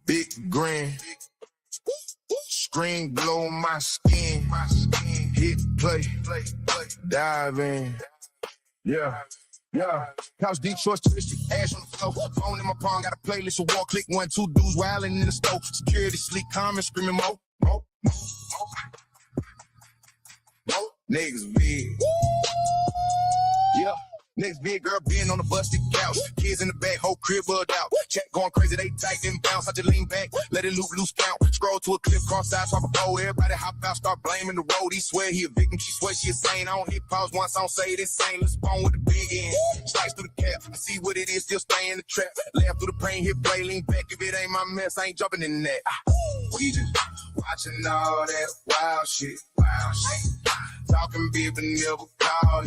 Big grin. Screen glow on my skin. Hit play. Dive in. Yeah. Couch deep shorts, twisted, ash on the floor. Phone in my palm, got a playlist of war. Click 1, 2 dudes wildin' in the stove. Security sleep, calm and screaming mo. Niggas big. Yeah. Next big girl being on the busted couch. Kids in the back, whole crib bugged out. Chat going crazy, they tight, then bounce. I just lean back, let it loose count. Scroll to a clip, cross side, swap a bow. Everybody hop out, start blaming the road. He swear he a victim, she swear she a saint. I don't hit pause once, I don't say it insane. Let's spawn with the big end. Slice through the cap, I see what it is, still stay in the trap. Laugh through the pain, hit play, lean back. If it ain't my mess, I ain't jumping in that. We just watching all that wild shit. Talking big but never call.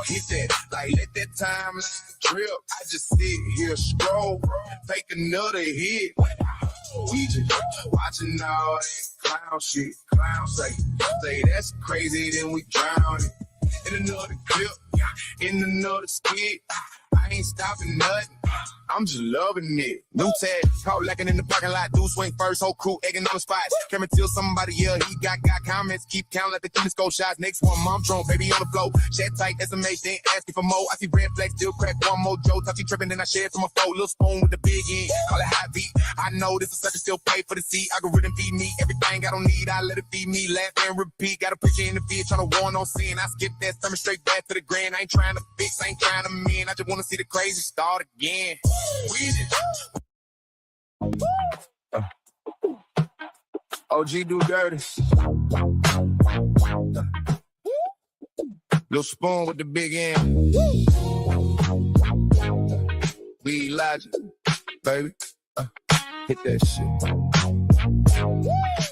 Hit that, like let that timeline trip. I just sit here, scroll, take another hit. We just watching all that clown shit. Clown say that's crazy, then we drown it. In another clip, in another skit. I ain't stopping nothing. I'm just loving it. New tag, caught lacking in the parking lot. Dude swing first, whole crew egging on the spot. Camera till somebody, yeah, he got comments. Keep counting, let the tennis go shots. Next one, mom drone, baby on the floor. Shed tight, SMH, then asking for more. I see red flags, still crack one more Joe. Touchy tripping, then I share from my phone. Little spoon with the big end, call it high beat. I know this is such a still pay for the seat. Algorithm feed me everything I don't need. I let it feed me, laugh and repeat. Got a picture in the vid, trying to warn on scene. I skip that, stomach straight back to the grand. I ain't trying to fix, I ain't trying to mend. I just want to see the crazy start again. OG do dirty. Little spoon with the big end. We Elijah, baby. Hit that shit.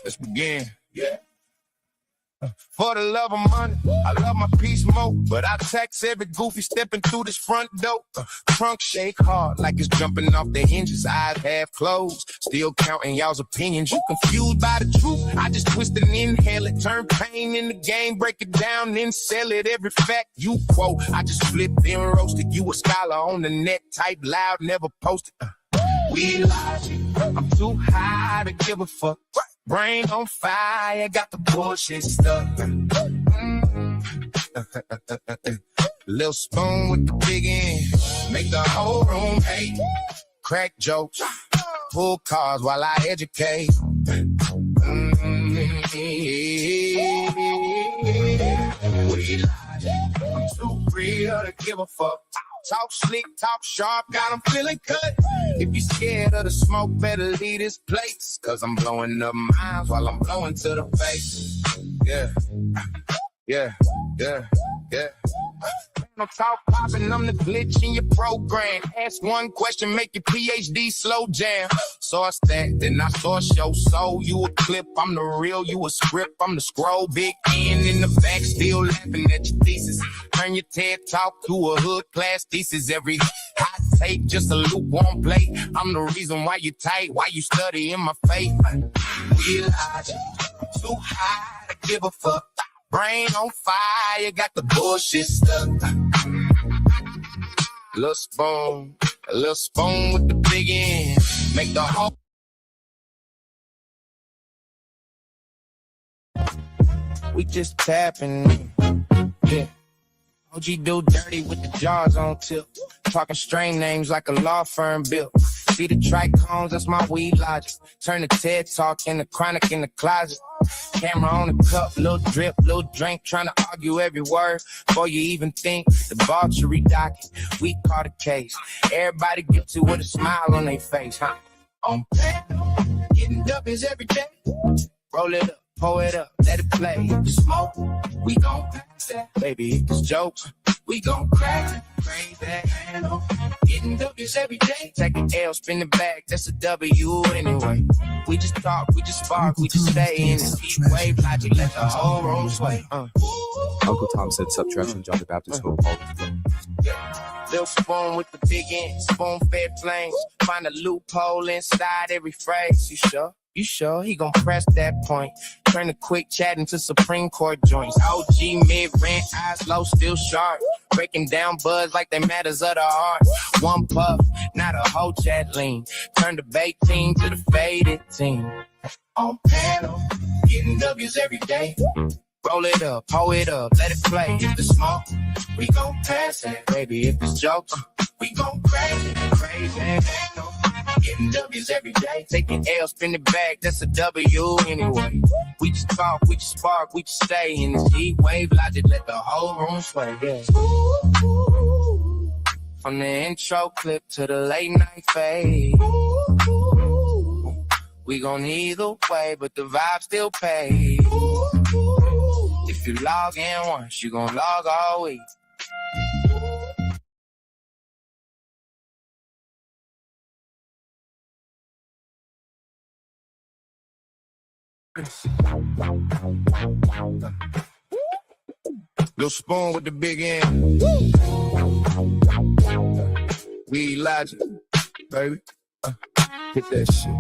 Let's begin. Yeah. For the love of money, I love my peace more, but I tax every goofy stepping through this front door. Trunk shake hard like it's jumping off the hinges. Eyes half closed, still counting y'all's opinions. You confused by the truth, I just twist and inhale it. Turn pain in the game, break it down, then sell it. Every fact you quote, I just flip then roasted. You a scholar on the net, type loud, never posted. We Elijah, I'm too high to give a fuck. Brain on fire, got the bullshit stuck. Little spoon with the big end, make the whole room hate. Crack jokes, pull cars while I educate. I'm too real to give a fuck. Talk slick, talk sharp, got 'em feeling cut. If you scared of the smoke, better leave this place. Cause I'm blowing up minds while I'm blowing to the face. Yeah. No talk popping, I'm the glitch in your program. Ask one question, make your PhD slow jam. Source that, then I source your soul. You a clip, I'm the real, you a script, I'm the scroll. Big N in the back, still laughing at your thesis. Turn your TED talk to a hood class thesis. Every hot take, just a lukewarm plate. I'm the reason why you tight, why you study in my faith. We Elijah, too high to give a fuck. Brain on fire, got the bullshit stuck. Little spoon with the big end. Make the whole. We just tapping. Yeah. OG do dirty with the jaws on tip. Talking strain names like a law firm built. See the trichomes, that's my weed logic. Turn the TED talk into chronic in the closet. Camera on the cup, little drip, little drink. Trying to argue every word before you even think. Debauchery docket, we caught a case. Everybody gets it with a smile on their face, huh? On pan, getting dubbies every day. Roll it up, pour it up, let it play. If you smoke, we gon' pass that. Baby, if it's jokes, we gon' crack. Raise that handle. Getting W's every day. Take an L, spin the bag, that's a W anyway. We just talk, we just spark, we just stay in this heat wave. Logic, let the whole room sway. Uncle Tom said subtraction, John the Baptist, hope all is well. Little spoon with the big end, spoon-fed flames. Find a loophole inside every phrase. You sure? You sure? He gon' press that point. Turn the quick chat into Supreme Court joints. OG mid-rant, eyes low, still sharp. breaking down buds like they matters of the heart. One puff, not a whole chat lean. Turn the bait team to the faded team. On panel, getting W's every day. Roll it up, pull it up, let it play. If it's smoke, we gon' pass it. Baby, if it's jokes, we gon' crazy, crazy. Panel, getting W's every day. Taking L, spin it back, that's a W anyway. We just talk, we just spark, we just stay in this heat wave logic, let the whole room sway, yeah. From the intro clip to the late night fade. We gon' either way, but the vibe still pays. If you log in once, you gon' log all week. Little spoon with the big end. We logic, baby. Hit that shit.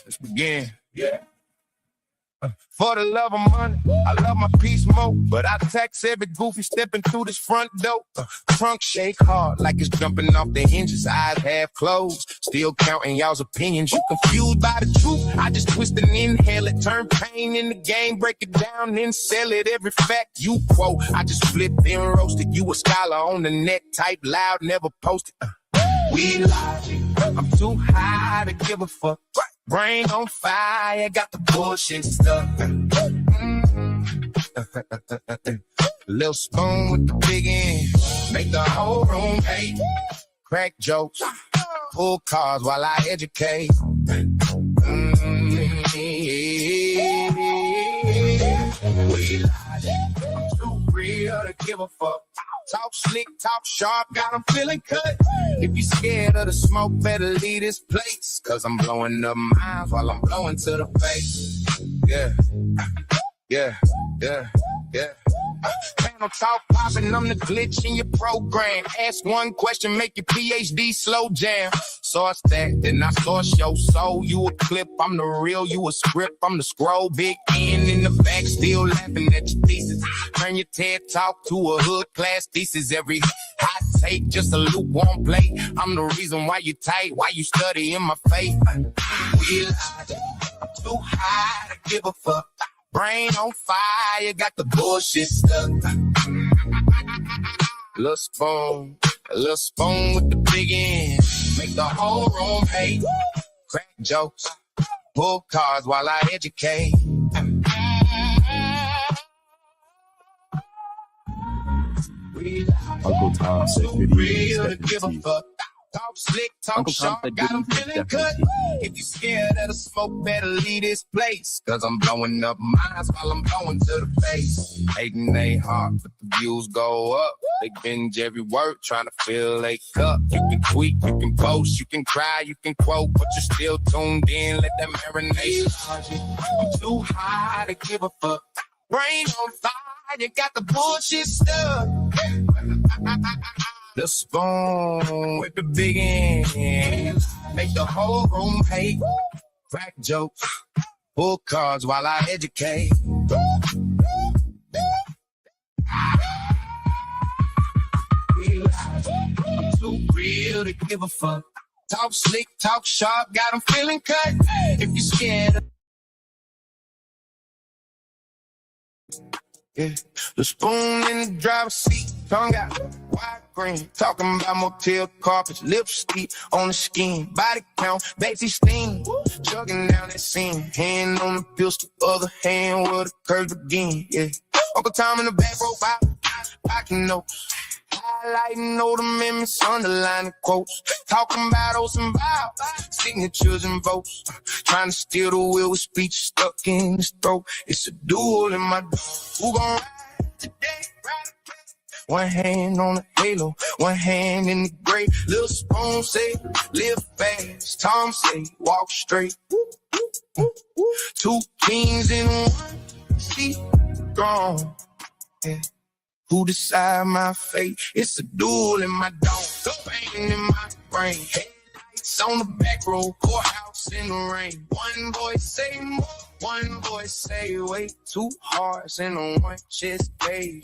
Let's begin. Yeah. For the love of money, I love my peace more, but I tax every goofy stepping through this front door. Trunk shake hard like it's jumping off the hinges, eyes half closed, still counting y'all's opinions. You confused by the truth, I just twist and inhale it, turn pain in the game, break it down, then sell it. Every fact you quote, I just flip and roast it. You a scholar on the net, type loud, never post it. We logic, I'm too high to give a fuck. Brain on fire, got the bullshit stuck. Little spoon with the big end, make the whole room hate. Crack jokes, pull cards while I educate. We logic, I'm too real to give a fuck. Talk slick, talk sharp, got 'em feeling cut. If you scared of the smoke, better leave this place. Cause I'm blowing up minds while I'm blowing to the face. Yeah, yeah, yeah, yeah. Panel talk popping, I'm the glitch in your program. Ask one question, make your PhD slow jam. Source that, then I source your soul. You a clip, I'm the real, you a script, I'm the scroll. Big N in the back, still laughing at your thesis. Turn your TED talk to a hood class thesis. Every hot take, just a lukewarm plate. I'm the reason why you tight, why you study in my faith. We logic, I'm too high to give a fuck. Brain on fire, got the bullshit stuck. Little spoon with the big end, make the whole room hate. Crack jokes, pull cards while I educate. Uncle Tom said good evening. Give a fuck. Talk slick, talk sharp, got 'em feeling cut. If you scared of the smoke, better leave this place. Cause I'm blowing up minds while I'm blowing to the face. Hating they heart, but the views go up. They binge every word, trying to fill a cup. You can tweet, you can post, you can cry, you can quote, but you're still tuned in, let that marinate. I'm too high to give a fuck. Brain on fire, you got the bullshit stuck. The spoon with the big end, make the whole room hate. Crack jokes, pull cards while I educate. I'm too real to give a fuck. Talk slick, talk sharp, got 'em feeling cut. If you scared of yeah, the spoon in the driver's seat, tongue out, wide green. Talking about motel carpets, lipstick on the skin, body count, Betsy steam. Chugging down that scene, hand on the pistol, other hand where the curves begin. Yeah, Uncle Tom in the back row, pocket notes, highlighting old amendments, underlining quotes. Talking about oaths and vows, signatures and votes. Trying to steal the wheel with speech stuck in his throat. It's a duel in my door. Who gon' ride today? Ride today. One hand on the halo, one hand in the grave. Little spoon say, live fast. Tom say, walk straight. Two kings in one seat, throne. Yeah. Who decide my fate? It's a duel in my dome, pain in my brain. Headlights on the back road, courthouse in the rain. One voice say more, one voice say wait. Two hearts in a one chest cage.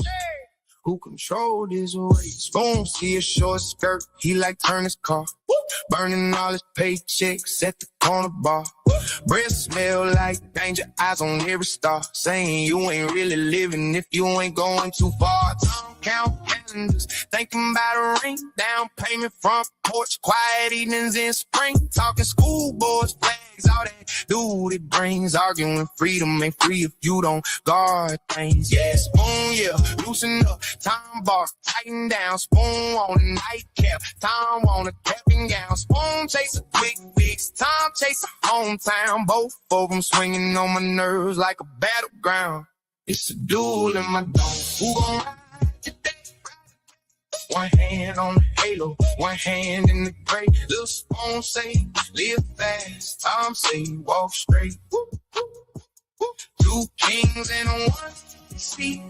Who control his weight? Spoon see a short skirt, he like turn his car. Burning all his paychecks at the corner bar. Breath smell like danger, eyes on every star. Saying you ain't really living if you ain't going too far. Time count calendars, thinking about a ring. Down payment front porch, quiet evenings in spring. Talking school boards, flags, all that dude it brings. Arguing freedom ain't free if you don't guard things. Yeah, spoon, yeah, loosen up, time bar, tighten down. Spoon on a nightcap, time on a cap and gown. Spoon chase a quick fix, time chase a hometown. Both of them swinging on my nerves like a battleground. It's a duel in my dome. Who gon' ride today? One hand on the halo, one hand in the gray. Little Spoon say, live fast. Tom say, walk straight. Woo, woo, woo. Two kings and one seat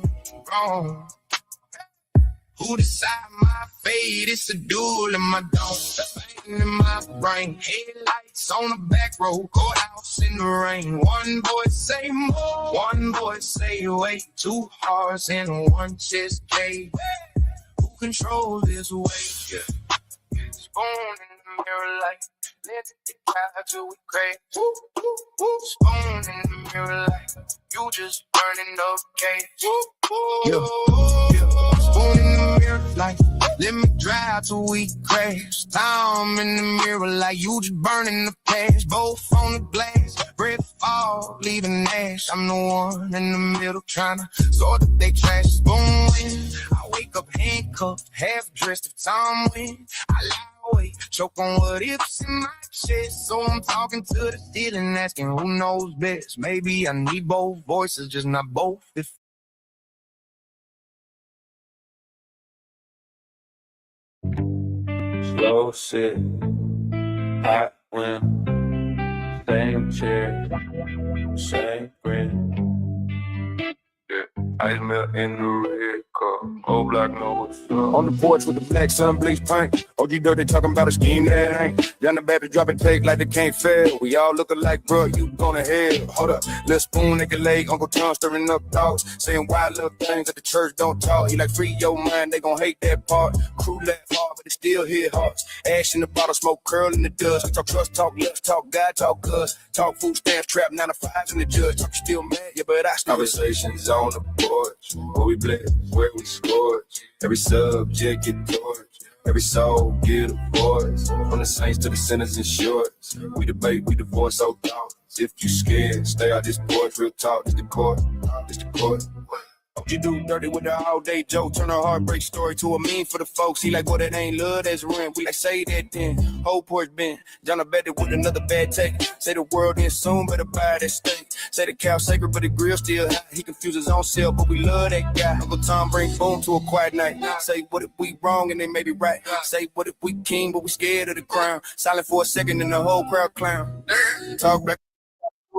wrong. Who decide my fate? It's a duel in my dome. Fighting in my brain. Headlights on the back road. Courthouse in the rain. One voice say more. One voice say wait. Two hearts in one chest cave. Who control this weight? Yeah. Spoon in the mirror light. Let it cry till we crave. Woo, woo, woo. Spoon in the mirror light. You just burning up cage. Yeah. Spoon in the mirror light. Let me drive till we crash. Time in the mirror like you just burning the past. Both on the glass. Breath fall, leaving ash. I'm the one in the middle trying to sort that they trash. Spoon in. I wake up handcuffed, half dressed if time win. I lie awake, choke on what ifs in my chest. So I'm talking to the ceiling, asking who knows best. Maybe I need both voices, just not both. If Slow sit, hot wind, same chair, same grin. Yeah, ice melt in the red cup, old black know what's up. On the porch with the black sun bleached paint. OG Dirt, they talking about a scheme that ain't. John the Baptist dropping take like they can't fail. We all look alike, bro, you gonna hell. Hold up, Lil Spoon, nigga leg, Uncle Tom stirring up thoughts. Saying wild little things that the church don't talk. He like free your mind, they gon' hate that part. Crew laugh hard, but it still hit hearts. Ash in the bottle, smoke curl in the dust. We talk trust, talk lust, talk God, talk us. Talk food stamps, trap 9 to 5s in the judge. Talk you still mad, yeah, but I still. Conversations on the porch, where we bless, where we scorch. Every subject get torched, every soul get a voice. From the saints to the sinners and shorts, we debate, we divorce, so thoughts. If you scared, stay out this porch, real talk, it's the court, it's the court. You do dirty with the all day joke. Turn a heartbreak story to a meme for the folks. He like, boy, that ain't love, that's rent. We like, say that then. Whole porch been. John Betty with another bad take. Say the world in soon, better buy that steak. Say the cow sacred, but the grill still hot. He confused his own self, but we love that guy. Uncle Tom bring boom to a quiet night. Say, what if we wrong and they may be right? Say, what if we king, but we scared of the crown? Silent for a second and the whole crowd clown. Talk back.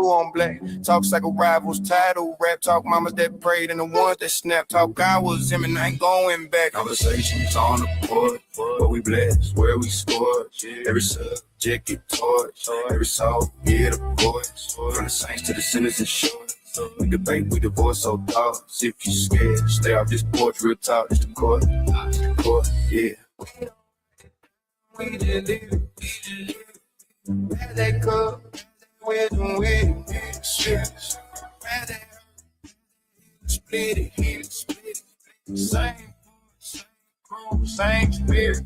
On black, talk cycle rivals, title rap, talk mamas that prayed and the ones that snapped, talk I was him and I ain't going back. Conversations on the porch, where we bless, where we scorch. Every subject get torched, every soul get a voice. From the saints to the sinners and shorts, we debate, we divorce, so thoughts. If you scared, stay off this porch, real talk, it's the court, yeah. we just live, had that cup. With them with strips, split it, hit it, split it. Same crew, same spirit.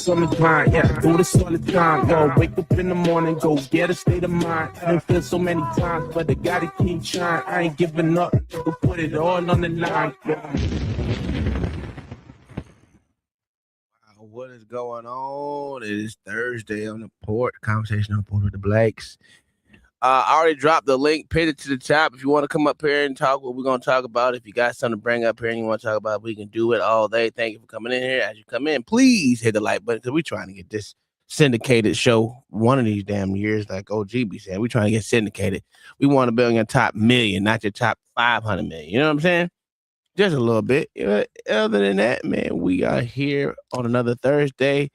this on the grind, yeah, do this all the time. Yo, wake up in the morning, go get a state of mind. I done feel so many times, but I gotta keep trying. I ain't giving up, we'll put it all on the line. What is going on? It is Thursday on the Porch. Conversation on the Porch with the Blacks. I already dropped the link, pinned it to the top. If you want to come up here and talk what we're going to talk about, if you got something to bring up here and you want to talk about, we can do it all day. Thank you for coming in here. As you come in, please hit the like button because we're trying to get this syndicated show one of these damn years, like OG be saying. We're trying to get syndicated. We want to be on your top million, not your top 500 million. You know what I'm saying? Just a little bit. Other than that, man, we are here on another Thursday.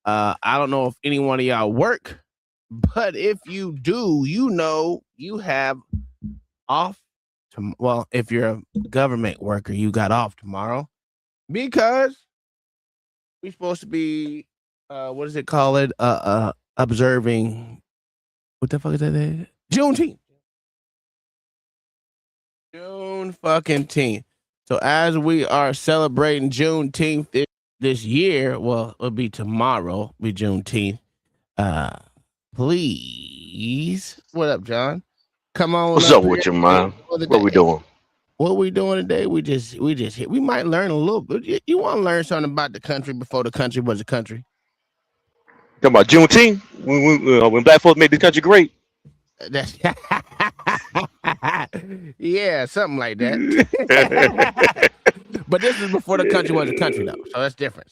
I don't know if any one of y'all work, but if you do, you know you have off. Well, if you're a government worker, you got off tomorrow because we're supposed to be, what does it call it? Observing. What the fuck is that? Juneteenth. June fucking 10th. So as we are celebrating Juneteenth this year, well, it'll be tomorrow, be Juneteenth. Please, what up, John? Come on. What's up with you, man? What we doing? What we doing today? We just hit. We might learn a little bit. You want to learn something about the country before the country was a country? Talking about Juneteenth when black folks made this country great. That's yeah, something like that. But this is before the country was a country, though. So that's different.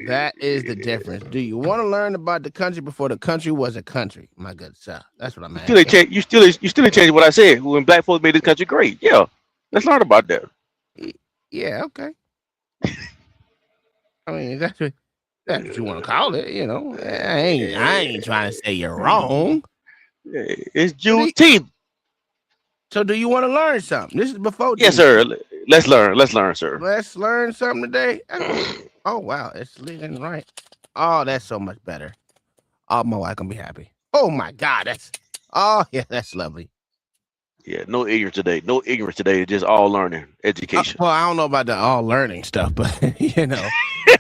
That is the difference. Do you want to learn about the country before the country was a country? My good sir. That's what I'm asking. You still ain't changed what I said when black folks made this country great. Yeah. Let's learn about that. Yeah, okay. I mean, that's what you want to call it, you know. I ain't trying to say you're wrong. It's Juneteenth. So do you want to learn something? This is before. Yes, sir. Let's learn, sir. Let's learn something today. Oh, wow. It's leading right. Oh, that's so much better. Oh, my wife gonna be happy. Oh, my God. That's lovely. Yeah, no ignorance today. No ignorance today. Just all learning, education. Well, I don't know about the all learning stuff, but, you know.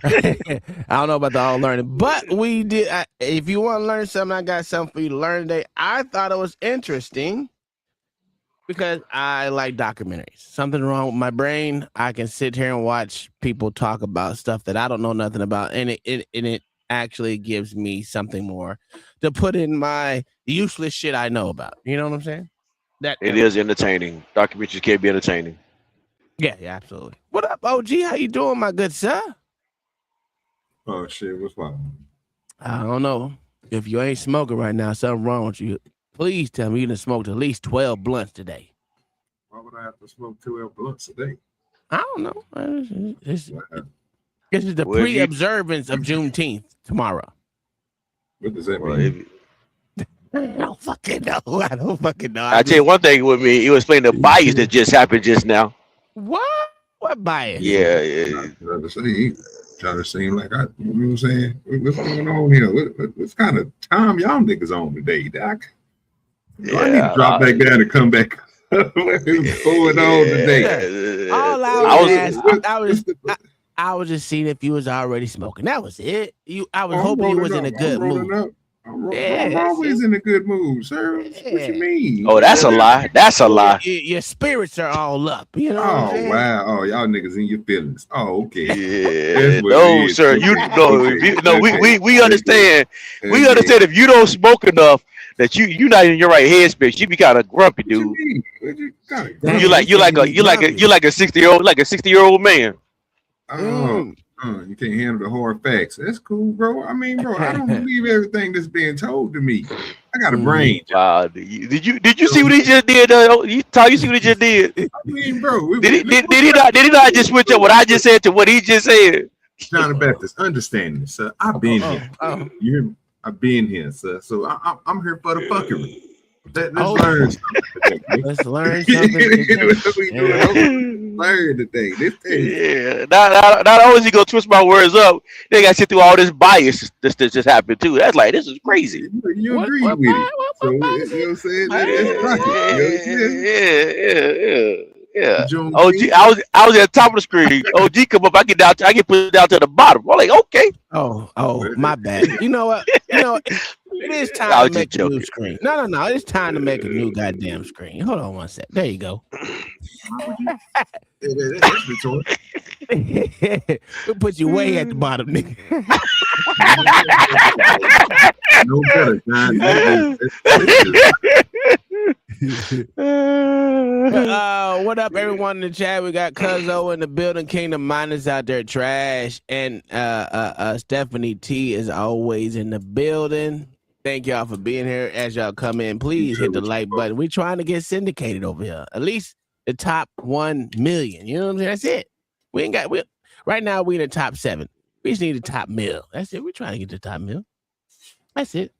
I don't know about the all learning, but we did. If you want to learn something, I got something for you to learn today. I thought it was interesting because I like documentaries. Something wrong with my brain. I can sit here and watch people talk about stuff that I don't know nothing about, and it actually gives me something more to put in my useless shit I know about. You know what I'm saying? That it is entertaining. Documentaries can be entertaining. Yeah, absolutely. What up, OG? How you doing, my good sir? Oh shit, what's wrong? I don't know. If you ain't smoking right now, something wrong with you. Please tell me you done smoked at least 12 blunts today. Why would I have to smoke 12 blunts a day? I don't know. This is the pre-observance of Juneteenth tomorrow. What does that mean? I don't fucking know. I tell you one thing with me, you explain the bias that just happened just now. What? What bias? Yeah. Trying to seem like you know what I'm saying? What's going on here? What's kind of time y'all niggas on today, Doc? Yeah, I need to drop back down and come back. What's going on today? All I was just seeing if you was already smoking. That was it. I was hoping you was in a good mood. I'm always in a good mood, sir. What you mean? Oh, that's a lie. That's a lie. Your spirits are all up. You know. Oh wow. Oh, y'all niggas in your feelings. Oh, okay. Yeah. No, sir. You know. We understand. We understand if you don't smoke enough, that you not in your right headspace. You be kind of grumpy, dude. You like a 60-year-old man. You can't handle the hard facts. That's cool, bro. I mean, bro, I don't believe everything that's being told to me. I got a brain. Did you see what he just did? You see what he just did? I mean, bro, did he not just switch up what I just said to what he just said? John the Baptist, understand this, sir. I've been here. You hear me? I've been here, sir. So I'm here for the fuckery. Let's learn something. Let's learn something. Learn today. Yeah. Not only is he gonna twist my words up, they gotta sit through all this bias that just happened too. That's like, this is crazy. You agree with it. So you know what I'm saying? That's right. Yeah. June OG, I was at the top of the screen. OG come up, I get put down to the bottom. I'm like, okay. Oh, my bad. You know what? It is I time was to make just a new joking. screen. No. It's time to make a new goddamn screen. Hold on one sec. There you go. That's rhetorical. We'll put you way at the bottom, nigga. No better, John. What up, everyone in the chat? We got Cuzzo in the building. Kingdom Miners out there, trash, and Stephanie T is always in the building. Thank y'all for being here. As y'all come in, please hit the like button. We're trying to get syndicated over here. At least the top 1 million. You know what I'm saying? That's it. Right now we in the top 7. We just need the top mill. That's it. We're trying to get the top mill. That's it.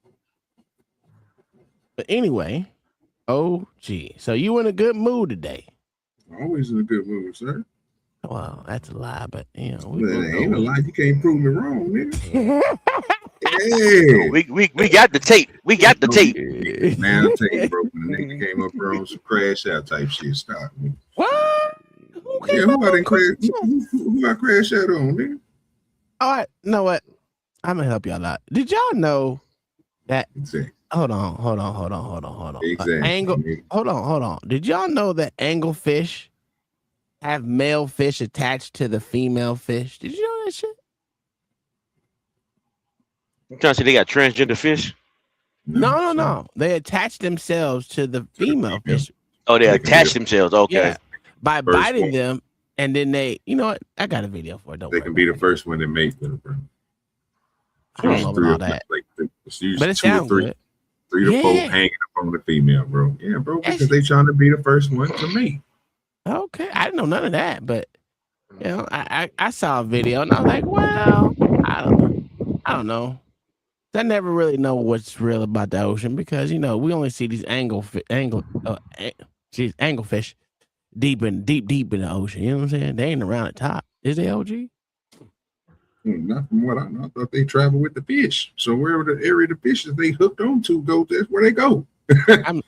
But anyway, OG. So you in a good mood today? Always in a good mood, sir. Well, that's a lie, but you know, that ain't a lie. You can't prove me wrong, nigga. Yeah. We got the tape. We got the tape. Man, I tell you, bro, when the nigga came up here on some crash out type shit, stop me. What? Who I crash out on, nigga? All right, you know what? I'm gonna help y'all out. Did y'all know that? Exactly. Hold on. Exactly. Hold on. Did y'all know that anglefish have male fish attached to the female fish? Did you know that shit? You trying to say they got transgender fish? No. They attach themselves to the female fish. Oh, they attach themselves. Okay. Yeah, by biting them, and then they, you know what? I got a video for it. They can be the first one to mate with them. I don't know about that. But it sounds good. 3 to 4 hanging up on the female, bro. Yeah, bro, because they trying to be the first one to mate. Okay, I didn't know none of that, but you know, I saw a video and I was like, well, I don't know. I never really know what's real about the ocean because you know we only see these anglefish deep in the ocean. You know what I'm saying? They ain't around the top. Is they, OG? Not from what I know. I thought they travel with the fish. So wherever the area the fish is they hooked on to go, that's where they go. I mean,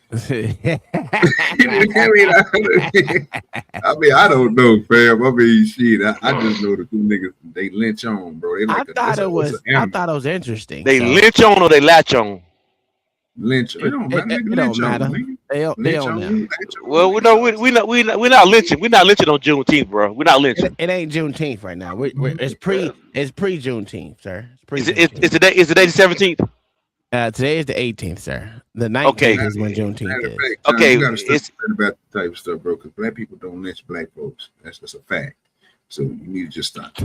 I don't know, fam. I mean, shit. I just know the 2 niggas they lynch on, bro. They like I thought it was interesting. They lynch on or they latch on? Lynch. It don't matter. It don't matter. They don't matter. Well, we're not lynching. We're not lynching on Juneteenth, bro. We're not lynching. It ain't Juneteenth right now. It's pre Juneteenth, sir. Is today the 17th? Today is the 18th, sir. The 19th is when Juneteenth is. Okay, you gotta stop about the type of stuff, bro. Because black people don't lynch black folks. That's just a fact. So you need to just stop.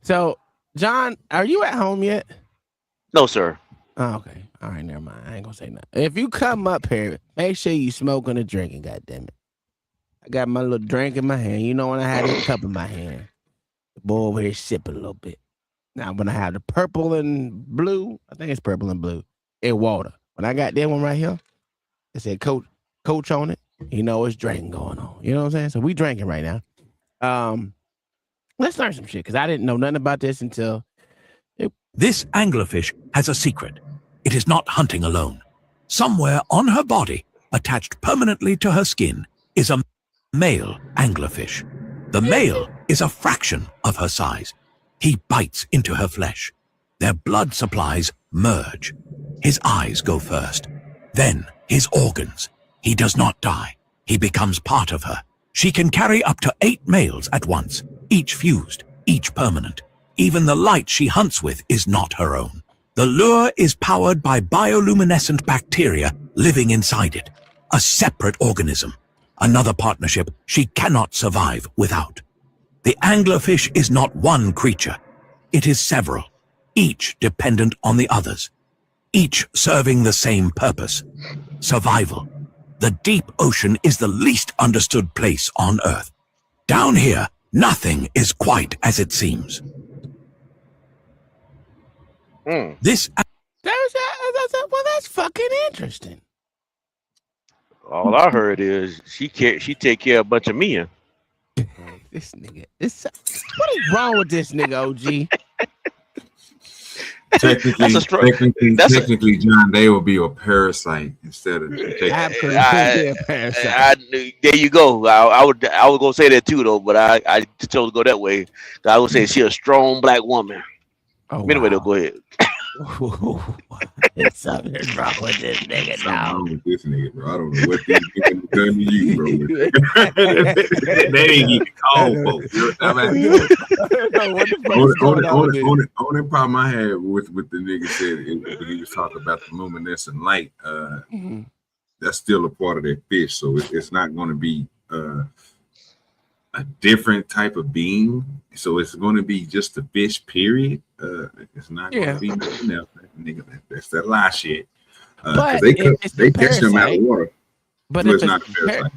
So, John, are you at home yet? No, sir. Oh, okay. All right, never mind. I ain't gonna say nothing. If you come up here, make sure you smoking or drinking, goddammit. I got my little drink in my hand. You know when I had a cup in my hand. The boy over here sipping a little bit. Now when I have the purple and blue, I think it's purple and blue, in water. When I got that one right here, it said coach on it. You know it's drinking going on. You know what I'm saying? So we drinking right now. Let's learn some shit because I didn't know nothing about this until This anglerfish has a secret. It is not hunting alone. Somewhere on her body, attached permanently to her skin, is a male anglerfish. The male is a fraction of her size. He bites into her flesh. Their blood supplies merge. His eyes go first, then his organs. He does not die. He becomes part of her. She can carry up to 8 males at once, each fused, each permanent. Even the light she hunts with is not her own. The lure is powered by bioluminescent bacteria living inside it, a separate organism, another partnership she cannot survive without. The anglerfish is not one creature. It is several, each dependent on the others, each serving the same purpose, survival. The deep ocean is the least understood place on Earth. Down here, nothing is quite as it seems. This that's fucking interesting. All I heard is she take care of a bunch of men. This nigga, what is wrong with this nigga, OG? Technically, John, they will be a parasite instead of a parasite. There you go. I was gonna say that too though, but I chose to go that way. I would say she a strong black woman. Oh, anyway, though, go ahead. It's something wrong with this nigga now. Wrong with this nigga, bro. I don't know what these niggas have done to you, bro. They ain't even called folks. Only problem I had with the nigga said when he was talking about the luminescent light, that's still a part of that fish. So it's not going to be a different type of being. So it's going to be just a fish, period. It's not going to be nothing else. Nigga, that's that lie shit. Because they catch them out of water. But so if it's not a parasite.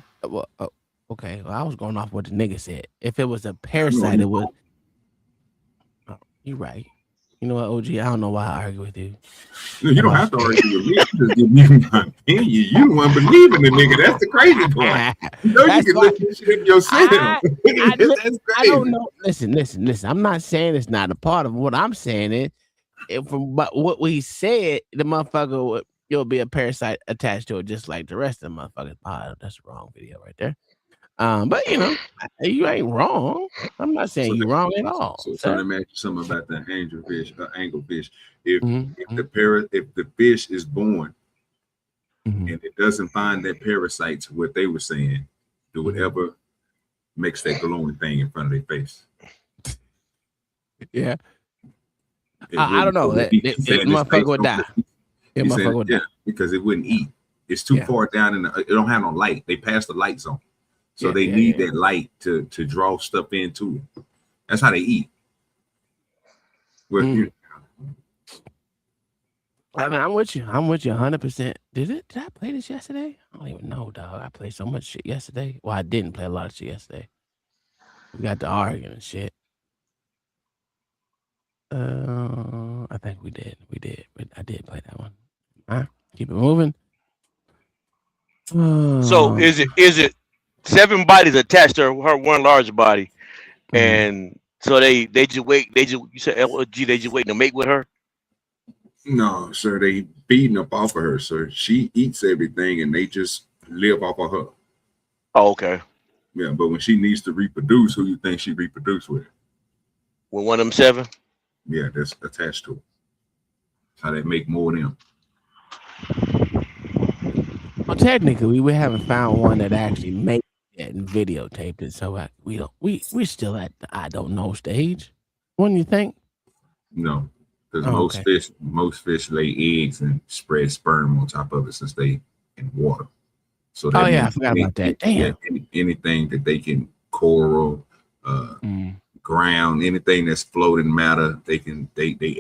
Okay, well, I was going off what the nigga said. If it was a parasite, it would. Oh, you're right. You know what, OG? I don't know why I argue with you. No, you don't have to argue with me. Just give me my opinion. You don't want to believe in the nigga. That's the crazy part. You know you can look at this shit yourself. That's crazy. I don't know. Listen. I'm not saying it's not a part of what I'm saying is, but what we said, the motherfucker you'll be a parasite attached to it, just like the rest of the motherfuckers. Oh, that's the wrong video right there. But you know, you ain't wrong. I'm not saying you're wrong at all. So let me ask you something about the anglefish. If the fish is born and it doesn't find that parasite, to what they were saying, do it ever makes that glowing thing in front of their face? Yeah. I don't know. That motherfucker would die. Yeah, because it wouldn't eat. It's too far down it don't have no light. They pass the light zone. So they need that light to draw stuff into it. That's how they eat. Well, I mean, I'm with you 100%. Did I play this yesterday? I don't even know, dog. I played so much shit yesterday. Well, I didn't play a lot of shit yesterday. We got to arguing and shit. I think we did. I did play that one. All right, keep it moving. So is it 7 bodies attached to her one large body, and so they just wait. You said LG. They just waiting to mate with her. No, sir. They feeding up off of her, sir. She eats everything, and they just live off of her. Oh, okay. Yeah, but when she needs to reproduce, who you think she reproduce with? With one of them 7. Yeah, that's attached to it. That's how they make more of them. Well, technically, we haven't found one that actually made it and videotaped it, so we're still at the I don't know stage. What do you think? No, because most fish lay eggs and spread sperm on top of it since they in water. So that I forgot about that. Damn. Anything that they can coral, ground, anything that's floating matter, they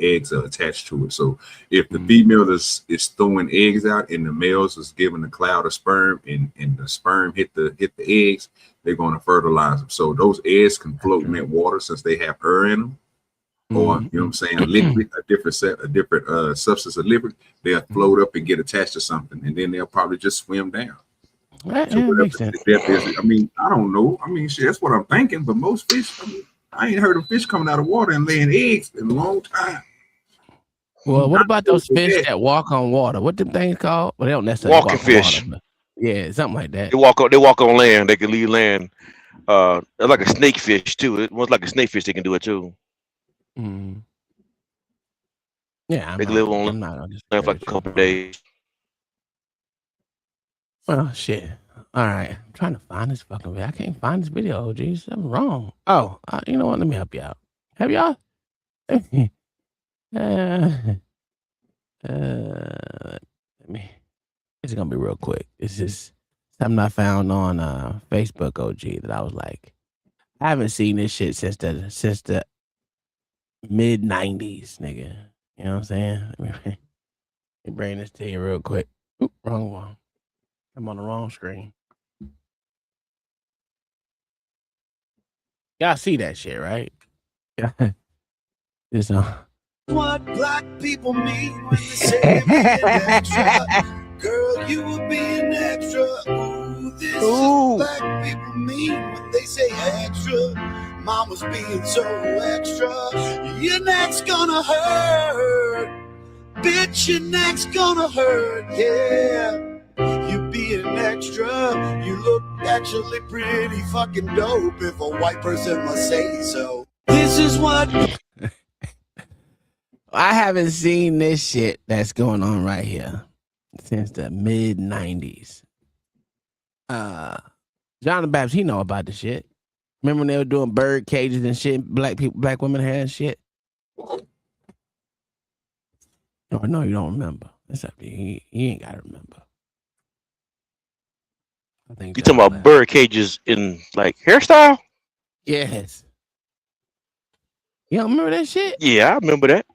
eggs are attached to it. So if the female is throwing eggs out and the males is giving a cloud of sperm and the sperm hit the eggs, they're going to fertilize them. So those eggs can float in that water since they have air in them, or you know what I'm saying, liquid, a different substance of liquid. They'll float up and get attached to something, and then they'll probably just swim down. That makes sense. I mean, I don't know. I mean, shit, that's what I'm thinking. But most fish, I ain't heard of fish coming out of water and laying eggs in a long time. Well, what about those fish that walk on water? What them things called? Well, they don't necessarily walking fish. Water, yeah, something like that. They walk on land. They can leave land. They're like a snake fish too. It was like a snake fish. They can do it too. Yeah, they can live on land for like a couple of days. Well, shit. All right, I'm trying to find this fucking video. I can't find this video. Geez, something wrong. Oh, you know what? Let me help you out. Have y'all? Let me. It's gonna be real quick. This is something I found on Facebook, OG, that I was like, I haven't seen this shit since the mid '90s, nigga. You know what I'm saying? Let me bring this to you real quick. Oop, wrong one. I'm on the wrong screen. Y'all see that shit, right? Yeah. It's what black people mean when they say extra. Girl, you were being extra. Ooh, this is what black people mean when they say extra. Mom was being so extra. Your neck's gonna hurt. Bitch, your neck's gonna hurt, yeah. You be an extra. You look actually pretty fucking dope if a white person must say so. This is what I haven't seen this shit that's going on right here since the mid 90s. John the Baptist, he know about the shit. Remember when they were doing bird cages and shit, black women had and shit? Oh, no, you don't remember. That's up to you. He ain't gotta remember. I think You talking about bird cages in like hairstyle? Yes. You don't remember that shit? Yeah, I remember that.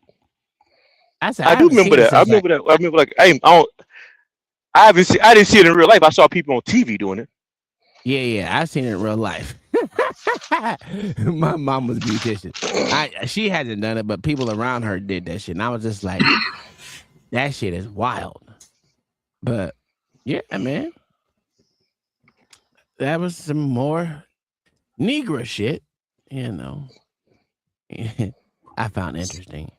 I do remember that. I remember that. I remember like I didn't see it in real life. I saw people on TV doing it. Yeah, I've seen it in real life. My mom was a beautician. She hasn't done it, but people around her did that shit. And I was just like, that shit is wild. But yeah, man. That was some more Negro shit, you know. I found interesting.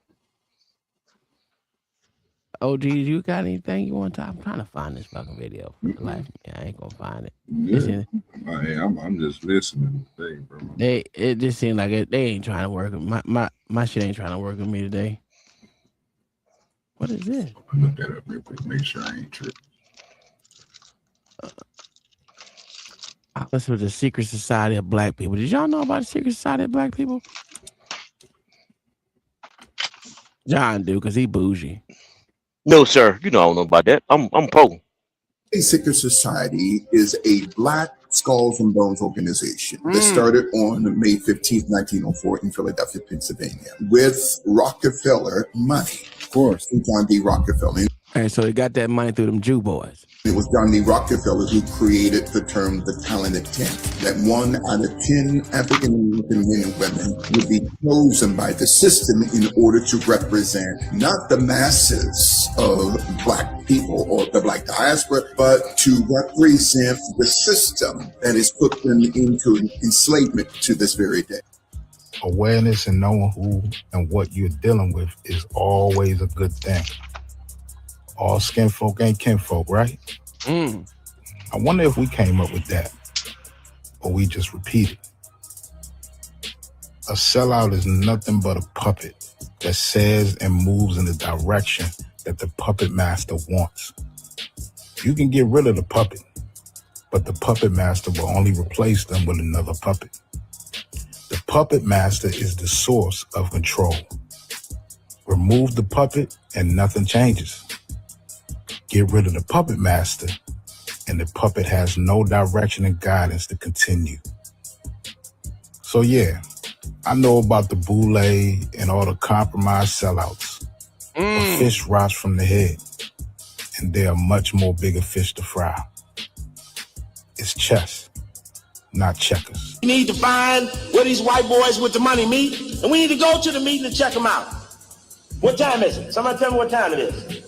OG, you got anything you want to talk? I'm trying to find this fucking video for the life. Yeah, I ain't gonna find it. Yeah. I'm just listening to things, bro. It just seemed like they ain't trying to work with my shit ain't trying to work with me today. What is this? Look that up real quick, make sure I ain't tripping. This was the Secret Society of Black People. Did y'all know about the Secret Society of Black People? John do, because he bougie. No, sir. You know I don't know about that. I'm poor. A Secret Society is a Black Skulls and Bones organization that started on May 15th, 1904 in Philadelphia, Pennsylvania, with Rockefeller money. Of course, John D. Rockefeller. And so they got that money through them Jew boys. It was John D. Rockefeller who created the term the talented 10, that 1 out of 10 African American men and women would be chosen by the system in order to represent not the masses of Black people or the Black diaspora, but to represent the system that has put them into enslavement to this very day. Awareness and knowing who and what you're dealing with is always a good thing. All skin folk ain't kinfolk, right? I wonder if we came up with that, or we just repeated. A sellout is nothing but a puppet that says and moves in the direction that the puppet master wants. You can get rid of the puppet, but the puppet master will only replace them with another puppet. The puppet master is the source of control. Remove the puppet and nothing changes. Get rid of the puppet master, and the puppet has no direction and guidance to continue. So yeah, I know about the boule and all the compromised sellouts. A fish rots from the head, and there are much more bigger fish to fry. It's chess, not checkers. We need to find where these white boys with the money meet, and we need to go to the meeting and check them out. What time is it? Somebody tell me what time it is.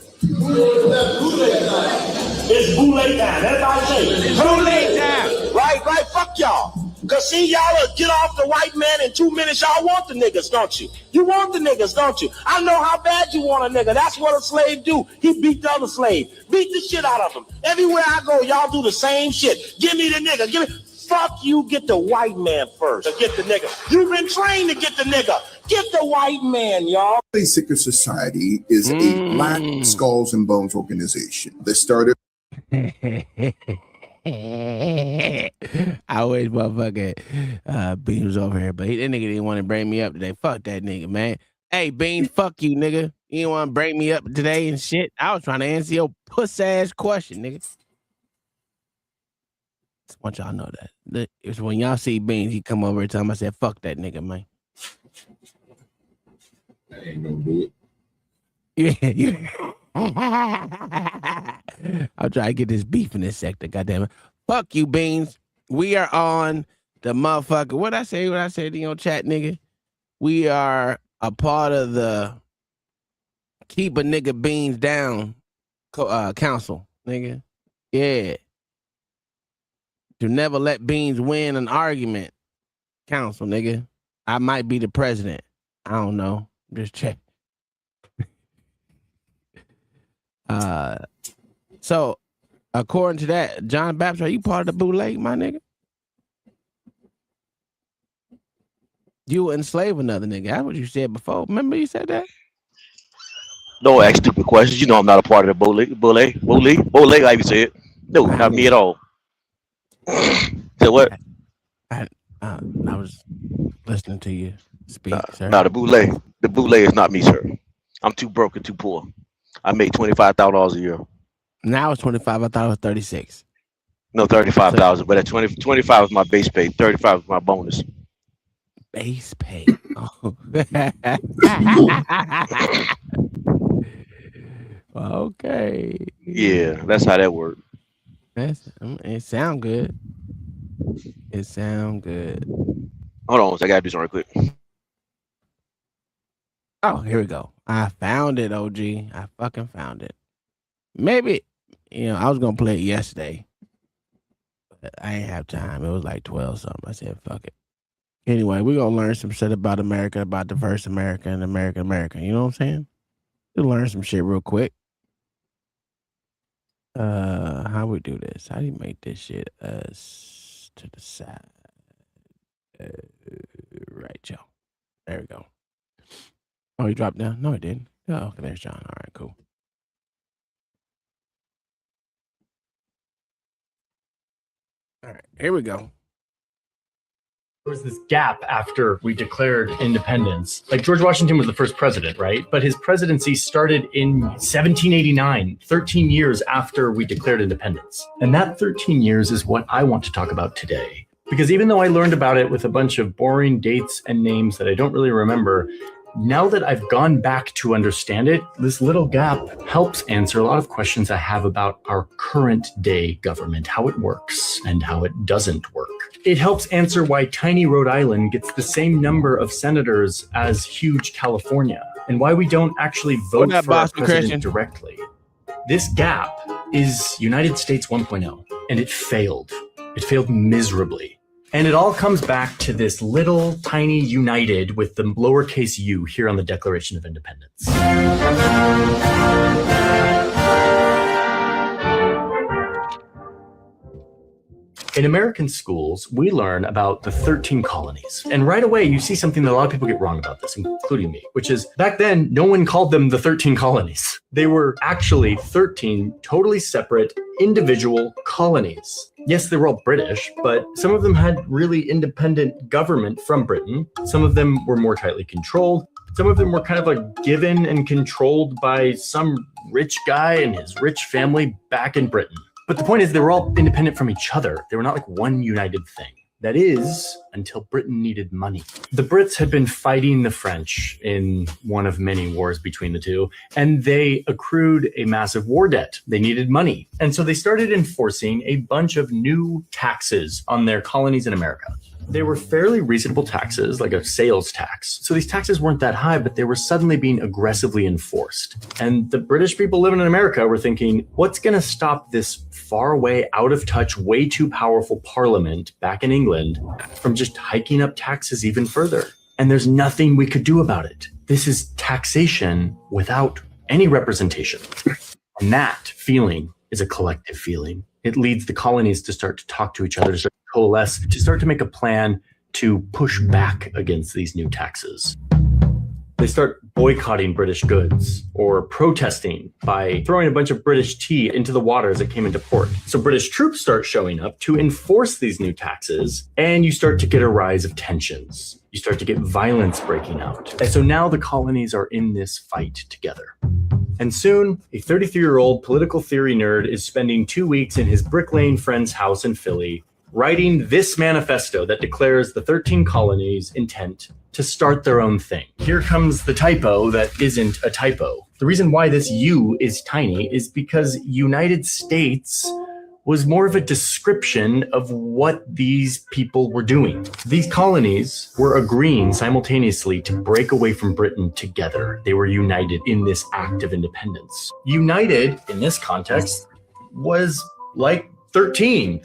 It's boule time. Everybody say boule time. Right, fuck y'all. Cause see, y'all will get off the white man in 2 minutes. Y'all want the niggas, don't you? You want the niggas, don't you? I know how bad you want a nigga. That's what a slave do. He beat the other slave. Beat the shit out of him. Everywhere I go, y'all do the same shit. Give me the nigga. Give me. Fuck you, get the white man first. Or get the nigga. You've been trained to get the nigga. Get the white man, y'all. A Secret Society is a Black Skulls and Bones organization that started. I wish motherfucker Beans was over here, but that nigga didn't want to bring me up today. Fuck that nigga, man. Hey, Beans, fuck you, nigga. You didn't want to bring me up today and shit. I was trying to answer your puss ass question, nigga. Just want y'all know that. It's when y'all see Beans, he come over and tell him I said, fuck that nigga, man. I ain't gonna do it. Yeah. I'll try to get this beef in this sector, goddamn it. Fuck you, Beans. We are on the motherfucker. What I say to your chat, nigga? We are a part of the Keep a Nigga Beans Down council, nigga. Yeah. To never let Beans win an argument council, nigga. I might be the president. I don't know. Just check. So according to that, John the Baptist, are you part of the bootleg, my nigga? You would enslave another nigga. That's what you said before. Remember you said that? Don't ask stupid questions. You know I'm not a part of the bootleg, like you said. No, not me at all. So what? I was listening to you speak, sir. No, the bootleg is not me, sir. I'm too broke and too poor. I make $25,000 a year. Now it's 25. I thought it was 36. No, 35,000. But at 25 is my base pay. 35 is my bonus. Base pay. Oh. Okay. Yeah, that's how that works. It sound good. It sound good. Hold on, I gotta do something real quick. Oh, here we go. I found it, OG. I fucking found it. Maybe, I was gonna play it yesterday, but I ain't have time. It was like 12 something. I said, fuck it. Anyway, we're gonna learn some shit about America, about diverse America and American. You know what I'm saying? We'll learn some shit real quick. How we do this? How do you make this shit to the side? Right, Joe. There we go. Oh, he dropped down? No, he didn't. Oh, okay, there's John. All right, cool. All right, here we go. There was this gap after we declared independence. Like George Washington was the first president, right? But his presidency started in 1789, 13 years after we declared independence. And that 13 years is what I want to talk about today. Because even though I learned about it with a bunch of boring dates and names that I don't really remember, now that I've gone back to understand it, this little gap helps answer a lot of questions I have about our current day government, how it works and how it doesn't work. It helps answer why tiny Rhode Island gets the same number of senators as huge California, and why we don't actually vote for our president directly. This gap is United States 1.0, and it failed. It failed miserably. And it all comes back to this little tiny United with the lowercase u here on the Declaration of Independence. In American schools, we learn about the 13 colonies. And right away, you see something that a lot of people get wrong about this, including me, which is back then, no one called them the 13 colonies. They were actually 13 totally separate individual colonies. Yes, they were all British, but some of them had really independent government from Britain. Some of them were more tightly controlled. Some of them were kind of like given and controlled by some rich guy and his rich family back in Britain. But the point is, they were all independent from each other. They were not like one united thing. That is, until Britain needed money. The Brits had been fighting the French in one of many wars between the two, and they accrued a massive war debt. They needed money. And so they started enforcing a bunch of new taxes on their colonies in America. They were fairly reasonable taxes, like a sales tax. So these taxes weren't that high, but they were suddenly being aggressively enforced. And the British people living in America were thinking, what's going to stop this far away, out of touch, way too powerful parliament back in England from just hiking up taxes even further? And there's nothing we could do about it. This is taxation without any representation. And that feeling is a collective feeling. It leads the colonies to start to talk to each other, to start to coalesce, to start to make a plan to push back against these new taxes. They start boycotting British goods or protesting by throwing a bunch of British tea into the water as it came into port. So British troops start showing up to enforce these new taxes, and you start to get a rise of tensions. You start to get violence breaking out. And so now the colonies are in this fight together. And soon, a 33-year-old political theory nerd is spending 2 weeks in his Brick Lane friend's house in Philly, writing this manifesto that declares the 13 colonies' intent to start their own thing. Here comes the typo that isn't a typo. The reason why this U is tiny is because United States was more of a description of what these people were doing. These colonies were agreeing simultaneously to break away from Britain together. They were united in this act of independence. United, in this context, was like 13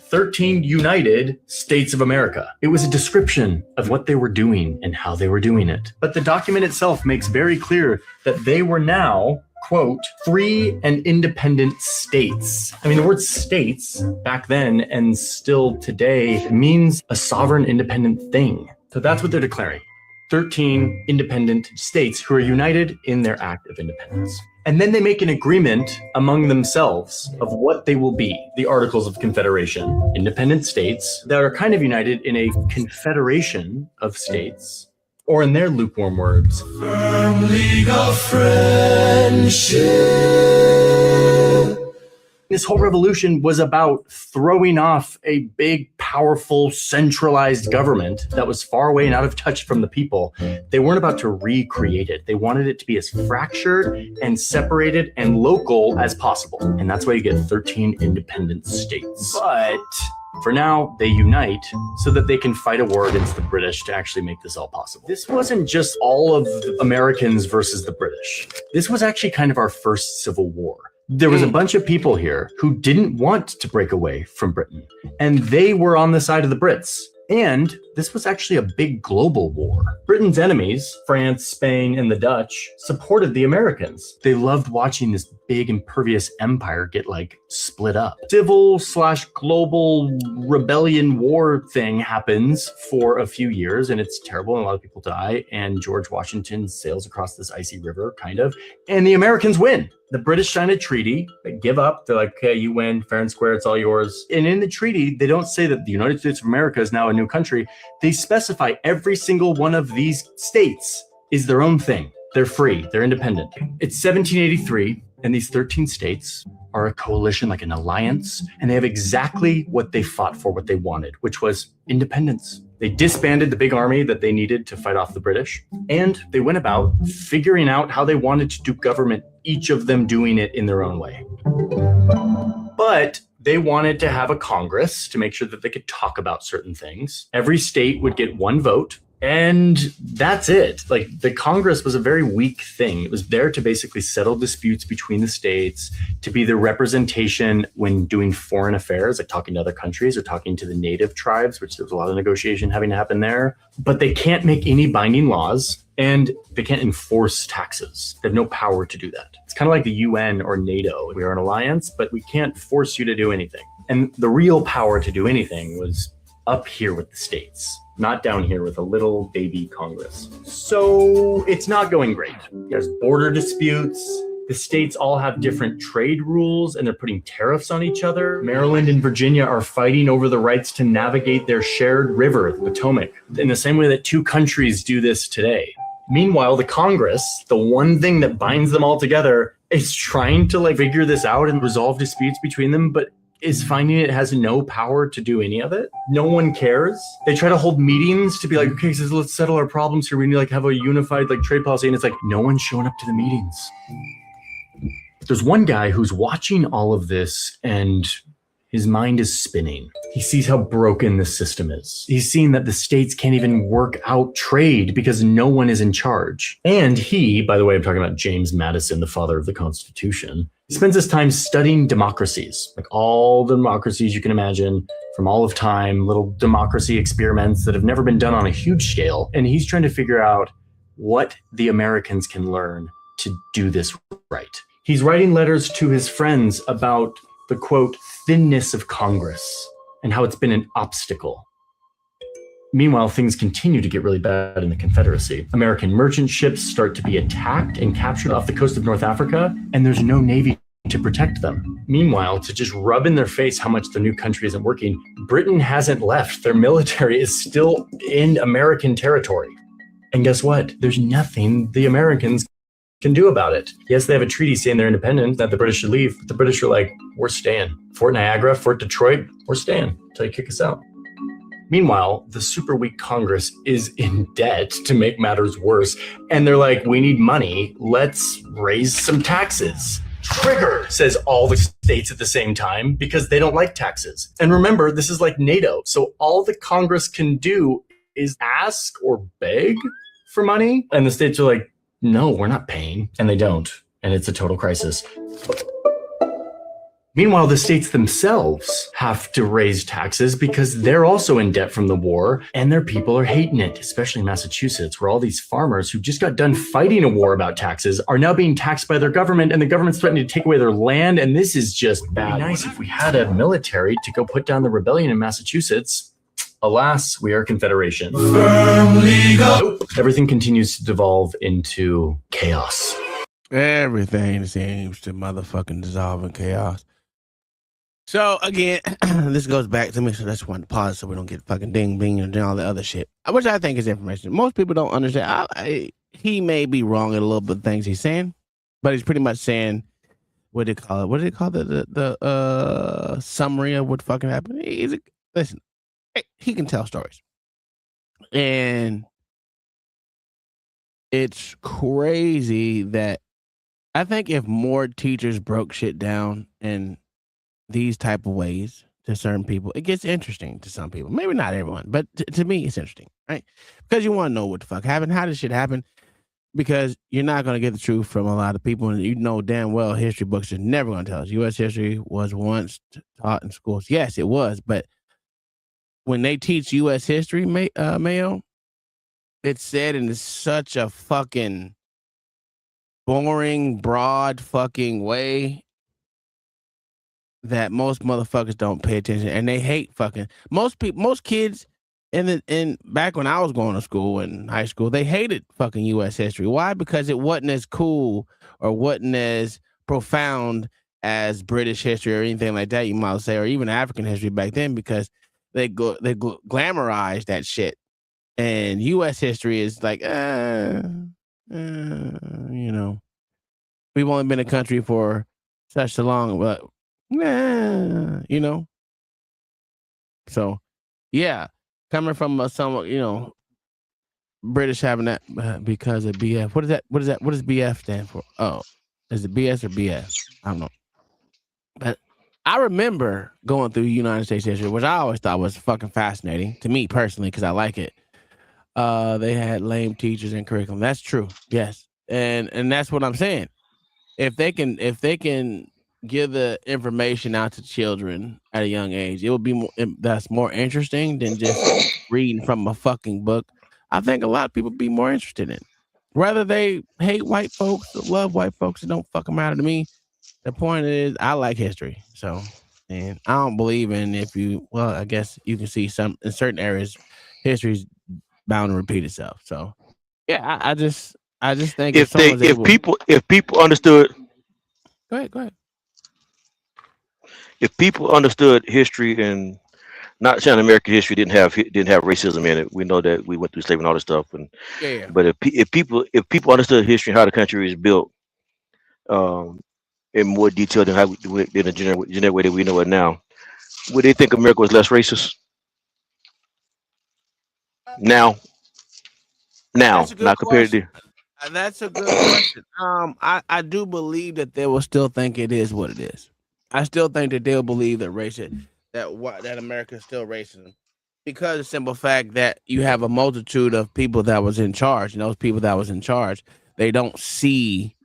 united states of America. It was a description of what they were doing and how they were doing it. But the document itself makes very clear that they were now quote, free and independent states. I mean, the word states back then and still today means a sovereign independent thing. So that's what they're declaring. 13 independent states who are united in their act of independence. And then they make an agreement among themselves of what they will be, the Articles of Confederation. Independent states that are kind of united in a confederation of states, or in their lukewarm words, firm league of friendship. This whole revolution was about throwing off a big, powerful, centralized government that was far away and out of touch from the people. They weren't about to recreate it. They wanted it to be as fractured and separated and local as possible. And that's why you get 13 independent states. But for now, they unite so that they can fight a war against the British to actually make this all possible. This wasn't just all of the Americans versus the British. This was actually kind of our first civil war. There was a bunch of people here who didn't want to break away from Britain, and they were on the side of the Brits. And this was actually a big global war. Britain's enemies, France, Spain, and the Dutch, supported the Americans. They loved watching this big impervious empire get split up. Civil/global rebellion war thing happens for a few years, and it's terrible, and a lot of people die, and George Washington sails across this icy river, kind of, and the Americans win. The British sign a treaty, they give up, they're like, okay, you win, fair and square, it's all yours. And in the treaty, they don't say that the United States of America is now a new country. They specify every single one of these states is their own thing. They're free, they're independent. It's 1783, and these 13 states are a coalition, like an alliance, and they have exactly what they fought for, what they wanted, which was independence. They disbanded the big army that they needed to fight off the British, and they went about figuring out how they wanted to do government, each of them doing it in their own way. But they wanted to have a Congress to make sure that they could talk about certain things. Every state would get one vote, and that's it. The Congress was a very weak thing. It was there to basically settle disputes between the states, to be the representation when doing foreign affairs, like talking to other countries or talking to the native tribes, which there was a lot of negotiation having to happen there. But they can't make any binding laws, and they can't enforce taxes. They have no power to do that. It's kind of like the UN or NATO. We are an alliance, but we can't force you to do anything. And the real power to do anything was up here with the states, not down here with a little baby Congress. So it's not going great. There's border disputes. The states all have different trade rules, and they're putting tariffs on each other. Maryland and Virginia are fighting over the rights to navigate their shared river, the Potomac, in the same way that two countries do this today. Meanwhile, the Congress, the one thing that binds them all together, is trying to figure this out and resolve disputes between them, but is finding it has no power to do any of it. No one cares. They try to hold meetings to be like, okay, so let's settle our problems here. We need to have a unified trade policy. And it's no one's showing up to the meetings. There's one guy who's watching all of this, and his mind is spinning. He sees how broken the system is. He's seeing that the states can't even work out trade because no one is in charge. And he, by the way, I'm talking about James Madison, the father of the Constitution, spends his time studying democracies, all the democracies you can imagine from all of time, little democracy experiments that have never been done on a huge scale. And he's trying to figure out what the Americans can learn to do this right. He's writing letters to his friends about the, quote, thinness of Congress and how it's been an obstacle. Meanwhile, things continue to get really bad in the Confederacy. American merchant ships start to be attacked and captured off the coast of North Africa, and there's no navy to protect them. Meanwhile, to just rub in their face how much the new country isn't working, Britain hasn't left. Their military is still in American territory. And guess what? There's nothing the Americans can do about it. Yes, they have a treaty saying they're independent, that the British should leave. But the British are like, we're staying. Fort Niagara, Fort Detroit, we're staying until you kick us out. Meanwhile, the super weak Congress is in debt to make matters worse. And they're like, we need money. Let's raise some taxes. Trigger, says all the states at the same time, because they don't like taxes. And remember, this is like NATO. So all the Congress can do is ask or beg for money. And the states are like, no, we're not paying. And they don't. And it's a total crisis. Meanwhile, the states themselves have to raise taxes because they're also in debt from the war and their people are hating it, especially Massachusetts, where all these farmers who just got done fighting a war about taxes are now being taxed by their government and the government's threatening to take away their land. And this is just bad. It'd be nice if we had a military to go put down the rebellion in Massachusetts. Alas, we are Confederation. Everything continues to devolve into chaos. Everything seems to motherfucking dissolve in chaos. So again, this goes back to me. So that's one to pause so we don't get fucking ding, bing, and all the other shit, which I think is information. Most people don't understand. He may be wrong in a little bit of things he's saying, but he's pretty much saying, what do they call it? What do they call the summary of what fucking happened? Listen, he can tell stories, and it's crazy that I think if more teachers broke shit down and these type of ways to certain people, it gets interesting to some people. Maybe not everyone, but to me, it's interesting, right? Because you want to know what the fuck happened. How did shit happen? Because you're not going to get the truth from a lot of people, and you know damn well history books are never going to tell us. U.S. history was once taught in schools. Yes, it was, but when they teach U.S. history, Mayo, it's said in such a fucking boring, broad fucking way that most motherfuckers don't pay attention, and they hate fucking most kids in back when I was going to school in high school, they hated fucking U.S. history. Why? Because it wasn't as cool or wasn't as profound as British history or anything like that, you might say, or even African history back then, because they glamorized that shit. And U.S. history is like, you know, we've only been a country for such so long, but you know. So, yeah, coming from some, you know, British having that because of BF. What is that? What does BF stand for? Oh, is it BS or BS? I don't know. But I remember going through United States history, which I always thought was fucking fascinating to me personally because I like it. They had lame teachers in curriculum. That's true. Yes. And that's what I'm saying. If they can give the information out to children at a young age, it will be that's more interesting than just reading from a fucking book. I think a lot of people be more interested in, whether they hate white folks or love white folks. It don't fucking matter to me. The point is, I like history. So, and I don't believe in I guess you can see some in certain areas, history's bound to repeat itself. So, yeah, I just think if people understood. Go ahead. If people understood history, and not saying American history didn't have racism in it, we know that we went through slavery and all this stuff. And yeah. But if people understood history and how the country is built, in more detail than in the generic way that we know it now, would they think America was less racist? Now, not compared to. That's a good question. I do believe that they will still think it is what it is. I still think that they'll believe that that America is still racist, because of the simple fact that you have a multitude of people that was in charge, and those people that was in charge, they don't see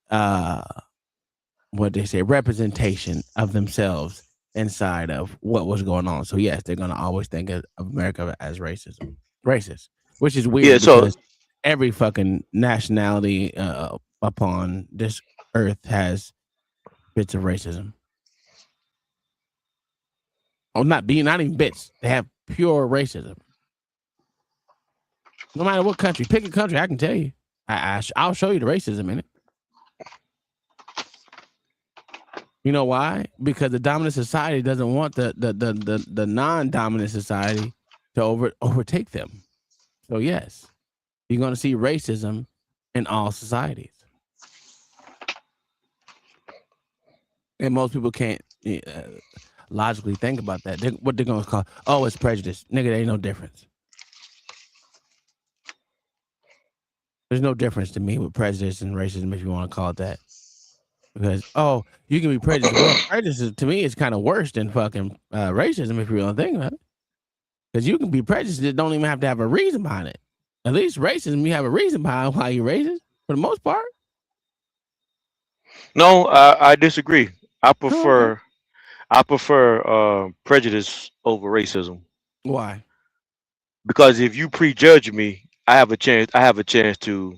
what they say, representation of themselves inside of what was going on. So yes, they're gonna always think of America as racist, which is weird. Yeah, so every fucking nationality upon this earth has bits of racism. Oh, not even bits. They have pure racism. No matter what country, pick a country, I can tell you. I'll show you the racism in it. You know why? Because the dominant society doesn't want the non-dominant society to overtake them. So yes, you're going to see racism in all societies. And most people can't logically think about that. What they're going to call, oh, it's prejudice. Nigga, there ain't no difference. There's no difference to me with prejudice and racism, if you want to call it that. Because, oh, you can be prejudiced. Well, prejudice to me is kind of worse than fucking racism, if you really think about it. Because you can be prejudiced, it don't even have to have a reason behind it. At least racism, you have a reason behind why you're racist, for the most part. No, I disagree. I Oh, okay. prefer prejudice over racism. Why? Because if you prejudge me, I have a chance. I have a chance to,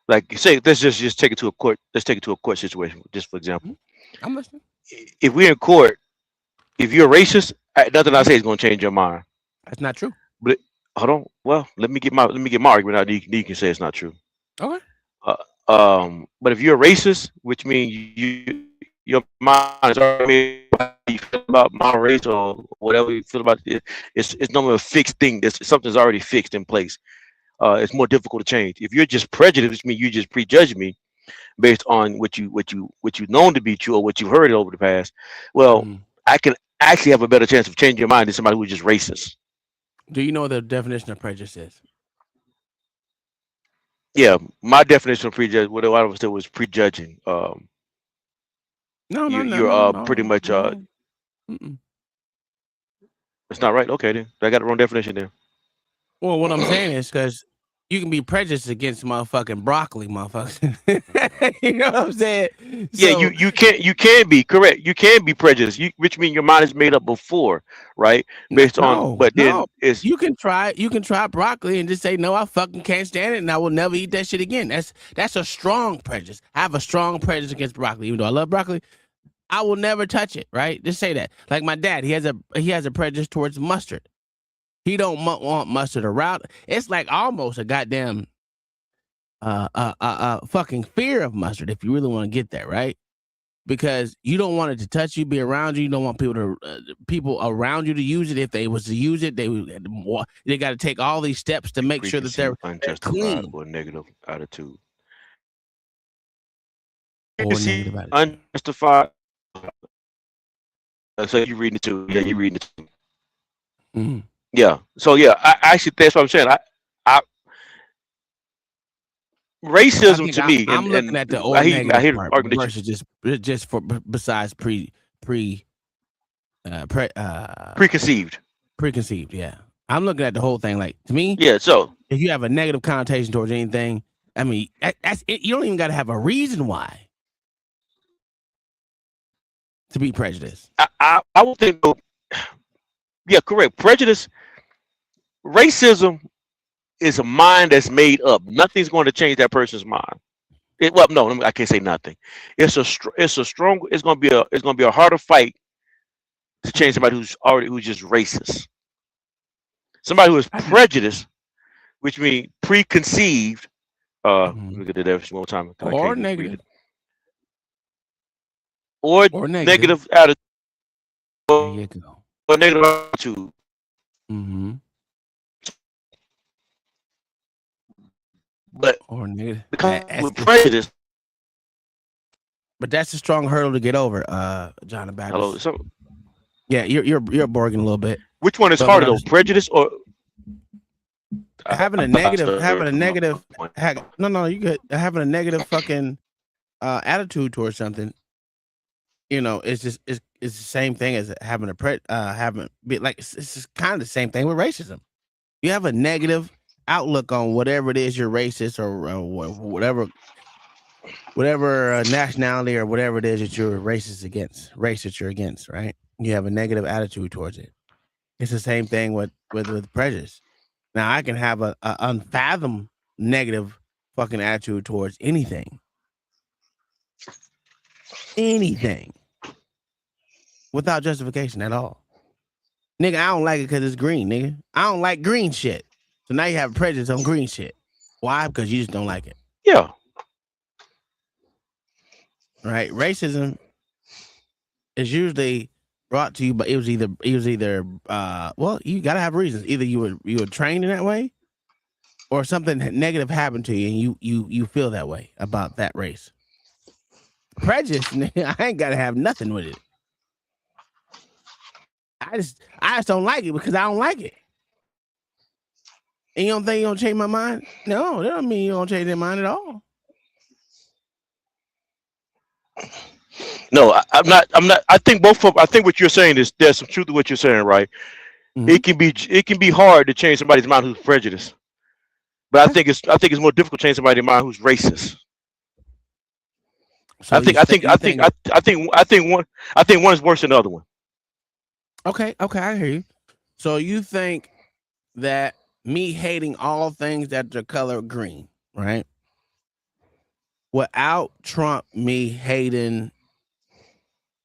like, say, let's just take it to a court. Let's take it to a court situation, just for Mhm. example. I'm listening. If we're in court, if you're racist, nothing I say is going to change your mind. That's not true. But hold on. Well, let me get my argument out. Then you can say it's not true. Okay. But if you're a racist, which means your mind is already made up how you feel about my race or whatever you feel about it. It's normally a fixed thing. Something's already fixed in place. It's more difficult to change. If you're just prejudiced, which means you just prejudge me based on what you've known to be true or what you've heard over the past. Well, Mhm. I can actually have a better chance of changing your mind than somebody who's just racist. Do you know what the definition of prejudice is? Yeah, my definition of prejudge, what I understood was prejudging. No, no, You no, you're no, pretty no, much no. Mm-mm. it's not right. Okay, then I got the wrong definition there. Well, what I'm saying is because you can be prejudiced against motherfucking broccoli, motherfucker. You know what I'm saying? Yeah, So you can be correct. You can be prejudiced, which means your mind is made up before, right? Based on, no, but then no. it's You can try broccoli and just say no. I fucking can't stand it, and I will never eat that shit again. That's a strong prejudice. I have a strong prejudice against broccoli, even though I love broccoli. I will never touch it. Right? Just say that. Like my dad, he has a prejudice towards mustard. He don't want mustard around. It's like almost a goddamn fucking fear of mustard if you really want to get there, right? Because you don't want it to touch you, be around you. You don't want people around you to use it. If they was to use it, they got to take all these steps to make sure that they're preconceived, unjustified, clean or negative attitude. or Preconceived, negative attitude. unjustified. So you reading it too? Yeah, you reading it too. Mhm. Yeah. So yeah, I actually that's what I'm saying. I I racism think to me, I'm looking and at the I or hear I negative hear the part argument that versus just for besides pre uh, pre uh preconceived. preconceived. Yeah, I'm looking at the whole thing. Like to me, Yeah. So if you have a negative connotation towards anything, I mean that's it. You don't even got to have a reason why to be prejudiced. I would think. Yeah, correct. Prejudice, racism is a mind that's made up. Nothing's going to change that person's mind. Well, no, I can't say nothing. It's a strong. It's going to be a harder fight to change somebody who's just racist. Somebody who is prejudiced, which means preconceived. Look at the definition one more time because I Or can't read negative. it. Or negative attitude. There you go. Or negative attitude. Mm-hmm. But or negative. with prejudice. But that's a strong hurdle to get over, John the Baptist. Hello. So yeah, you're borging a little bit. Which one is But harder though? Prejudice or having a negative no, you good. Having a negative fucking attitude towards something, you know, it's the same thing as having it's just kind of the same thing with racism. You have a negative outlook on whatever it is you're racist or whatever nationality or whatever it is that you're racist against, race that you're against, right? You have a negative attitude towards it. It's the same thing with prejudice. Now I can have a unfathom negative fucking attitude towards anything, without justification at all. Nigga, I don't like it because it's green, nigga. I don't like green shit. So now you have prejudice on green shit. Why? Because you just don't like it. Yeah. Right? Racism is usually brought to you, but it was either well, you gotta have reasons. Either you were trained in that way, or something negative happened to you and you feel that way about that race. Prejudice, nigga, I ain't gotta have nothing with it. I just don't like it because I don't like it. And you don't think you gonna change my mind? No, that don't mean you don't change their mind at all. No, I'm not. I think I think what you're saying is there's some truth to what you're saying, right? Mm-hmm. It can be hard to change somebody's mind who's prejudiced, but I think it's more difficult to change somebody's mind who's racist. So I think one is worse than the other one. Okay, I hear you. So you think that me hating all things that are color green, right? Without Trump, me hating,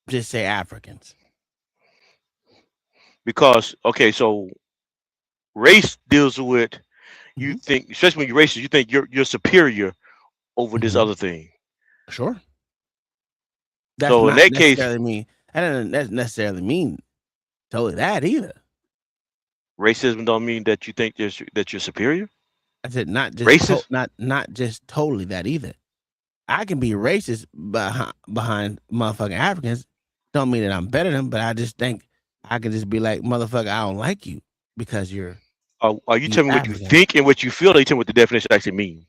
just say Africans. Because okay, so race deals with you think, especially when you're racist, you think you're superior over this other thing. Sure. That's So in not that case, necessarily mean. That doesn't necessarily mean totally that either. racism don't mean that you think that you're superior. I said not just Racist? not just totally that either. I can be racist behind motherfucking Africans. Don't mean that I'm better than them, but I just think I can just be like, motherfucker, I don't like you because you're Are you telling me what you African. think and what you feel? Or you telling me what the definition actually means?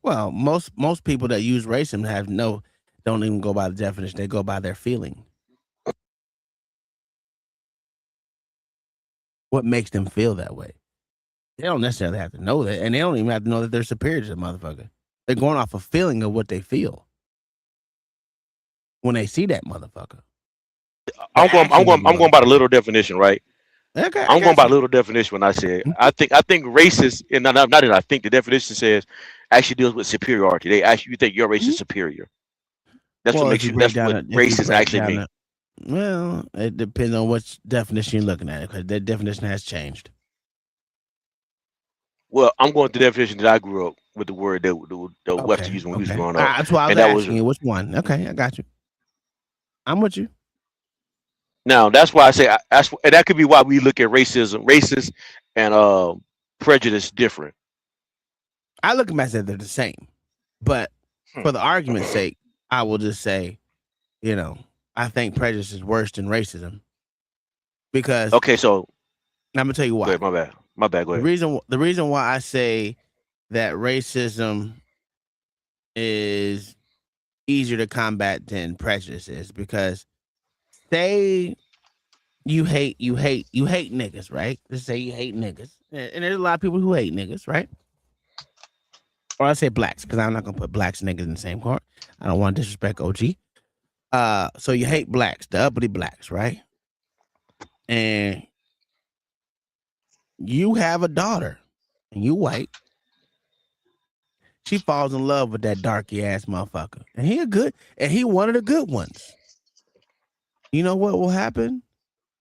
Well, most people that use racism don't even go by the definition. They go by their feeling. What makes them feel that way? They don't necessarily have to know that, and they don't even have to know that they're superior to the motherfucker. They're going off a feeling of what they feel when they see that motherfucker. I'm going by the little definition, right? Okay, I'm going by little definition when I say it. I think racist, and not that I think the definition says actually deals with superiority. You think your race is superior. That's what makes you. That's what racist actually means. Well, it depends on which definition you're looking at, because that definition has changed. Well, I'm going to the definition that I grew up with, the word that we have to use when we was growing up. That's why I was asking you which one. Okay, I got you. I'm with you. Now that's why I say and that could be why we look at racist, and prejudice different. I look at them as if they're the same, but for the argument's sake, I will just say, I think prejudice is worse than racism because. Okay, so I'm gonna tell you why. Go ahead, my bad. Go ahead. The reason why I say that racism is easier to combat than prejudice is because say you hate niggas, right? Just say you hate niggas, and there's a lot of people who hate niggas, right? Or I say blacks because I'm not gonna put blacks and niggas in the same court. I don't want to disrespect OG. So you hate blacks, the uppity blacks, right? And you have a daughter, and you white. She falls in love with that darky ass motherfucker, and he one of the good ones. You know what will happen?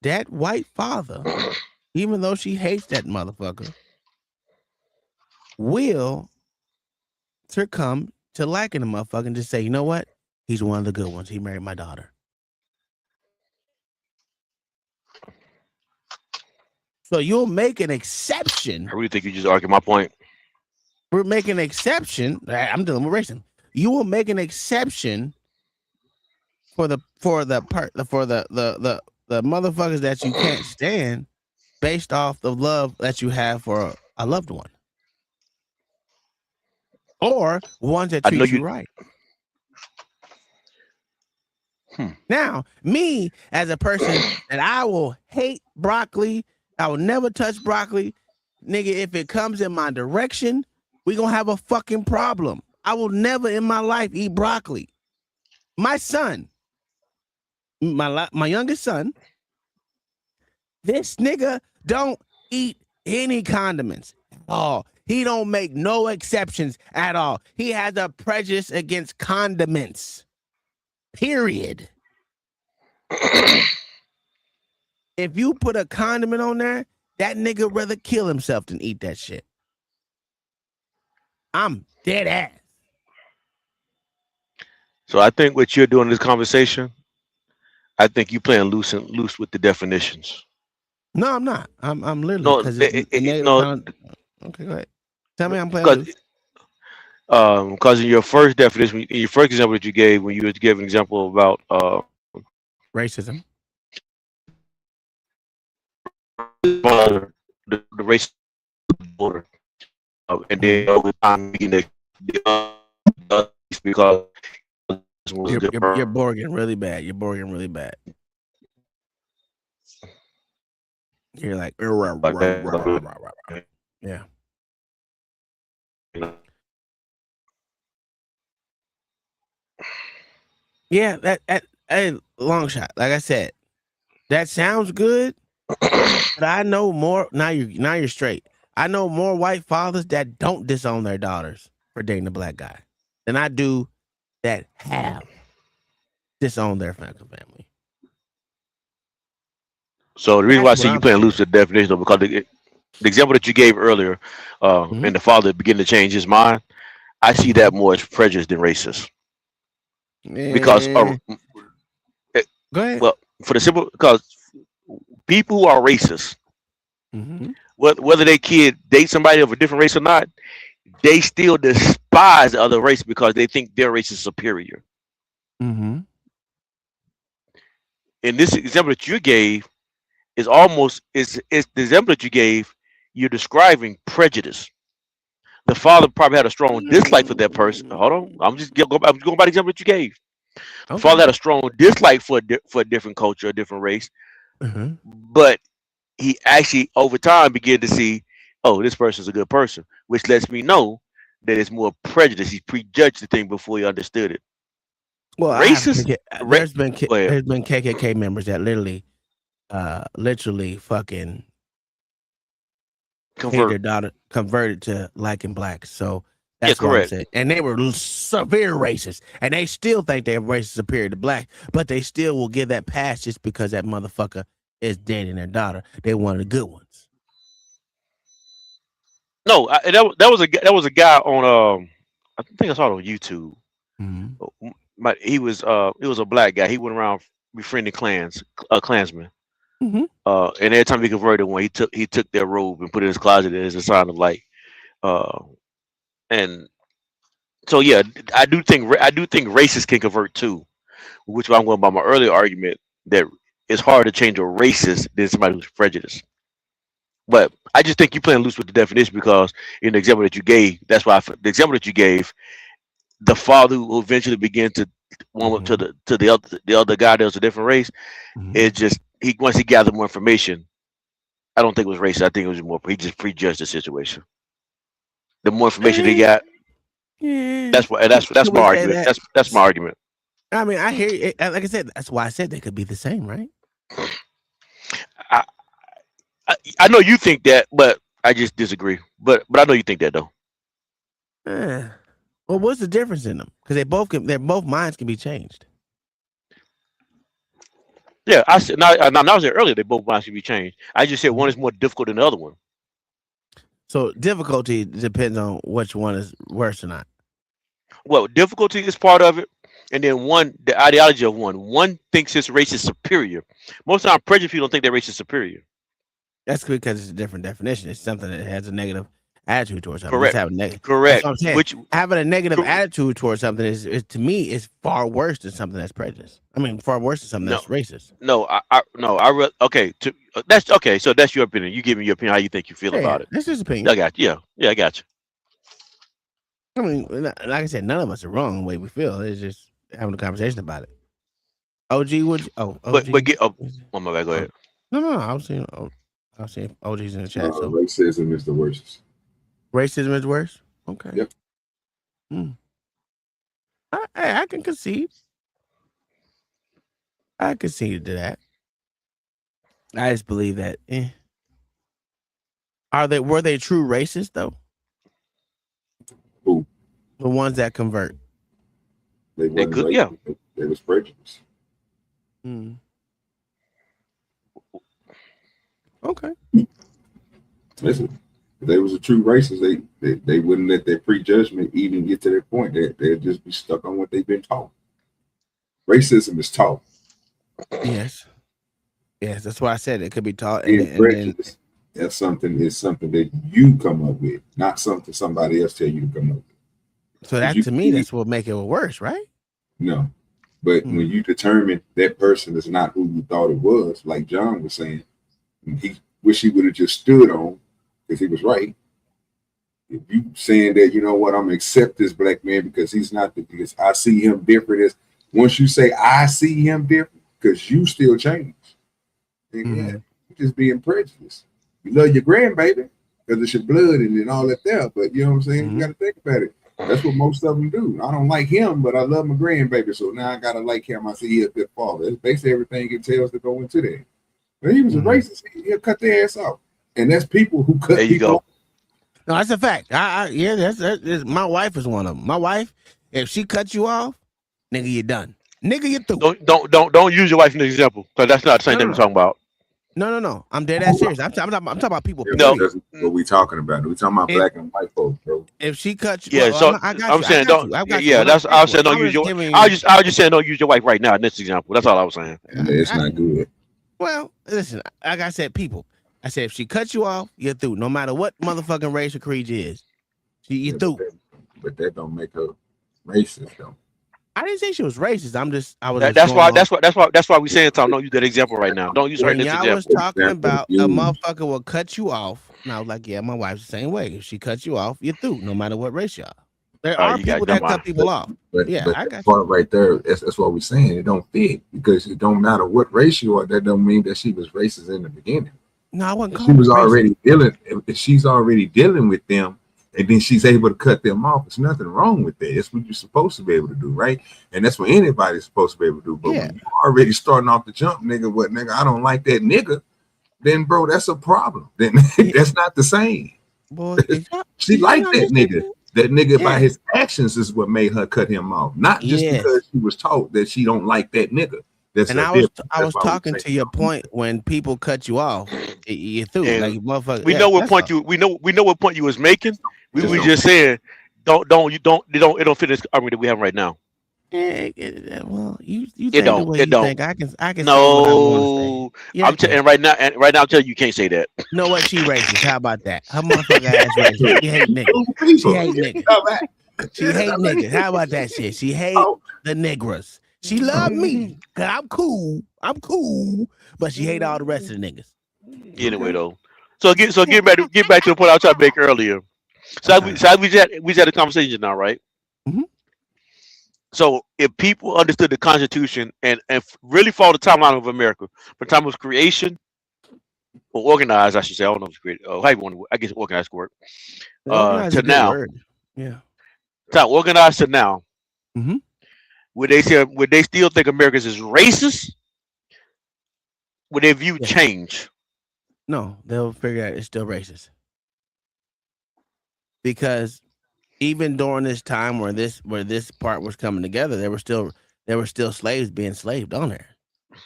That white father, even though she hates that motherfucker, will succumb to liking the motherfucker and just say, you know what? He's one of the good ones. He married my daughter. So you'll make an exception. I really think you just argued my point. We're making an exception. I'm dealing with racism. You will make an exception for the motherfuckers that you can't stand based off the love that you have for a loved one. Or ones that treat you right. Now, me as a person that I will hate broccoli, I will never touch broccoli. Nigga, if it comes in my direction, we gonna have a fucking problem. I will never in my life eat broccoli. My son, my youngest son, this nigga don't eat any condiments at all. He don't make no exceptions at all. He has a prejudice against condiments. Period. If you put a condiment on there, that nigga rather kill himself than eat that shit. I'm dead ass. So I think what you're doing in this conversation, I think you playing loose with the definitions. No, I'm not. I'm literally Okay, go ahead. Tell me I'm playing loose. Because in your first definition, in your first example that you gave, when you gave an example about racism, the race border, and then over time because you're boring really bad. You're boring really bad. You're like, yeah. Yeah, that hey, long shot. Like I said, that sounds good, but I know more. Now you're straight. I know more white fathers that don't disown their daughters for dating a black guy than I do that have disowned their family. So the reason why I That's what say you I'm playing saying. loose with the definition, because the example that you gave earlier, and the father beginning to change his mind, I see that more as prejudice than racist. Because Go ahead. well, for the simple because people who are racist, Mm-hmm. whether their kid date somebody of a different race or not, they still despise the other race because they think their race is superior. Mm-hmm. In this example that you gave, is almost is the example that you gave. You're describing prejudice. The father probably had a strong dislike for that person. Hold on, I'm going by the example that you gave. The Okay. father had a strong dislike for a different culture, a different race, Mm-hmm. but he actually over time began to see, oh, this person's a good person, which lets me know that it's more prejudice. He prejudged the thing before he understood it. Well, I have Racist. Go ahead. there's been KKK members that literally fucking hate their Convert. daughter, converted to liking blacks. So Yeah, that's what I'm correct. saying. And they were severe racist, and they still think they're racist superior to black, but they still will give that pass just because that motherfucker is dating their daughter. They one of the good ones. No, that was a guy on I think I saw it on YouTube. Mm-hmm. He was it was a black guy. He went around befriending clansmen. Mm-hmm. And every time he converted one, he took their robe and put it in his closet as a sign of like uh and so yeah, I do think racists can convert too, which I'm going by my earlier argument that it's harder to change a racist than somebody who's prejudiced. But I just think you're playing loose with the definition because in the example that you gave, that's why the example that you gave, the father who eventually began to warm up to the other guy that was a different race, it just he once he gathered more information, I don't think it was racist. I think it was more he just prejudged the situation. The more information he got, Yeah. that's Can my we say argument. that? That's my argument. I mean, I hear you. Like I said, that's why I said they could be the same, right? I, I know you think that, but I just disagree. But I know you think that though. Well, what's the difference in them? Because their both minds can be changed. Yeah, I said now I was there earlier. They both minds should be changed. I just said one is more difficult than the other one. So difficulty depends on which one is worse or not. Well, difficulty is part of it, and then the ideology of one thinks his race is superior. Most of the time, prejudice people don't think their race is superior. That's because it's a different definition. It's something that has a negative attitude towards something. Correct. Correct. That's what I'm saying. Having a negative attitude towards something is to me is far worse than something that's prejudiced. I mean, far worse than something that's racist. Okay. That's okay. So that's your opinion. You give me your opinion. How you think you feel about it? That's just opinion. I got you. Yeah, I got you. I mean, like I said, none of us are wrong the way we feel. It's just having a conversation about it. OG, would you? Oh, OG. My bad. Go ahead. No. I was seeing OG's in the chat. So racism is the worst. Racism is worse. Okay. Yep. I can concede. I conceded to that. I just believe that. Were they true racists though? Who? The ones that convert. They could, yeah. They was prejudiced. Okay. Listen, if they was a true racist, they wouldn't let their prejudgment even get to that point. They'd just be stuck on what they've been taught. Racism is taught. Yes, that's why I said it could be taught. Prejudice, that's something that you come up with, not something somebody else tell you to come up with. So that to me, that's what make it worse, right? No, but when you determine that person is not who you thought it was, like John was saying, he wish he would have just stood on because he was right. If you saying that, you know what, I'm gonna accept this black man because he's not because I see him different. As once you say I see him different, because you still change. And yeah, you're just being prejudiced. You love your grandbaby because it's your blood and all that there, but you know what I'm saying? You got to think about it. That's what most of them do. I don't like him, but I love my grandbaby, so now I gotta like him. I see he a good father. It's basically everything it tells to go into that. But he was a racist. He'll cut their ass off, and that's people who cut people off. No, that's a fact. Yeah, that's my wife is one of them. My wife, if she cuts you off, nigga, you're done. Nigga, you're through. Don't use your wife as an example, because that's not the same thing we're talking about. No. I'm dead ass serious. I'm talking about people. No, that's what we talking about. We talking about black and white folks, bro. If she cuts you, Yeah, well, so I'm saying don't. Yeah, that's I was saying don't use your. I was just saying don't use your wife right now in this example. That's all I was saying. It's not good. Well, listen, like I said, people. I said if she cuts you off, you're through. No matter what motherfucking race or creed you is, you're through. But that don't make her racist, though. I didn't say she was racist. That's why we saying Tom. Don't use that example right now. Don't use her in this example. Y'all was talking about a motherfucker will cut you off, and I was like, yeah, my wife's the same way. If she cuts you off, you're through. No matter what race you are. There are people that cut people off. But I got part right there. That's what we're saying. It don't fit because it don't matter what race you are. That don't mean that she was racist in the beginning. No, I wasn't. She was already dealing. If she's already dealing with them, and then she's able to cut them off. There's nothing wrong with that. It's what you're supposed to be able to do, right? And that's what anybody's supposed to be able to do. But when you're already starting off the jump, nigga, I don't like that nigga, then bro, that's a problem. Then that's not the same. Boy, she liked that nigga. That nigga by his actions is what made her cut him off, not just because she was told that she don't like that nigga. I was talking to your point when people cut you off, you through. Like motherfucker. We know what point we know what point you was making. We were just saying it don't fit this argument that we have right now. Well, you think it don't. The way you think. I can no. And right now I'm telling you can't say that. You know what? She racist. How about that? Her motherfucker ass racist. She hate niggas. She hate niggas. She hate niggas. How about that shit? She hate the niggas. She love me because I'm cool, but she hate all the rest of the niggas. Anyway, though, so get back to the point I was trying to make earlier. So we had a conversation now, right? Mm-hmm. So if people understood the Constitution and really follow the timeline of America, from time of creation or organized, I should say, I don't know if it's created. How you want to? I guess organized work. To now, time organized to now. Mm-hmm. Would they still think Americans is racist? Would their view change? No, they'll figure out it's still racist. Because even during this time where this part was coming together, there were still slaves being slaved on there.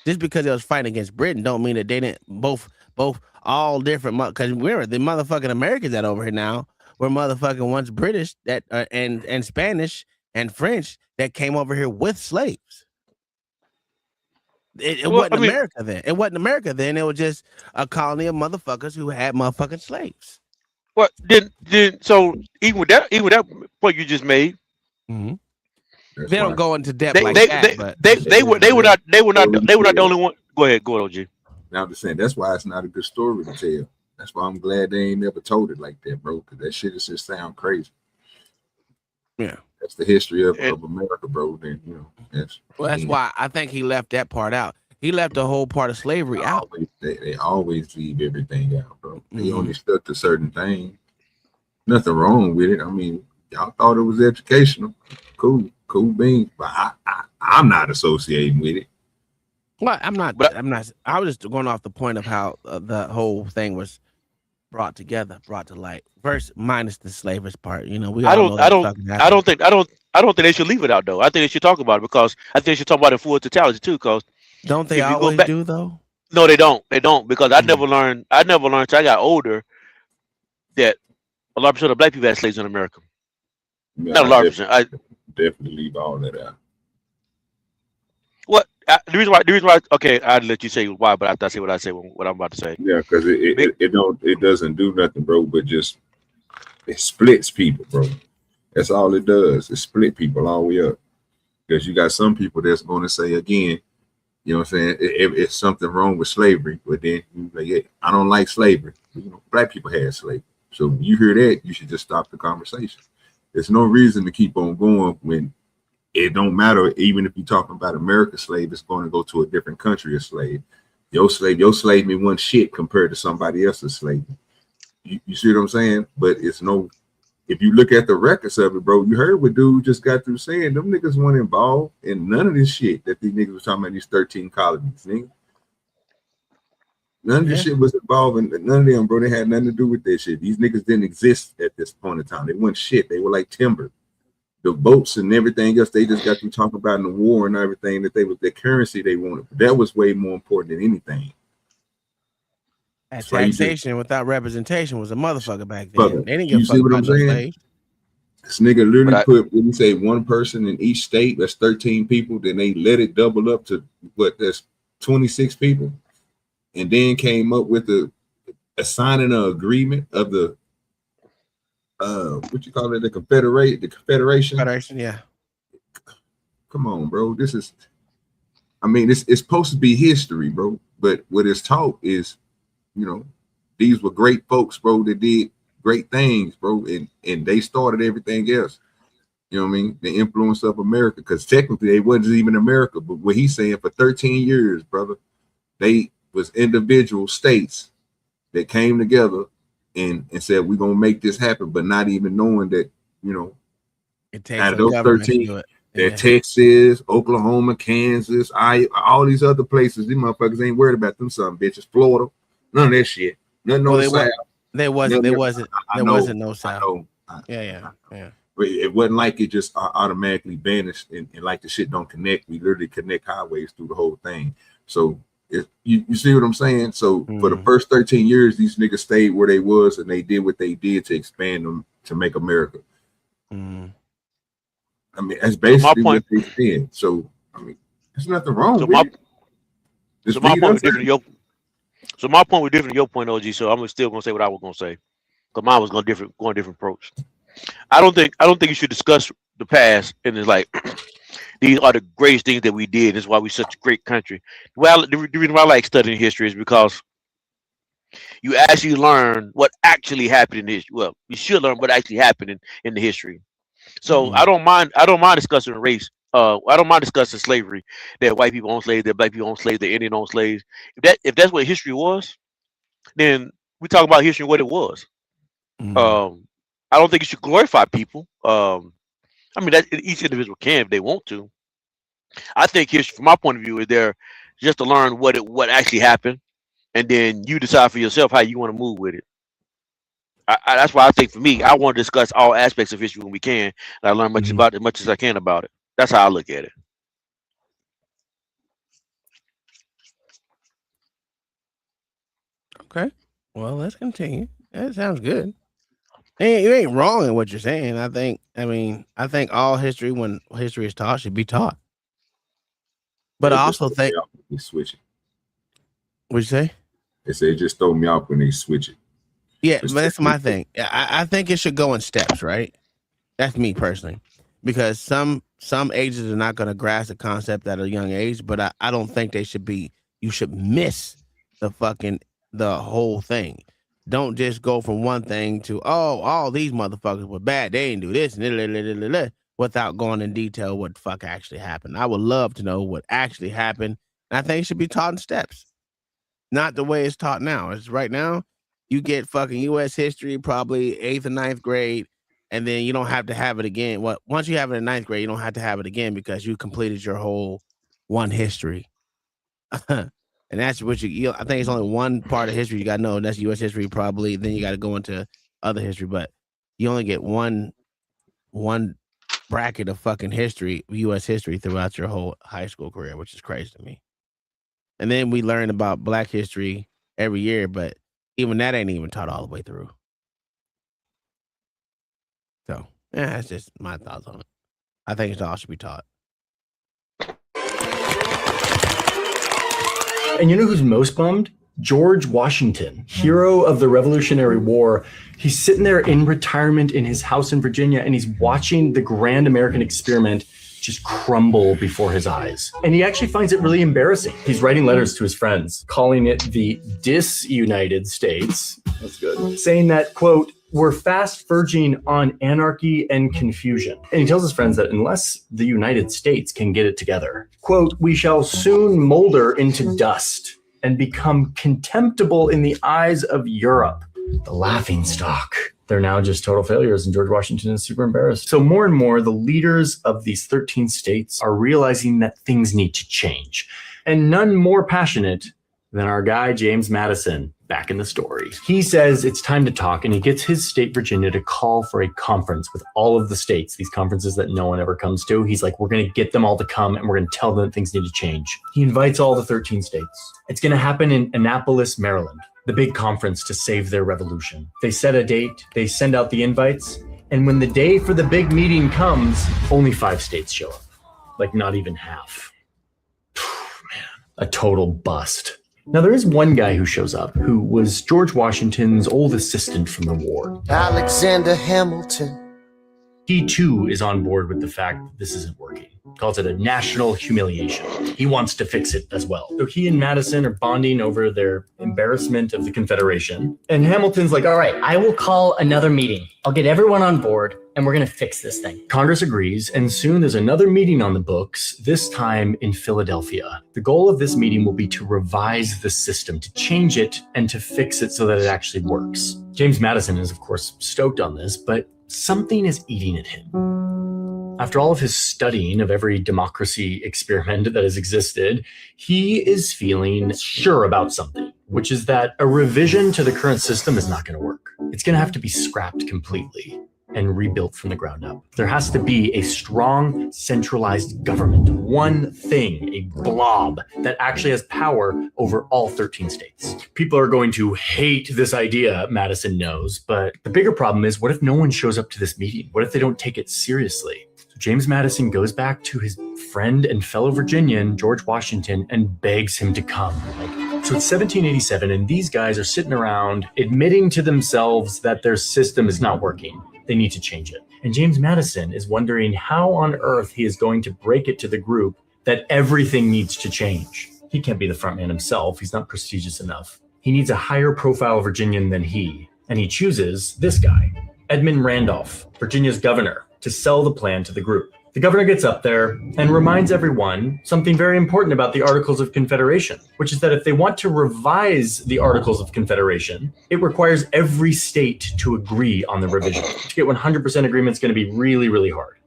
Just because they was fighting against Britain don't mean that they didn't both all different, because we're the motherfucking Americans that over here now were motherfucking once British that and Spanish and French that came over here with slaves. It wasn't America then. It wasn't America then. It was just a colony of motherfuckers who had motherfucking slaves. Well, then so even with that point you just made, they don't go into depth they were not the only one. Go ahead, OG. Now I'm just saying that's why it's not a good story to tell. That's why I'm glad they ain't never told it like that, bro. Because that shit is just sound crazy. Yeah. That's the history of America, bro. Then that's why I think he left that part out. He left the whole part of slavery out. They always leave everything out, bro. They only stuck to certain things. Nothing wrong with it. I mean, y'all thought it was educational. Cool beans. But I'm not associating with it. Well, I'm not. I was just going off the point of how the whole thing was brought to light. First, minus the slavist part. You know, I don't think they should leave it out though. I think they should talk about it because I think they should talk about it full totality too. Because don't they always do though? No, they don't. They don't because I never learned. Till I got older that a lot of black people had slaves in America. Yeah, not a large percent. I definitely leave all that out. What the reason why? Okay, I'd let you say why, but after I say what I say, what I'm about to say. Yeah, because it doesn't do nothing, bro. But just it splits people, bro. That's all it does. It split people all the way up. Because you got some people that's going to say again, you know what I'm saying? It's something wrong with slavery, but then you like, yeah, I don't like slavery. You know, black people had slavery. So when you hear that, you should just stop the conversation. There's no reason to keep on going when it don't matter. Even if you're talking about America's slave, it's going to go to a different country a slave. Your slave mean one shit compared to somebody else's slave. You see what I'm saying? But it's no if you look at the records of it, bro, you heard what dude just got through saying. Them niggas weren't involved in none of this shit that these niggas were talking about, these 13 colonies, nigga. None of this shit was involved in none of them, bro. They had nothing to do with that shit. These niggas didn't exist at this point in time. They weren't shit. They were like timber. The boats and everything else, they just got to talk about in the war and everything that they was the currency they wanted. That was way more important than anything. And taxation without representation was a motherfucker back then. Brother, They didn't give a fuck see what about I'm no saying? slaves. This nigga literally put, when you say one person in each state, that's 13 people, then they let it double up to what, that's 26 people, and then came up with the signing an agreement of the what you call it, the confederation. Yeah. Come on, bro. This is, I mean, it's supposed to be history, bro. But what it's taught is, you know, these were great folks, bro, that did great things, bro, and they started everything else. You know what I mean? The influence of America, because technically they wasn't even America, but what he's saying, for 13 years, brother, they was individual states that came together and said, we're gonna make this happen, but not even knowing that, you know, it takes out of those 13, yeah. Texas, Oklahoma, Kansas, all these other places, these motherfuckers ain't worried about them some bitches. Florida, none of that shit. Nothing on the South. There wasn't no South. Yeah. It wasn't like it just automatically vanished and like the shit don't connect. We literally connect highways through the whole thing. So you see what I'm saying? So for the first 13 years, these niggas stayed where they was and they did what they did to expand them to make America. I mean, that's basically what they did. So I mean, there's nothing wrong with it. So my point was different than your point, OG. So I'm still gonna say what I was gonna say, because mine was going a different approach. I don't think you should discuss the past and it's like these are the greatest things that we did. This is why we're such a great country. Well, the reason why I like studying history is because you actually learn what actually happened in history. Well, you should learn what actually happened in the history. So I don't mind discussing race. I don't mind discussing slavery, that white people own slaves, that black people own slaves, that Indian own slaves. If that's what history was, then we talk about history and what it was. I don't think you should glorify people. I mean, that each individual can if they want to. I think history, from my point of view, is there just to learn what actually happened, and then you decide for yourself how you want to move with it. That's why I think for me, I want to discuss all aspects of history when we can, and I learn about it, as much as I can about it. That's how I look at it. Okay. Well, let's continue. That sounds good. You ain't wrong in what you're saying. I think all history, when history is taught, should be taught. But I also think they switch it. What'd you say? They say just throw me off when they switch it. Yeah, but that's my thing. I think it should go in steps, right? That's me personally, because some ages are not going to grasp the concept at a young age. But I don't think they should be. You should miss the whole thing. Don't just go from one thing to all these motherfuckers were bad. They didn't do this without going in detail what the fuck actually happened. I would love to know what actually happened. And I think it should be taught in steps, not the way it's taught now. It's right now. You get fucking U.S. history, probably 8th or 9th grade, and then you don't have to have it again. Well, once you have it in 9th grade, you don't have to have it again because you completed your whole one history. And that's what I think it's only one part of history you got to know. And that's U.S. history, probably. Then you got to go into other history. But you only get one bracket of fucking history, U.S. history, throughout your whole high school career, which is crazy to me. And then we learn about Black history every year, but even that ain't even taught all the way through. So, yeah, that's just my thoughts on it. I think it all should be taught. And you know who's most bummed? George Washington, hero of the Revolutionary War. He's sitting there in retirement in his house in Virginia, and he's watching the grand American experiment just crumble before his eyes. And he actually finds it really embarrassing. He's writing letters to his friends, calling it the Dis-United States. That's good. Saying that, quote, we're fast verging on anarchy and confusion. And he tells his friends that unless the United States can get it together, quote, we shall soon molder into dust and become contemptible in the eyes of Europe, the laughingstock They're now just total failures, and George Washington is super embarrassed. So more and more, the leaders of these 13 states are realizing that things need to change. And none more passionate than our guy, James Madison, back in the story. He says it's time to talk, and he gets his state, Virginia, to call for a conference with all of the states, these conferences that no one ever comes to. He's like, we're going to get them all to come, and we're going to tell them that things need to change. He invites all the 13 states. It's going to happen in Annapolis, Maryland, the big conference to save their revolution. They set a date, they send out the invites, and when the day for the big meeting comes, only 5 states show up. Like not even half. Man, a total bust. Now, there is one guy who shows up who was George Washington's old assistant from the war. Alexander Hamilton. He, too, is on board with the fact that this isn't working. Calls it a national humiliation. He wants to fix it as well. So he and Madison are bonding over their embarrassment of the Confederation. And Hamilton's like, all right, I will call another meeting. I'll get everyone on board, and we're going to fix this thing. Congress agrees, and soon there's another meeting on the books, this time in Philadelphia. The goal of this meeting will be to revise the system, to change it, and to fix it so that it actually works. James Madison is, of course, stoked on this, but something is eating at him. After all of his studying of every democracy experiment that has existed, he is feeling sure about something, which is that a revision to the current system is not going to work. It's going to have to be scrapped completely and rebuilt from the ground up. There has to be a strong, centralized government, one thing, a blob that actually has power over all 13 states. People are going to hate this idea, Madison knows, but the bigger problem is, what if no one shows up to this meeting? What if they don't take it seriously? James Madison goes back to his friend and fellow Virginian, George Washington, and begs him to come. So it's 1787, and these guys are sitting around admitting to themselves that their system is not working. They need to change it. And James Madison is wondering how on earth he is going to break it to the group that everything needs to change. He can't be the front man himself. He's not prestigious enough. He needs a higher profile Virginian than he. And he chooses this guy, Edmund Randolph, Virginia's governor, to sell the plan to the group. The governor gets up there and reminds everyone something very important about the Articles of Confederation, which is that if they want to revise the Articles of Confederation, it requires every state to agree on the revision. To get 100% agreement is going to be really, really hard.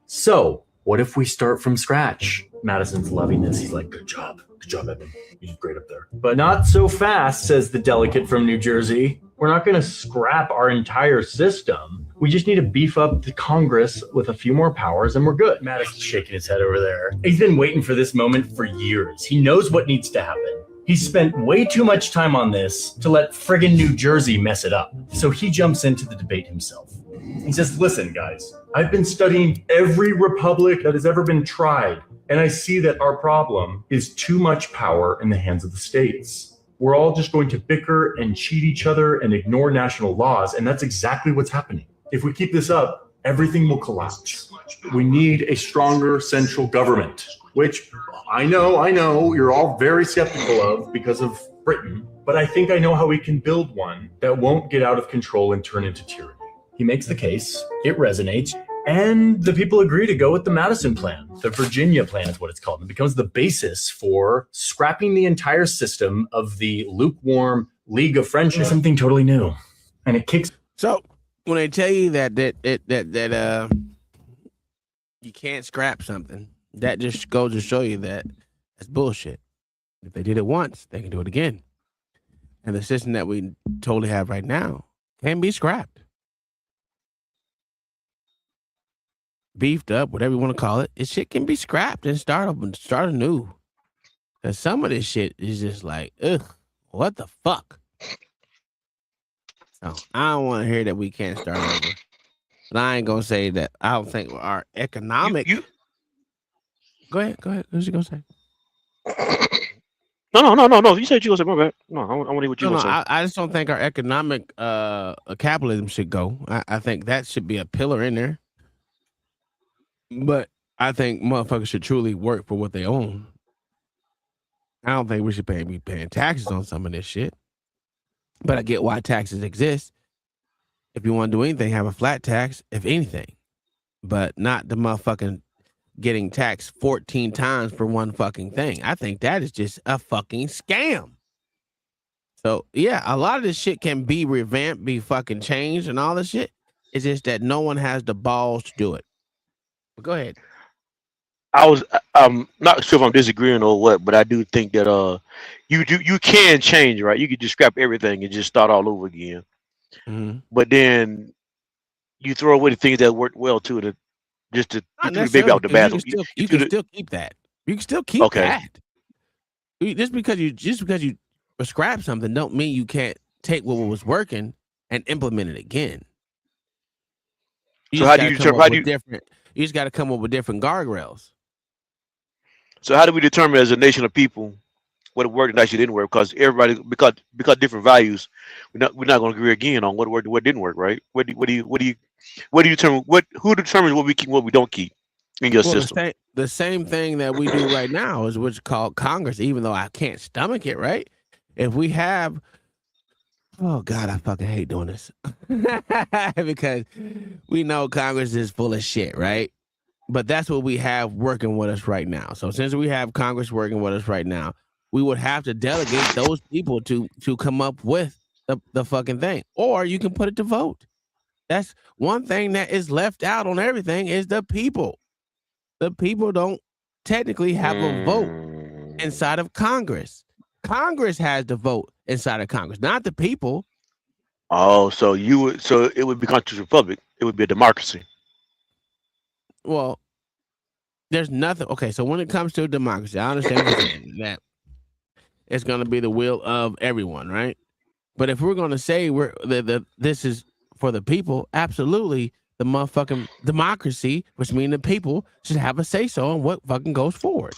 So what if we start from scratch? Madison's loving this. He's like, good job, Edmund. You did great up there. But not so fast, says the delegate from New Jersey. We're not going to scrap our entire system. We just need to beef up the Congress with a few more powers and we're good. Madison's shaking his head over there. He's been waiting for this moment for years. He knows what needs to happen. He's spent way too much time on this to let friggin' New Jersey mess it up. So he jumps into the debate himself. He says, listen, guys, I've been studying every republic that has ever been tried, and I see that our problem is too much power in the hands of the states. We're all just going to bicker and cheat each other and ignore national laws, and that's exactly what's happening. If we keep this up, everything will collapse. We need a stronger central government, which I know you're all very skeptical of because of Britain, but I think I know how we can build one that won't get out of control and turn into tyranny. He makes the case, it resonates, and the people agree to go with the Madison Plan. The Virginia Plan is what it's called. It becomes the basis for scrapping the entire system of the lukewarm League of Friendship, something totally new. And it kicks. So when they tell you that you can't scrap something, that just goes to show you that that's bullshit. If they did it once, they can do it again. And the system that we totally have right now can be scrapped. Beefed up, whatever you want to call it. This shit can be scrapped and start anew. Because some of this shit is just like, ugh, what the fuck? So I don't want to hear that we can't start over. But I ain't gonna say that I don't think our economic. Go ahead. What's you gonna say? No. You said you gonna say my bad. No, I want to hear what you gonna say. I just don't think our economic capitalism should go. I think that should be a pillar in there. But I think motherfuckers should truly work for what they own. I don't think we should be paying taxes on some of this shit. But I get why taxes exist. If you want to do anything, have a flat tax, if anything. But not the motherfucking getting taxed 14 times for one fucking thing. I think that is just a fucking scam. So yeah, a lot of this shit can be revamped, be fucking changed, and all this shit. It's just that no one has the balls to do it. But go ahead. I'm not sure if I'm disagreeing or what, but I do think that you can change, right? You could just scrap everything and just start all over again. Mm-hmm. But then you throw away the things that worked well too, to just to you Not threw the baby necessarily, out the because bathroom. you can still keep that. You can still keep Okay. that. Just because you scrap something, don't mean you can't take what was working and implement it again. So how do you determine? You just got to come up with different guardrails. So how do we determine as a nation of people what worked and actually didn't work? Because everybody, because different values, we're not going to agree again on what worked and what didn't work, right? What do you determine? Who determines what we keep and what we don't keep in your system? The same thing that we do right now is what's called Congress. Even though I can't stomach it, right? If we have, oh God, I fucking hate doing this because we know Congress is full of shit, right? But that's what we have working with us right now. So since we have Congress working with us right now, we would have to delegate those people to come up with the fucking thing. Or you can put it to vote. That's one thing that is left out on everything is the people. The people don't technically have a vote inside of Congress. Congress has the vote inside of Congress, not the people. Oh, so it would be constitutional republic. It would be a democracy. Well, there's nothing. Okay, so when it comes to democracy, I understand that it's going to be the will of everyone, right? But if we're going to say this is for the people, absolutely, the motherfucking democracy, which means the people should have a say so on what fucking goes forward.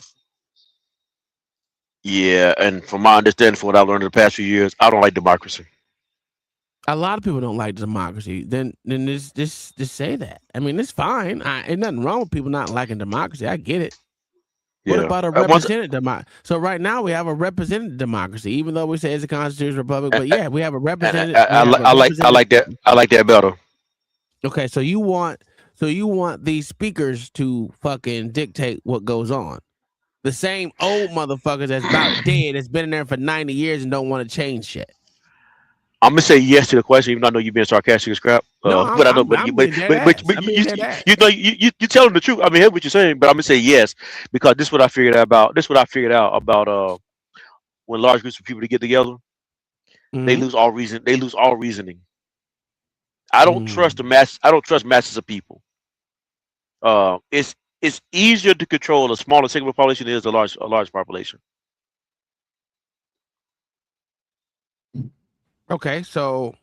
Yeah, and from my understanding, from what I've learned in the past few years, I don't like democracy. A lot of people don't like democracy. Then just say that. I mean, it's fine. Ain't nothing wrong with people not liking democracy. I get it. What about a representative democracy? So right now we have a representative democracy, even though we say it's a constitutional republic. But yeah, we have a representative. I like that. I like that better. Okay, so you want these speakers to fucking dictate what goes on. The same old motherfuckers that's about dead, that's been in there for 90 years and don't want to change shit. I'm gonna say yes to the question, even though I know you're being sarcastic as crap. But I know, but you telling the truth. I mean, hear what you're saying, but I'm gonna say yes because this is what I figured out about. This is what I figured out about when large groups of people to get together, they lose all reason. They lose all reasoning. I don't trust the mass. I don't trust masses of people. It's easier to control a smaller segment of population than it is a large population. Okay, so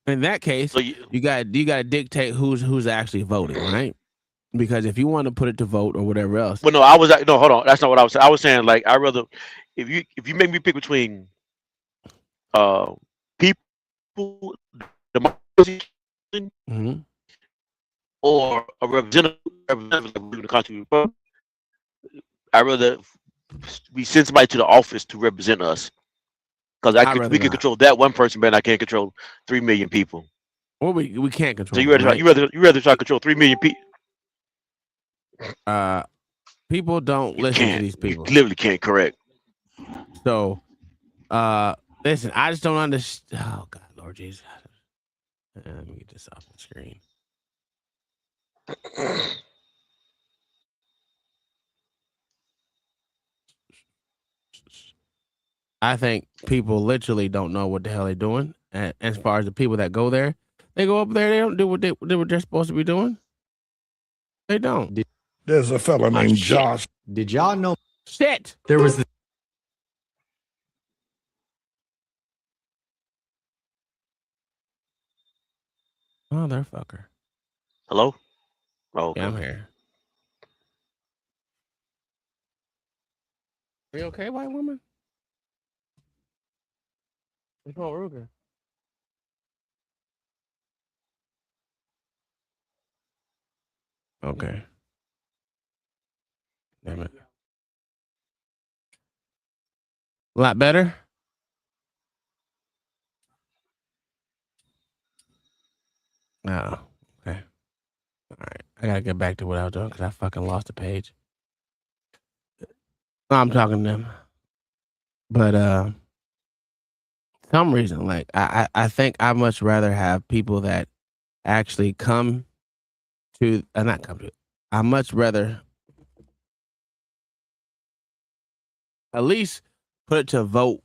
in that case, you got to dictate who's actually voting, right? Because if you want to put it to vote or whatever else. Well, no, hold on. That's not what I was saying. I was saying like I rather if you make me pick between people, democracy, or a representative like the Constitution. I rather we send somebody to the office to represent us. Because we can control that one person, but I can't control 3 million people. Well, we can't control. So you rather try to control 3 million people? People don't listen to these people. You literally can't. Correct. So, listen, I just don't understand. Oh God, Lord Jesus, let me get this off the screen. I think people literally don't know what the hell they're doing. And as far as the people that go there, they go up there, they don't do what they're supposed to be doing. They don't. There's a fella named Josh. Did y'all know? Shit. There was the motherfucker. Hello? Oh, okay. Yeah, I'm here. Are you okay, white woman? What's wrong, Ruger? Okay. Damn it. A lot better? Oh, okay. All right. I gotta get back to what I was doing because I fucking lost the page. No, I'm talking to them. But some reason, like I think I much rather have people that actually come to not come to. I much rather at least put it to vote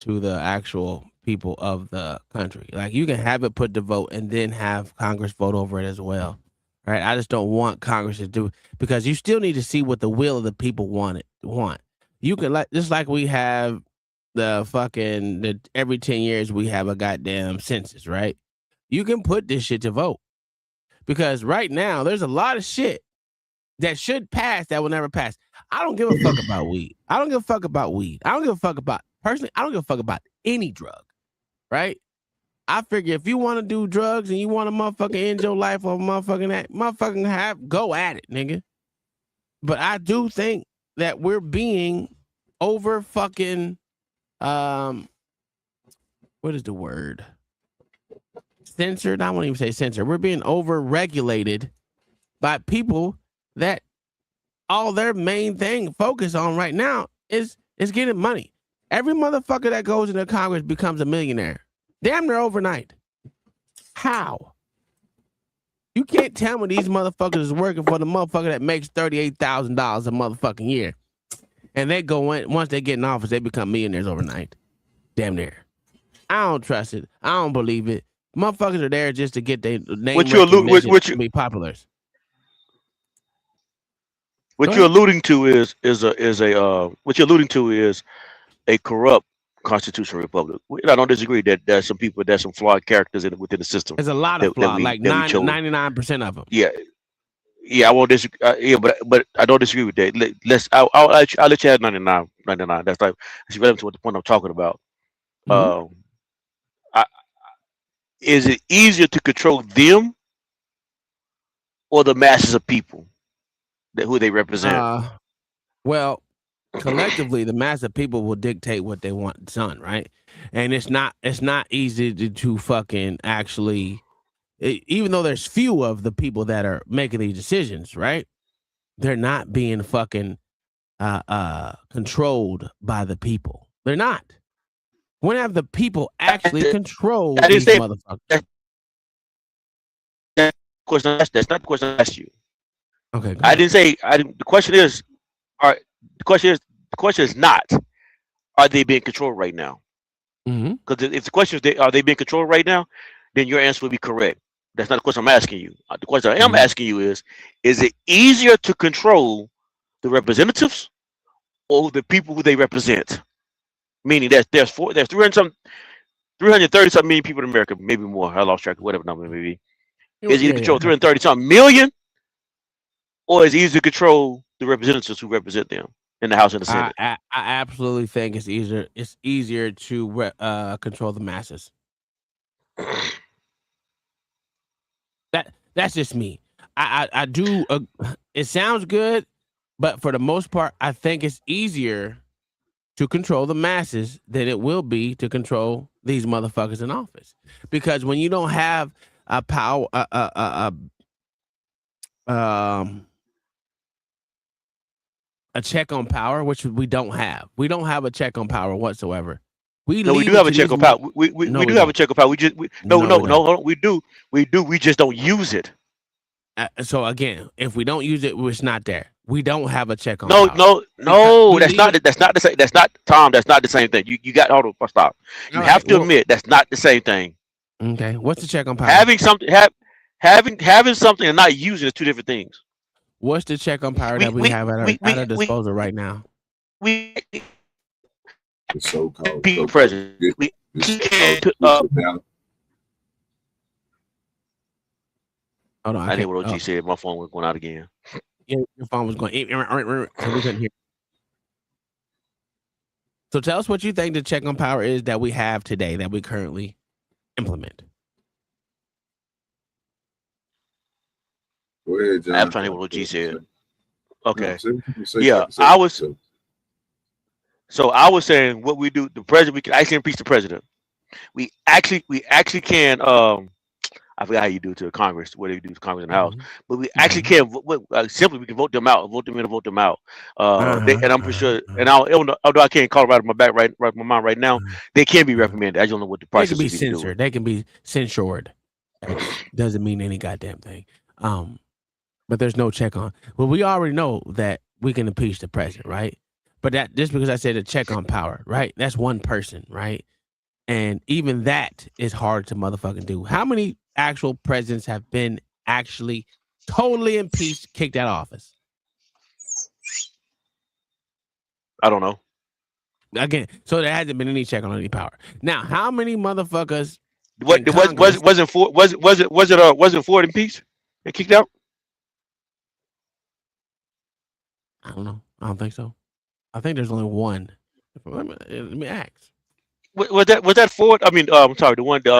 to the actual people of the country. Like you can have it put to vote and then have Congress vote over it as well. Right? I just don't want Congress to do because you still need to see what the will of the people want. You can like just like we have every 10 years we have a goddamn census, right? You can put this shit to vote. Because right now there's a lot of shit that should pass that will never pass. I don't give a fuck about weed. I don't give a fuck about weed. I don't give a fuck about personally, I don't give a fuck about any drug. Right? I figure if you want to do drugs and you want to motherfucking end your life or go at it, nigga. But I do think that we're being over fucking what is the word? Censored. I won't even say censored. We're being over regulated by people that all their main thing focus on right now is getting money. Every motherfucker that goes into Congress becomes a millionaire. Damn near overnight. How? You can't tell me these motherfuckers is working for the motherfucker that makes $38,000 a motherfucking year. And they go in, once they get in office, they become millionaires overnight. Damn near. I don't trust it. I don't believe it. Motherfuckers are there just to get their name recognition, be popular. What you're alluding to is a corrupt constitutional republic. I don't disagree that there's some people, there's some flawed characters within the system. There's a lot of flaws, like 99% of them. Yeah, I won't disagree. But I don't disagree with that. I'll let you have 99. That's relevant to the point I'm talking about. Mm-hmm. Is it easier to control them or the masses of people who they represent? Well, collectively, the mass of people will dictate what they want done, right? And it's not easy to fucking actually, even though there's few of the people that are making these decisions, right? They're not being fucking controlled by the people. They're not. When have the people actually control these motherfuckers? That's not the question I asked you. Okay. I didn't say. The question is, the question is not, are they being controlled right now? Because if the question is, are they being controlled right now, then your answer would be correct. That's not the question I'm asking you. The question I am asking you is it easier to control the representatives or the people who they represent? Meaning that there's 330 something million people in America, maybe more. I lost track of whatever number it may be. Is it to control 330 something million, or is it easier to control the representatives who represent them in the House and the Senate? I absolutely think it's easier. It's easier to control the masses. That's just me. I do. It sounds good, but for the most part, I think it's easier to control the masses than it will be to control these motherfuckers in office. Because when you don't have a power, a check on power, which we don't have. We don't have a check on power whatsoever. We do have a check on power. We do have a check on power. We do. We just don't use it. So again, if we don't use it, it's not there. We don't have a check on power. No. That's not the same. That's not, Tom. That's not the same thing. You got hold on. Stop. You have to admit that's not the same thing. Okay. What's the check on power? Having something and not using is two different things. What's the check on power that we have at our disposal right now? The so-called president. Hold on. I didn't hear what OG said. My phone was going out again. Yeah, your phone was going. So we couldn't hear. So tell us what you think the check on power is that we have today that we currently implement. Go ahead, John. I'm trying to hear what OG said. Okay. I was saying what we do. The president, we can actually impeach the president. We actually can. I forgot how you do it to Congress, what they do to Congress and the House. Mhm. But we actually can't simply we can vote them out, vote them in, and vote them out. And I'm pretty sure, and although I can't call it right on my back, right my mind right now, they can be reprimanded. I just don't know what the They process can be would be to do it. censored. They can be censured. Doesn't mean any goddamn thing. But there's no check on. Well, we already know that we can impeach the president, right? But that just because I said a check on power, right? That's one person, right? And even that is hard to motherfucking do. How many actual presidents have been actually totally impeached, kicked out of office? I don't know. Again, so there hasn't been any check on any power. Now, how many motherfuckers? Wasn't Ford impeached and kicked out? I don't know. I don't think so. I think there's only one. Let me ask. Was that Ford? I mean, I'm sorry, the Watergate.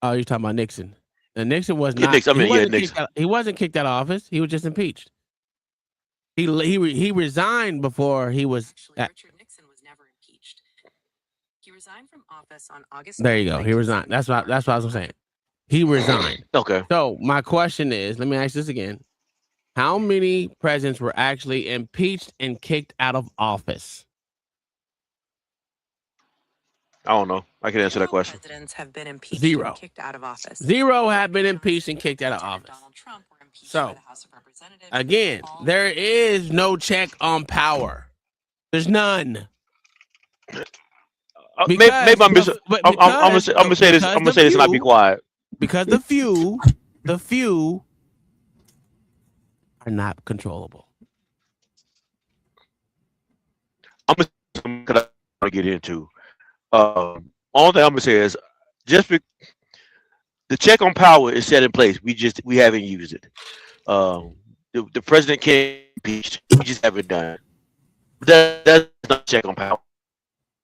Oh, you're talking about Nixon. And Nixon was Yeah, not. Nixon. I mean, Nixon. He wasn't kicked out of office. He was just impeached. He resigned before he was. Richard Nixon was never impeached. He resigned from office on August. There you go. He resigned. That's what I was saying. He resigned. Okay. So my question is, let me ask this again: how many presidents were actually impeached and kicked out of office? I don't know. I can answer that question. Presidents have been impeached Zero. and kicked out of office. Zero have been impeached and kicked out of office. Donald Trump were impeached So by the House of Representatives. again, there is no check on power. There's none. Maybe I'm gonna say this. I'm gonna say this and I'll be quiet. Because the few are not controllable. I'm gonna get into. All thing I'm gonna say is the check on power is set in place. We haven't used it. The president can't impeach. We just haven't done it. That's not a check on power.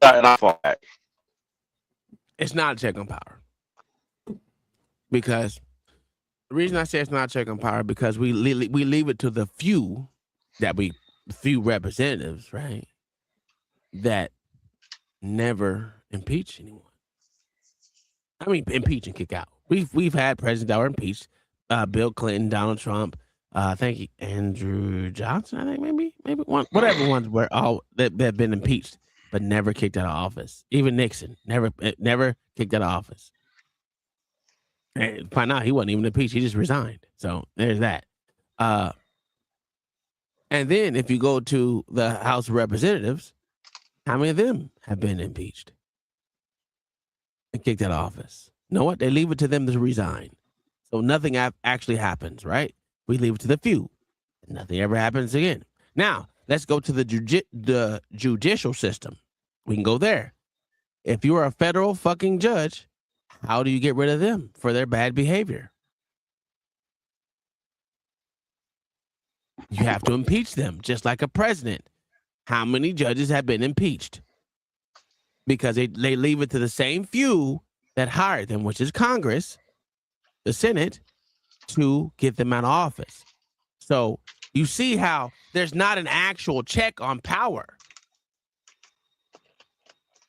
Not far back. It's not a check on power. Because the reason I say it's not a check on power because we leave it to the few representatives, right? That never impeach anyone. I mean, impeach and kick out. We've had presidents that were impeached. Bill Clinton, Donald Trump, I think Andrew Johnson. I think maybe one, whatever ones were all that have been impeached, but never kicked out of office. Even Nixon never kicked out of office. And find out he wasn't even impeached. He just resigned. So there's that. And then if you go to the House of Representatives, how many of them have been impeached and kicked out of office? You know what? They leave it to them to resign. So nothing actually happens, right? We leave it to the few. Nothing ever happens again. Now, let's go to the judicial system. We can go there. If you are a federal fucking judge, how do you get rid of them for their bad behavior? You have to impeach them, just like a president. How many judges have been impeached? Because they leave it to the same few that hired them, which is Congress, the Senate, to get them out of office. So you see how there's not an actual check on power.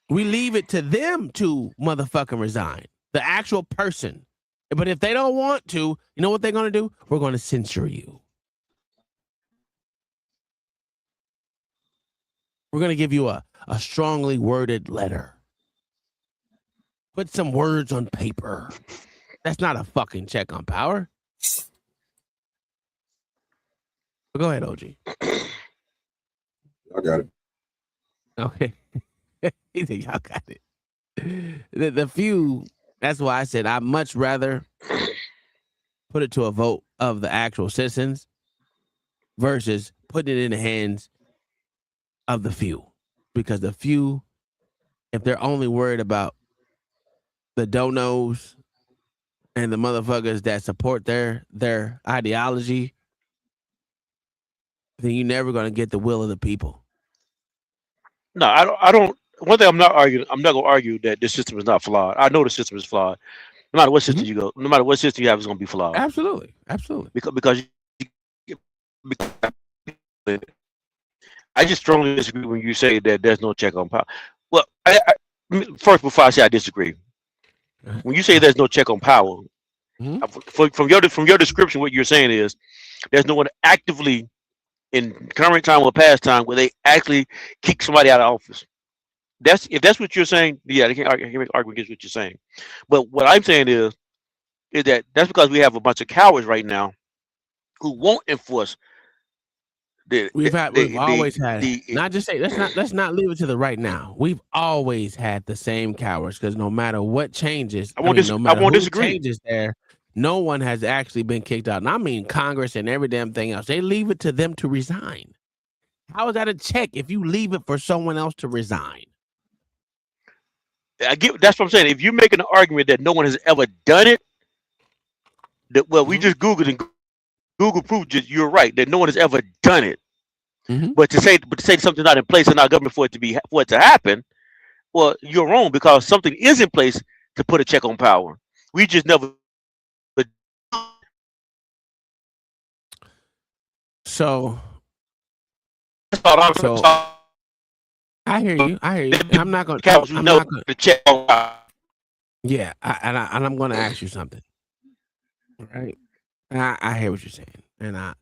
We leave it to them to motherfucking resign, the actual person. But if they don't want to, you know what they're going to do? We're going to censure you. We're going to give you a strongly worded letter. Put some words on paper. That's not a fucking check on power. But go ahead, OG. I got it. Okay. He said, y'all got it. The few, that's why I said I'd much rather put it to a vote of the actual citizens versus putting it in the hands of the few. Because the few, if they're only worried about the donos and the motherfuckers that support their ideology, then you're never going to get the will of the people. No, I don't. One thing I'm not arguing. I'm not going to argue that this system is not flawed. I know the system is flawed. No matter what system you go, no matter what system you have, it's going to be flawed. Absolutely. Because I just strongly disagree when you say that there's no check on power. Well, first, before I say I disagree, When you say there's no check on power, from your description, what you're saying is there's no one actively in current time or past time where they actually kick somebody out of office. If that's what you're saying, yeah, they can't argue against what you're saying. But what I'm saying is that that's because we have a bunch of cowards right now who won't enforce We've always had not just say let's not leave it to the right now. We've always had the same cowards because no matter what changes, no matter who changes there, no one has actually been kicked out. And I mean Congress and every damn thing else. They leave it to them to resign. How is that a check if you leave it for someone else to resign? That's what I'm saying. If you're making an argument that no one has ever done it, we just Googled and Google proved you're right that no one has ever done it. But to say something's not in place in our government for it to happen, well, you're wrong because something is in place to put a check on power. We just never. So I hear you. I'm not going to check on power. Yeah, I'm going to ask you something. Right? I hear what you're saying, and I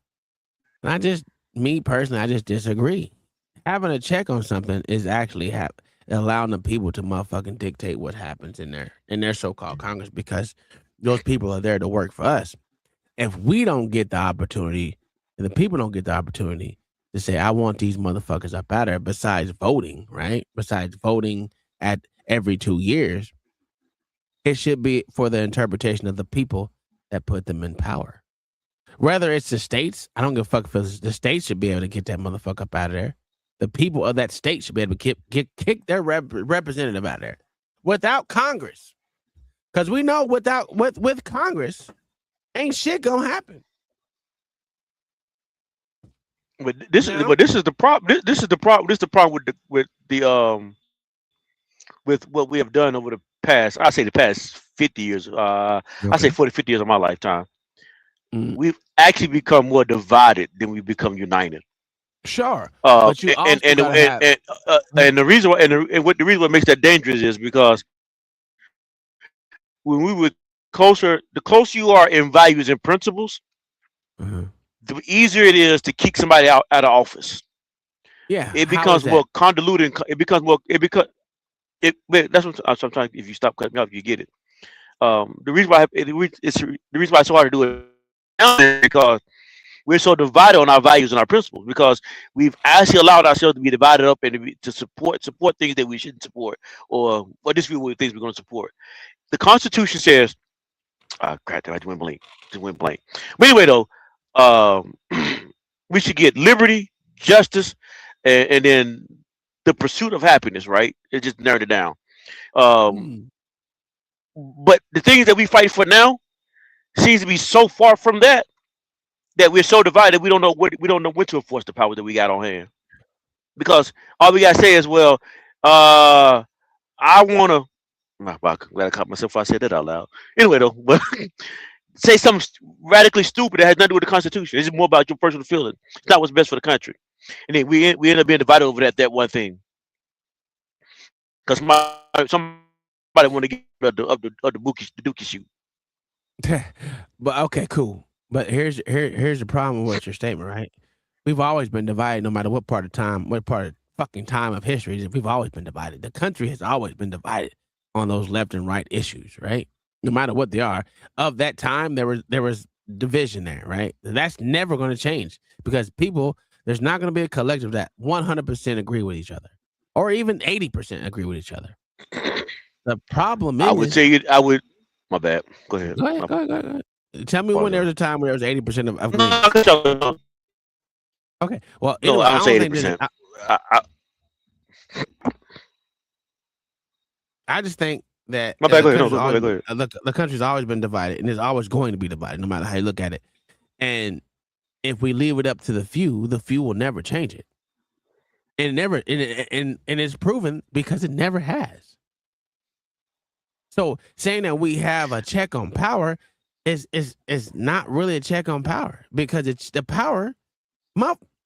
just, me personally, I just disagree. Having a check on something is actually allowing the people to motherfucking dictate what happens in their so-called Congress because those people are there to work for us. If we don't get the opportunity, and the people don't get the opportunity to say, I want these motherfuckers up out there, besides voting, right? Besides voting at every 2 years, it should be for the interpretation of the people that put them in power. Whether it's the states, I don't give a fuck if the states should be able to get that motherfucker up out of there. The people of that state should be able to kick their representative out of there without Congress. Because we know with Congress, ain't shit gonna happen. But this is the problem. This is the problem with what we have done over the past. I say the past 50 years. I say 40, 50 years of my lifetime. We've actually become more divided than we become united. Sure, but you also and the reason what makes that dangerous is because when we were closer, the closer you are in values and principles, the easier it is to kick somebody out of office. Yeah, it becomes more convoluted. That's what sometimes if you stop cutting me off, you get it. The reason why it's so hard to do it now is because we're so divided on our values and our principles because we've actually allowed ourselves to be divided up and to support things that we shouldn't support or disagree with things we're going to support. The Constitution says, crap, I just went blank. But anyway, though, we should get liberty, justice, and then the pursuit of happiness. Right? It just narrowed it down. But the things that we fight for now seems to be so far from that we're so divided we don't know when to enforce the power that we got on hand. Because all we gotta say is, well, I wanna. I'm glad I caught myself before I said that out loud. Anyway, though, but say something radically stupid that has nothing to do with the Constitution. It's more about your personal feeling. It's not what's best for the country. And then we end up being divided over that one thing. Because somebody want to get of the dookie shoot. But okay, cool. But here's the problem with your statement, right? We've always been divided, no matter what part of fucking time of history. We've always been divided. The country has always been divided on those left and right issues, right? No matter what they are. Of that time, there was division there, right? That's never going to change because there's not going to be a collective that 100% agree with each other, or even 80% agree with each other. The problem is, I would. My bad. Go ahead. Go ahead. Tell me when there was a time where there was 80% of agreement. Okay. Well, no, I don't say 80%. I just think that my bad. Go ahead. The country's always been divided, and it's always going to be divided, no matter how you look at it. And if we leave it up to the few will never change it. And it's proven because it never has. So saying that we have a check on power is not really a check on power because it's the power.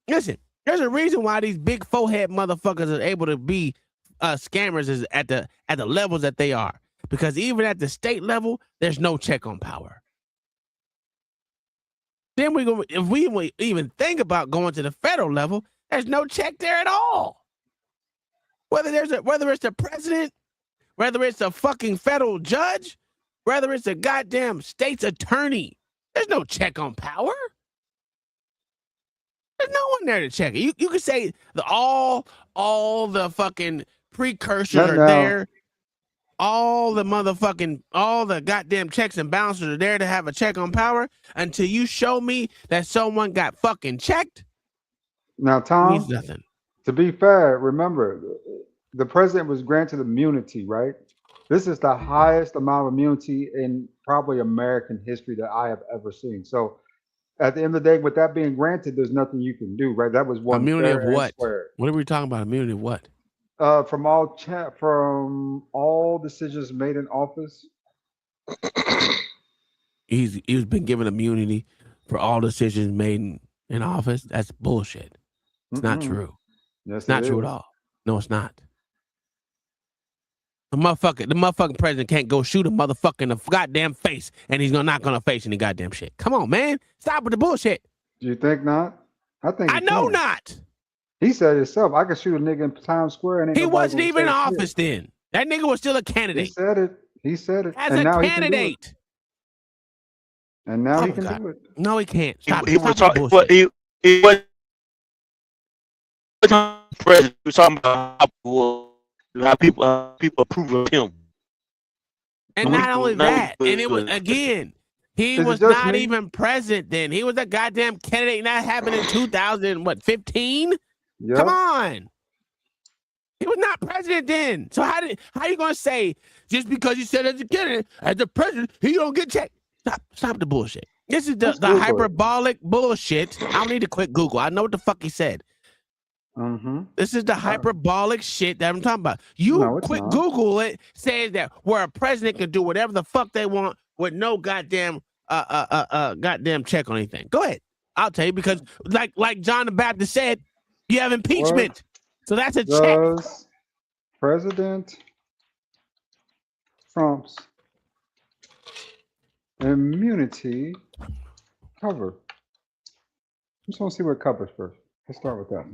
Listen, there's a reason why these big forehead motherfuckers are able to be scammers is at the levels that they are, Because even at the state level, there's no check on power. Then if we even think about going to the federal level, there's no check there at all. Whether it's the president, whether it's a fucking federal judge, whether it's a goddamn state's attorney, there's no check on power. There's no one there to check it. You could say all the fucking precursors are there. All the goddamn checks and balances are there to have a check on power until you show me that someone got fucking checked. Now, Tom, means nothing. To be fair, remember, the president was granted immunity, right? This is the highest amount of immunity in probably American history that I have ever seen. So at the end of the day, with that being granted, there's nothing you can do, right? That was one immunity fair of what? and square. What are we talking about? Immunity of what? From all decisions made in office. He's been given immunity for all decisions made in office. That's bullshit. It's not true. Yes, it's not true at all. No, it's not. The motherfucking president can't go shoot a motherfucker in the goddamn face, and he's not gonna face any goddamn shit. Come on, man. Stop with the bullshit. Do you think not? I know not. He said it himself. I could shoot a nigga in Times Square and he wasn't even in office then. That nigga was still a candidate. He said it. As a candidate. And now he can do it. No, he can't. Stop. He was talking. He was president. He was talking about how people approve of him. And not only that, and it was again. He was not even president then. He was a goddamn candidate. And that happened in 2015. Yep. Come on. He was not president then. So how you gonna say just because you said as a candidate, as the president, he don't get checked? Stop the bullshit. This is the hyperbolic bullshit. I don't need to quit Google. I know what the fuck he said. This is the hyperbolic shit that I'm talking about. You quit Google it, says that where a president can do whatever the fuck they want with no goddamn goddamn check on anything. Go ahead. I'll tell you, because like John the Baptist said, you have impeachment. So that's a check. Does President Trump's immunity cover? I just want to see what it covers first. Let's start with that.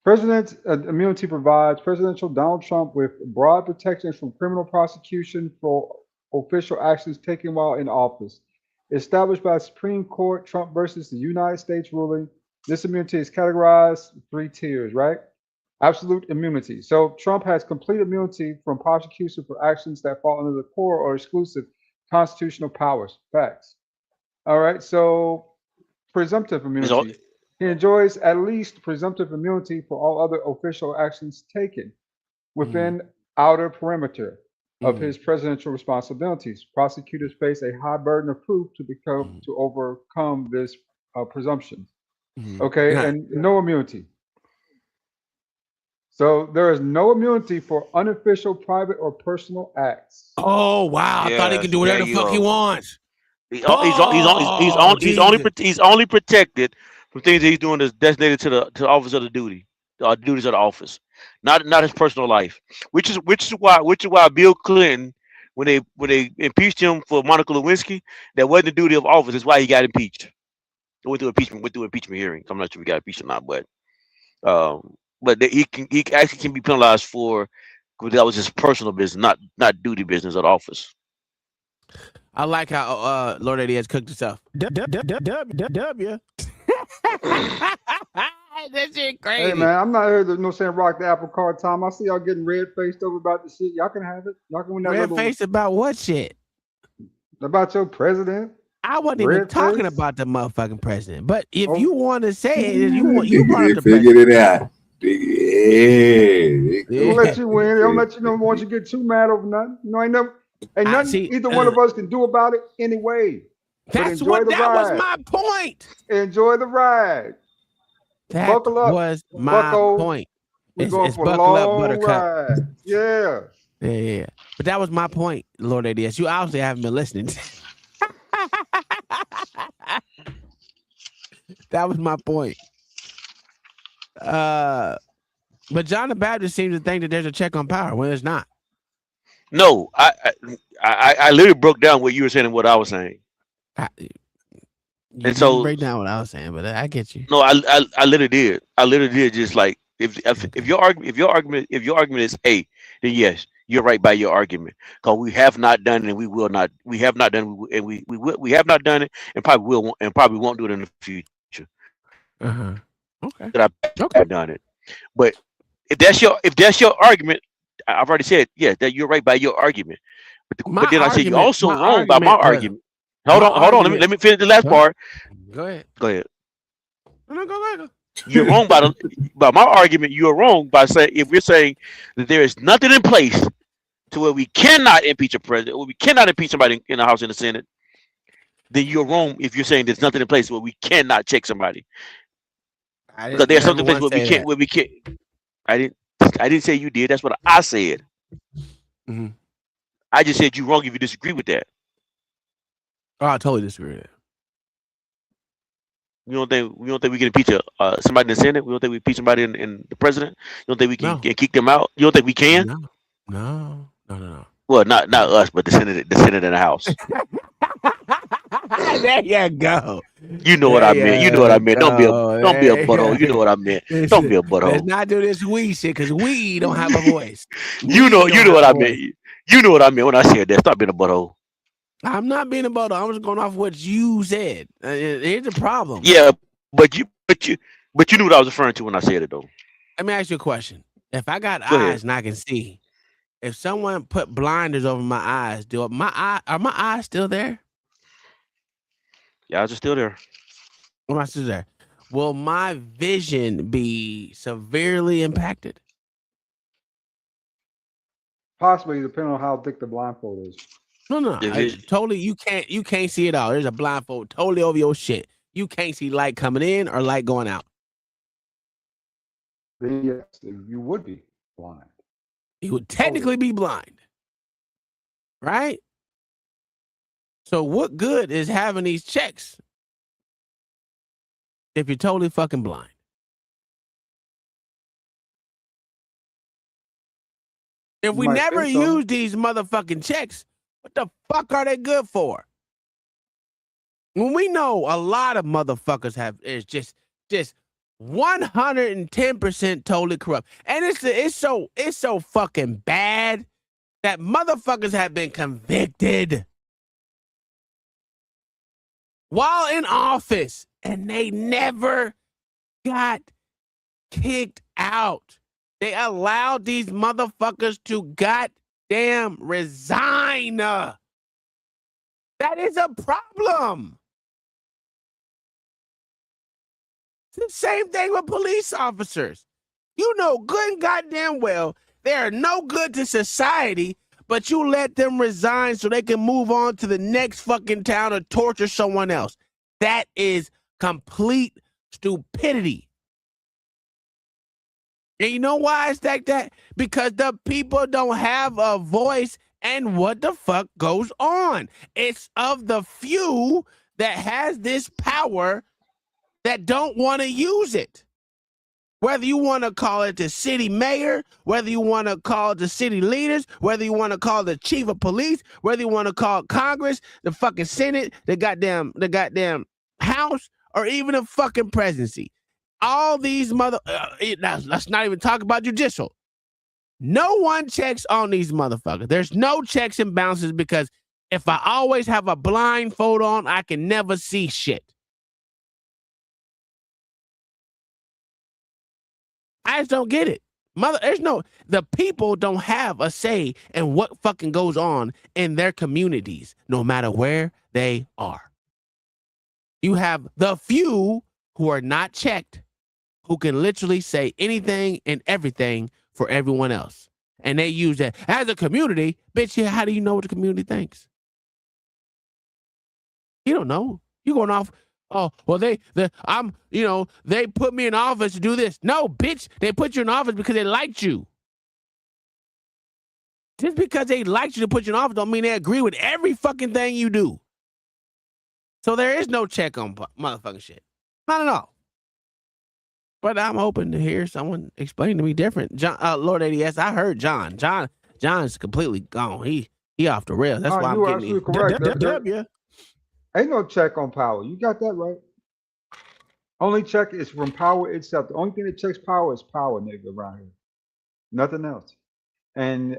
President immunity provides Presidential Donald Trump with broad protections from criminal prosecution for official actions taken while in office. Established by the Supreme Court, Trump versus the United States ruling. This immunity is categorized in 3 tiers, right? Absolute immunity. So Trump has complete immunity from prosecution for actions that fall under the core or exclusive constitutional powers. Facts. All right. So presumptive immunity. He enjoys at least presumptive immunity for all other official actions taken within outer perimeter of his presidential responsibilities. Prosecutors face a high burden of proof to overcome this presumption. Okay, and no immunity. So there is no immunity for unofficial, private, or personal acts. Oh wow! I thought he could do whatever the fuck he wants. He's only protected from things that he's doing that's designated to the office of the duties of the office, not his personal life. Which is why Bill Clinton, when they impeached him for Monica Lewinsky, that wasn't the duty of office. That's why he got impeached. Went through impeachment hearings. I'm not sure if he got impeached or not, but he actually can be penalized for that was his personal business, not duty business at office. I like how Lord Eddie has cooked himself. W. That shit crazy. Hey man, I'm not here to saying rock the apple cart, Tom. I see y'all getting red faced over about the shit. Y'all can have it. Y'all can win that. Red faced about what shit? About your president. I wasn't even talking about the motherfucking president. But if you want to say it, you brought up the figured president. it out. Yeah. Don't let you win. Don't let you know once you get too mad over nothing. You know, ain't nothing either one of us can do about it anyway. That was my point. Enjoy the ride. That buckle up. Was my point. We're going for a long ride. Yeah. Yeah. But that was my point, Lord ADS. You obviously haven't been listening. That was my point. But John the Baptist seems to think that there's a check on power when it's not. No, I literally broke down what you were saying and what I was saying. You And didn't so break down what I was saying, but I get you. no, I literally did. I literally did. Just like if your argument is A, then yes, you're right by your argument. Because we have not done it and we will not. We have not done it and we have not done it and probably won't do it in the future. Okay. That I've done it. But if that's your argument, I've already said that you're right by your argument. But then I say you're also wrong by my argument. Hold on. Let me finish the last part. Go ahead. Go ahead. No, go ahead. You're wrong by my argument. You're wrong by saying if we're saying that there is nothing in place to where we cannot impeach a president, or we cannot impeach somebody in the House and the Senate, then you're wrong if you're saying there's nothing in place where we cannot check somebody. Because there's something in place where we can't. I didn't say you did. That's what I said. Mm-hmm. I just said you're wrong if you disagree with that. Oh, I totally disagree with that. We don't think we can impeach somebody in the Senate. We don't think we impeach somebody in the president. You don't think we can kick them out. You don't think we can? No. Well, not us, but the Senate and the House. There you go. You know what I meant. You know what I meant. Don't be a butthole. You know what I meant. Don't be a butthole. Let's not do this we shit because we don't have a voice. You know what I meant. You know what I meant when I said that. Stop being a butthole. I'm not being a butthole. I'm just going off what you said. Here's the problem. Yeah, but you knew what I was referring to when I said it though. Let me ask you a question. If I got Go eyes ahead. and I can see, if someone put blinders over my eyes, are my eyes still there? Yeah, I was still there. Am I still there? Will my vision be severely impacted? Possibly, depending on how thick the blindfold is. No. Totally, you can't see it all. There's a blindfold totally over your shit. You can't see light coming in or light going out. Then yes, you would be blind. You would technically be blind, right? So what good is having these checks if you're totally fucking blind? If we never use these motherfucking checks, what the fuck are they good for? When we know a lot of motherfuckers is just 110% totally corrupt. And it's so fucking bad that motherfuckers have been convicted while in office and they never got kicked out. They allowed these motherfuckers to goddamn resign. That is a problem. It's the same thing with police officers. You know good and goddamn well they are no good to society, but you let them resign so they can move on to the next fucking town or torture someone else. That is complete stupidity. And you know why it's like that? Because the people don't have a voice and what the fuck goes on. It's of the few that has this power that don't want to use it. Whether you want to call it the city mayor, whether you want to call it the city leaders, whether you want to call the chief of police, whether you want to call Congress, the fucking Senate, the goddamn House, or even the fucking presidency. All these let's not even talk about judicial. No one checks on these motherfuckers. There's no checks and balances because if I always have a blindfold on, I can never see shit. I just don't get it. The people don't have a say in what fucking goes on in their communities, no matter where they are. You have the few who are not checked, who can literally say anything and everything for everyone else. And they use that as a community. Bitch, how do you know what the community thinks? You don't know. You're going off. Oh, well, they put me in office to do this. No, bitch, they put you in office because they liked you. Just because they liked you to put you in office don't mean they agree with every fucking thing you do. So there is no check on motherfucking shit. Not at all. But I'm open to hear someone explain to me different. John, Lord ADS, I heard John. John's completely gone. He off the rails. That's why You I'm are getting absolutely correct. yeah. Ain't no check on power. You got that right. Only check is from power itself. The only thing that checks power is power, nigga, around here. Nothing else. And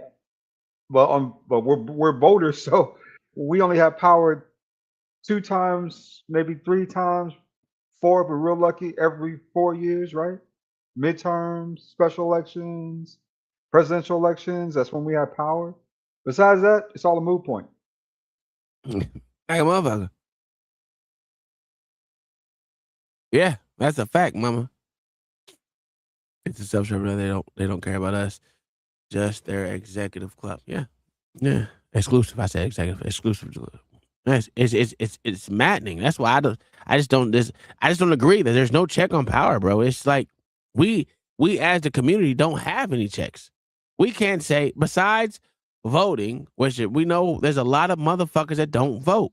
but we're voters, so we only have power 2 times, maybe 3 times, 4 if we're real lucky, every 4 years, right? Midterms, special elections, presidential elections. That's when we have power. Besides that, it's all a moot point. Like a motherfucker. Yeah, that's a fact, mama. It's a self-service. They don't care about us. Just their executive club. Yeah. Exclusive. I said executive. Exclusive. It's maddening. That's why I just don't agree that there's no check on power, bro. It's like we as the community don't have any checks. We can't say, besides voting, which we know there's a lot of motherfuckers that don't vote.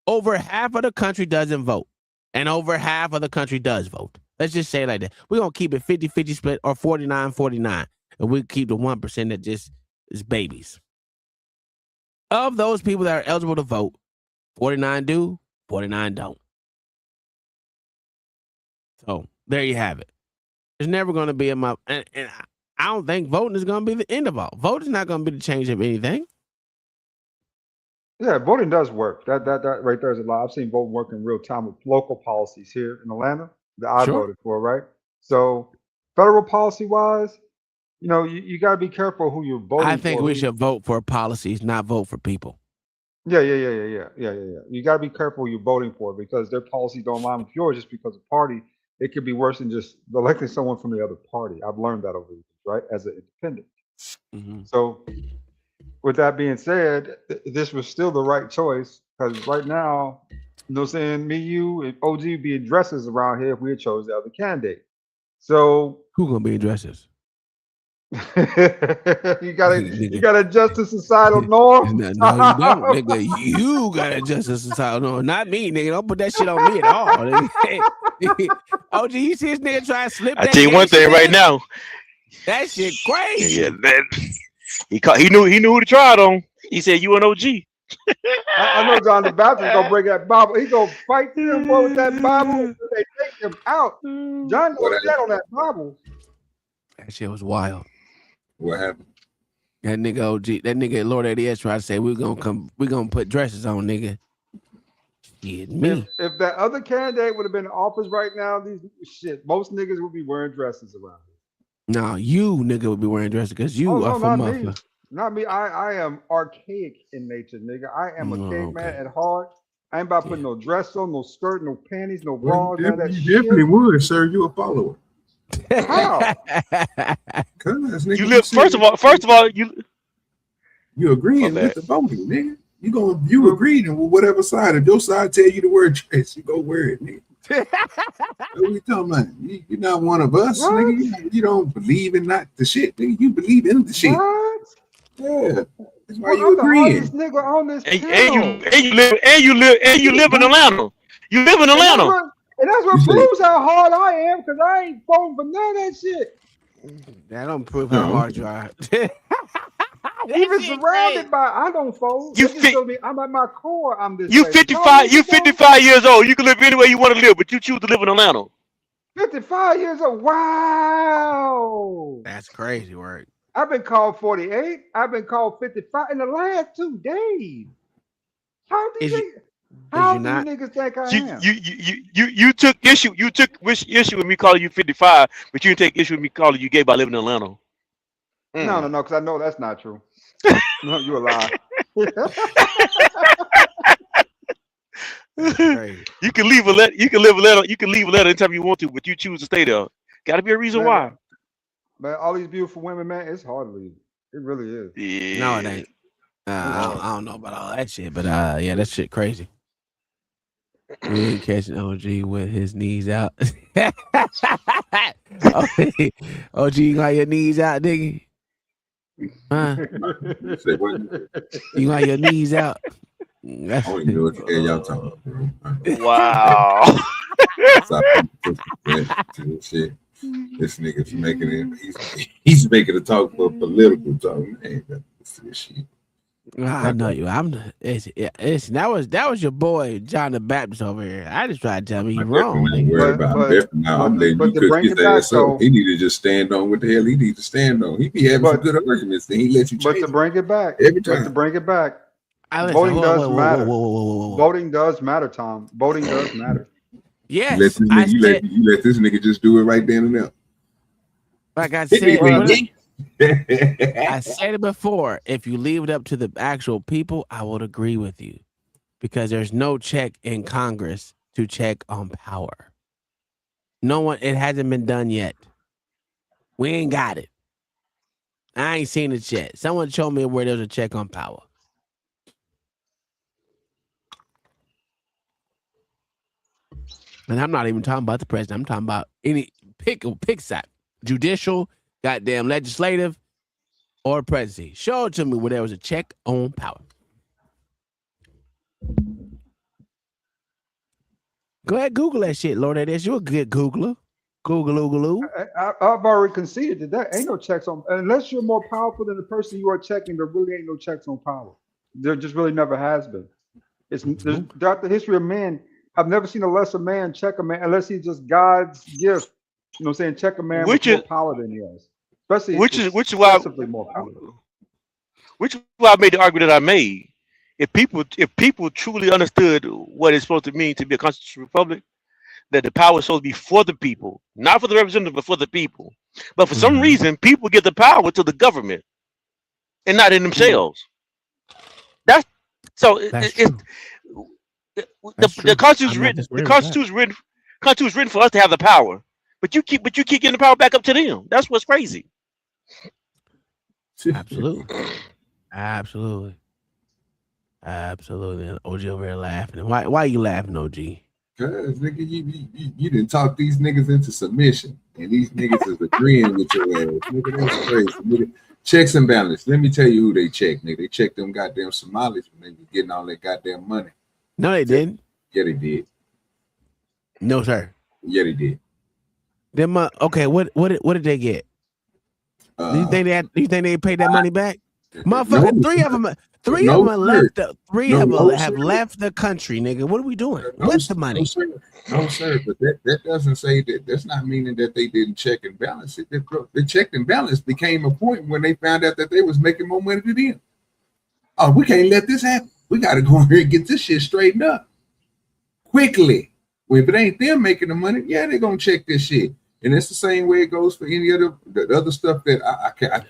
Over half of the country doesn't vote. And over half of the country does vote. Let's just say it like that. We're going to keep it 50-50 split or 49-49. And we keep the 1% that just is babies. Of those people that are eligible to vote, 49 do, 49 don't. So there you have it. There's never going to be and I don't think voting is going to be the end of all. Voting is not going to be the change of anything. Yeah, voting does work. That right there is a lot. I've seen voting work in real time with local policies here in Atlanta that I voted for, right? So federal policy wise, you got to be careful who you're voting for. I think we should vote for policies, not vote for people. Yeah. You got to be careful who you're voting for because their policies don't align with yours just because of party. It could be worse than just electing someone from the other party. I've learned that over the years, right? As an independent. Mm-hmm. So with that being said, this was still the right choice because right now, saying me, you, and OG would be in dresses around here if we had chose the other candidate. So who gonna be in dresses? you gotta adjust to societal norms. No, you don't, nigga. You gotta adjust to societal norms. Not me, nigga. Don't put that shit on me at all. OG, you see this nigga try to slip. I tell you one thing right now. That shit crazy. Yeah, he knew who to try it on. He said you an OG. I know John the Baptist gonna bring that Bible. He gonna fight them boy with that Bible. They take him out. John gonna stand on that Bible. That shit was wild. What happened? That nigga OG, that nigga Lord ADS tried to say we're gonna put dresses on, nigga. Shit, me. If that other candidate would have been in office right now, most niggas would be wearing dresses around here. No, you nigga would be wearing dresses because you are from motherfucker. Not me. I am archaic in nature, nigga. I am a caveman at heart. I ain't about putting no dress on, no skirt, no panties, no bras, none of that shit. You definitely would, sir. You a follower. How? You live. First of all, you agreeing with the voting, nigga. You agreeing with whatever side. If your side tell you to wear a dress, you go wear it, nigga. What are we talking about? You're not one of us, nigga. You don't believe in not the shit, nigga. You believe in the shit. What? Yeah. That's why you agreeing. Nigga on this and you live in Atlanta. You live in Atlanta. And that's what proves how hard I am, because I ain't voting for none of that shit. That don't prove how hard you are. Even surrounded by, I don't vote. I'm at my core. I'm this. You 55. You 55 years old. You can live anywhere you want to live, but you choose to live in Atlanta. 55 years old. Wow. That's crazy work. I've been called 48. I've been called 55 in the last 2 days. How do you niggas think I am? You took issue. You took issue with me calling you 55, but you didn't take issue with me calling you gay by living in Atlanta. No, because I know that's not true. No, you're a lie. You can leave a letter. You can leave a letter. You can leave a letter anytime you want to, but you choose to stay there. Got to be a reason why. Man, all these beautiful women, man, it's hard to leave. It really is. Yeah. No, it ain't. I don't know about all that shit, but yeah, that shit crazy. We ain't catching OG with his knees out. OG, you got your knees out, nigga? Huh? You got your knees out? That's I don't even know what the hell y'all talking about. Wow. Shit. This nigga's making it. He's making it talk for political talk. Man, that's this shit. I know you. It's that was your boy John the Baptist over here. I just tried to tell me he's wrong. I'm letting you cook his ass up. He need to just stand on what the hell he needs to stand on. He be having some good arguments, then he lets you. But to bring it back, voting does matter. Voting does matter, Tom. Voting does matter. Yes, you let this nigga just do it right then and there. Like I said, I said it before. If you leave it up to the actual people, I would agree with you, because there's no check in Congress to check on power. No one. It hasn't been done yet. We ain't got it. I ain't seen it yet. Someone show me where there's a check on power. And I'm not even talking about the president. I'm talking about any pick side. Judicial, goddamn legislative, or presidency. Show it to me where there was a check on power. Go ahead, Google that shit, Lord. You're a good Googler. Google. I've already conceded that there ain't no checks on, unless you're more powerful than the person you are checking. There really ain't no checks on power. There just really never has been. Throughout the history of man, I've never seen a lesser man check a man unless he's just God's gift. You know what I'm saying? Check a man with more power than he has. Especially which is why more power. Which is why I made the argument that I made. If people truly understood what it's supposed to mean to be a constitutional republic, that the power is supposed to be for the people, not for the representative, but for the people. But for some reason, people give the power to the government and not in themselves. The Constitution's written. The Constitution's written for us to have the power, but you keep getting the power back up to them. That's what's crazy. Absolutely. And OG over here laughing. Why are you laughing, OG? Cause nigga, you didn't talk these niggas into submission, and these niggas is agreeing with your ass. Nigga, that's crazy. Nigga, checks and balance. Let me tell you who they checked, nigga. They checked them goddamn Somalis when they was getting all that goddamn money. No, they didn't. Yeah, they did. No, sir. Yeah, they did. Them okay. What did they get? Do you think they paid that money back? Motherfucker, three of them have left. Have left the country, nigga. What are we doing? What's the money? No, sir. But that doesn't say that. That's not meaning that they didn't check and balance it. The check and balance became a point when they found out that they was making more money than them. Oh, we can't let this happen. We got to go in here and get this shit straightened up quickly. Well, if it ain't them making the money, yeah, they're gonna check this shit. And it's the same way it goes for any other the other stuff that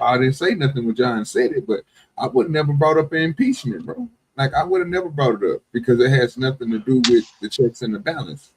I didn't say nothing when John said it, but I would never brought up an impeachment, bro. Like I would have never brought it up because it has nothing to do with the checks and the balance.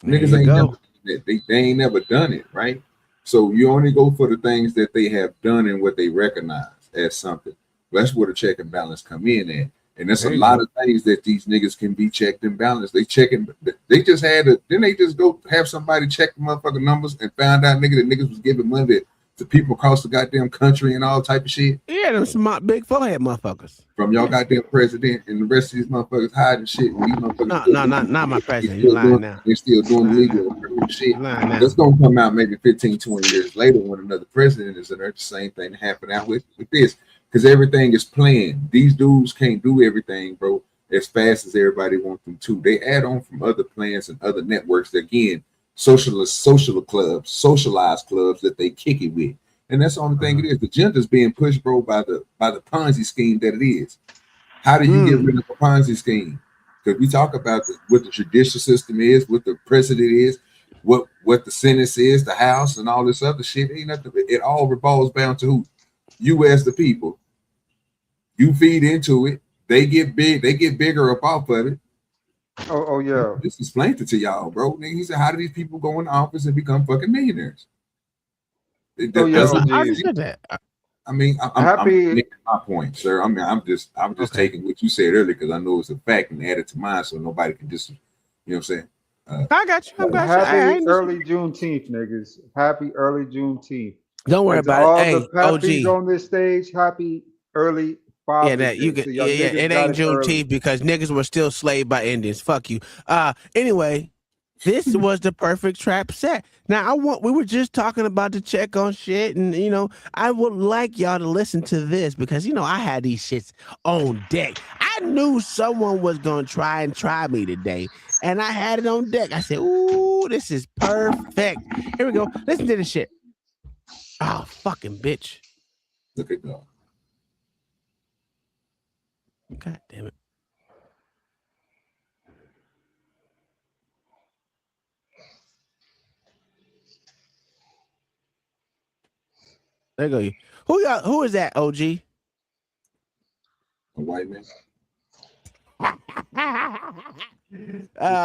Niggas ain't never done it. They ain't never done it, right? So you only go for the things that they have done and what they recognize as something. That's where the check and balance come in at. And there's a lot of things that these niggas can be checked and balanced. They just then they just go have somebody check the motherfucking numbers and found out nigga that niggas was giving money to people across the goddamn country and all type of shit. Yeah, them smart big forehead motherfuckers. From y'all goddamn president and the rest of these motherfuckers hiding shit. These motherfuckers not my president. You lying now. They're still doing illegal shit. That's gonna come out maybe 15, 20 years later when another president is in there. The same thing happened out with this. Because everything is planned. These dudes can't do everything, bro, as fast as everybody wants them to. They add on from other plans and other networks that, again, socialized clubs that they kick it with. And that's the only thing it is. The agenda's being pushed, bro, by the Ponzi scheme that it is. How do you get rid of a Ponzi scheme? Because we talk about what the judicial system is, what the president is, what the Senate is, the House, and all this other shit. Ain't nothing. It all revolves down to who? You as the people. You feed into it, they get big, they get bigger up off of it. Oh yeah. Just explained it to y'all, bro. He said, how do these people go in office and become fucking millionaires? I understand that. I mean, I'm making my point, sir. I mean, I'm just taking what you said earlier because I know it's a fact and add it to mine so nobody can just, you know what I'm saying? I got you. Happy early Juneteenth, niggas. Happy early Juneteenth. Don't worry about it. Hey, the pappies on this stage, happy early. It ain't Juneteenth because niggas were still slaved by Indians. Fuck you. Anyway, This was the perfect trap set. Now we were just talking about the check on shit, and I would like y'all to listen to this because I had these shits on deck. I knew someone was gonna try me today, and I had it on deck. I said, "Ooh, this is perfect." Here we go. Listen to this shit. Oh, fucking bitch. Look at God. God damn it. There you go. Who is that, OG? A white man.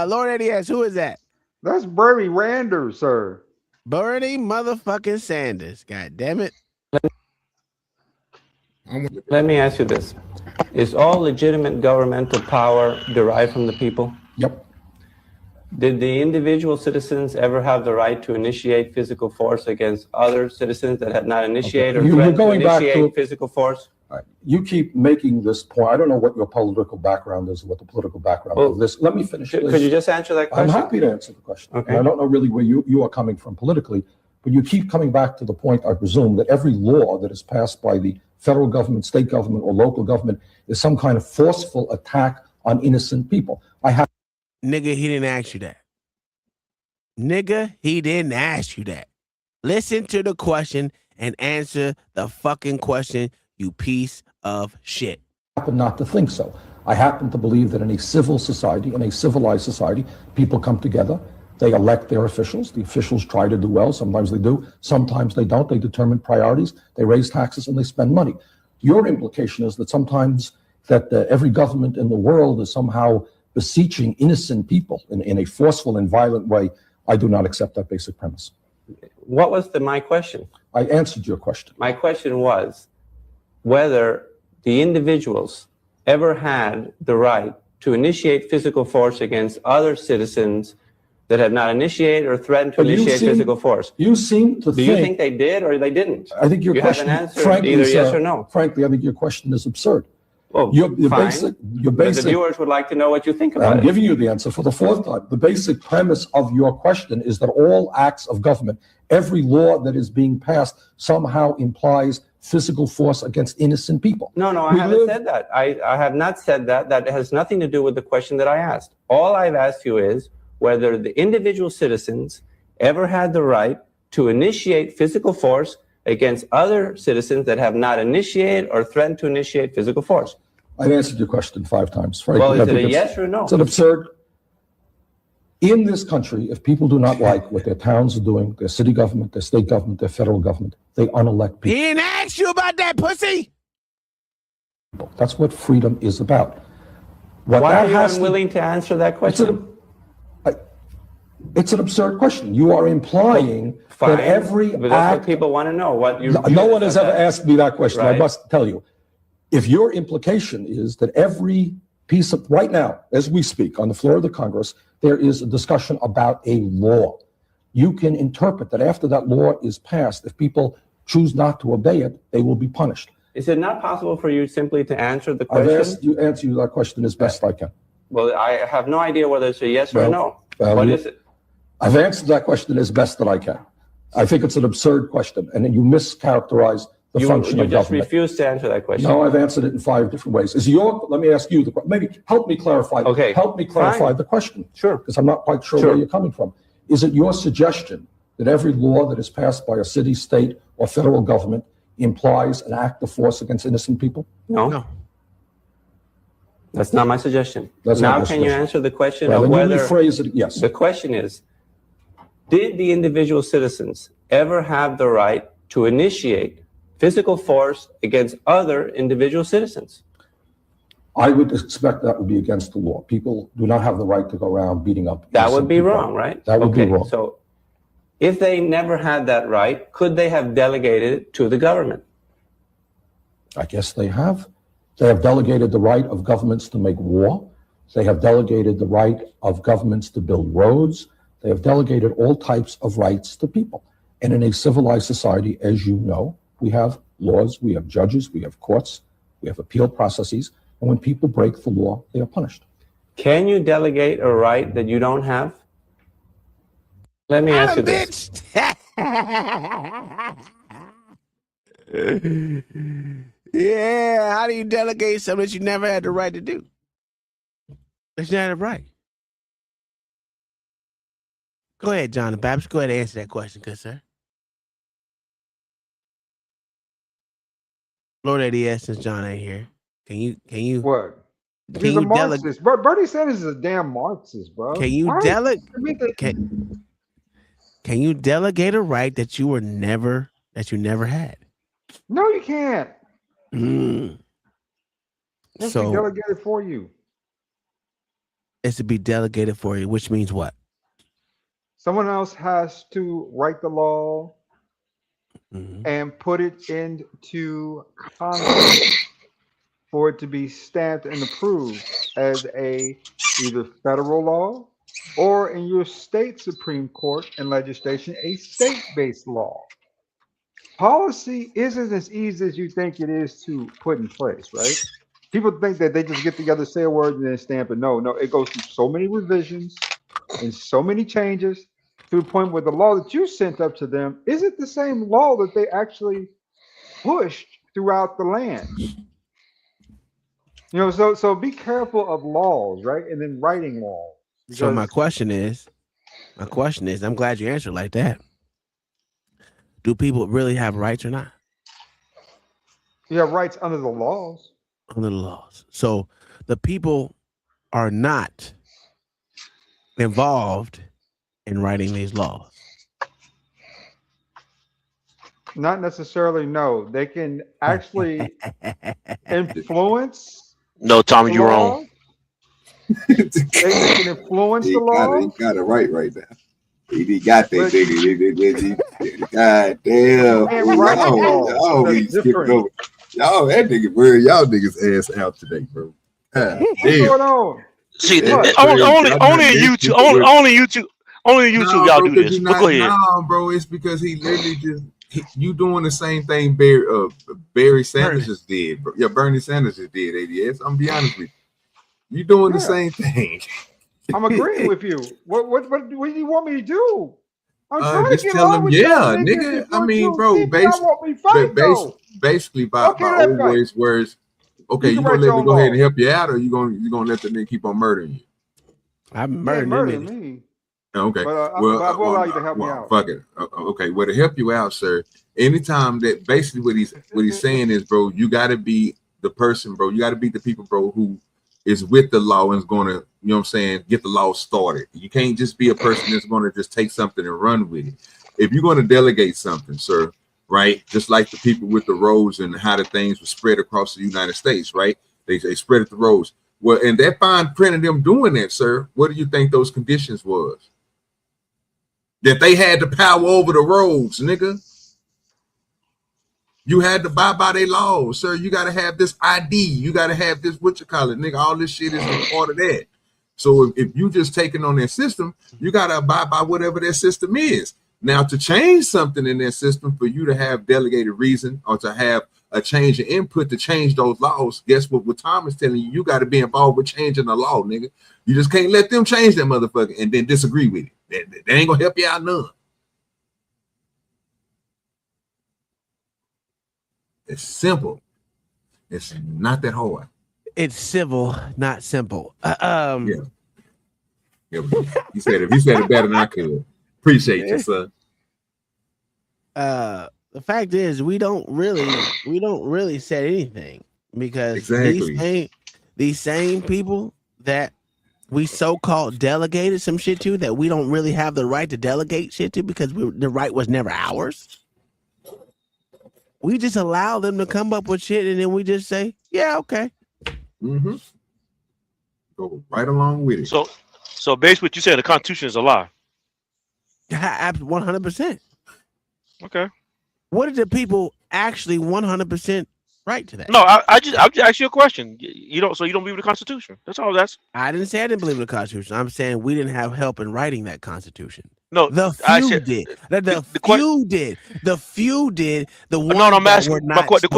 Lord ADS, who is that? That's Bernie Randers, sir. Bernie motherfucking Sanders. God damn it. Let me ask you this. Is all legitimate governmental power derived from the people? Yep. Did the individual citizens ever have the right to initiate physical force against other citizens that had not initiated or threatened to initiate physical force? You keep making this point. I don't know what your political background is, what the political background of this. Let me finish. Could you just answer that question? I'm happy to answer the question. Okay. And I don't know really where you are coming from politically, but you keep coming back to the point, I presume, that every law that is passed by the federal government, state government, or local government is some kind of forceful attack on innocent people. Nigga, he didn't ask you that. Nigga, he didn't ask you that. Listen to the question and answer the fucking question, you piece of shit. I happen not to think so. I happen to believe that in a civil society, in a civilized society, people come together, they elect their officials. The officials try to do well. Sometimes they do. Sometimes they don't. They determine priorities. They raise taxes and they spend money. Your implication is that sometimes that every government in the world is somehow beseeching innocent people in a forceful and violent way. I do not accept that basic premise. What was my question? I answered your question. My question was whether the individuals ever had the right to initiate physical force against other citizens that have not initiated or threatened to initiate physical force. You seem to Do you think they did or they didn't? I think your question, haven't answered frankly, either sir, yes or no. Frankly, I think your question is absurd. Well, your fine. basic, But the viewers would like to know what you think about I'm it. giving you the answer for the fourth time. The basic premise of your question is that all acts of government, every law that is being passed somehow implies physical force against innocent people. No, I haven't said that. I have not said that. That has nothing to do with the question that I asked. All I've asked you is whether the individual citizens ever had the right to initiate physical force against other citizens that have not initiated or threatened to initiate physical force. I've answered your question 5 times. Well, Frankly, is I it think a yes or no? It's an absurd. In this country, if people do not like what their towns are doing, their city government, their state government, their federal government, they unelect people. He didn't ask you about that, pussy. That's what freedom is about. What Why that are you has to- unwilling to answer that question? It's an absurd question. You are implying Fine, that every but that's act. what people want to know. What you? No one has ever asked me that question. I Right. must tell you. If your implication is that every piece of, right now, as we speak on the floor of the Congress, there is a discussion about a law. You can interpret that after that law is passed, if people choose not to obey it, they will be punished. Is it not possible for you simply to answer the I've question? asked you answer that question as best I can. Well, I have no idea whether it's a yes or a no. Well, What you- is it? I've answered that question as best that I can. I think it's an absurd question, and then you mischaracterize the function You of just government. refuse to answer that question. No, I've answered it in 5 different ways. Let me ask you the question. Maybe help me clarify. Okay, Help me clarify fine. the question. Sure. Because I'm not quite sure Sure. where you're coming from. Is it your suggestion that every law that is passed by a city, state, or federal government implies an act of force against innocent people? No. That's not my suggestion. That's not Now your can you suggestion. answer the question Well, of then you whether... rephrase it, yes. The question is, did the individual citizens ever have the right to initiate physical force against other individual citizens? I would expect that would be against the law. People do not have the right to go around beating up. That would innocent be people. wrong, right? That would be Okay, wrong. So if they never had that right, could they have delegated it to the government? I guess they have. They have delegated the right of governments to make war. They have delegated the right of governments to build roads. They have delegated all types of rights to people. And in a civilized society, as you know, we have laws, we have judges, we have courts, we have appeal processes. And when people break the law, they are punished. Can you delegate a right that you don't have? Let me ask you bitch. Yeah, how do you delegate something that you never had the right to do? That you had the right. Go ahead, John the Baptist. Go ahead and answer that question, good sir. Lord ADS, since John ain't here. Can you what? Can He's a you delegate? Marxist. Bernie Sanders is a damn Marxist, bro. Can you Why? delegate? Can you delegate a right that you never had? No, you can't. Mm. It's So be delegated for you. it's to be delegated for you, which means what? Someone else has to write the law and put it into Congress for it to be stamped and approved as a either federal law or in your state Supreme Court and legislation, a state-based law. Policy isn't as easy as you think it is to put in place, right? People think that they just get together, say a word, and then stamp it. No, it goes through so many revisions and so many changes to the point where the law that you sent up to them isn't the same law that they actually pushed throughout the land. You know, so be careful of laws, right? And then writing laws. So my question is, I'm glad you answered like that. Do people really have rights or not? You have rights under the laws. Under the laws. So the people are not involved in writing these laws. Not necessarily, no. They can actually influence. No, Tommy, you're wrong. They can influence the law. He got it right now. He got that nigga. God damn. Y'all be skipping over. Y'all, that nigga, bro. Y'all niggas ass out today, bro. What's going on? See, only YouTube, only YouTube, y'all do this. But go ahead. No, bro, it's because he literally just you doing the same thing Barry Sanders just did, bro. Yeah, Bernie Sanders just did, ADS. I'm gonna be honest with you. You doing the same thing. I'm agreeing with you. What do you want me to do? I'm trying just to get tell on him, with yeah, y'all nigga. I mean, bro, basically by old ways, whereas okay, you gonna let me go ahead and help you out, or you gonna let the nigga keep on murdering you? I'm murdering me. Okay, but I will allow you to help me out. Fuck it. Okay, well, to help you out, sir. Anytime that basically what he's saying is, bro, you got to be the person, bro. You got to be the people, bro, who is with the law and is going to, you know what I'm saying, get the law started. You can't just be a person that's going to just take something and run with it. If you're going to delegate something, sir, right, just like the people with the roads and how the things were spread across the United States, right? They spread it the roads. Well, and that fine print of them doing that, sir, what do you think those conditions was? That they had the power over the roads, nigga. You had to abide by their laws, sir. You got to have this ID. You got to have this, what you call it, nigga. All this shit is a part of that. So if you just taking on their system, you got to abide by whatever their system is. Now, to change something in their system, for you to have delegated reason or to have a change in input to change those laws, guess what Tom is telling you? You got to be involved with changing the law, nigga. You just can't let them change that motherfucker and then disagree with it. They ain't going to help you out none. It's simple. It's not that hard. It's civil, not simple. Yeah. You said it better than I could. Appreciate you, son. The fact is, we don't really say anything because these same people that we so-called delegated some shit to, that we don't really have the right to delegate shit to because the right was never ours. We just allow them to come up with shit, and then we just say, "Yeah, okay." Mm-hmm. Go right along with it. So basically, what you said, the Constitution is a lie. 100%. Okay. What did the people actually 100% right to that? No, I just asked you a question. You don't believe in the Constitution? That's all. I didn't say I didn't believe in the Constitution. I'm saying we didn't have help in writing that Constitution. No, the few did. The few did. The ones I'm asking. What was the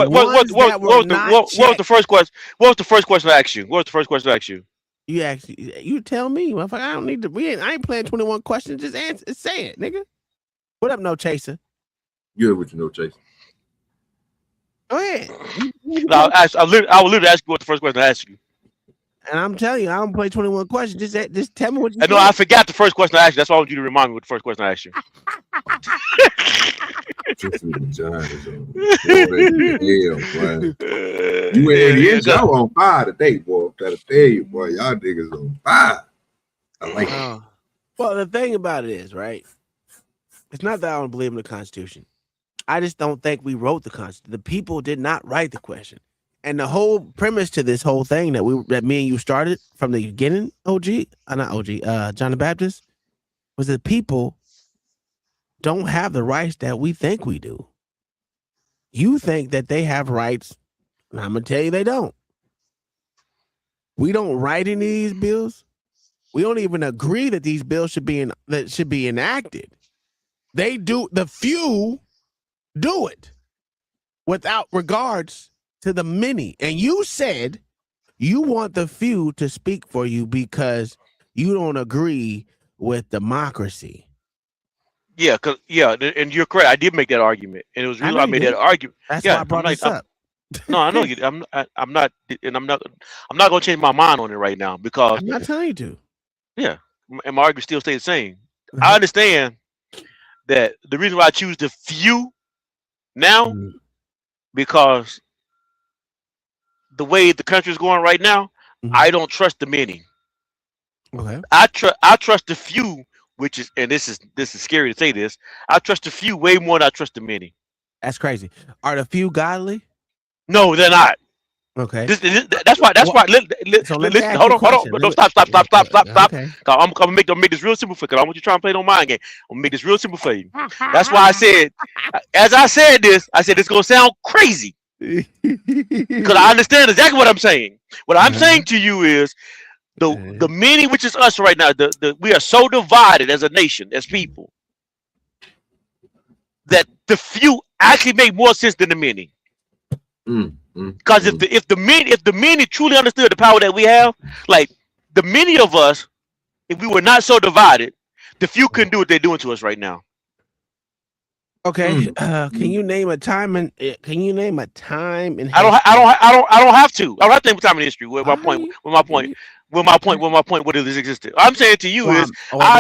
first question? What was the first question I asked you? You tell me, motherfucker. I don't need to. I ain't playing 21 questions. Just answer. Say it, nigga. What up, No Chaser? Good with you, No Chaser. Go ahead. No, I will literally ask you what the first question I asked you. And I'm telling you, I don't play 21 questions. Just tell me what you. I know I forgot the first question I asked you. That's why I want you to remind me what the first question I asked you. You idiots, y'all on fire today, boy. I'm trying to tell you, boy, y'all niggas on fire. I like it. Well, the thing about it is, right? It's not that I don't believe in the Constitution. I just don't think we wrote the Constitution. The people did not write the question. And the whole premise to this whole thing that me and you started from the beginning, John the Baptist, was that people don't have the rights that we think we do. You think that they have rights, and I'm gonna tell you they don't. We don't write any of these bills. We don't even agree that these bills should be enacted. They do. The few do it without regards to the many. And you said you want the few to speak for you because you don't agree with democracy. Yeah, and you're correct. I did make that argument, and it was really I made that argument. That's why I brought this up. No, I know you. I'm not going to change my mind on it right now because I'm not telling you to. Yeah, and my argument still stays the same. I understand that the reason why I choose the few now because the way the country is going right now, I don't trust the many. Okay. I trust the few, which is, and this is scary to say this. I trust the few way more than I trust the many. That's crazy. Are the few godly? No, they're not. Okay. That's why. Listen, hold on. No, stop. Okay. I'm gonna make this real simple for you. Cause I want you to try and play no mind game. I'm gonna make this real simple for you. That's why I said, as I said this gonna sound crazy. Because I understand exactly what I'm saying. What I'm saying to you is the many, which is us right now, we are so divided as a nation, as people, that the few actually make more sense than the many. Because if the many truly understood the power that we have, like the many of us, if we were not so divided, the few couldn't do what they're doing to us right now. Okay. Can you name a time in? Can you name a time in? I don't have to. I don't have to name a time in history. What it is existed. I'm saying to you is I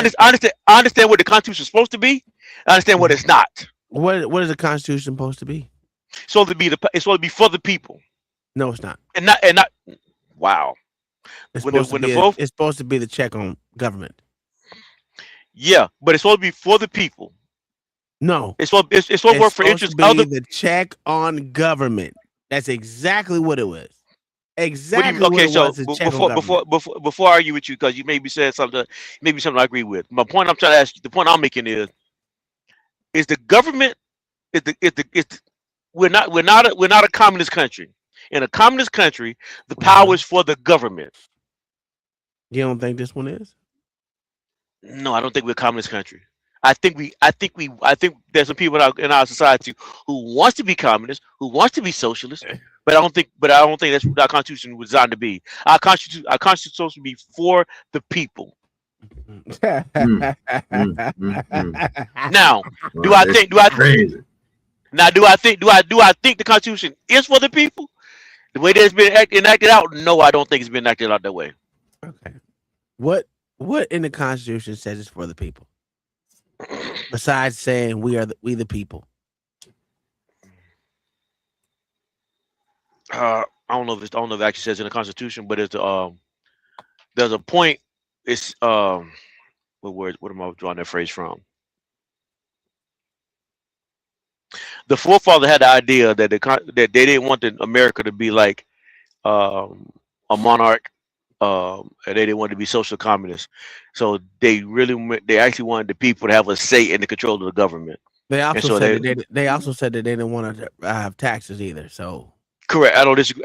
understand what the Constitution is supposed to be. I understand what it's not. What is the Constitution supposed to be? It's supposed to be for the people. No, it's not. And not. Wow. It's supposed to be the check on government. Yeah, but it's supposed to be for the people. No, it's supposed to work for interest. The check on government. That's exactly what it was. Exactly. Okay, so before I argue with you, because you maybe said something, I agree with. My point I'm trying to ask you, the point I'm making is the government we're not a communist country. In a communist country, the power is for the government. You don't think this one is? No, I don't think we're a communist country. I think there's some people in our society who wants to be communist, who wants to be socialist, but I don't think that's what our Constitution was designed to be. Our Constitution is supposed to be for the people. Now, do I think the Constitution is for the people? The way that it's been enacted out? No, I don't think it's been enacted out that way. Okay. What in the Constitution says it's for the people? Besides saying we the people. I don't know if it actually says in the Constitution, but it's there's a point. It's what am I drawing that phrase from? The forefather had the idea that they didn't want America to be like a monarch, and they didn't want to be social communists. So they actually wanted the people to have a say in the control of the government. They also said that they didn't want to have taxes either. So correct. I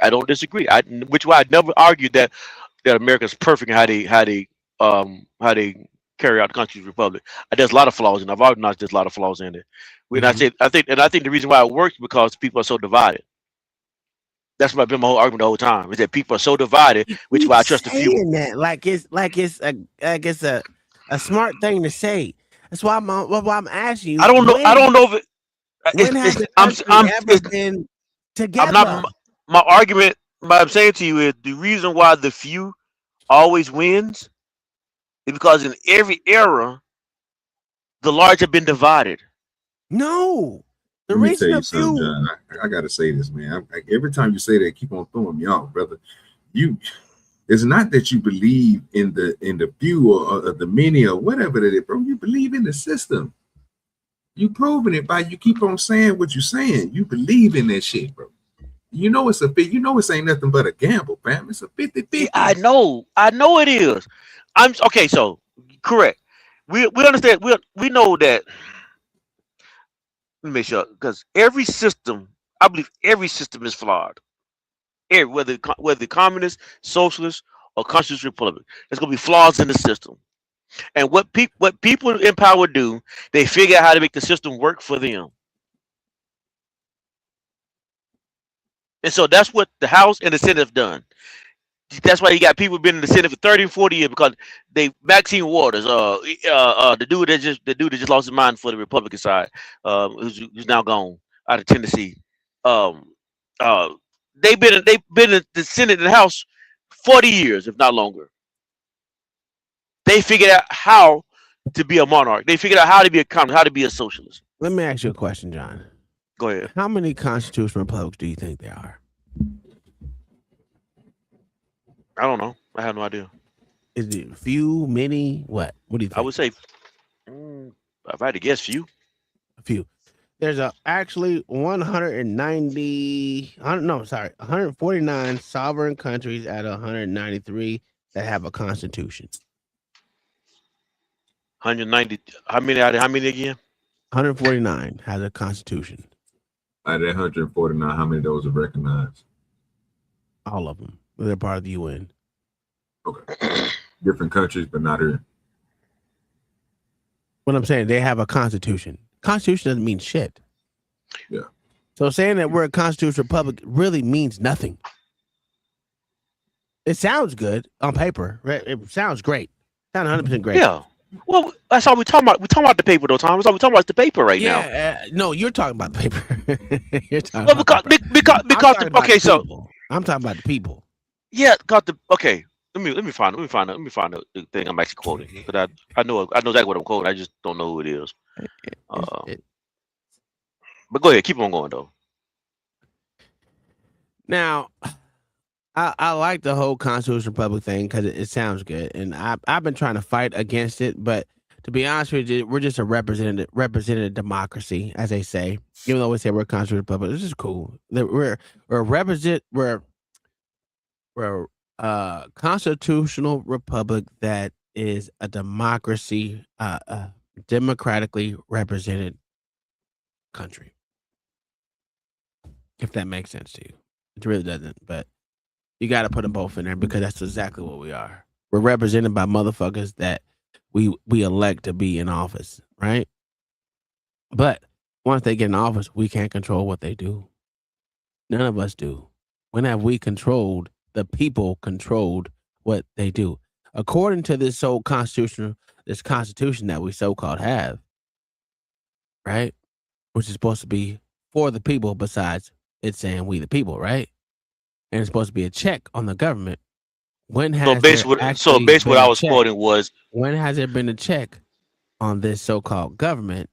don't disagree. Which why I never argued that America's perfect in how they carry out the Constitutional Republic. There's a lot of flaws in it. I've acknowledged there's a lot of flaws in it. I think the reason why it works is because people are so divided. That's been my whole argument the whole time. Is that people are so divided, which is Keep why I trust the few. saying that like it's a smart thing to say. That's why I'm asking you I don't know. I don't know if it. when has the I'm country ever been I'm not. together? My argument. What I'm saying to you is the reason why the few always wins is because in every era the large have been divided. No, the Let me tell reason you a something, few. John. I gotta say this, man. Every time you say that, keep on throwing me off, brother. It's not that you believe in the few or the many or whatever it is, bro. You believe in the system. You proving it by you keep on saying what you're saying. You believe in that shit, bro. You know it's a fit. You know it's ain't nothing but a gamble, fam. It's a 50-50. I know it is. I'm okay. So correct. We understand. We know that. Let me make sure because every system, I believe every system is flawed. Whether communist, socialist, or constitutional republic, there's gonna be flaws in the system. And what people in power do, they figure out how to make the system work for them. And so that's what the House and the Senate have done. That's why you got people been in the Senate for 30 and 40 years because Maxine Waters, the dude that just lost his mind for the Republican side, who's now gone out of Tennessee. Um, uh, they've been in the Senate and the House 40 years, if not longer. They figured out how to be a monarch. They figured out how to be a communist, how to be a socialist. Let me ask you a question, John. Go ahead. How many constitutional republics do you think there are? I don't know. I have no idea. Is it few, many? What do you think? I would say, if I had to guess, few. A few. There's actually 149 sovereign countries out of 193 that have a constitution. 190. How many again? 149 has a constitution. Out of that 149, how many of those are recognized? All of them. They're part of the UN. Okay. Different countries, but not here. What I'm saying, they have a constitution. Constitution doesn't mean shit. Yeah. So saying that we're a constitutional republic really means nothing. It sounds good on paper. Right? It sounds great. Sounds 100% great. Yeah. Well, that's all we talking about. We talking about the paper, though, Tom. That's all we talking about is the paper right now. No, you're talking about the paper. You're talking Well, about okay, so people. I'm talking about the people. yeah, okay. Let me find the thing I'm actually quoting. But I know exactly what I'm quoting. I just don't know who it is. But go ahead, keep on going though. Now, I like the whole constitutional republic thing because it sounds good, and I've been trying to fight against it. But to be honest with you, we're just a representative democracy, as they say. Even though we say we're a constitutional republic, this is cool. We're a constitutional republic that is a democracy, democratically represented country. If that makes sense to you, it really doesn't, but. You got to put them both in there because that's exactly what we are. We're represented by motherfuckers that we elect to be in office, right? But once they get in office, we can't control what they do. None of us do. When have we controlled the people controlled what they do? According to this constitution that we so-called have, right? Which is supposed to be for the people besides it's saying we the people, right? And it's supposed to be a check on the government. When has What I was quoting was, when has there been a check on this so-called government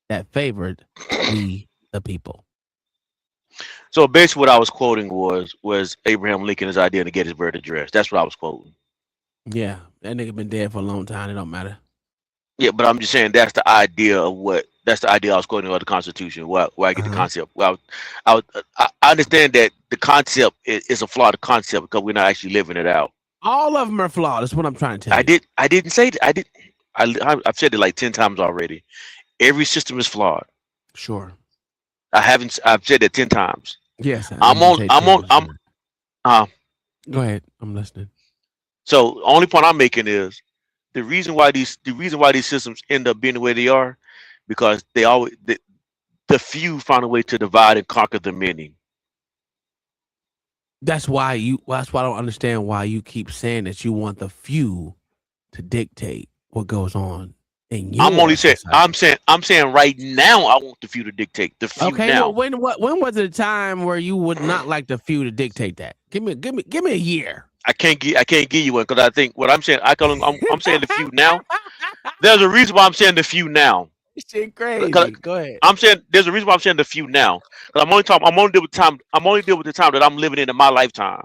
that favored we the people? So basically what I was quoting was Abraham Lincoln's idea to get his bird addressed. That's what I was quoting. Yeah, that nigga been dead for a long time. It don't matter. Yeah, but I'm just saying that's the idea I was quoting about the Constitution. Where I get the concept. Well, I understand that the concept is a flawed concept because we're not actually living it out. All of them are flawed. That's what I'm trying to tell you. I didn't say that. I've said it like 10 times already. Every system is flawed. Sure. I've said it 10 times. Yes. Go ahead. I'm listening. So the only point I'm making is the reason why these systems end up being the way they are, because the few find a way to divide and conquer the many. That's why I don't understand why you keep saying that you want the few to dictate what goes on in your I'm only saying. society. I'm saying right now. I want the few to dictate. The few Okay, now. well, when was it a time where you would not like the few to dictate that? Give me a year. I can't give you one because I think what I'm saying. I'm saying the few now. There's a reason why I'm saying the few now. Shit, crazy. Go ahead. I'm saying there's a reason why I'm saying the few now. Because I'm only dealing with time. I'm only dealing with the time that I'm living in my lifetime.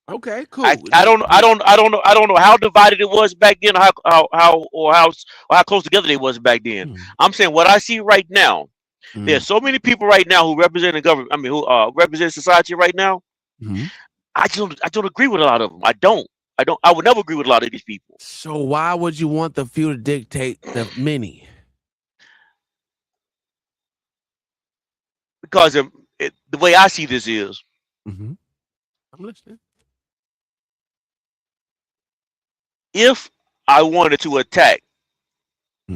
Okay, cool. I don't know how divided it was back then, or how close together they was back then. I'm saying what I see right now. There's so many people right now who represent the government. I mean, who represent society right now. I don't agree with a lot of them. I would never agree with a lot of these people. So why would you want the few to dictate the many? Because the way I see this is, I'm listening. If I wanted to attack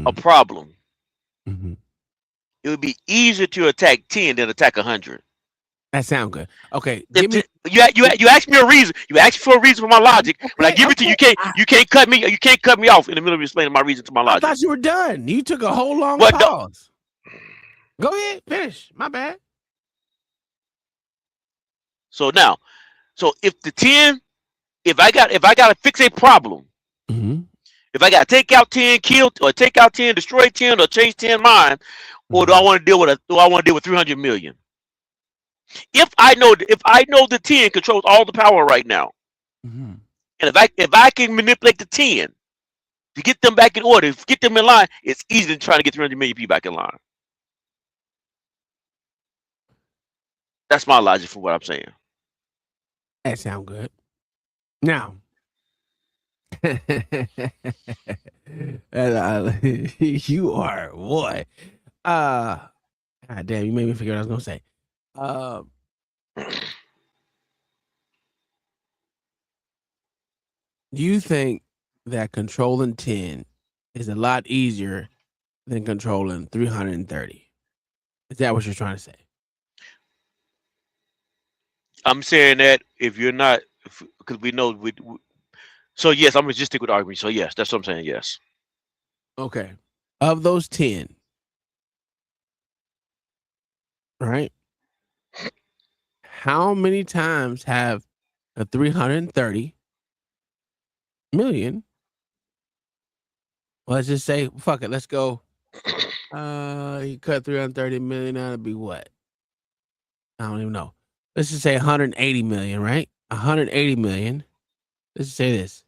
a problem, it would be easier to attack 10 than attack 100. That sounds good. Okay, you asked me a reason. You asked for a reason for my logic. When I give it to you, you can't cut me. You can't cut me off in the middle of explaining my reason to my logic. I thought you were done. You took a whole long pause. Go ahead, finish. My bad. So now, if the 10, if I got to fix a problem, if I got to take out 10, kill, or take out 10, destroy 10, or change 10 mind, or do I want to deal with 300 million? If I know the 10 controls all the power right now, and if I can manipulate the 10 to get them back in order, get them in line, it's easy than trying to get 300 million people back in line. That's my logic for what I'm saying. That sounds good. Now, you are boy. God damn, you made me forget what I was gonna say. You think that controlling 10 is a lot easier than controlling 330? Is that what you're trying to say? I'm saying that if you're not, because we know so yes, I'm gonna just stick with argument. So yes, that's what I'm saying. Yes. Okay. Of those 10, right? How many times have the 330 million? Let's just say, fuck it. Let's go. You cut 330 million out, it'd be what? I don't even know. Let's just say 180 million, right? 180 million. Let's just say this.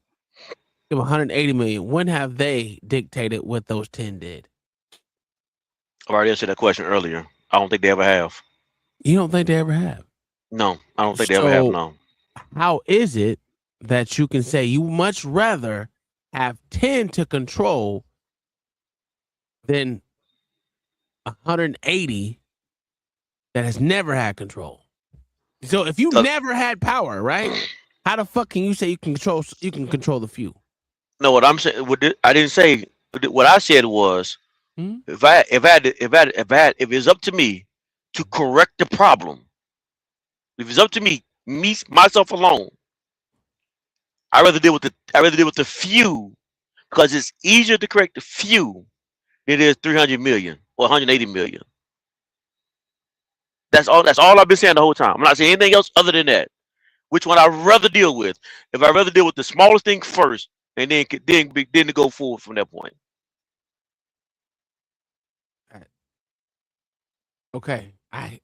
Give 180 million. When have they dictated what those 10 did? I already answered that question earlier. I don't think they ever have. You don't think they ever have? No, I don't think they ever have. No. How is it that you can say you much rather have 10 to control than 180 that has never had control? So if you never had power, right? How the fuck can you say you can control the few? No, what I'm saying, I didn't say. What I said was, if it's up to me to correct the problem, if it's up to me, myself alone, I rather deal with the few, because it's easier to correct the few than it is 300 million or 180 million. That's all I've been saying the whole time. I'm not saying anything else other than that. Which one I'd rather deal with? If I'd rather deal with the smallest thing first, and then to go forward from that point. Okay, I'm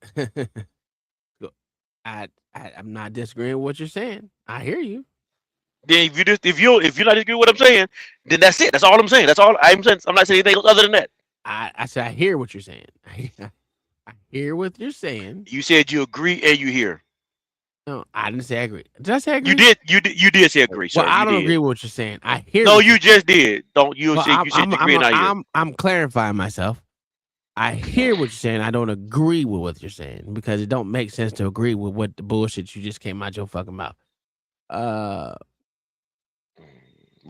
not disagreeing with what you're saying. I hear you. Then if you're not disagreeing with what I'm saying, then that's it. That's all I'm saying. That's all I'm saying. I'm not saying anything else other than that. I said I hear what you're saying. I hear what you're saying. You said you agree and you hear. No, I didn't say I agree. Did I say I agree? You did say agree. Well, sir. I don't agree with what you're saying. I hear. No, you just did. Don't you? Well, You said agree and I hear. I'm clarifying myself. I hear what you're saying. I don't agree with what you're saying because it don't make sense to agree with what the bullshit you just came out your fucking mouth. Well,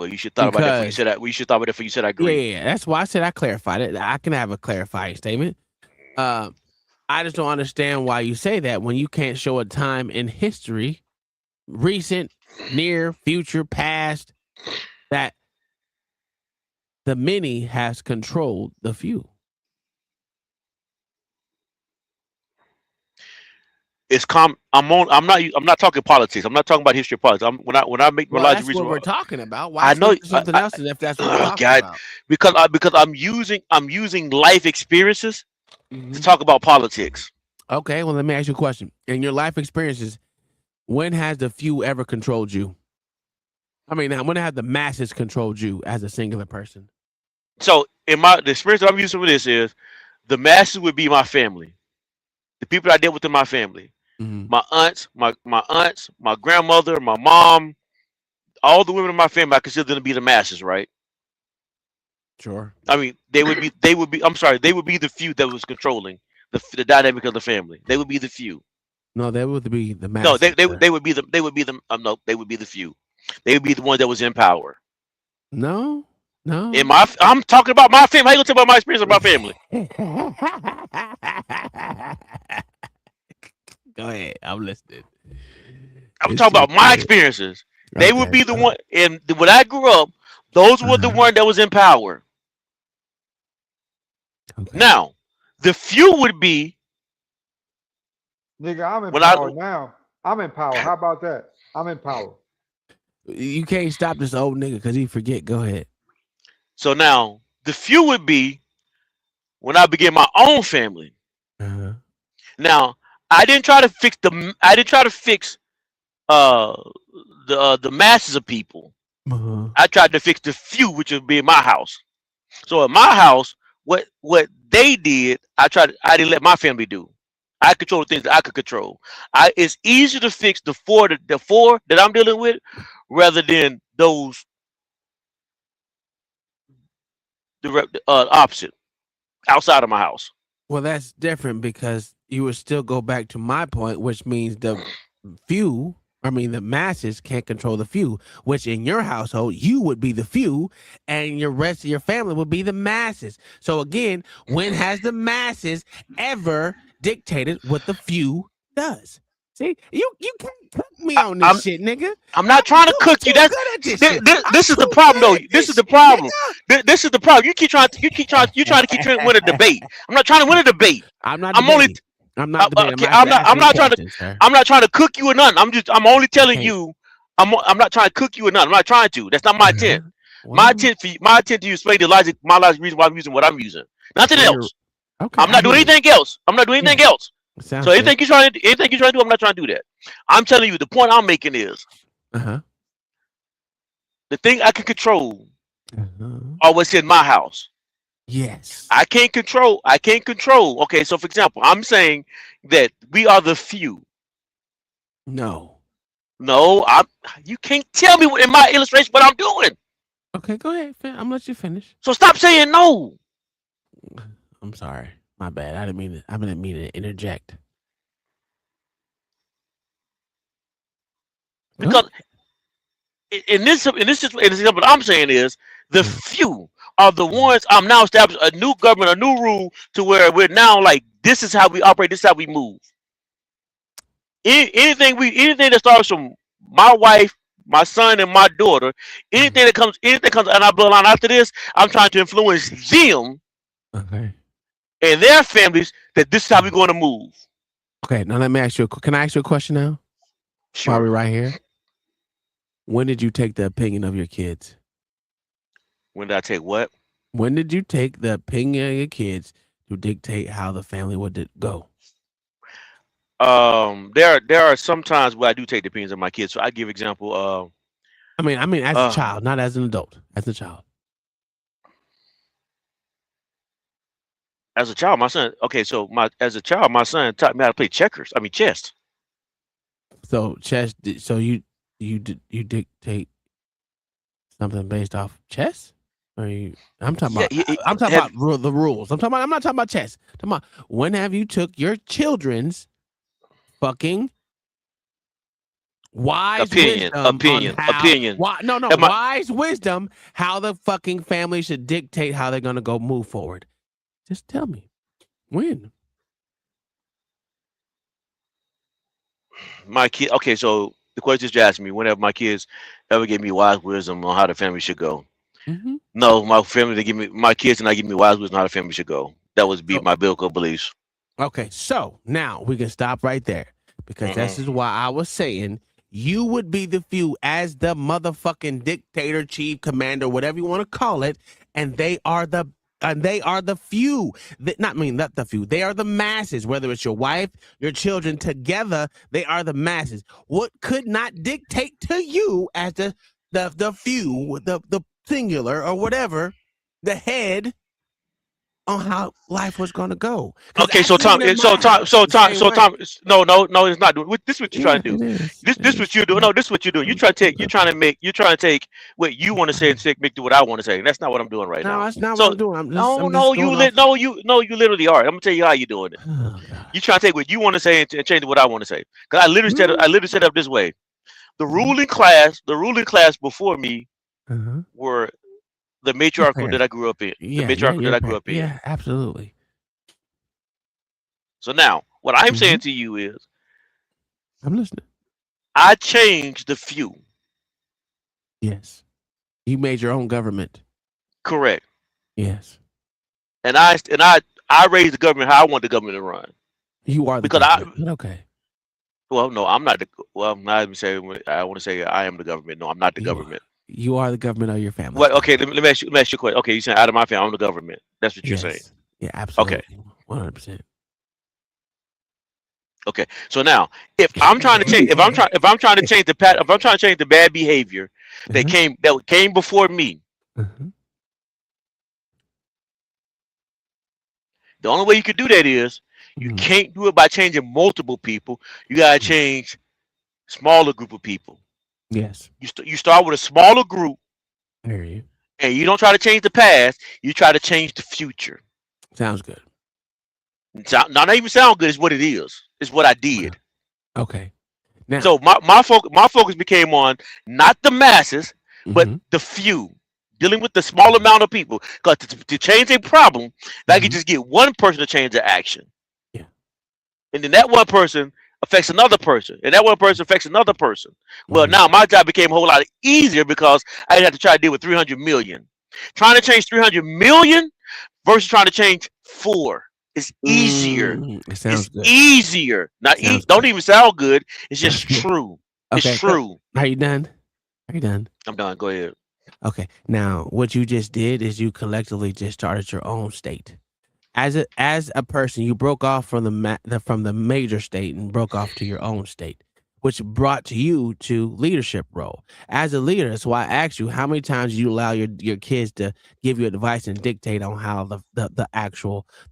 you should thought about that before you said that. You should thought about it before you said I agree. Yeah, that's why I said I clarified it. I can have a clarifying statement. I just don't understand why you say that when you can't show a time in history recent, near, future, past, that the many has controlled the few. It's I'm not talking politics. I'm not talking about history of politics. When I make my Well, logic that's reason, what we're talking about. Why I know. switch to something else if that's what we're Oh talking God, about? because I'm using life experiences to talk about politics. Okay, well, let me ask you a question. In your life experiences, when has the few ever controlled you? I mean, when have the masses controlled you as a singular person? So in the experience that I'm using for this is the masses would be my family, the people I dealt with in my family, my aunts, my grandmother, my mom, all the women in my family. I consider them to be the masses, right? Sure. I mean, they would be. I'm sorry, they would be the few that was controlling the dynamic of the family. They would be the few. No, they would be the masses. No, they would be the no, they would be the few. They would be the ones that was in power. No. I'm talking about my family. How you gonna tell about my experience with my family? Go ahead, I'm listening. I'm talking about my experiences. They would be the one, and when I grew up, those were the one that was in power. Now, the few would be. Nigga, I'm in power now. I'm in power. How about that? I'm in power. You can't stop this old nigga because he forget. Go ahead. So now, the few would be when I began my own family. Now, I didn't try to fix the masses of people. I tried to fix the few, which would be in my house. So in my house, what they did, I didn't let my family do. I control the things that I could control. It's easier to fix the four that I'm dealing with rather than those the opposite outside of my house. Well, that's different because you would still go back to my point, which means the masses can't control the few, which in your household, you would be the few and your rest of your family would be the masses. So again, when has the masses ever dictated what the few does? See, you can't cook me on this shit, nigga. I'm not trying to cook you. This is the problem, though. This is the problem. This is the problem. You trying to win a debate. I'm not trying to win a debate. I'm not trying to cook you or nothing. I'm only telling you. I'm not trying to cook you or nothing. I'm not trying to. That's not my intent. My intent to you explain my logic reason why I'm using what I'm using. Nothing else. I'm not doing anything else. So anything you're trying to do, I'm not trying to do that. I'm telling you, the point I'm making is the thing I can control are what's in my house. Yes. I can't control. Okay, so for example, I'm saying that we are the few. No, you can't tell me in my illustration what I'm doing. Okay, go ahead. I'm gonna let you finish. So stop saying no. I'm sorry. My bad. I didn't mean to interject. Because in this example, what I'm saying is the few are the ones I'm now establishing a new government, a new rule to where we're now like this is how we operate, this is how we move. Anything that starts from my wife, my son, and my daughter, anything that comes on our bloodline after this, I'm trying to influence them. Okay. And their families that this is how we're going to move. Okay, now let me ask you. Can I ask you a question now? Sure. While we're right here. When did you take the opinion of your kids? When did I take what? When did you take the opinion of your kids to dictate how the family would go? There are some times where I do take the opinions of my kids. So I give example. I mean, as a child, not as an adult. As a child. As a child, my son. Okay, so as a child, my son taught me how to play chess. So chess. So you dictate something based off chess, or I'm talking about. I'm talking about the rules. I'm not talking about chess. I'm talking about when have you took your children's fucking wise opinion. Wise wisdom how the fucking family should dictate how they're gonna go move forward. Just tell me when. My kid. Okay, so the question you asked me, whenever my kids ever gave me wise wisdom on how the family should go. Mm-hmm. No, my kids and I give me wise wisdom on how the family should go. That was my biblical beliefs. Okay, so now we can stop right there because this is why I was saying you would be the few as the motherfucking dictator, chief, commander, whatever you want to call it, and they are the few. Not the few. They are the masses. Whether it's your wife, your children, together, they are the masses. What could not dictate to you as the few, the singular or whatever, the head on how life was going to go. Okay, so Tom, no, it's not doing. This is what you're trying to do. This what you're doing. No, this is what you're doing. You're trying to take what you want to say and make do what I want to say. And that's not what I'm doing right now. No, that's not what I'm doing. You literally are. I'm gonna tell you how you're doing it. You trying to take what you want to say and change what I want to say. Because I literally set up this way. The ruling class before me were the matriarchal that I grew up in. Yeah, absolutely. So now, what I'm saying to you is, I'm listening. I changed the few. Yes. You made your own government. Correct. Yes. And I raised the government how I want the government to run. You are the because government. Okay. Well, no, I'm not I'm not even saying I want to say I am the government. No, I'm not the government. You are the government of your family. Well, okay, let me ask you a question. Okay, you're saying out of my family, I'm the government. That's what you're saying. Yeah, absolutely. Okay. 100%. Okay. So now, if I'm trying to change the bad behavior that came before me, the only way you could do that is you can't do it by changing multiple people. You gotta change smaller group of people. Yes. You start with a smaller group. I hear you. And you don't try to change the past. You try to change the future. Sounds good. Not even sound good is what it is. It's what I did. Okay. Now, so my focus became on not the masses, but the few. Dealing with the small amount of people. Because to change a problem, I can just get one person to change their action. Yeah. And then that one person affects another person, and that one person affects another person. Well, now my job became a whole lot easier because I didn't have to try to deal with 300 million. Trying to change 300 million versus trying to change 4 is easier. It sounds good. Easier. Don't even sound good. It's just true. Okay. It's true. Are you done? Are you done? I'm done. Go ahead. Okay. Now, what you just did is you collectively just started your own state. As a person, you broke off from the major state and broke off to your own state, which brought you to leadership role. As a leader, that's why I asked you how many times you allow your kids to give you advice and dictate on how the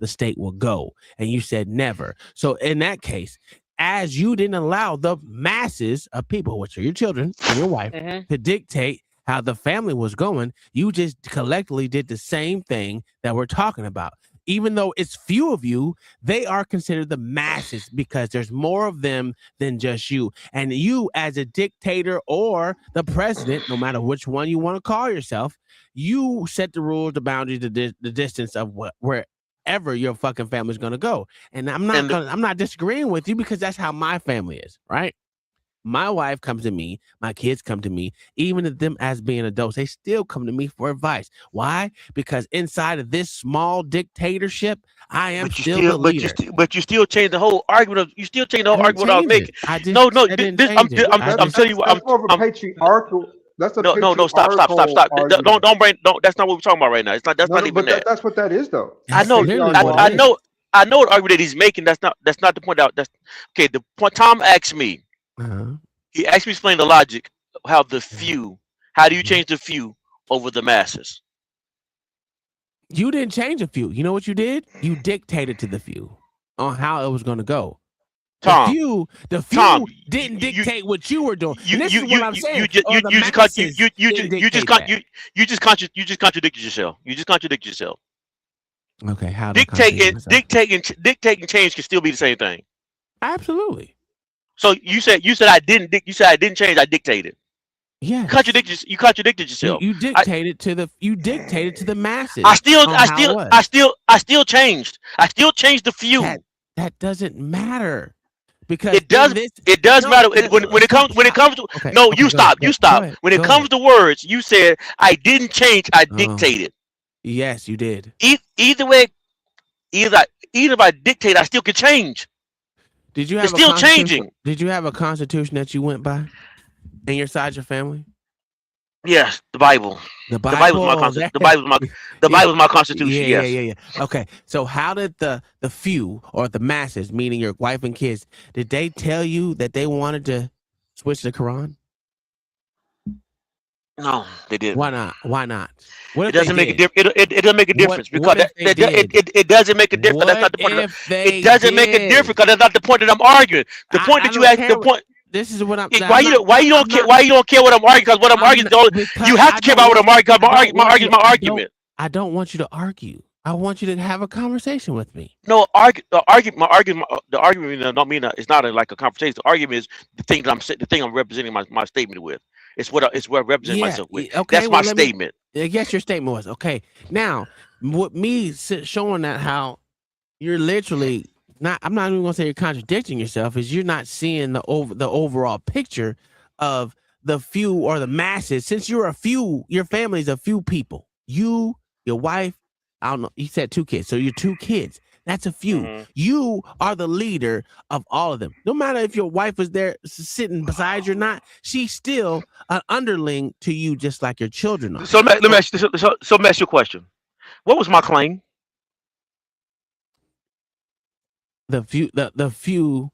state will go, and you said never. So in that case, as you didn't allow the masses of people, which are your children and your wife, to dictate how the family was going, you just collectively did the same thing that we're talking about. Even though it's few of you, they are considered the masses because there's more of them than just you. And you, as a dictator or the president, no matter which one you want to call yourself, you set the rules, the boundaries, the distance of wherever your fucking family is going to go. And I'm not disagreeing with you because that's how my family is, right? My wife comes to me, my kids come to me, even them as being adults, they still come to me for advice. Why? Because inside of this small dictatorship, I am still the leader. But you still change the whole argument. You still change the whole argument I was making. I'm telling you, I'm more of a patriarchal. That's a stop. Don't bring. That's not what we're talking about right now. It's not. That's not even that. That's what that is, though. I know the argument that he's making. That's not the point out. That's okay. The point Tom asked me. He asked me to explain the logic of how the few. How do you change the few over the masses? You didn't change a few. You know what you did? You dictated to the few on how it was going to go. Tom, the few didn't dictate what you were doing. This is what I'm saying. You just contradicted yourself. You just contradicted yourself. Okay, how dictating change can still be the same thing. Absolutely. So you said I didn't change. I dictated. Yeah. You contradicted yourself. You dictated to the masses. I still changed. I still changed the few. That doesn't matter Because it does matter when it comes to no, you stop. When it comes to words, you said I didn't change, I dictated. Yes, you did. Either way, either if I dictate, I still can change. Did you have it's still changing? Did you have a constitution that you went by in your side, your family? Yes, the Bible. The Bible is my constitution. The Bible is my constitution. Yeah. Okay, so how did the few or the masses, meaning your wife and kids, did they tell you that they wanted to switch the Quran? No, they didn't. Why not? Why not? It doesn't make a difference. It doesn't make a difference because it doesn't make a difference. That's not the point. It doesn't make a difference because that's not the point that I'm arguing. The point that you asked. The point. This is what I'm. Why you don't care? Why you don't care what I'm arguing? Because what I'm arguing, you have to care about what I'm arguing. Because my argument. I don't want you to argue. I want you to have a conversation with me. No, the argument don't mean it's not like a conversation. The argument is the thing that the thing I'm representing my statement with. It's what I represent myself with. Okay, that's my statement. I guess your statement was okay. Now, with me showing that how you're literally not, I'm not even gonna say you're contradicting yourself, is you're not seeing the overall picture of the few or the masses. Since you're a few, your family's a few people. You, your wife, I don't know, you said 2 kids, so you're 2 kids. That's a few. Mm-hmm. You are the leader of all of them. No matter if your wife is there sitting beside you or not, she's still an underling to you, just like your children are. So let me ask you a question. What was my claim? The few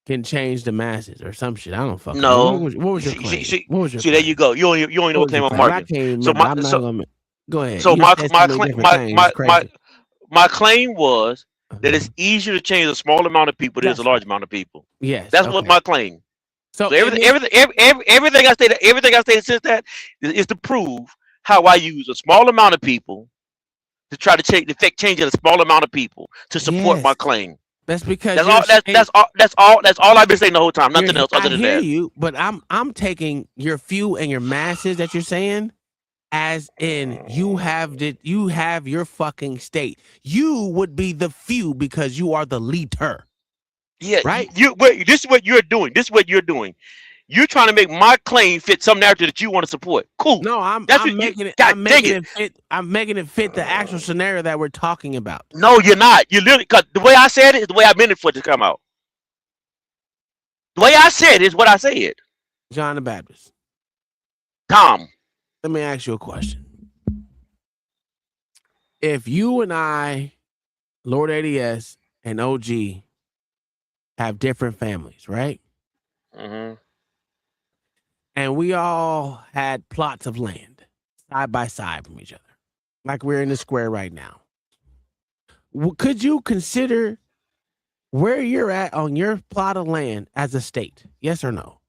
can change the masses or some shit. I don't fucking know. What was your claim? See, there you go. You only know what claim I'm arguing. Go ahead. So my claim was that it's easier to change a small amount of people than a large amount of people. Yes, that's what my claim. So everything I stated since that is to prove how I use a small amount of people to try to change a small amount of people to support my claim. That's because that's all I've been saying the whole time. Nothing else other than that. I hear you, but I'm taking your few and your masses that you're saying as in you have your fucking state. You would be the few because you are the leader. Yeah, right. This is what you're doing. You're trying to make my claim fit some narrative that you want to support. Cool. No, I'm making it fit. I'm making it fit the actual scenario that we're talking about. No, you're not. You literally, because the way I said it is the way I meant it for it to come out. The way I said it is what I said. John the Baptist. Tom. Let me ask you a question. If you and I, Lord ADS and OG, have different families, right? Mm-hmm. And we all had plots of land side by side from each other, like we're in the square right now. Could you consider where you're at on your plot of land as a state? Yes or no?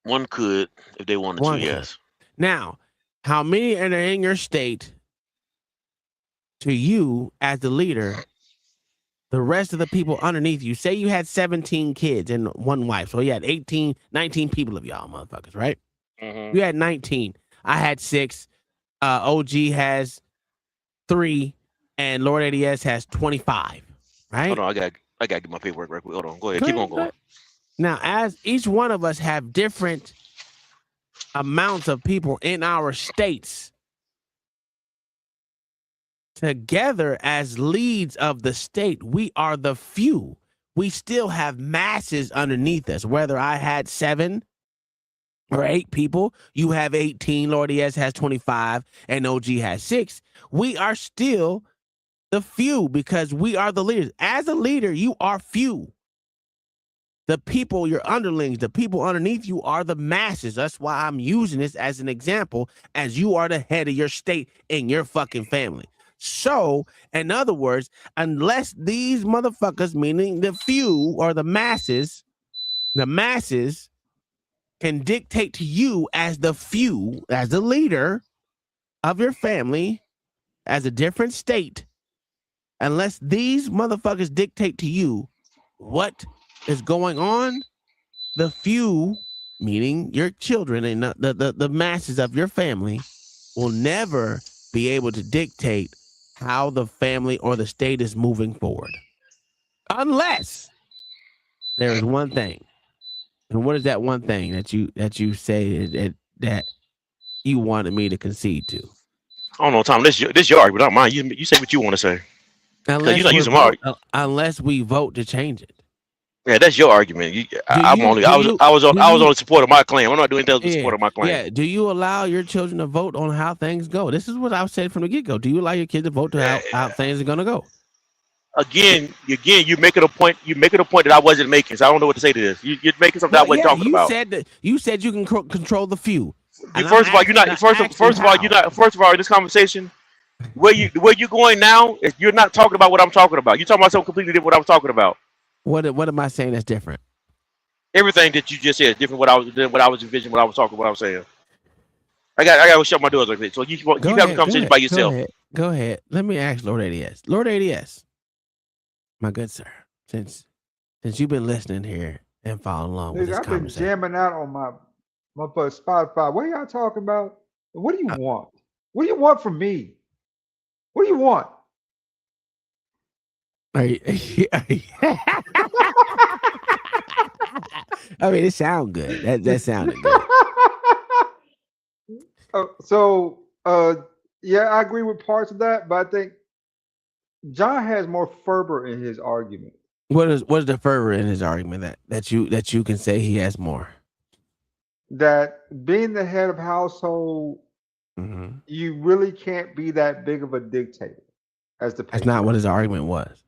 One could, if they wanted to, yes. Now, how many are in your state to you as the leader? The rest of the people underneath you, say you had 17 kids and one wife. So you had 19 people of y'all motherfuckers, right? Mm-hmm. You had 19. I had 6. OG has 3. And Lord ADS has 25. Right? Hold on, I gotta get my paperwork right quick. Hold on. Go ahead. Keep on going. Now, as each one of us have different amounts of people in our states, together as leads of the state, we are the few. We still have masses underneath us. Whether I had 7 or 8 people, you have 18, Lord ES has 25, and OG has 6. We are still the few because we are the leaders. As a leader, you are few. The people, your underlings, the people underneath you are the masses. That's why I'm using this as an example, as you are the head of your state and your fucking family. So, in other words, unless these motherfuckers, meaning the few or the masses can dictate to you as the few, as the leader of your family, as a different state, unless these motherfuckers dictate to you what is going on, the few, meaning your children and the masses of your family, will never be able to dictate how the family or the state is moving forward. Unless there is one thing. And what is that one thing that you say that you wanted me to concede to? I don't know, Tom. This your argument, not mine. You say what you want to say. Unless we vote to change it. Yeah, that's your argument. I was only supporting my claim. I'm not doing anything else to support my claim. Yeah. Do you allow your children to vote on how things go? This is what I've said from the get go. Do you allow your kids to vote to how things are gonna go? Again, you making a point. You making a point that I wasn't making. So I don't know what to say to this. You're making something I wasn't talking about. You said you can control the few. First of all, in this conversation, where you going now? You're not talking about what I'm talking about. You're talking about something completely different. What I was talking about. What am I saying that's different? Everything that you just said is different. What I was envisioning. What I was talking. What I was saying. I got to shut my doors like this. So you have a conversation by yourself. Go ahead. Let me ask Lord ADS. Lord ADS, my good sir, since you've been listening here and following along with this I've conversation. been jamming out on my Spotify. What are y'all talking about? What do you want? What do you want from me? What do you want? I mean, it sounds good. That sounded good. Yeah, I agree with parts of that, but I think John has more fervor in his argument. What is the fervor in his argument that you can say he has more? That being the head of household, you really can't be that big of a dictator as the. That's not what his argument was.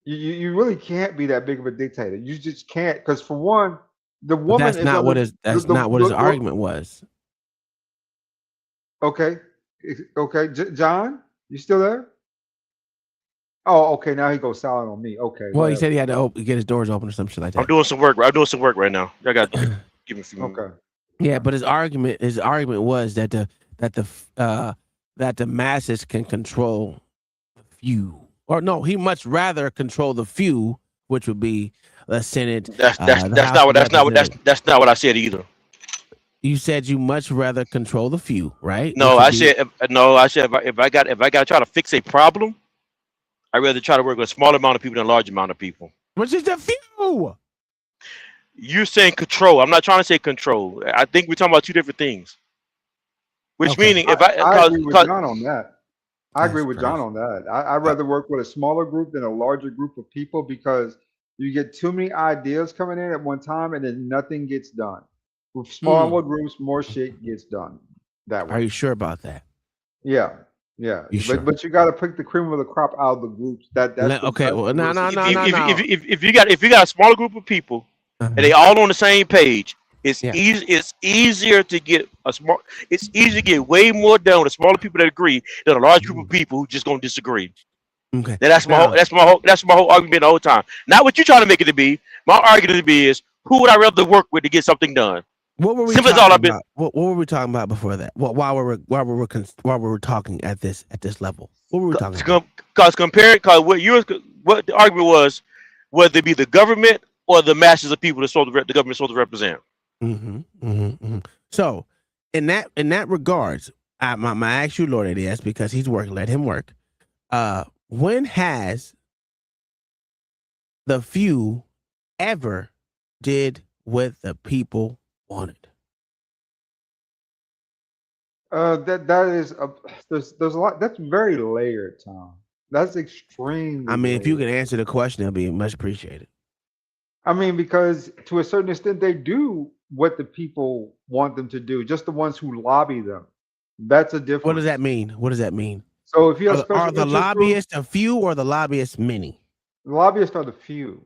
You really can't be that big of a dictator. You just can't, because for one, the woman. That's not what his argument was. Okay, John, you still there? Oh, okay. Now he goes silent on me. Okay. Well, he said he had to get his doors open or some shit like that. I'm doing some work right now. I got to give me a few minutes. Okay. Yeah, but his argument was that the masses can control the few, or no, he much rather control the few, which would be the Senate. That's not what I said either. You said you much rather control the few, right? No, I said if I got to try to fix a problem, I'd rather try to work with a smaller amount of people than a large amount of people. Which is the few. You're saying control. I'm not trying to say control. I think we're talking about two different things. Which meaning if I agree with John on that. I agree with John on that. I'd rather work with a smaller group than a larger group of people, because you get too many ideas coming in at one time and then nothing gets done. With smaller groups, more shit gets done that way. Are you sure about that? Yeah. But you got to pick the cream of the crop out of the groups. That's okay. Well, no. If you got a smaller group of people and they all on the same page, it's easier to get It's easier to get way more done with the smaller people that agree than a large group of people who just gonna disagree. Okay. That's my whole argument the whole time. Not what you're trying to make it to be. My argument to be is, who would I rather work with to get something done? What were we talking about? What were we talking about before that? While we were talking at this level, what were we talking about? Because what the argument was, whether it be the government or the masses of people the government is supposed to represent. So, in that regards, I'm ask you, Lord ADS, because he's working. Let him work. When has the few ever did what the people wanted? That is there's a lot. That's very layered, Tom. That's extremely. I mean, if you can answer the question, it'll be much appreciated. I mean, because to a certain extent, they do what the people want them to do. Just the ones who lobby them. That's a difference. What does that mean? So if you have are the lobbyists a few or the lobbyists many? The lobbyists are the few.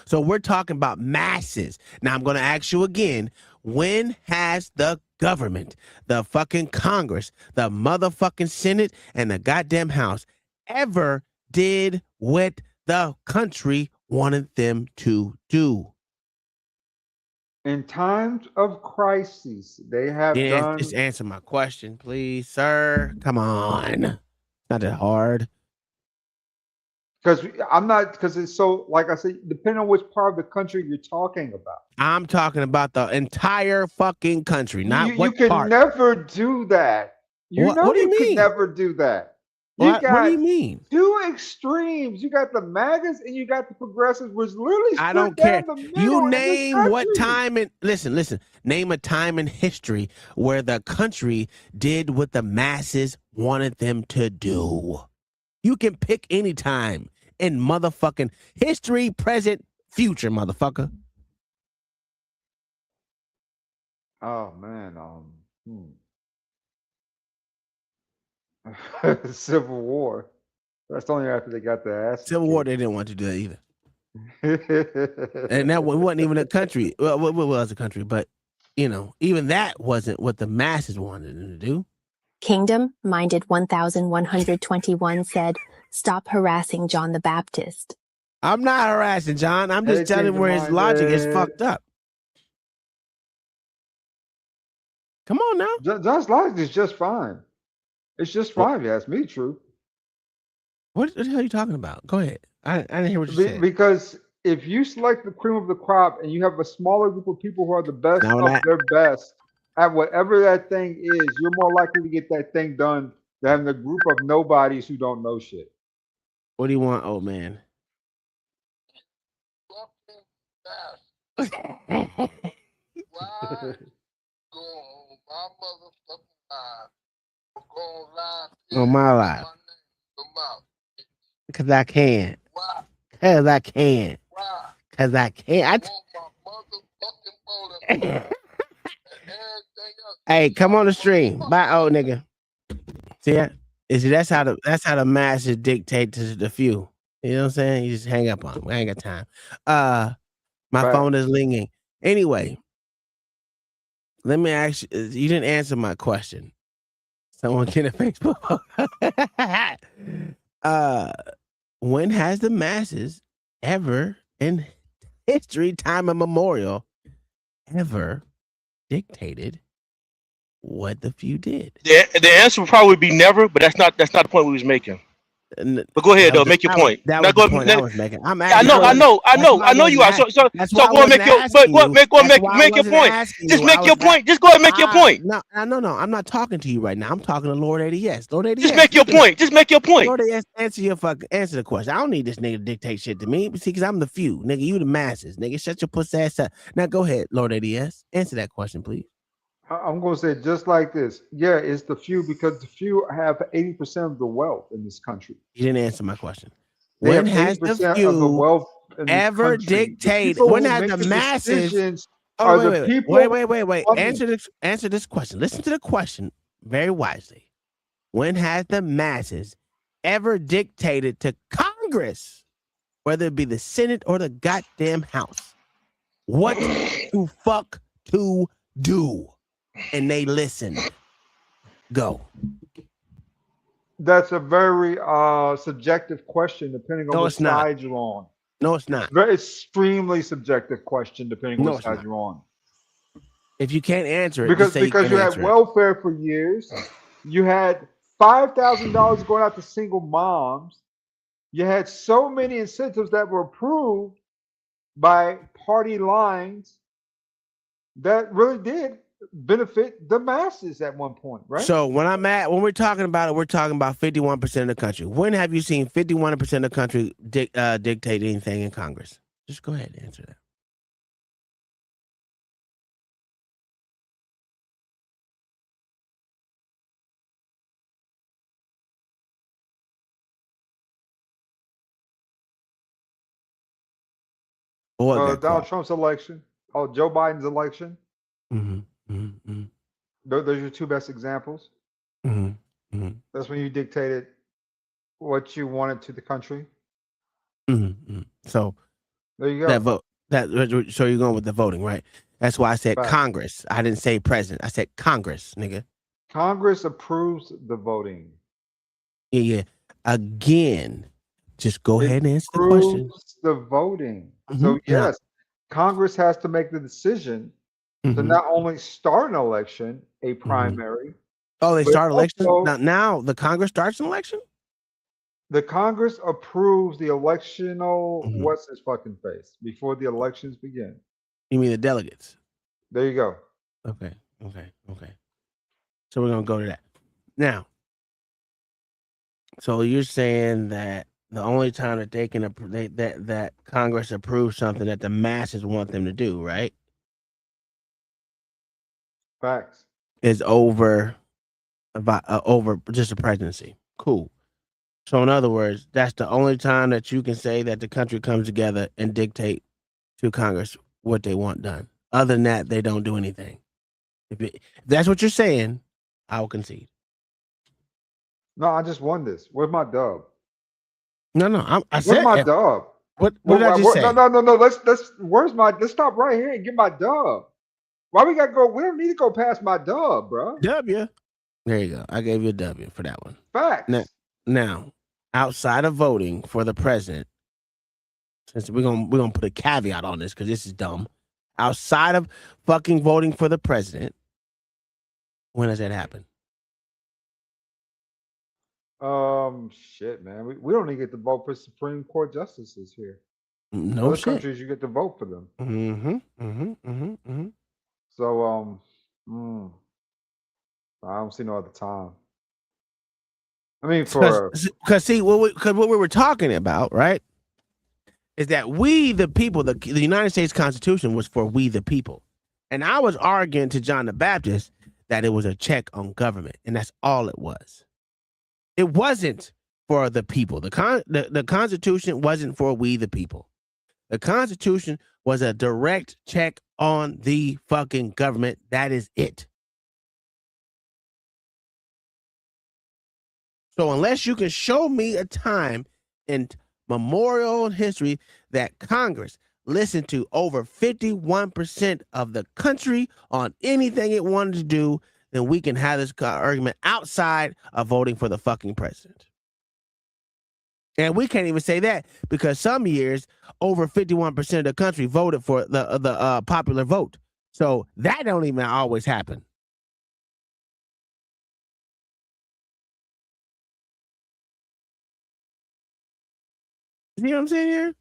So we're talking about masses. Now I'm going to ask you again. When has the government, the fucking Congress, the motherfucking Senate, and the goddamn House ever did what the country wanted them to do? In times of crises, they have done. Just answer my question, please, sir. Come on. Not that hard. Because it's so, like I said, depending on which part of the country you're talking about. I'm talking about the entire fucking country, not what part. You can never do that. What do you mean? Could never do that. What do you mean? Two extremes. You got the MAGAs and you got the progressives, which literally I split don't down care. the middle You in this name what country. time in listen. Name a time in history where the country did what the masses wanted them to do. You can pick any time in motherfucking history, present, future, motherfucker. Oh man, Civil War. That's only after they got their ass. Civil War, they didn't want to do that either. And that wasn't even a country. Well, it was a country, but even that wasn't what the masses wanted them to do. Kingdom Minded 1121 said, "Stop harassing John the Baptist." I'm not harassing John. I'm just telling him where his logic is fucked up. Come on now. John's logic is just fine. It's just fine if you ask me, True. What the hell are you talking about? Go ahead. I didn't hear what you said. Because if you select the cream of the crop and you have a smaller group of people who are the best of their best at whatever that thing is, you're more likely to get that thing done than having a group of nobodies who don't know shit. What do you want, old man? On my life. Because I can. Because I can. Because I can. Hey, come on the stream. Bye, old nigga. See that? That's how the masses dictate to the few. You know what I'm saying? You just hang up on them. I ain't got time. My phone is ringing. Anyway, let me ask you. You didn't answer my question. Someone get a Facebook. When has the masses ever in history, time immemorial, ever dictated what the few did? The answer would probably be never, but that's not the point we was making. But go ahead though, make your point. That was the point I was making. I know you are. So go and make your point. Just make your point. Just go ahead and make your point. No. I'm not talking to you right now. I'm talking to Lord ADS. Lord ADS. Just make your point. Just make your point. Lord ADS, answer the question. I don't need this nigga to dictate shit to me. See, because I'm the few. Nigga, you the masses. Nigga, shut your pussy ass up. Now go ahead, Lord ADS. Answer that question, please. I'm going to say just like this. Yeah, it's the few because the few have 80% of the wealth in this country. You didn't answer my question. When has the few of the wealth ever dictated? When has the masses? Wait. Answer this question. Listen to the question very wisely. When has the masses ever dictated to Congress, whether it be the Senate or the goddamn House, what to fuck to do? And they listened. Go. That's a very subjective question, depending on which side you're on. No, it's not. Very extremely subjective question, depending on which side you're on. If you can't answer it, because you had welfare for years, you had $5,000 going out to single moms. You had so many incentives that were approved by party lines that really did benefit the masses at one point, right? So when we're talking about it, we're talking about 51% of the country. When have you seen 51% of the country dictate anything in Congress? Just go ahead and answer that. Donald Trump's election, Joe Biden's election. Those are your two best examples. That's when you dictated what you wanted to the country. So there you go. That vote. So you're going with the voting, right? That's why I said Congress. I didn't say president. I said Congress, nigga. Congress approves the voting. Yeah. Again, just go ahead and answer the question. The voting. So yes, Congress has to make the decision to not only start an election, a primary. Oh, they start election? Now the Congress starts an election? The Congress approves the electional, what's his fucking face, before the elections begin. You mean the delegates? There you go. Okay. So we're going to go to that. Now, So you're saying that the only time that they can that Congress approves something that the masses want them to do, right, Facts. is over just a presidency. Cool. So in other words, that's the only time that you can say that the country comes together and dictate to Congress what they want done. Other than that, they don't do anything. If that's what you're saying, I will concede. No, I just won this. Where's my dub? No, I Where's said my dub? What did I just say? No. Let's. Where's my? Let's stop right here and get my dub. Why we gotta go? We don't need to go past my dub, bro. W. There you go. I gave you a W for that one. Facts. Now, outside of voting for the president, since we're gonna put a caveat on this because this is dumb. Outside of fucking voting for the president, when does that happen? Shit, man. We don't even get to vote for Supreme Court justices here. No Other shit. countries, you get to vote for them. So, I don't see no other time. I mean, because see what we were talking about, right, is that we the people, the United States Constitution was for we the people, and I was arguing to John the Baptist that it was a check on government, and that's all it was. It wasn't for the people. The Constitution wasn't for we the people. The Constitution was a direct check on the fucking government. That is it. So unless you can show me a time in memorial history that Congress listened to over 51% of the country on anything it wanted to do, then we can have this argument outside of voting for the fucking president. And we can't even say that because some years over 51% of the country voted for the popular vote. So that don't even always happen. You see what I'm saying here?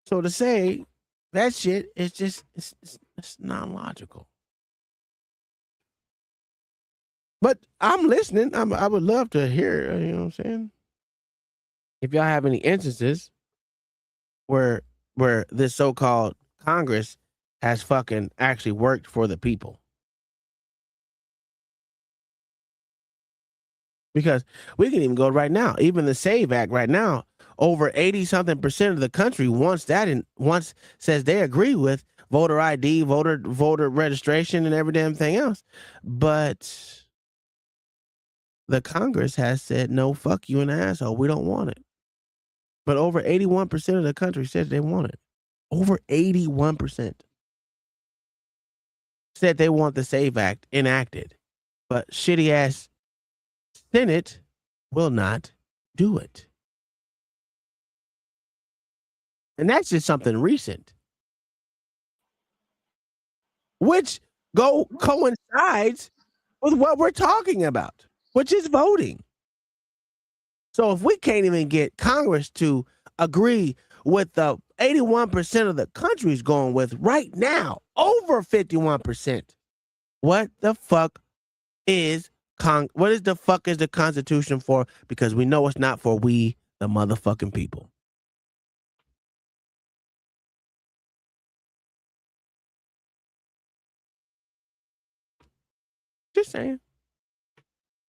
So to say that shit is just it's non-logical. But I'm listening. I would love to hear, you know what I'm saying? If y'all have any instances where this so-called Congress has fucking actually worked for the people. Because we can even go right now. Even the SAVE Act right now, over 80-something% of the country wants that and says they agree with voter ID, voter registration, and every damn thing else. But the Congress has said, no, fuck you, an asshole. We don't want it. But over 81% of the country says they want it. Over 81% said they want the SAVE Act enacted. But shitty ass Senate will not do it. And that's just something recent. Which coincides with what we're talking about, which is voting. So if we can't even get Congress to agree with the 81% of the country's going with right now, over 51%, what the fuck is the Constitution for? Because we know it's not for we, the motherfucking people. Just saying.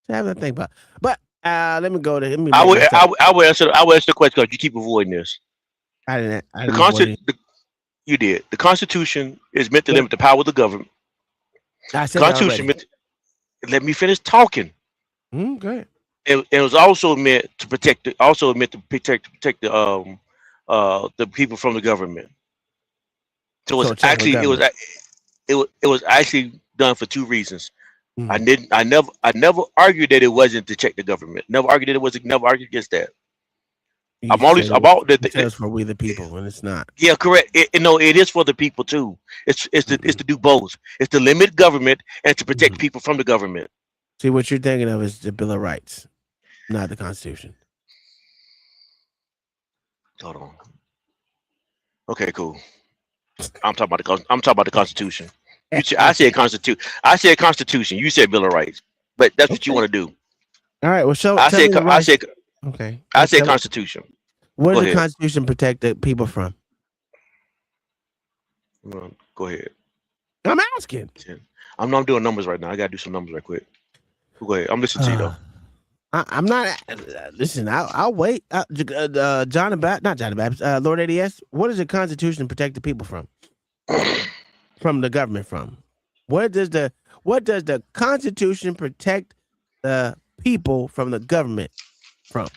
So have that thing about. But let me go to. I will answer the question because you keep avoiding this. I didn't. You did. The Constitution is meant to limit the power of the government. I said Constitution let me finish talking. Go ahead. It was also meant to protect the people from the government. So it's actually it was actually done for two reasons. Mm-hmm. I never argued that it wasn't to check the government. Never argued that it was. Never argued against that. I'm always about that. It's for we the people, and it's not. Yeah, correct. It is for the people too. It's to do both. It's to limit government and to protect people from the government. See, what you're thinking of is the Bill of Rights, not the Constitution. Hold on. Okay, cool. I'm talking about the Constitution. I said Constitution. You said Bill of Rights, but that's what you want to do. All right. Well, I tell said me the rights. I said Okay. I said Tell me- Constitution. What Go does the ahead. Constitution protect the people from? Go ahead. I'm asking. I'm doing numbers right now. I gotta do some numbers right quick. Go ahead. I'm listening to you though. I'm not. Listen, I'll wait. John the Baptist, not John the Baptist. Lord ADS. What does the Constitution protect the people from? From the government from? What does the Constitution protect the people from the government from?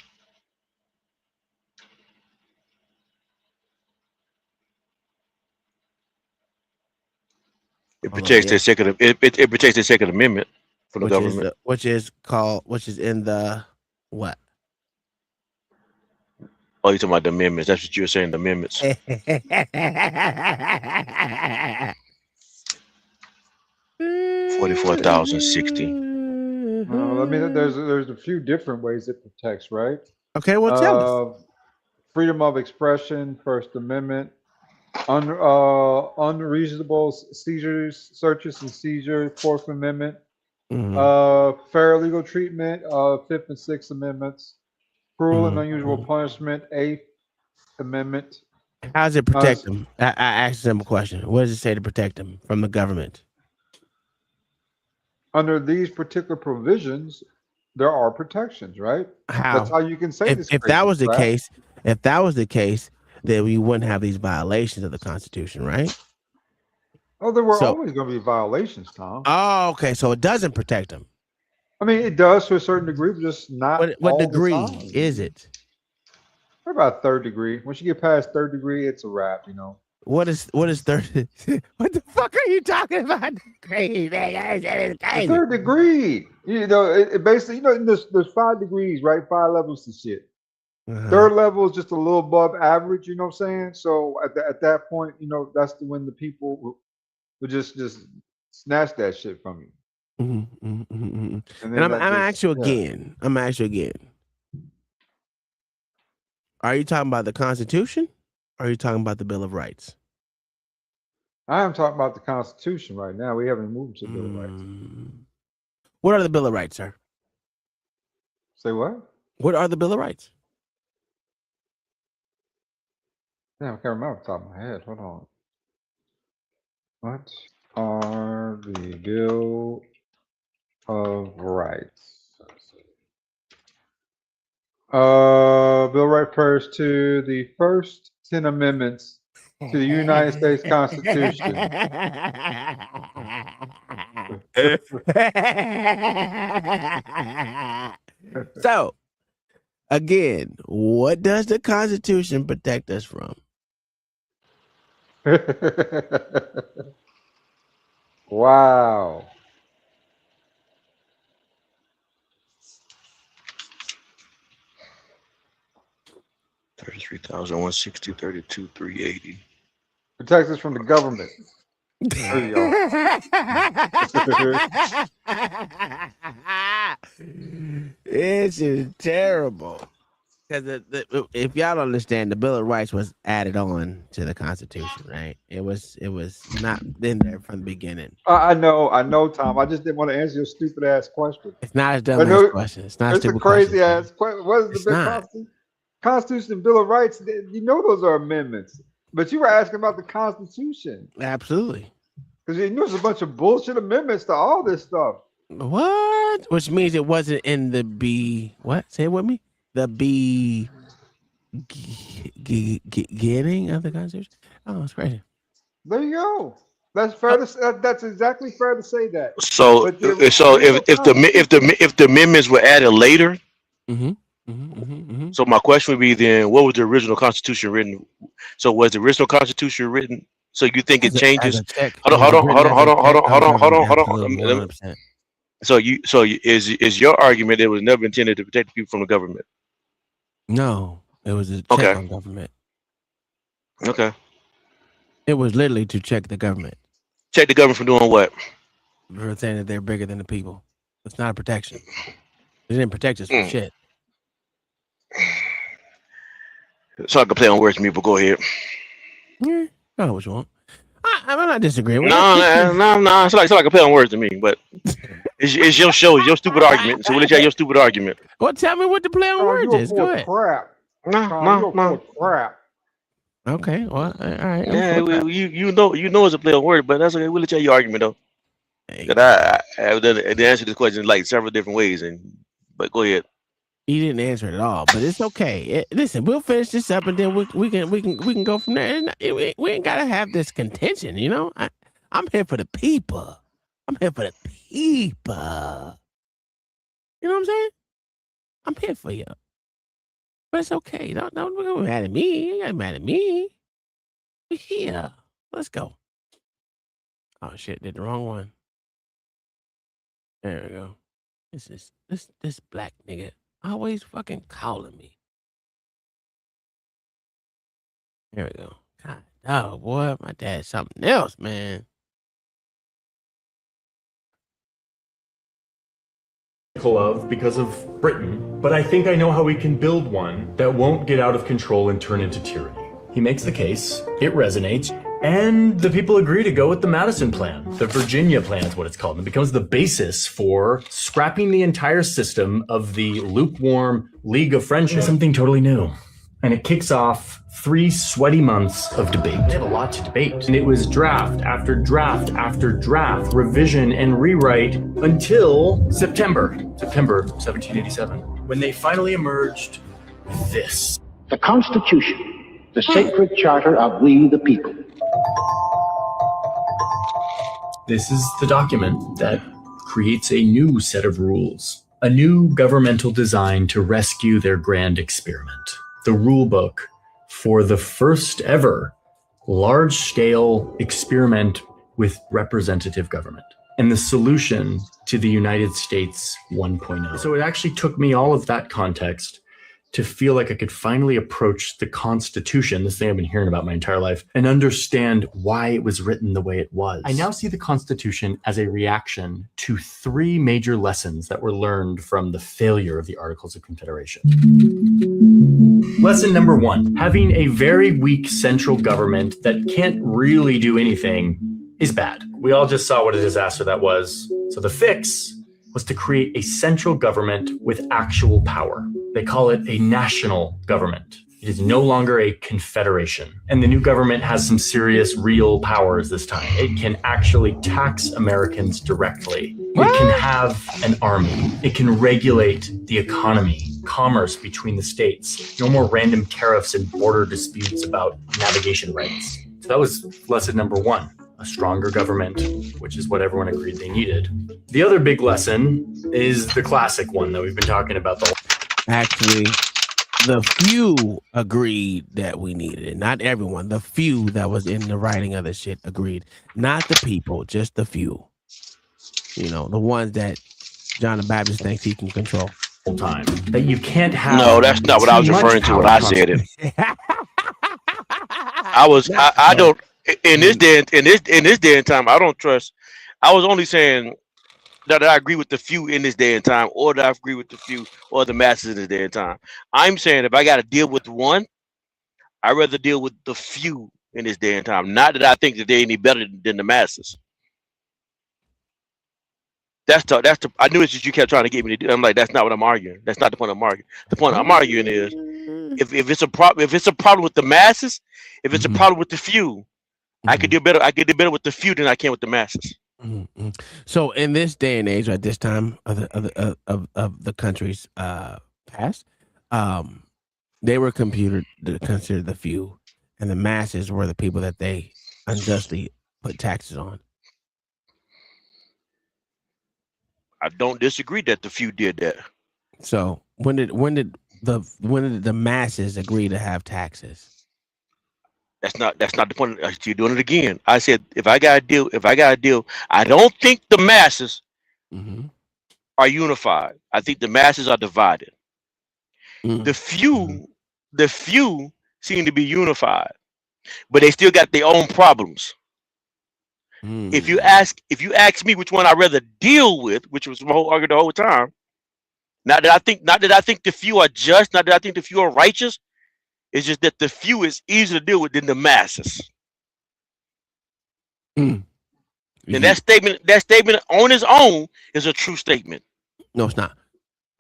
It protects the second. It protects the Second Amendment from the government. Which is in the what? Oh, you're talking about the amendments. That's what you were saying. The amendments. 44,060. I mean, there's a few different ways it protects, right? Okay, well, tell us. Freedom of expression, First Amendment, unreasonable seizures, searches and seizures, Fourth Amendment, fair legal treatment, Fifth and Sixth Amendments, cruel and unusual punishment, Eighth Amendment. How does it protect them? I asked them a question. What does it say to protect them from the government? Under these particular provisions, there are protections, right? How? That's how you can say this. If that was the case, then we wouldn't have these violations of the Constitution, right? Oh, there were always going to be violations, Tom. Oh, okay. So it doesn't protect them. I mean, it does to a certain degree, but just not. What all degree the time. is it? What about third degree? Once you get past third degree, it's a wrap, you know. What is third? What the fuck are you talking about? Crazy. The third degree. You know, it basically, you know, there's 5 degrees, right? 5 levels to shit. Third level is just a little above average, you know what I'm saying? So at that point, you know, that's when the people will just snatch that shit from you. And I'm asking you again. Are you talking about the Constitution? Or are you talking about the Bill of Rights? I am talking about the Constitution right now. We haven't moved to the Bill of Rights. What are the Bill of Rights, sir? Say what? What are the Bill of Rights? Damn, I can't remember off the top of my head. Hold on. What are the Bill of Rights? Bill of Rights refers to the first 10 amendments to the United States Constitution. So, again, what does the Constitution protect us from? Wow. $33,160, 32,380. Protects us from the government. There you go. It's just terrible. Because if y'all don't understand, the Bill of Rights was added on to the Constitution, right? It was not in there from the beginning. I know, Tom. I just didn't want to answer your stupid ass question. It's not a dumb ass question. It's not a stupid crazy question. ass question. What is the Constitution and Bill of Rights? You know those are amendments. But you were asking about the Constitution. Absolutely. Because you know there's a bunch of bullshit amendments to all this stuff. What? Which means it wasn't in the B. What? Say it with me. The beginning of the Constitution. Oh, it's crazy. There you go. That's fair to say. That's exactly fair to say that. So if the amendments were added later, so my question would be then, what was the original Constitution written? So was the original Constitution written? So you think it changes? Hold on. So is your argument it was never intended to protect people from the government? No, it was a check on government. Okay. It was literally to check the government. Check the government for doing what? For saying that they're bigger than the people. It's not a protection. It didn't protect us from shit. So I can play on words with me, but go ahead. Yeah, I know what you want. I'm not disagreeing with No. It's like a play on words to me, but it's your show. It's your stupid argument. So we'll let you have your stupid argument. Well, tell me what the play on words is. Go ahead. Crap. No. Crap. Okay. Well, all right. Yeah, you know it's a play on word, but that's okay. We'll let you have your argument though. That I have the answer to this question like several different ways, but go ahead. He didn't answer it at all, but it's okay. Listen, we'll finish this up, and then we can go from there. And we ain't gotta have this contention, you know. I'm here for the people. I'm here for the people. You know what I'm saying? I'm here for you. But it's okay. Don't get mad at me. You ain't got mad at me. We're here. Let's go. Oh shit! Did the wrong one. There we go. This black nigga always fucking calling me. There we go. God, oh boy, my dad's something else, man. Of because of Britain, but I think I know how we can build one that won't get out of control and turn into tyranny. He makes the case, it resonates, and the people agree to go with the Madison Plan. The Virginia Plan is what it's called. It becomes the basis for scrapping the entire system of the lukewarm League of Friendship. Something totally new. And it kicks off 3 sweaty months of debate. They have a lot to debate. And it was draft after draft after draft, revision and rewrite until September 1787, when they finally emerged with this. The Constitution, the sacred charter of we the people. This is the document that creates a new set of rules, a new governmental design to rescue their grand experiment. The rule book for the first ever large-scale experiment with representative government and the solution to the United States 1.0. So it actually took me all of that context to feel like I could finally approach the Constitution, this thing I've been hearing about my entire life, and understand why it was written the way it was. I now see the Constitution as a reaction to 3 major lessons that were learned from the failure of the Articles of Confederation. Lesson number 1, having a very weak central government that can't really do anything is bad. We all just saw what a disaster that was. So the fix was to create a central government with actual power. They call it a national government. It is no longer a confederation. And the new government has some serious real powers this time. It can actually tax Americans directly. It can have an army. It can regulate the economy, commerce between the states. No more random tariffs and border disputes about navigation rights. So that was lesson number 1. A stronger government, which is what everyone agreed they needed. The other big lesson is the classic one that we've been talking about. Actually, the few agreed that we needed it. Not everyone. The few that was in the writing of the shit agreed. Not the people, just the few. You know, the ones that John the Baptist thinks he can control. Full time. That you can't have. No, that's not what I was referring to when I said it. I don't. In this day and time, I don't trust. I was only saying that I agree with the few in this day and time, or that I agree with the few or the masses in this day and time. I'm saying if I got to deal with one, I'd rather deal with the few in this day and time. Not that I think that they're any better than the masses. That's the. I knew it's just you kept trying to get me to do. I'm like, that's not what I'm arguing. That's not the point I'm arguing. The point I'm arguing is if it's a problem, with the masses, if it's a problem with the few. I could do better. I could do better with the few than I can with the masses. So in this day and age, at this time of the country's past, they were considered the few, and the masses were the people that they unjustly put taxes on. I don't disagree that the few did that. So when did the masses agree to have taxes? That's not the point. You're doing it again. I said if I got a deal, I don't think the masses are unified. I think the masses are divided. The few seem to be unified, but they still got their own problems. If you ask me which one I'd rather deal with, which was my whole argument the whole time. Not that I think the few are just, not that I think the few are righteous. It's just that the few is easier to deal with than the masses. Mm. Then that statement on its own is a true statement. No, it's not.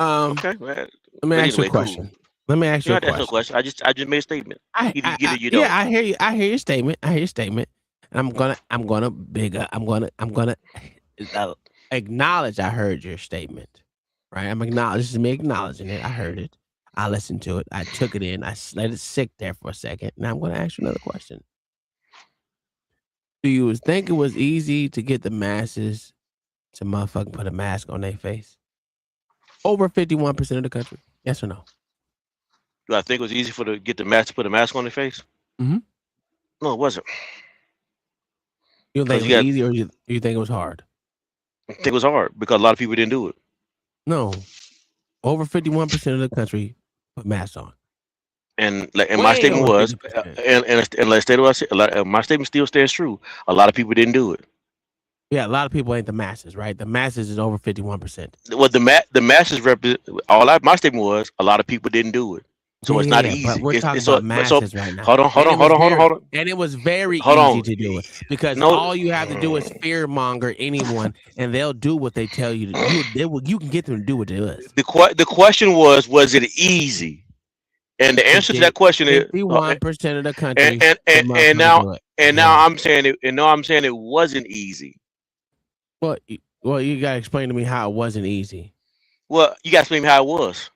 Okay. Well, Let me but ask you a anyway, question. cool. Let me ask You you a don't have to ask no question. question. I just made a statement. Either you get it or you Yeah, don't. I hear you. I hear your statement. I hear your statement. And I'm gonna acknowledge I heard your statement. Right? This is me acknowledging it. I heard it. I listened to it. I took it in. I let it sit there for a second. Now I'm gonna ask you another question. Do you think it was easy to get the masses to motherfucking put a mask on their face? Over 51% of the country. Yes or no? Do I think it was easy to get the mask to put a mask on their face? Mm-hmm. No, it wasn't. You don't think it was easy, or you think it was hard? I think it was hard because a lot of people didn't do it. No, over 51% of the country put masks on. And my statement was, and let's state what I said. My statement still stands true. A lot of people didn't do it. Yeah, a lot of people ain't the masses, right? The masses is over 51%. Well, the masses represent. My statement was a lot of people didn't do it, so it's not easy. But we're talking so, about masses right now. Hold on. And it was very easy to do it because all you have to do is fear monger anyone, and they'll do what they tell you to do. You can get them to do what they do. The question was it easy? And the answer to that question is 51% of the country. And now I'm saying it wasn't easy. Well, you gotta explain to me how it wasn't easy. Well, you gotta explain how it was.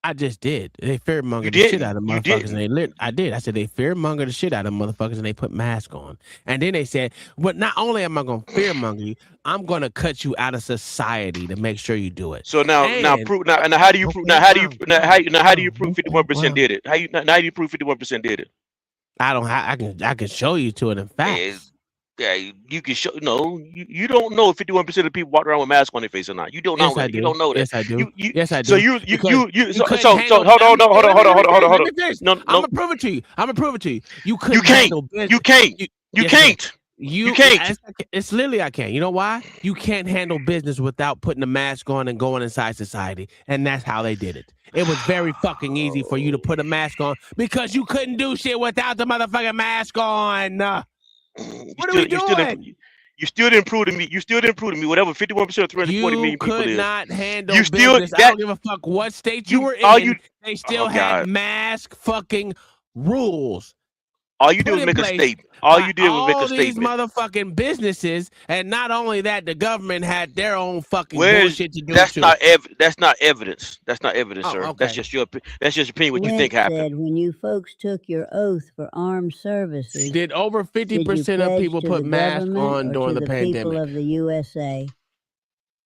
I just did. They fearmonger the shit out of motherfuckers, and I did. I said they fearmonger the shit out of motherfuckers, and they put masks on. And then they said, "But not only am I gonna fearmonger you, I'm gonna cut you out of society to make sure you do it." So now how do you prove 51% did it? How do you prove 51% did it? I can show you to it in fact. Yeah, you can show. No, you don't know if 51% of people walk around with masks on their face or not. You don't know that. You don't know that. Yes, I do. Yes, I do. So hold on. No, I'm gonna prove it to you. You can't. It's literally I can't. You know why? You can't handle business without putting a mask on and going inside society, and that's how they did it. It was very fucking easy for you to put a mask on because you couldn't do shit without the motherfucking mask on. What are we doing? You still didn't prove to me. Whatever 51% of 340 million people is. You could not handle business. I don't give a fuck what state you were in. They still had mask fucking rules. All you did was make a statement. All you did was make a statement. These motherfucking businesses, and not only that, the government had their own fucking bullshit to do. That's not evidence. That's not evidence, sir. Okay. That's just your opinion. What you think happened? When you folks took your oath for armed services, did over 50% of people put masks on during the pandemic? People of the USA.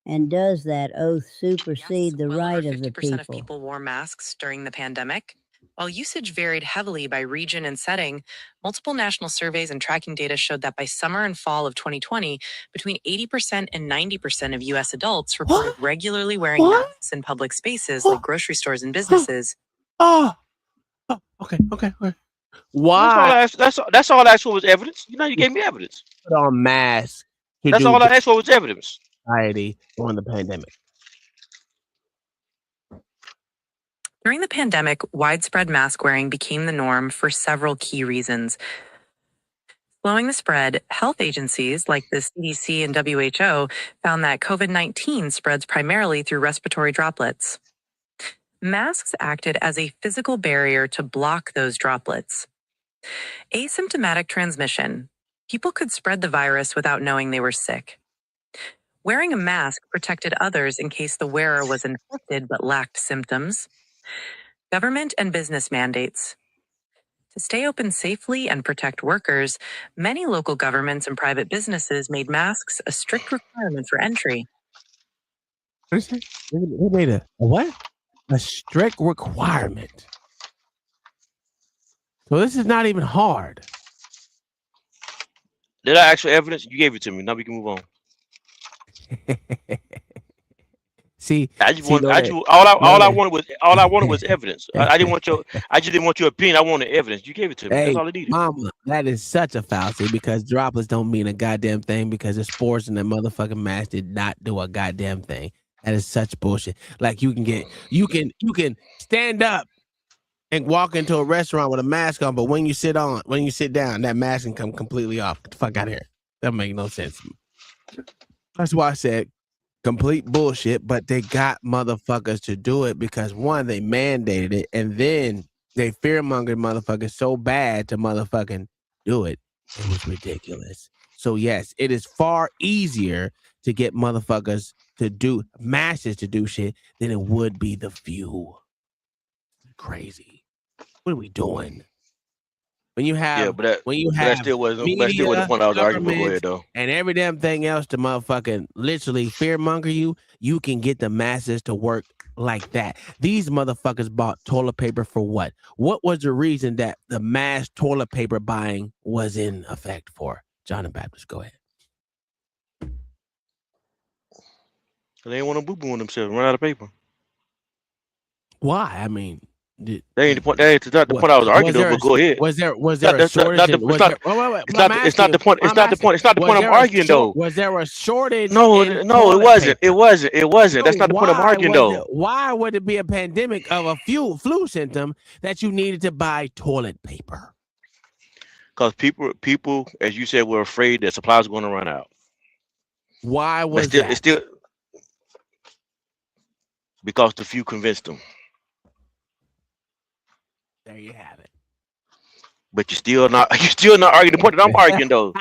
And does that oath supersede the right of the people? 50% of people wore masks during the pandemic. While usage varied heavily by region and setting, multiple national surveys and tracking data showed that by summer and fall of 2020, between 80% and 90% of U.S. adults reported regularly wearing masks in public spaces like grocery stores and businesses. Okay. Why? That's all I asked for was evidence. You gave me evidence. Put on masks. That's all I asked for was evidence. Society during the pandemic. During the pandemic, widespread mask wearing became the norm for several key reasons. Slowing the spread, health agencies like the CDC and WHO found that COVID-19 spreads primarily through respiratory droplets. Masks acted as a physical barrier to block those droplets. Asymptomatic transmission. People could spread the virus without knowing they were sick. Wearing a mask protected others in case the wearer was infected but lacked symptoms. Government and business mandates. To stay open safely and protect workers, many local governments and private businesses made masks a strict requirement for entry. They made a what? A strict requirement. So this is not even hard. Did I ask for evidence? You gave it to me. Now we can move on. All I wanted was evidence. I just didn't want your opinion. I wanted evidence. You gave it to me. That's all I needed. Mama, that is such a fallacy because droplets don't mean a goddamn thing because the spores in the motherfucking mask did not do a goddamn thing. That is such bullshit. Like you can stand up and walk into a restaurant with a mask on, but when you sit down, that mask can come completely off. Get the fuck out of here. That make no sense. That's why I said complete bullshit, but they got motherfuckers to do it because one, they mandated it, and then they fearmongered motherfuckers so bad to motherfucking do it. It was ridiculous. So yes, it is far easier to get motherfuckers to do masses to do shit than it would be the few. Crazy. What are we doing? When you have, that still wasn't the point I was arguing. But go ahead though. And every damn thing else to motherfucking literally fearmonger you can get the masses to work like that. These motherfuckers bought toilet paper for what? What was the reason that the mass toilet paper buying was in effect for? John and Baptist, go ahead. They ain't want to boo boo on themselves, run out of paper. Why? I mean, that ain't the point. That ain't not the point I was arguing. But go ahead. Was there a shortage? It's not the point. It's not the point. It's not the point I'm arguing though. Was there a shortage? No, it wasn't. It wasn't. That's not the point I'm arguing though. Why would it be a pandemic of a flu symptom that you needed to buy toilet paper? Because people, as you said, were afraid that supplies were going to run out. Why was that? It's still because the few convinced them. There you have it. But you're still not arguing the point that I'm arguing though.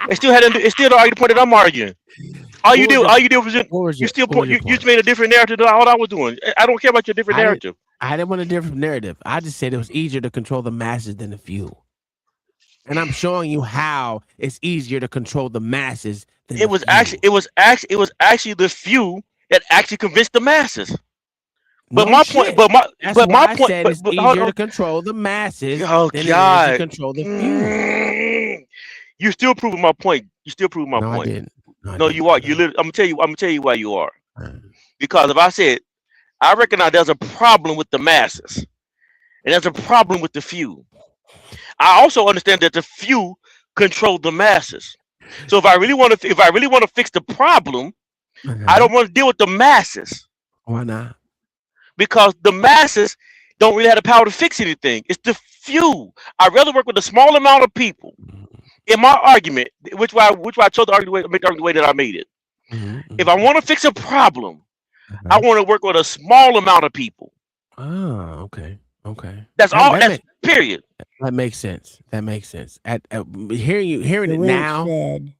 It's still not arguing the point that I'm arguing. All you did was you just made a different narrative than all I was doing. I don't care about your different narrative. I didn't want a different narrative. I just said it was easier to control the masses than the few. And I'm showing you how it's easier to control the masses than it was actually the few that actually convinced the masses. But my point, it's easier to control the masses than it is to control the few. You still proving my point. I didn't. No, you are. I'm gonna tell you why you are. Because if I said I recognize there's a problem with the masses, and there's a problem with the few. I also understand that the few control the masses. So if I really want to fix the problem, I don't want to deal with the masses. Why not? Because the masses don't really have the power to fix anything. It's the few. I'd rather work with a small amount of people. In my argument, which why I chose to make the argument the way that I made it. If I want to fix a problem, I want to work with a small amount of people. Oh, okay. That's all. Period. That makes sense. Hearing it now. Said,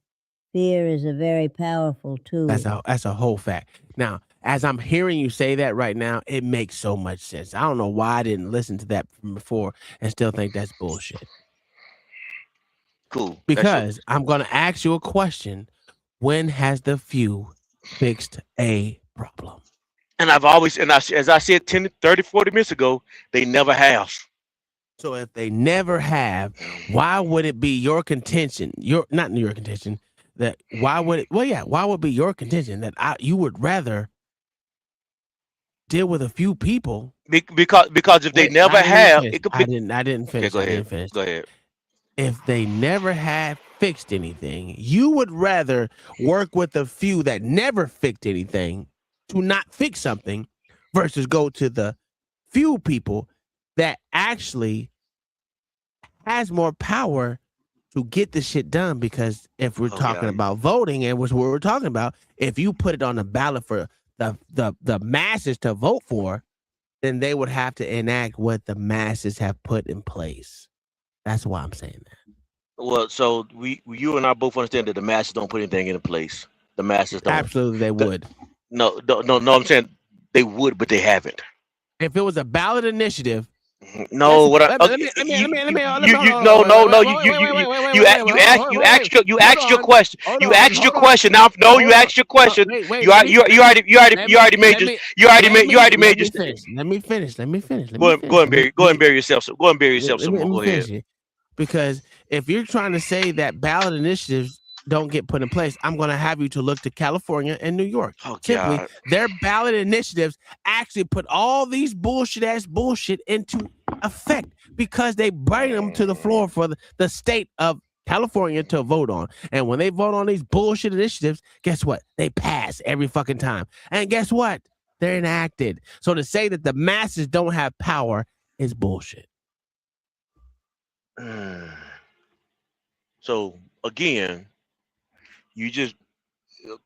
fear is a very powerful tool. That's a whole fact. Now, as I'm hearing you say that right now, it makes so much sense. I don't know why I didn't listen to that from before and still think that's bullshit. Cool. Because I'm going to ask you a question. When has the few fixed a problem? And as I said 10, 30, 40 minutes ago, they never have. So if they never have, why would it be your contention? Why would it be your contention that you would rather deal with a few people? Because if they never have, it could be. I didn't finish. Okay, go ahead. If they never had fixed anything, you would rather work with a few that never fixed anything to not fix something versus go to the few people that actually has more power to get the shit done. Because if we're talking about voting, and which we're talking about, if you put it on the ballot for the masses to vote for, then they would have to enact what the masses have put in place. That's why I'm saying that. Well, so you and I both understand that the masses don't put anything into place. The masses don't. Absolutely, they would. No. I'm saying they would, but they haven't. If it was a ballot initiative. No, what I you asked your question. You asked your question. Now, no, you asked your question. You already made your. Let me finish. Go and bury yourself. Go and bury yourself some more. Go ahead. Because if you're trying to say that ballot initiatives don't get put in place, I'm going to have you to look to California and New York. Simply, their ballot initiatives actually put all these bullshit into effect because they bring them to the floor for the state of California to vote on. And when they vote on these bullshit initiatives, guess what? They pass every fucking time. And guess what? They're enacted. So to say that the masses don't have power is bullshit. So again, You just,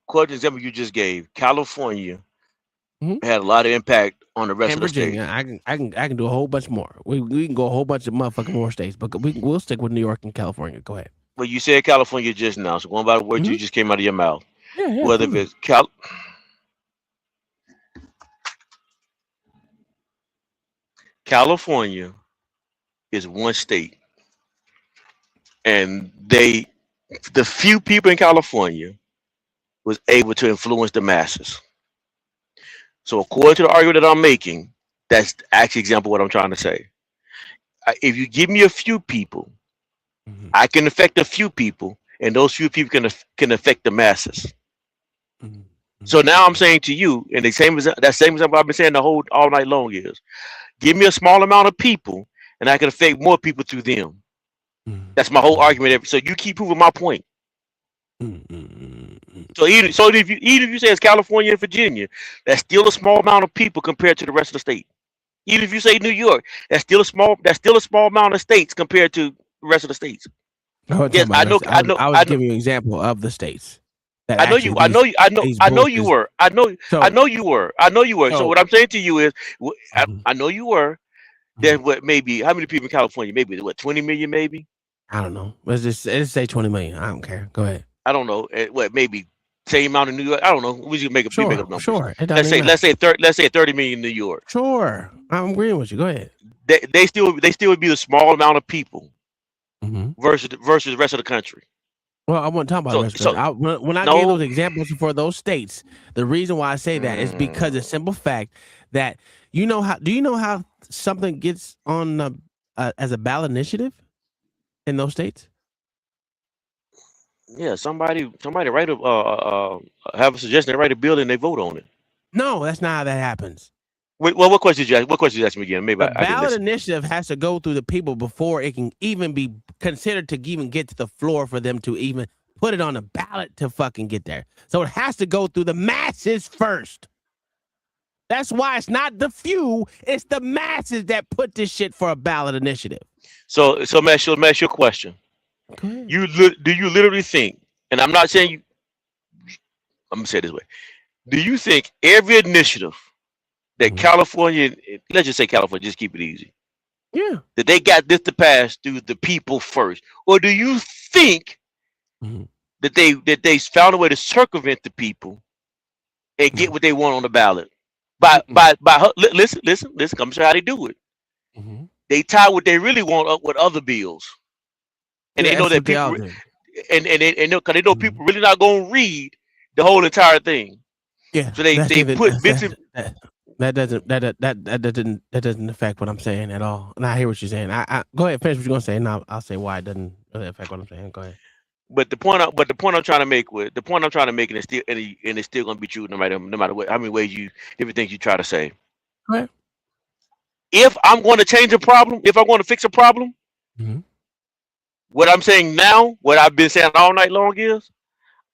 according to the example you just gave, California Mhm. had a lot of impact on the rest And of the states. Virginia, I can do a whole bunch more. We can go a whole bunch of motherfucking more states, but we'll stick with New York and California. Go ahead. Well, you said California just now, so going by the words you just came out of your mouth. Yeah, Whether if absolutely. it's California is one state, and the few people in California was able to influence the masses. So according to the argument that I'm making, that's actually example what I'm trying to say. If you give me a few people, I can affect a few people, and those few people can affect the masses. So now I'm saying to you, and that same example I've been saying all night long is, give me a small amount of people, and I can affect more people through them. That's my whole argument. So you keep proving my point. So if you say it's California and Virginia, that's still a small amount of people compared to the rest of the state. Even if you say New York, that's still a small amount of states compared to the rest of the states. Yes, I know. I was giving you an example of the states. I know you were. So what I'm saying to you is, I know you were. Then what? Maybe how many people in California? Maybe what? 20 million? Maybe. I don't know. Let's say 20 million. I don't care. Go ahead. I don't know. What? Maybe same amount in New York. I don't know. We just make up numbers. Sure. Let's say 30 million in New York. Sure. I'm agreeing with you. Go ahead. They still would be a small amount of people versus the rest of the country. Well, I want to talk about the rest of it. When I gave those examples for those states, the reason why I say that is because the simple fact that do you know how something gets on as a ballot initiative in those states? Yeah, somebody write have a suggestion, they write a bill and they vote on it. No, that's not how that happens. Wait, well, what question did you ask? What question did you ask me again? Maybe the ballot initiative has to go through the people before it can even be considered to even get to the floor for them to even put it on a ballot to fucking get there. So it has to go through the masses first. That's why it's not the few, it's the masses that put this shit for a ballot initiative. So let me ask you a question. Do you literally think, and I'm not saying you, I'm gonna say it this way. Do you think every initiative that California, let's just say California, just keep it easy. Yeah. That they got this to pass through the people first? Or do you think that they found a way to circumvent the people and get what they want on the ballot? Listen, I'm sure how they do it. They tie what they really want up with other bills. And they know that people because they know people really not gonna read the whole entire thing. Yeah. So they put bits of that doesn't affect what I'm saying at all. And I hear what you're saying. I go ahead, finish what you're gonna say, and I'll say why it doesn't really affect what I'm saying. Go ahead. But the point I'm trying to make, and it's still gonna be true no matter what, how many ways different things you try to say. Right. If I'm going to change a problem, if I'm going to fix a problem, what I'm saying now, what I've been saying all night long is,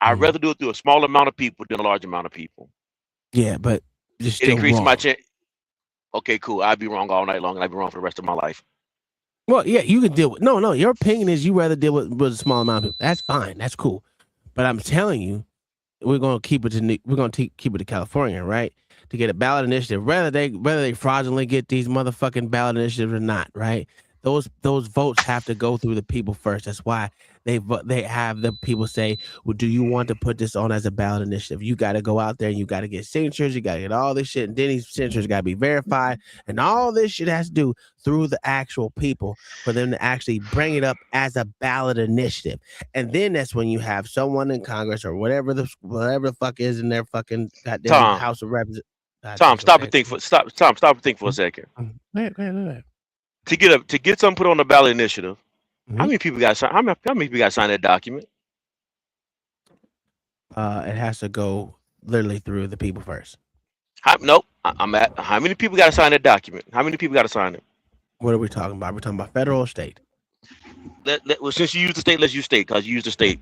I'd rather do it through a small amount of people than a large amount of people. Yeah, but it increases my chance. Okay, cool. I'd be wrong all night long, and I'd be wrong for the rest of my life. Well, yeah, you can deal with no. Your opinion is you rather deal with a small amount of people. That's fine. That's cool. But I'm telling you, we're gonna keep it to California, right? To get a ballot initiative, whether they fraudulently get these motherfucking ballot initiatives or not, right? Those votes have to go through the people first. That's why they have the people say, well, do you want to put this on as a ballot initiative? You got to go out there and you got to get signatures. You got to get all this shit. And then these signatures got to be verified. And all this shit has to do through the actual people for them to actually bring it up as a ballot initiative. And then that's when you have someone in Congress or whatever the fuck is in their fucking goddamn House of Representatives. Tom, stop and think for a second. Go ahead. To get something put on the ballot initiative, how many people got to sign? How many people got to sign that document? It has to go literally through the people first. How many people got to sign that document? How many people got to sign it? What are we talking about? We're talking about federal or state? Well, since you use the state, let's use state because you use the state.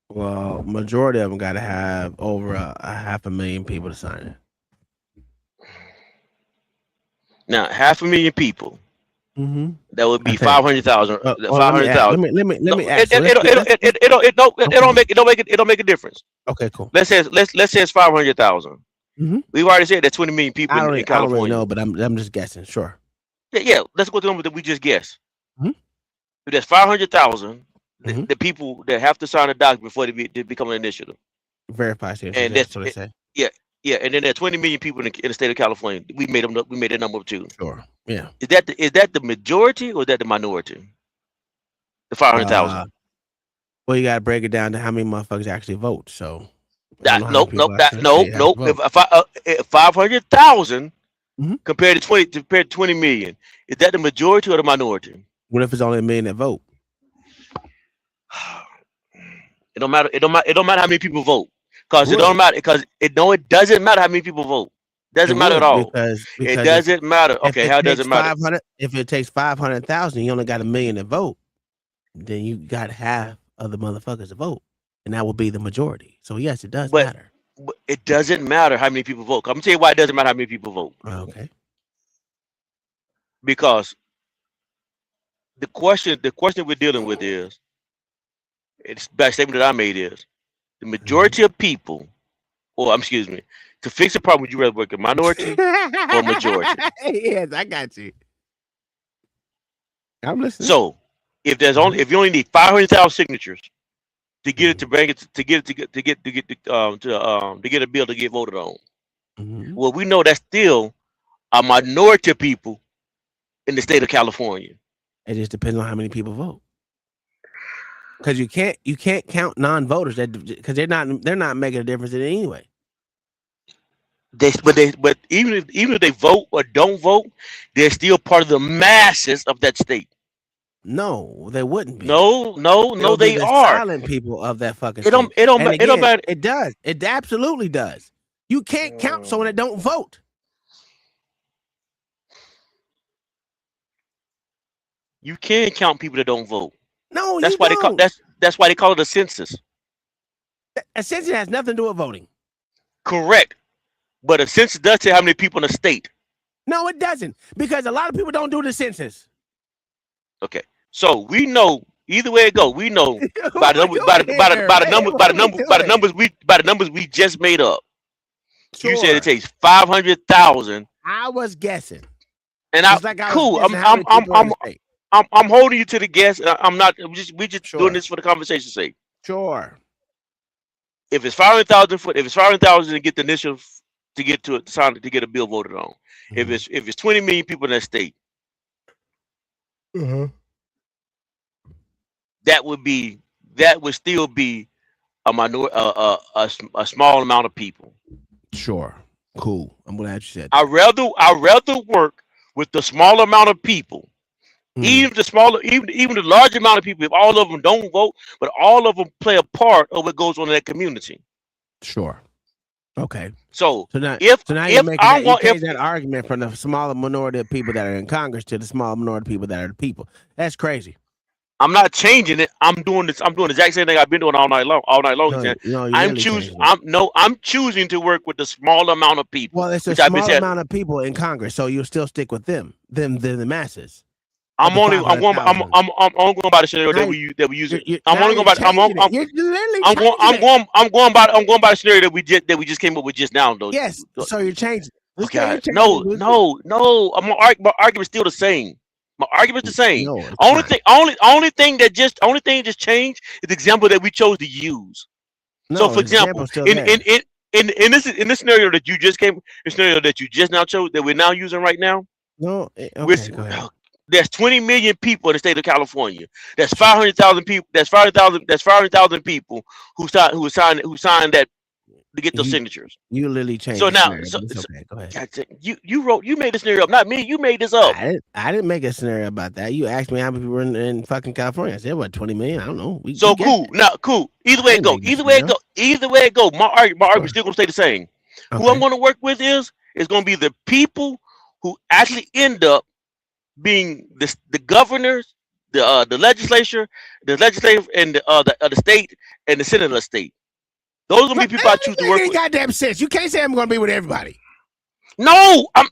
Well, majority of them got to have over a 500,000 people to sign it. Now, 500,000 people. That would be I think. 500,000. Well, let me 500,000. let me ask. It don't make a difference. Okay, cool. Let's say it's 500,000. We've already said that 20 million people in I don't really California. know, but I'm just guessing. Sure. Yeah. Let's go to the number that we just guessed. If there's 500,000, the people that have to sign a document before they become an initiative. Verify signatures. And That's what they say. Yeah, and then there are 20 million people in the state of California. We made that number up too. Sure. Yeah. Is that the majority or is that the minority? The 500,000. Well, you gotta break it down to how many motherfuckers actually vote. So Nope. If 500,000 compared to 20 million, is that the majority or the minority? What if it's only 1 million that vote? It don't matter. It don't matter how many people vote. Because it doesn't matter how many people vote. Doesn't matter at all. Because it doesn't matter. Okay, how does it matter? If it takes 500,000, you only got 1 million to vote, then you got half of the motherfuckers to vote, and that will be the majority. So yes, it does matter. But it doesn't matter how many people vote. I'm gonna tell you why it doesn't matter how many people vote. Okay. Because the question we're dealing with is, it's the statement that I made is, the majority of people, to fix a problem, would you rather work a minority or majority? Yes, I got you. I'm listening. So if you only need 500,000 signatures to get it to bring it to get a bill to get voted on, well, we know that's still a minority of people in the state of California. It just depends on how many people vote. Because you can't count non-voters because they're not making a difference in it anyway. But even if they vote or don't vote, they're still part of the masses of that state. No, they wouldn't be. No, they are silent people of that fucking. It don't matter. It does. It absolutely does. You can't count someone that don't vote. You can count people that don't vote. No, that's why don't. That's why they call it a census. A census has nothing to do with voting. Correct, but a census does tell how many people in the state. No, it doesn't, because a lot of people don't do the census. Okay, so we know either way it go. We know by the numbers we just made up. Sure. You said it takes 500,000. I was guessing, and cool. I'm holding you to the guess. I'm not. We just doing this for the conversation's sake. Sure. If it's 500,000 to get the initial to get to get a bill voted on. If it's 20 million people in that state, that would still be a small amount of people. Sure. Cool. I'm glad you said that. I'd rather work with the small amount of people. Even the large amount of people, if all of them don't vote, but all of them play a part of what goes on in that community. Sure. Okay. So now you're making that argument from the smaller minority of people that are in Congress to the small minority of people that are the people. That's crazy. I'm not changing it. I'm doing the exact same thing I've been doing all night long. I'm choosing to work with the small amount of people. Well, it's a small amount of people in Congress, so you'll still stick with them than the masses. I'm going by the scenario that we use. I'm going by the scenario that we just came up with just now, though. Yes. So you're changing. Okay. No. My argument's still the same. My argument's the same. No, only thing that just changed is the example that we chose to use. No, so, for example, in this scenario that you just now chose that we're now using right now. No. Okay, go ahead. There's 20 million people in the state of California. That's 500,000 people. That's 500,000 people who signed that to get those signatures. You literally changed. So now, okay, go ahead. You made the scenario up, not me. You made this up. I didn't make a scenario about that. You asked me how many people were in fucking California. I said, what, 20 million? I don't know. Cool. Now, cool. Either way it go. My argument's still gonna stay the same. Okay. Who I'm gonna work with is gonna be the people who actually end up being the governors, the legislature, and the state and the senate of the state. Those are gonna be people I choose to work with. Goddamn sense. You can't say I'm gonna be with everybody. No, I'm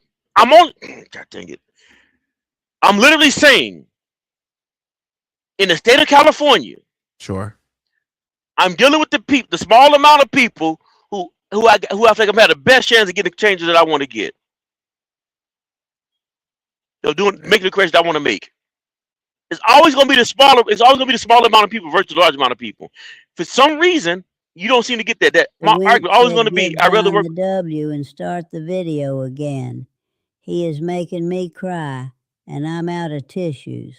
on. God dang it. I'm literally saying, in the state of California, Sure. I'm dealing with the small amount of people who I think I'm had the best chance of getting the changes that I want to get. Making the corrections I want to make. It's always going to be the smaller. It's always going to be the smaller amount of people versus the large amount of people. For some reason, you don't seem to get that. My argument always going to be, I'd rather work. The W and start the video again. He is making me cry, and I'm out of tissues.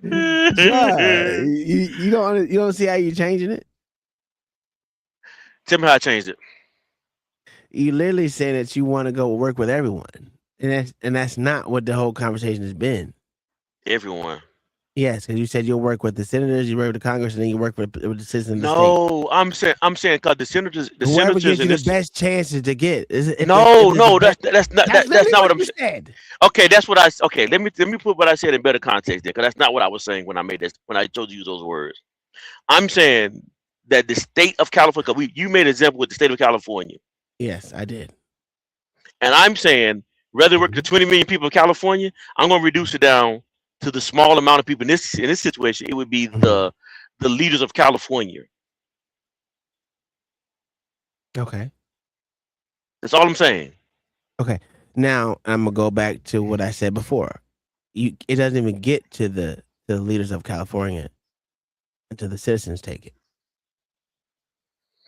You don't see how you're changing it? Tell me how I changed it. You literally saying that you want to go work with everyone, and that's not what the whole conversation has been. Everyone. Yes, because you said you'll work with the senators, you work with the Congress, and then you work with the citizens. No, I'm saying because the senators, whoever gives you the best chances to get. That's not what I'm saying. Okay, that's what okay. Let me put what I said in better context there, because that's not what I was saying when I made this. When I chose to use those words, I'm saying that the state of California. You made an example with the state of California. Yes, I did. And I'm saying, rather work the 20 million people of California, I'm going to reduce it down to the small amount of people. In this situation, it would be the leaders of California. Okay. That's all I'm saying. Okay. Now I'm gonna go back to what I said before. It doesn't even get to the leaders of California until the citizens take it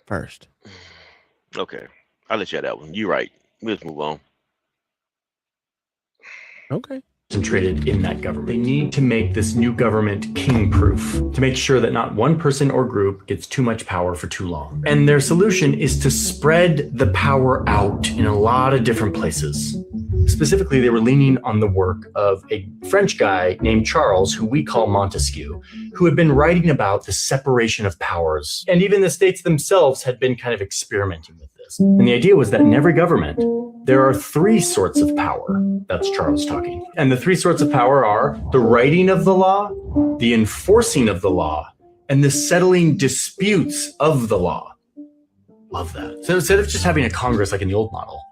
first. Okay. I'll let you have that one. You're right. Let's move on. Okay. Concentrated in that government. They need to make this new government king-proof to make sure that not one person or group gets too much power for too long. And their solution is to spread the power out in a lot of different places. Specifically, they were leaning on the work of a French guy named Charles, who we call Montesquieu, who had been writing about the separation of powers. And even the states themselves had been kind of experimenting with this. And the idea was that in every government, there are three sorts of power. That's Charles talking. And the three sorts of power are the writing of the law, the enforcing of the law, and the settling disputes of the law. Love that. So instead of just having a Congress like in the old model,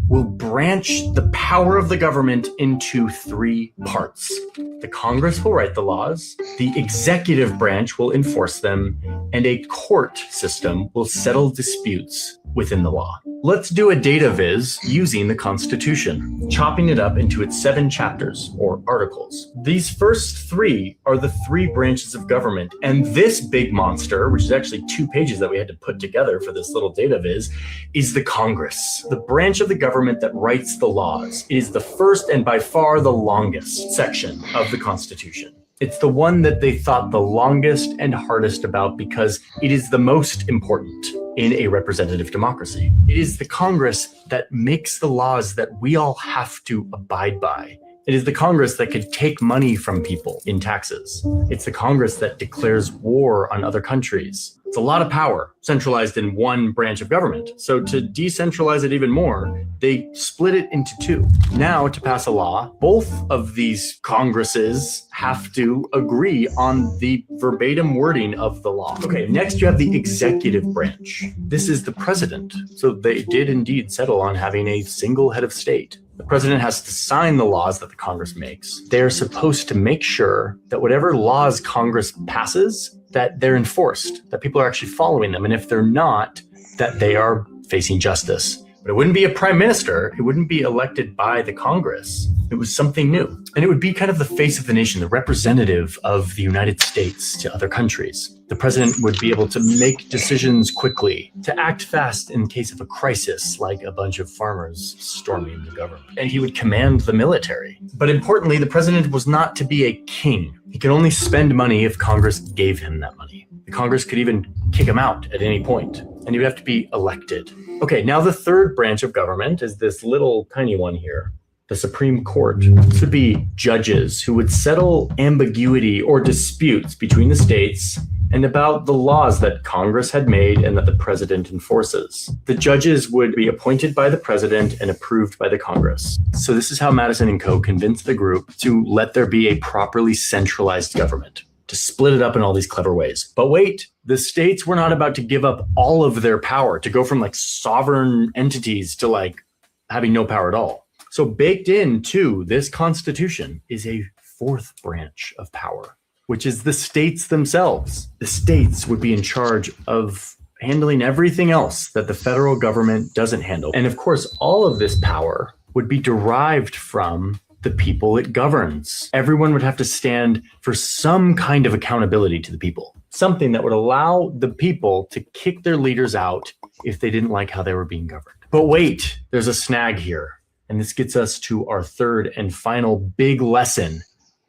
we'll branch the power of the government into three parts. The Congress will write the laws, the executive branch will enforce them, and a court system will settle disputes within the law. Let's do a data viz using the Constitution, chopping it up into its 7 chapters or articles. These first 3 are the 3 branches of government, and this big monster, which is actually 2 pages that we had to put together for this little data viz, is the Congress, the branch of the government that writes the laws. It is the first and by far the longest section of the Constitution. It's the one that they thought the longest and hardest about because it is the most important in a representative democracy. It is the Congress that makes the laws that we all have to abide by. It is the Congress that could take money from people in taxes. It's the Congress that declares war on other countries. It's a lot of power centralized in one branch of government. So to decentralize it even more, they split it into 2. Now, to pass a law, both of these Congresses have to agree on the verbatim wording of the law. Okay, next you have the executive branch. This is the president. So they did indeed settle on having a single head of state. The president has to sign the laws that the Congress makes. They're supposed to make sure that whatever laws Congress passes, that they're enforced, that people are actually following them. And if they're not, that they are facing justice. But it wouldn't be a prime minister. It wouldn't be elected by the Congress. It was something new. And it would be kind of the face of the nation, the representative of the United States to other countries. The president would be able to make decisions quickly, to act fast in case of a crisis, like a bunch of farmers storming the government. And he would command the military. But importantly, the president was not to be a king. He could only spend money if Congress gave him that money. The Congress could even kick him out at any point, and he would have to be elected. Okay, now the third branch of government is this little tiny one here. The Supreme Court. This would be judges who would settle ambiguity or disputes between the states and about the laws that Congress had made and that the president enforces. The judges would be appointed by the president and approved by the Congress. So this is how Madison and Co. convinced the group to let there be a properly centralized government, to split it up in all these clever ways. But wait, the states were not about to give up all of their power, to go from like sovereign entities to like having no power at all. So baked into this Constitution is a fourth branch of power, which is the states themselves. The states would be in charge of handling everything else that the federal government doesn't handle. And of course, all of this power would be derived from the people it governs. Everyone would have to stand for some kind of accountability to the people, something that would allow the people to kick their leaders out if they didn't like how they were being governed. But wait, there's a snag here. And this gets us to our third and final big lesson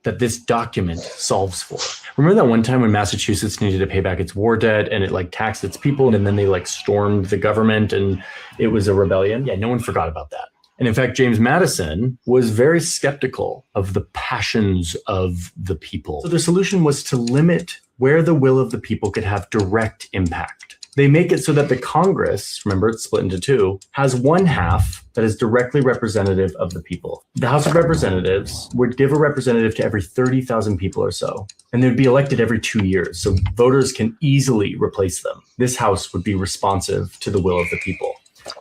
that this document solves for. Remember that one time when Massachusetts needed to pay back its war debt and it like taxed its people and then they like stormed the government and it was a rebellion? Yeah, no one forgot about that. And in fact, James Madison was very skeptical of the passions of the people. So the solution was to limit where the will of the people could have direct impact. They make it so that the Congress, remember it's split into two, has one half that is directly representative of the people. The House of Representatives would give a representative to every 30,000 people or so, and they'd be elected every 2 years, so voters can easily replace them. This House would be responsive to the will of the people.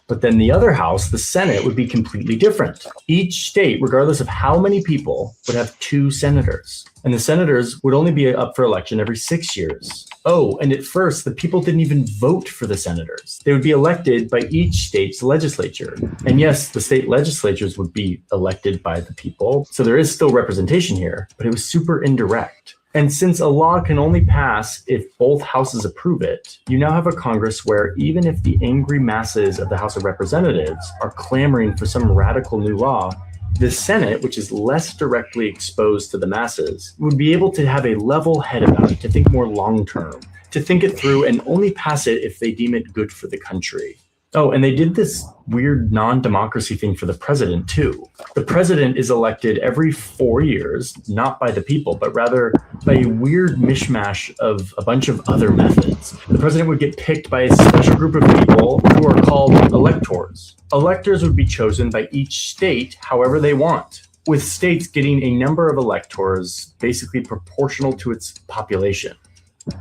But then the other house, the Senate, would be completely different. Each state, regardless of how many people, would have 2 senators. And the senators would only be up for election every 6 years. Oh, and at first, the people didn't even vote for the senators. They would be elected by each state's legislature. And yes, the state legislatures would be elected by the people. So there is still representation here, but it was super indirect. And since a law can only pass if both houses approve it, you now have a Congress where even if the angry masses of the House of Representatives are clamoring for some radical new law, the Senate, which is less directly exposed to the masses, would be able to have a level head about it, to think more long-term, to think it through and only pass it if they deem it good for the country. Oh, and they did this weird non-democracy thing for the president too. The president is elected every 4 years, not by the people, but rather by a weird mishmash of a bunch of other methods. The president would get picked by a special group of people who are called electors. Electors would be chosen by each state however they want, with states getting a number of electors basically proportional to its population.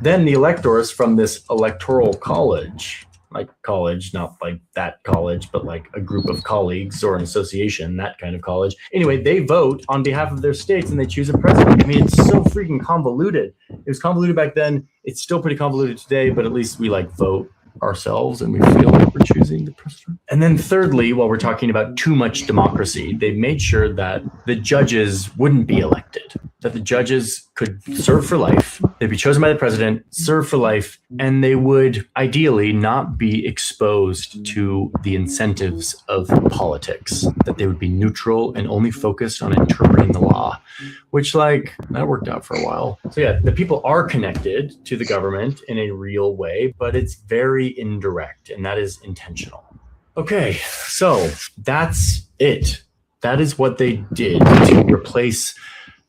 Then the electors from this electoral college, like college, not like that college, but like a group of colleagues or an association, that kind of college. Anyway, they vote on behalf of their states and they choose a president. I mean, it's so freaking convoluted. It was convoluted back then. It's still pretty convoluted today, but at least we like vote ourselves and we feel like we're choosing the president. And then thirdly, while we're talking about too much democracy, they made sure that the judges wouldn't be elected, that the judges could serve for life. They'd be chosen by the president, serve for life, and they would ideally not be exposed to the incentives of politics, that they would be neutral and only focused on interpreting the law, which like that worked out for a while. So yeah, the people are connected to the government in a real way, but it's very indirect, and that is intentional. Okay, so that's it. That is what they did to replace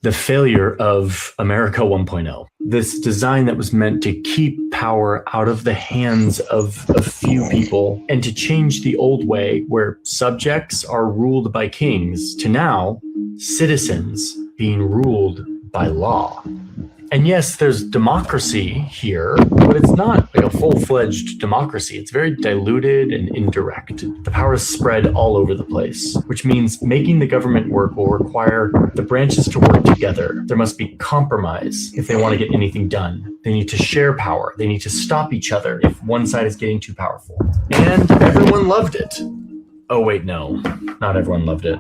the failure of America 1.0. This design that was meant to keep power out of the hands of a few people and to change the old way where subjects are ruled by kings to now citizens being ruled by law. And yes, there's democracy here, but it's not like a full-fledged democracy. It's very diluted and indirect. The power is spread all over the place, which means making the government work will require the branches to work together. There must be compromise if they want to get anything done. They need to share power. They need to stop each other if one side is getting too powerful. And everyone loved it. Oh, wait, no, not everyone loved it.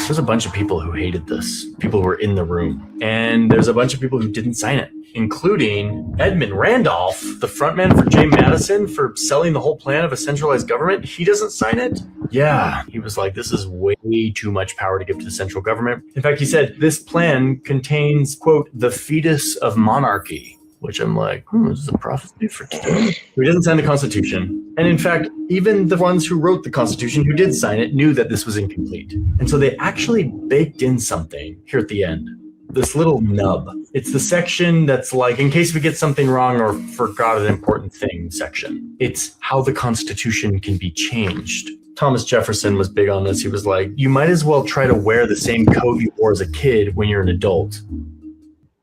There's a bunch of people who hated this, people who were in the room. And there's a bunch of people who didn't sign it, including Edmund Randolph, the frontman for James Madison for selling the whole plan of a centralized government. He doesn't sign it. Yeah, he was like, this is way too much power to give to the central government. In fact, he said, this plan contains, quote, the fetus of monarchy. Which I'm like, this is a prophecy for today. He doesn't sign the Constitution. And in fact, even the ones who wrote the Constitution, who did sign it, knew that this was incomplete. And so they actually baked in something here at the end. This little nub. It's the section that's like, in case we get something wrong or forgot an important thing section. It's how the Constitution can be changed. Thomas Jefferson was big on this. He was like, you might as well try to wear the same coat you wore as a kid when you're an adult.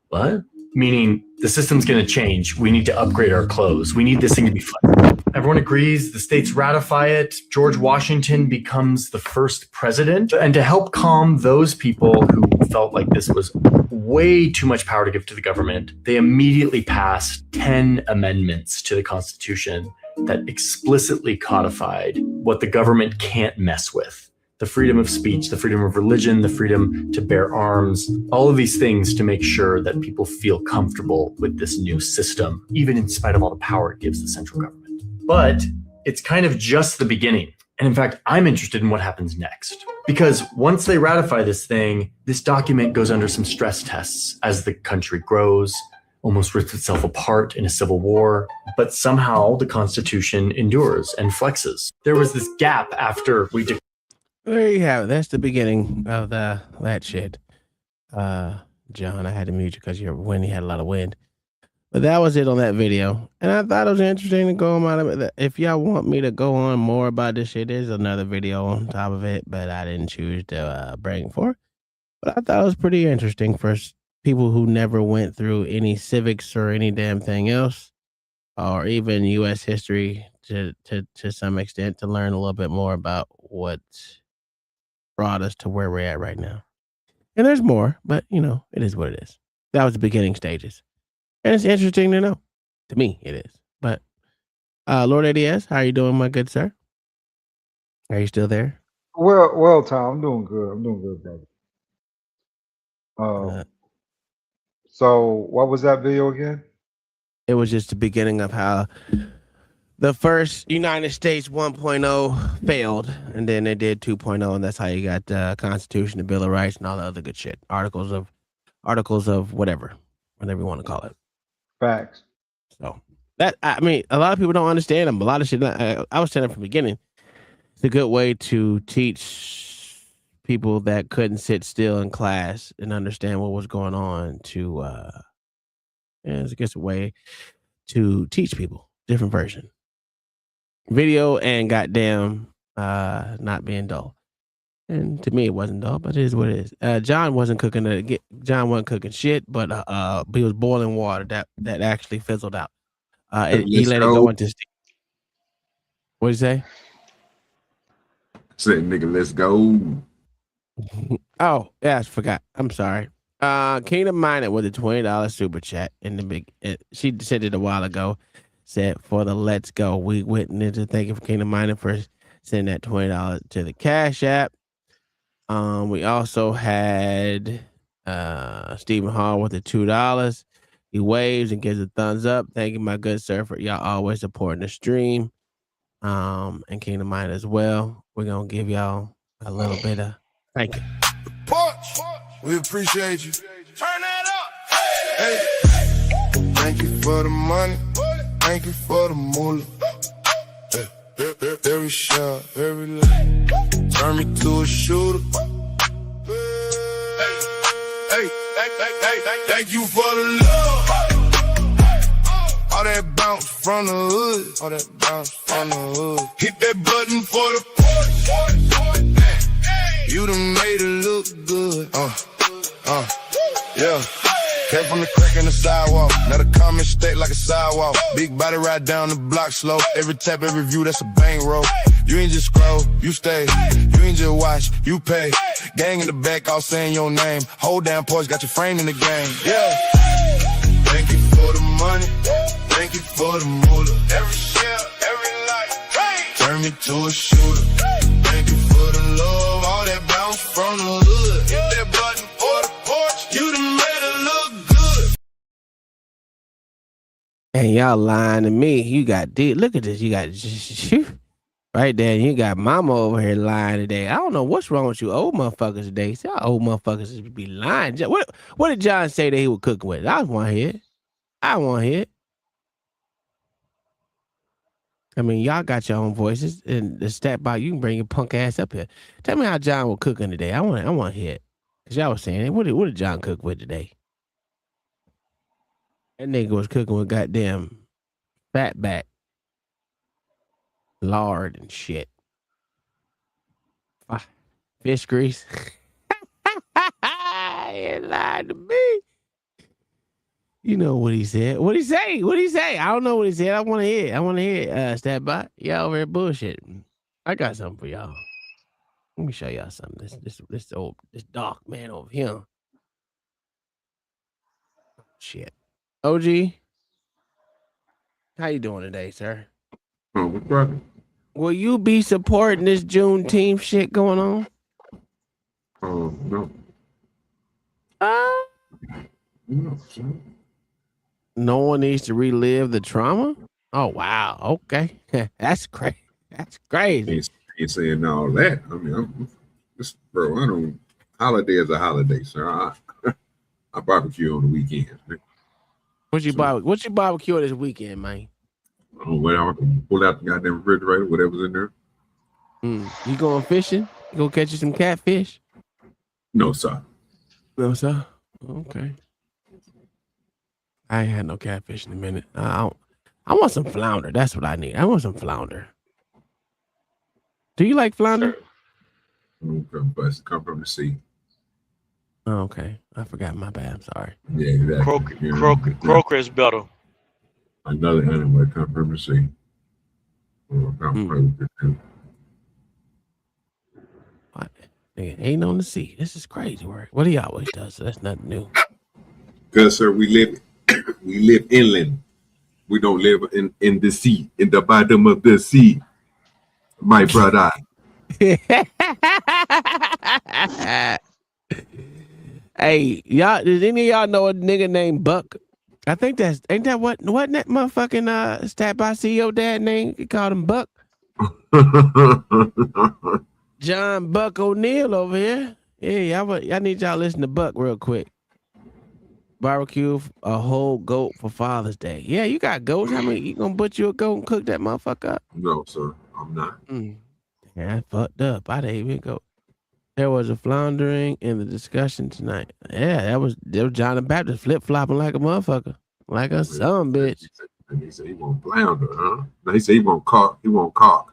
What? Meaning the system's going to change. We need to upgrade our clothes. We need this thing to be fun. Everyone agrees, the states ratify it. George Washington becomes the first president. And to help calm those people who felt like this was way too much power to give to the government, they immediately passed 10 amendments to the Constitution that explicitly codified what the government can't mess with. The freedom of speech, the freedom of religion, the freedom to bear arms, all of these things to make sure that people feel comfortable with this new system, even in spite of all the power it gives the central government. But it's kind of just the beginning. And in fact, I'm interested in what happens next. Because once they ratify this thing, this document goes under some stress tests as the country grows, almost rips itself apart in a civil war, but somehow the Constitution endures and flexes. There was this gap after we There you have it. That's the beginning of that shit. John, I had to mute you because your wind had a lot of wind. But that was it on that video. And I thought it was interesting to go on about it. If y'all want me to go on more about this shit, there's another video on top of it, but I didn't choose to bring for. But I thought it was pretty interesting for people who never went through any civics or any damn thing else, or even U.S. history to some extent, to learn a little bit more about what brought us to where we're at right now. And there's more, but you know, it is what it is. That was the beginning stages. And it's interesting to know. To me, it is. But Lord ADS, how are you doing, my good sir? Are you still there? Well, Tom, I'm doing good, brother. So what was that video again? It was just the beginning of how the first United States 1.0 failed, and then they did 2.0, and that's how you got the Constitution, the Bill of Rights, and all the other good shit. Articles of whatever you want to call it. Facts. So that, I mean, a lot of people don't understand them. A lot of shit. I was saying from the beginning. It's a good way to teach people that couldn't sit still in class and understand what was going on. It's just a way to teach people different version. Video and goddamn not being dull. And to me, it wasn't dull, but it is what it is. John wasn't cooking shit, but he was boiling water that actually fizzled out. He let it go into steam. What'd you say? Said, nigga, let's go. Oh, yeah, I forgot. I'm sorry. Kingdom Minded with a $20 super chat in the big. She said it a while ago. Said for the let's go. We witnessed it. Thank you for Kingdom Minded for sending that $20 to the Cash App. We also had Stephen Hall with the $2. He waves and gives a thumbs up. Thank you, my good sir, for y'all always supporting the stream. And Kingdom Minded as well. We're gonna give y'all a little bit of thank you. Porch, we appreciate you. Turn that up. Hey. Thank you for the money. Thank you for the moolah. Every shot, every leg. Turn me to a shooter. Hey, thank you for the love. All that bounce from the hood. All that bounce from the hood. Hit that button for the Porch. You done made it look good. Yeah. Came from the crack in the sidewalk. Now the comment state like a sidewalk. Big body ride down the block slow. Every tap, every view, that's a bang roll. You ain't just scroll, you stay. You ain't just watch, you pay. Gang in the back, all saying your name. Hold down, Porch, got your frame in the game. Yeah. Thank you for the money. Thank you for the moolah. Every share, every light. Hey. Turn me to a shooter. Thank you for the love. All that bounce from the hood. Hit that button for the Porch. You done made it look good. And y'all lying to me. You got look at this. You got right there. You got mama over here lying today. I don't know what's wrong with you old motherfuckers today. See, y'all old motherfuckers be lying. What did John say that he was cooking with? I want to hear it. I want to hear it. I mean, y'all got your own voices, and the step by you can bring your punk ass up here. Tell me how John was cooking today. I want to hear it. Cause y'all was saying it. What did John cook with today? That nigga was cooking with goddamn fatback, lard and shit. Fish grease. You lied to me. You know what he said. What he say? What he say? I don't know what he said. I want to hear. I want to hear. Stat-bot. Y'all over here bullshitting. I got something for y'all. Let me show y'all something. This dark man over here. Shit. OG, how you doing today, sir? Oh, what's brother? Will you be supporting this Juneteenth shit going on? Oh, no. No, son. No one needs to relive the trauma? Oh, wow. Okay. That's crazy. That's crazy. Ain't saying all that. I mean, bro, I don't. Holiday is a holiday, sir. I barbecue on the weekends. What you barbecue this weekend, man? Oh, well, I can pull out the goddamn refrigerator, whatever's in there. You going fishing? You gonna catch you some catfish? No, sir. No, sir. Okay. I ain't had no catfish in a minute. I want some flounder. That's what I need. I want some flounder. Do you like flounder? Come from the sea. Oh, okay. I forgot. My bad. I'm sorry. Yeah, exactly. Croaker is better. Another animal that come from the sea. What? Nigga, ain't on the sea. This is crazy work. What he always does. So that's nothing new. Because, sir, we live inland. We don't live in the sea, in the bottom of the sea. My brother. Hey, y'all, does any of y'all know a nigga named Buck? I think ain't that what that motherfucking Stat-Bot CEO dad name? He called him Buck. John Buck O'Neill over here. Yeah, I need y'all to listen to Buck real quick. Barbecue a whole goat for Father's Day. Yeah, you got goats. How many you gonna butcher a goat and cook that motherfucker up? No, sir, I'm not. Yeah, I fucked up. I didn't even go. There was a floundering in the discussion tonight. Yeah, that was John the Baptist flip flopping like a motherfucker, like a son bitch. And he said he won't flounder, huh? No, he said he won't carp. He won't carp.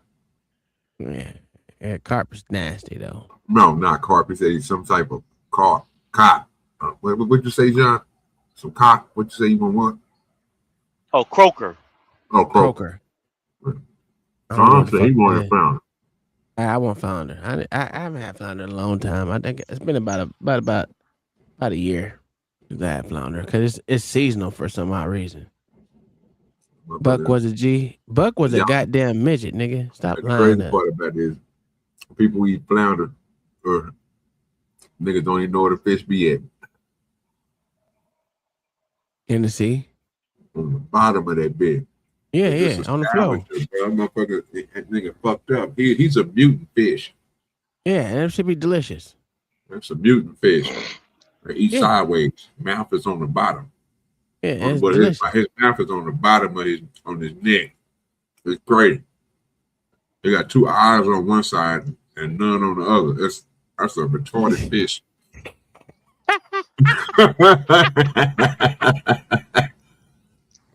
Yeah, carp is nasty though. No, not carp. He said he's some type of carp. Cop. What'd you say, John? Some cock. What'd you say you gonna want? Oh, croaker. Oh, croaker. Tom said he wanted flounder. I want flounder. I haven't had flounder in a long time. I think it's been about a year since I had flounder because it's seasonal for some odd reason. Buck was a G. Buck was a goddamn midget, nigga. Stop lying. The crazy part about this, people eat flounder, or niggas don't even know where the fish be at. In the sea? On the bottom of that bed. Yeah, on the floor. Motherfucker, that nigga fucked up. He's a mutant fish. Yeah, that should be delicious. That's a mutant fish. They eat sideways. Mouth is on the bottom. Yeah, it's but delicious. his mouth is on the bottom of his neck. It's great. They got two eyes on one side and none on the other. That's a retarded fish.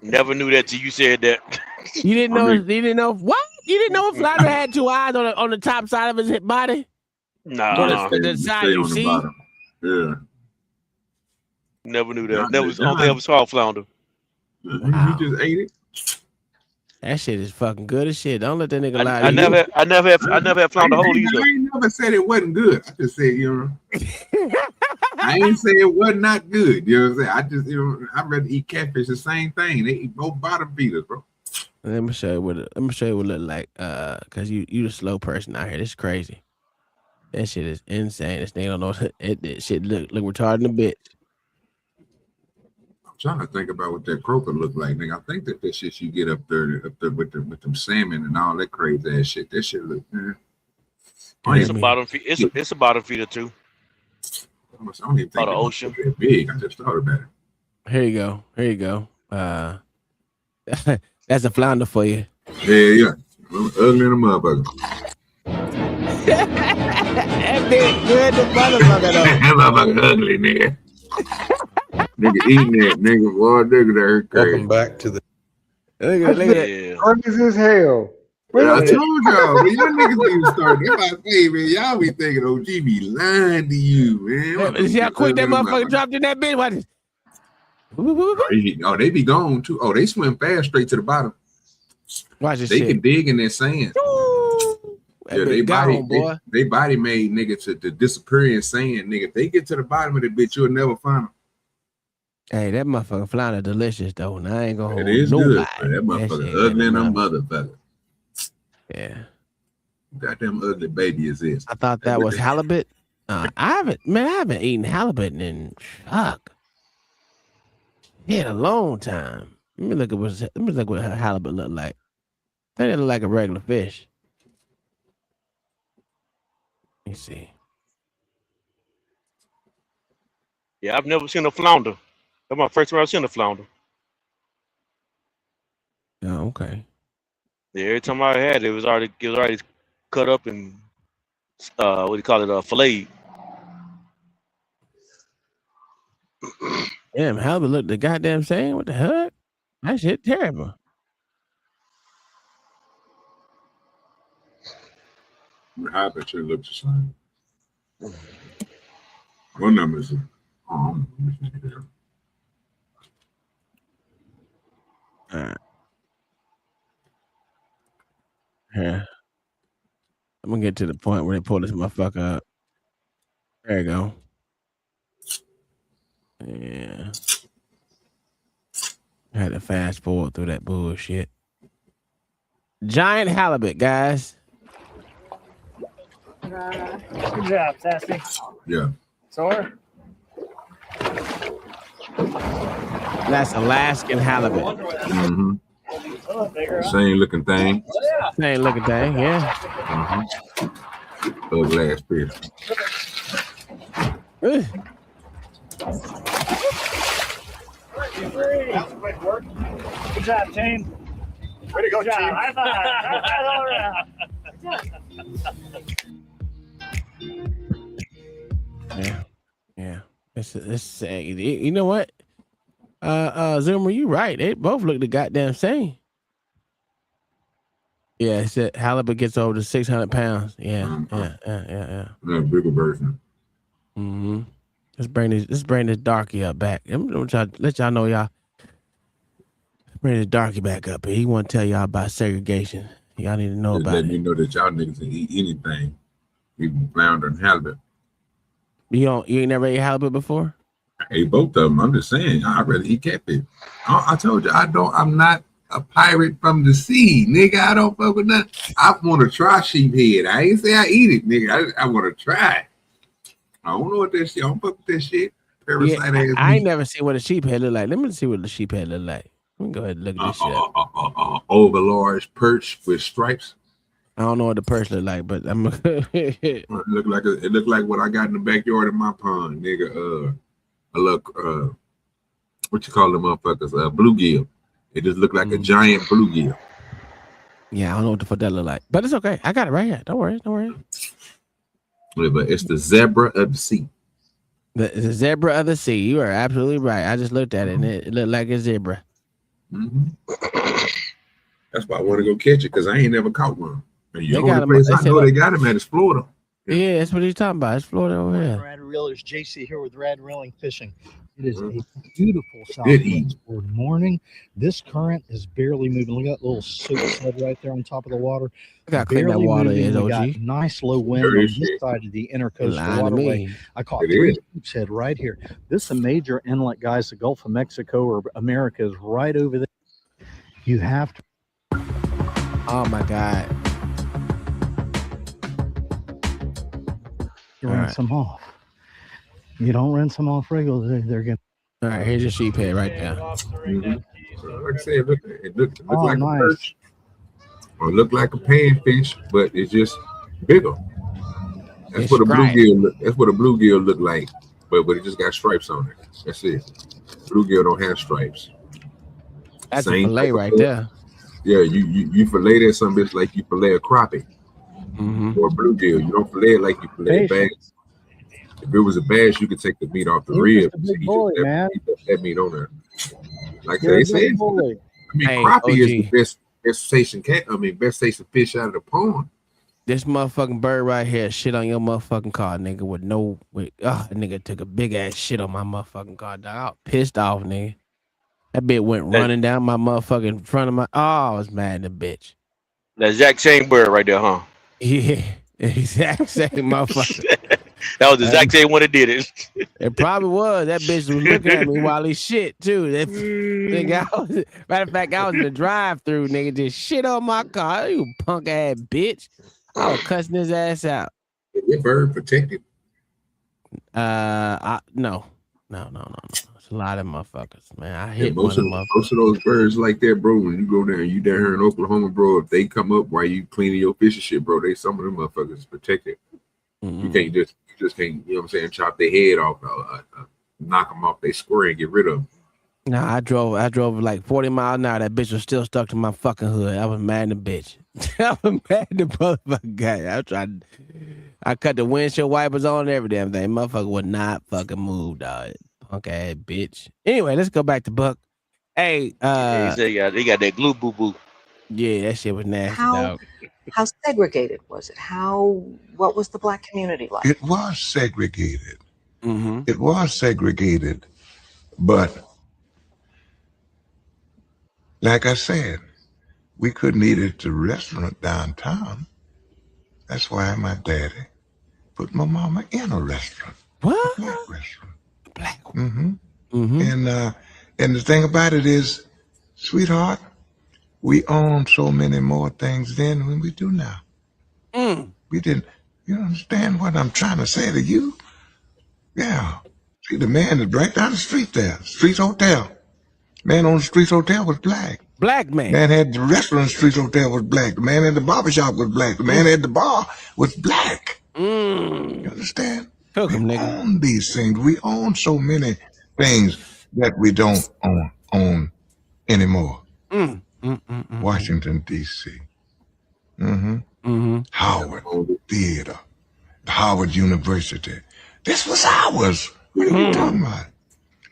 Never knew that till you said that. You didn't know? You didn't know what? You didn't know flounder had two eyes on the top side of his body? Nah. The side you see? Yeah. Never knew that. That was only ever saw flounder. Wow. You just ate it. That shit is fucking good as shit. Don't let that nigga lie. I never had flounder whole either. I ain't never said it wasn't good. I just said, I ain't say it was not good. You know what I'm saying? I just, I'd rather eat catfish. The same thing. They eat both bottom feeders, bro. Let me show you what it look like. Cause you the slow person out here. This is crazy. That shit is insane. This thing don't know it shit look retarded a bit. I'm trying to think about what that croaker look like, nigga. I think that shit you get up there with them salmon and all that crazy ass shit. That shit look. It's a bottom feeder. It's a bottom feeder too. I don't even think the ocean. That big. I just thought about it. Here you go. That's a flounder for you. Yeah. Ugly than a motherfucker. That big good the motherfucker though. That motherfucker ugly, nigga. Nigga eating that, nigga. Boy, nigga, that hurt crazy. Welcome back to the. Look at that. Crazy as hell. Yeah, I told y'all, man, y'all niggas need to start. That's why I say, man, y'all be thinking OG be lying to you, man. See how quick that motherfucker dropped in that bitch? Watch this. Oh, they be gone too. Oh, they swim fast straight to the bottom. Watch this They shit. can dig in that sand. Yeah, they body made nigga to disappear in sand, nigga. If they get to the bottom of the bitch, you'll never find them. Hey, that motherfucking flounder delicious though. And I ain't gonna hold It is nobody. good, but that motherfucker ugly than a motherfucker. Yeah. Goddamn ugly baby is this. I thought that was halibut. I haven't eaten halibut in a long time. Let me look what halibut look like. I think it look like a regular fish. Let me see. Yeah, I've never seen a flounder. That's my first time I've seen a flounder. Oh, okay. Yeah, every time I had it, it was already cut up and what do you call it? Filleted. Damn, halibut look the goddamn same. What the heck? That shit terrible. Halibut should look the same. What number is it? All right. Yeah. I'm gonna get to the point where they pull this motherfucker up. There you go. Yeah. I had to fast forward through that bullshit. Giant halibut, guys. Good job, Sassy. Yeah. Sore? That's Alaskan halibut. Mm-hmm. Same looking thing. Same looking thing, yeah. Mm-hmm. Ugly ass fish. Good job, team. Way to go, team. High five. High five all around. Yeah. It's you know what? Zoomer, you right. They both look the goddamn same. Yeah, it said halibut gets over to 600 pounds. Yeah. Yeah, bigger version. Mm-hmm. Let's bring this darky up back. I'm gonna let y'all know y'all. Bring this darky back up. He want to tell y'all about segregation. Y'all need to know about let it. me know that y'all niggas can eat anything. Even flounder and halibut. You ain't never ate halibut before? I ate both of them. I'm just saying, I'd rather eat catfish. I told you, I'm not a pirate from the sea, nigga. I don't fuck with nothing. I want to try sheephead. I ain't say I eat it, nigga. I want to try it. I don't know what that shit. I don't fuck with that shit. Parasite ass I ain't meat. never seen what a sheephead look like. Let me see what the sheephead look like. Let me go ahead and look at this shit up. Over large perch with stripes. I don't know what the perch look like, but I'm it look like what I got in the backyard of my pond, nigga. What you call them motherfuckers? Bluegill. It just looked like a giant bluegill. Yeah, I don't know what the fuck that look like, but it's okay. I got it right here. Don't worry. Yeah, but it's the zebra of the sea. The zebra of the sea. You are absolutely right. I just looked at it and it looked like a zebra. Mm-hmm. That's why I want to go catch it because I ain't never caught one. And the only got place him, I know they got them at is Florida. Yeah, that's what he's talking about. It's Florida over here. Rad Reelers, JC here with Rad Reeling Fishing. It is a beautiful Good southwest morning. This current is barely moving. Look at that little soup's head right there on top of the water. Look how clean that Barely water moving. is, We got OG. nice low wind on this side of the intercoastal waterway. I caught It 3 is. soup's head right here. This is a major inlet, guys. The Gulf of Mexico or America is right over there. You have to. Oh my God. Rinse them off. You don't rinse them off regularly, they're going to. All right, here's your sheephead right there. Like I said, it look like nice. a perch. Or look like a panfish, but it's just bigger. That's It's what a striped. bluegill look. That's what a bluegill look like, but it just got stripes on it. That's it. Bluegill don't have stripes. That's Same a fillet type of right fish. there. Yeah, you fillet that some bitch like you fillet a crappie or a bluegill. You don't fillet it like you fillet a bass. If it was a bass, you could take the meat off the rib. a big boy, man. That meat on there. Like You're they a said, big boy. I mean, Hey, crappie is OG. the best station best station fish out of the pond. This motherfucking bird right here shit on your motherfucking car, nigga, nigga took a big ass shit on my motherfucking car, dog. I was pissed off, nigga. That bitch went running down my motherfucking front of my. Oh, I was mad at the bitch. That Jack Chain bird right there, huh? Yeah, exact same motherfucker. That was the exact same one that did it. It probably was. That bitch was looking at me while he shit too. That nigga, matter of fact, I was in the drive-through, nigga, just shit on my car. You punk ass bitch. I was cussing his ass out. Is your bird protected? No. It's a lot of motherfuckers, man. I hit most one of of most of those birds like that, bro. When you go down, you down here in Oklahoma, bro. If they come up while you cleaning your fish and shit, bro, some of them motherfuckers is protected. You can't you just can't, you know what I'm saying, chop their head off, knock them off their square and get rid of them. Nah, I drove like 40 miles an hour. That bitch was still stuck to my fucking hood. I was mad at the bitch. I was mad at the motherfucking guy. I cut the windshield wipers on and every damn thing. Motherfucker would not fucking move, dog. Punk ass bitch. Anyway, let's go back to Buck. Hey, they got that glue boo boo. Yeah, that shit was nasty, dog. How segregated was it? What was the black community like? It was segregated. Mm-hmm. It was segregated, but like I said, we couldn't eat at the restaurant downtown. That's why my daddy put my mama in a restaurant. What? A black restaurant. Black. Mm-hmm. Mm-hmm. And the thing about it is, sweetheart, we own so many more things then than we do now. We didn't. You understand what I'm trying to say to you? Yeah. See, the man is right down the street there, Streets Hotel. Man on the Streets Hotel was black. Black man. Man had the restaurant, Streets Hotel was black. The man at the barbershop was black. The man at the bar was black. You understand? We own these things. We own so many things that we don't own anymore. Washington, D.C. Howard Theater. Howard University. This was ours. What are you talking about?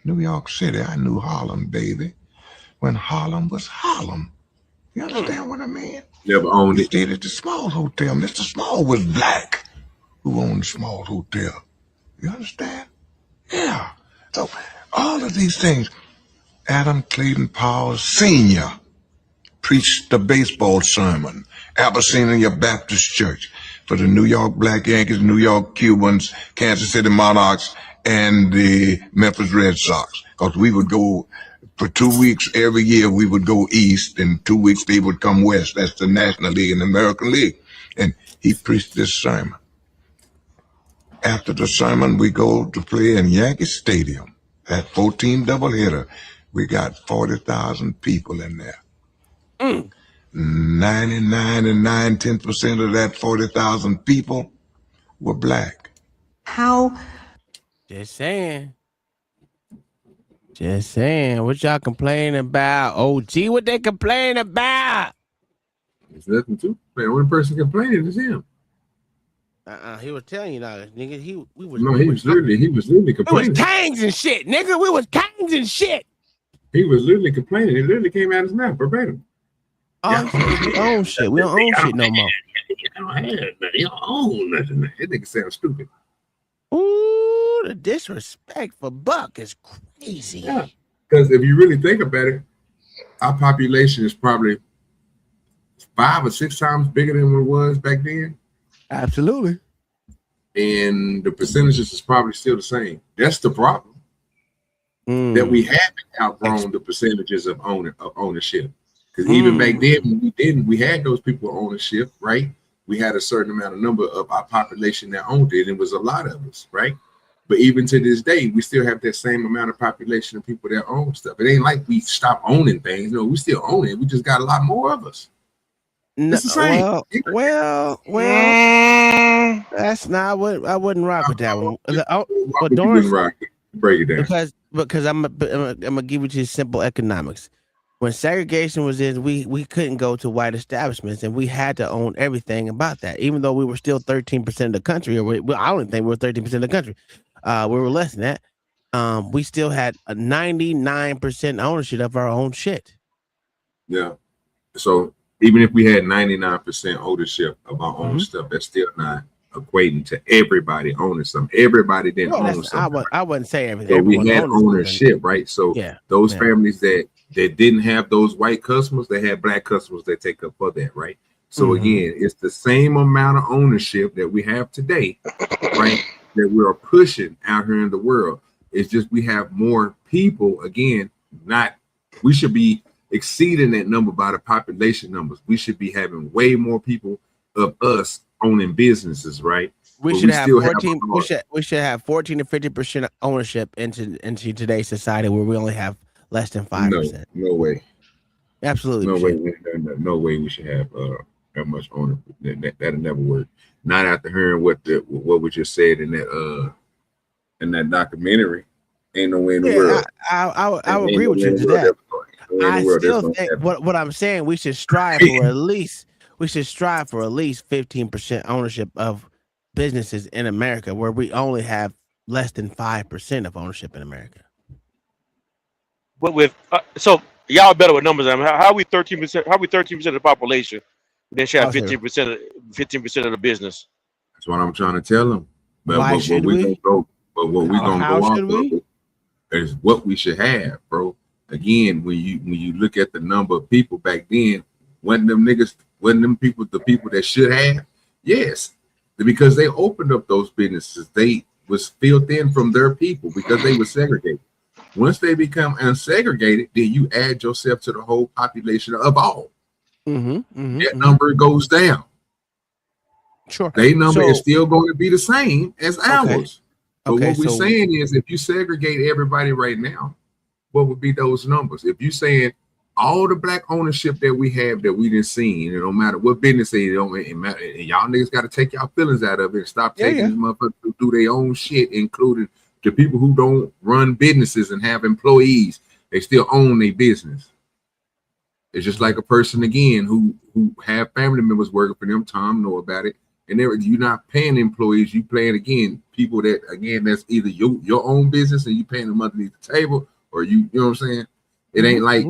New York City. I knew Harlem, baby. When Harlem was Harlem. You understand what I mean? Never owned We it. stayed at the Small Hotel. Mr. Small was black. Who owned the Small Hotel? You understand? Yeah. So all of these things. Adam Clayton Powell Sr. preached the baseball sermon, Abyssinia Baptist Church, for the New York Black Yankees, New York Cubans, Kansas City Monarchs, and the Memphis Red Sox. Because we would go for 2 weeks every year, we would go east, and 2 weeks they would come west. That's the National League and the American League. And he preached this sermon. After the sermon, we go to play in Yankee Stadium. That 14 doubleheader. We got 40,000 people in there. 99 and 9/10% of that 40,000 people were black. Just saying. What y'all complaining about? OG, what they complaining about? There's nothing to. Man, only person complaining is him. He was telling you that, nigga. He was literally We complaining. was kings and shit, nigga. We was kings and shit. He was literally complaining. It literally came out of his mouth verbatim. We own shit. We don't own shit no more. You don't own nothing. That nigga sounds stupid. Ooh, the disrespect for Buck is crazy. Yeah. Because if you really think about it, our population is probably 5 or 6 times bigger than what it was back then. Absolutely. And the percentages is probably still the same. That's the problem. That we haven't outgrown the percentages of ownership. Because even back then, we had those people with ownership, right? We had a certain amount of number of our population that owned it, and it was a lot of us, right? But even to this day, we still have that same amount of population of people that own stuff. It ain't like we stopped owning things. No, we still own it. We just got a lot more of us. It's the same. Well, that's not what I wouldn't rock with that one. But Doris, break it down because I'm gonna give you just simple economics. When segregation was in, we couldn't go to white establishments, and we had to own everything about that. Even though we were still 13% of the country, or I don't think we were 13% of the country. We were less than that. We still had a 99% ownership of our own shit. Yeah. So even if we had 99% ownership of our own stuff, that's still not equating to everybody owning something. Everybody didn't Well, own something. I wouldn't say everything. So we Everyone had owns something. ownership, right? So Yeah, those yeah. families that didn't have those white customers, they had black customers that take up for that, right? So again, it's the same amount of ownership that we have today, right? That we are pushing out here in the world. It's just we have more people. Again, we should be exceeding that number by the population numbers. We should be having way more people of us owning businesses, right? We But should have still 14. We should have 14 to 50% ownership into today's society where we only have less than 5%. No way. Absolutely. No way we should have that much ownership. That'll never work. Not after hearing what we just said in that documentary. Ain't no way in the world. I would agree with you to that. I still think what I'm saying, we should strive for at least 15% ownership of businesses in America, where we only have less than 5% of ownership in America. But with so y'all better with numbers. I mean, how are we 13%? How are we 13% of the population? Then should have 15% of the business. That's what I'm trying to tell them. But Why should we? What we gonna How go off should we? of is what we should have, bro. Again, when you look at the number of people back then, wasn't them people the people that should have? Yes, because they opened up those businesses. They was filled in from their people because they were segregated. Once they become unsegregated, then you add yourself to the whole population of all. That number goes down. Sure. Their number is still going to be the same as ours. But what we're saying is, if you segregate everybody right now, what would be those numbers? If you're saying all the black ownership that we have that we didn't see, and it don't matter what business it don't matter, and y'all niggas got to take y'all feelings out of it and stop taking these motherfuckers to do their own shit, including the people who don't run businesses and have employees. They still own their business. It's just like a person again who have family members working for them. Tom know about it. And you're not paying employees, you paying again people that again that's either your own business and you paying them underneath the table, or you know what I'm saying? It ain't like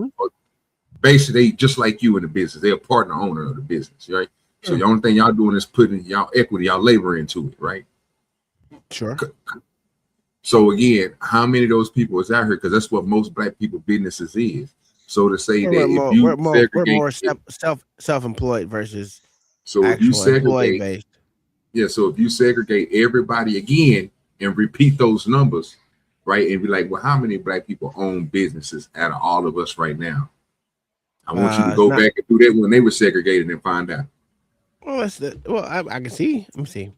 basically just like you in the business. They're a partner owner of the business, right? So the only thing y'all doing is putting y'all equity, y'all labor into it, right? Sure. So again, how many of those people is out here? Because that's what most black people businesses is. So to say that if you we're more self-employed versus if you segregate, so if you segregate everybody again and repeat those numbers, right, and be like, well, how many black people own businesses out of all of us right now? I want you to go back and do that when they were segregated and find out. Well, I can see. Let me see.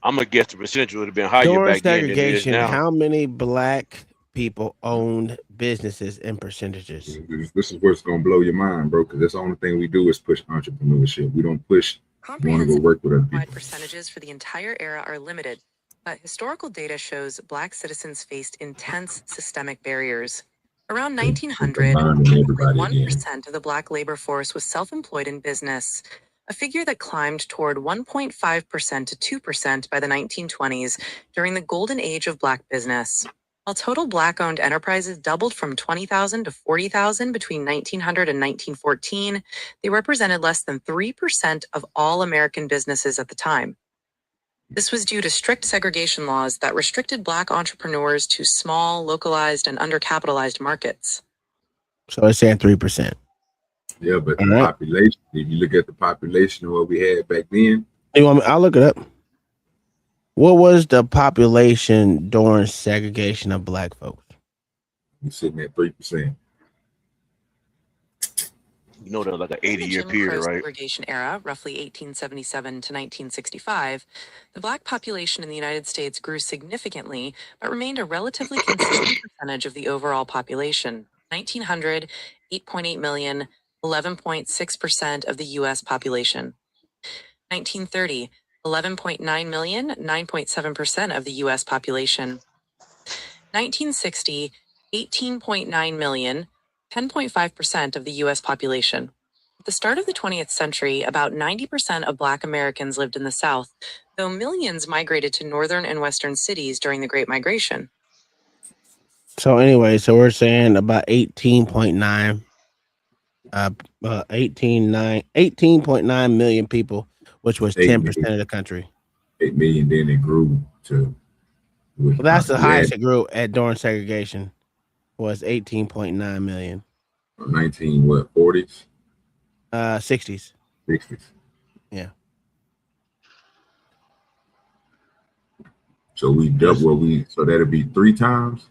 I'm gonna guess the percentage would have been higher During back then than it is segregation, now. how many black people owned businesses in percentages? This is what's gonna blow your mind, bro. Because that's the only thing we do is push entrepreneurship. We don't push. We want to go work with other people. Percentages for the entire era are limited, but historical data shows black citizens faced intense systemic barriers. Around 1900, 1% of the black labor force was self-employed in business, a figure that climbed toward 1.5% to 2% by the 1920s during the golden age of black business. While total black-owned enterprises doubled from 20,000 to 40,000 between 1900 and 1914, they represented less than 3% of all American businesses at the time. This was due to strict segregation laws that restricted black entrepreneurs to small, localized, and undercapitalized markets. So it's saying 3%. Yeah, but the population, if you look at the population of what we had back then. You want me? I'll look it up. What was the population during segregation of black folks? You're sitting at 3%. You know, that like an 80-year Jim period, Crow right? segregation era, roughly 1877 to 1965, the black population in the United States grew significantly, but remained a relatively consistent percentage of the overall population. 1900, 8.8 million, 11.6% of the U.S. population. 1930, 11.9 million, 9.7% of the U.S. population. 1960, 18.9 million, 10.5% of the U.S. population. At the start of the 20th century, about 90% of Black Americans lived in the South, though millions migrated to northern and western cities during the Great Migration. So anyway, so we're saying about 18.9 million people which was 8 10% million. of the country. 8 million, then it grew to. Well, that's the highest it grew during segregation was 18.9 million. 19 what 40s? 60s. 60s. Yeah. So we double so that'd be 3 times.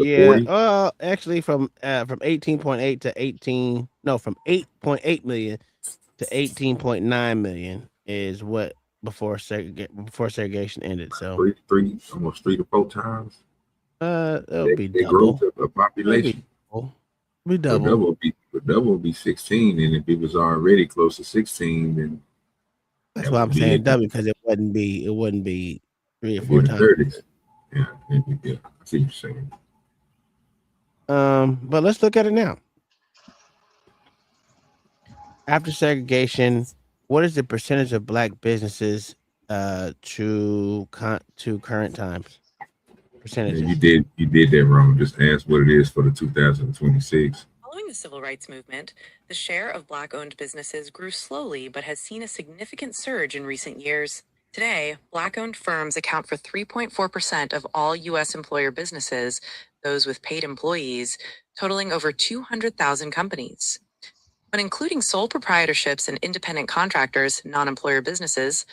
Yeah. Actually from 18.8 to 18. No, from 8.8 million to 18.9 million is what before segregation ended. So almost 3 to 4 times. It'll be it grew double. to the population. Be double. Double would be 16, and if it was already close to 16, then that's why I'm saying double because it wouldn't be 3 or 4 times. 30s. Yeah, I see what you're saying. But let's look at it now. After segregation, what is the percentage of black businesses to current times? Percentages. Yeah, you did that wrong. Just ask what it is for the 2026. Following the civil rights movement, the share of Black-owned businesses grew slowly but has seen a significant surge in recent years. Today, Black-owned firms account for 3.4% of all U.S. employer businesses, those with paid employees, totaling over 200,000 companies. When including sole proprietorships and independent contractors, non-employer businesses,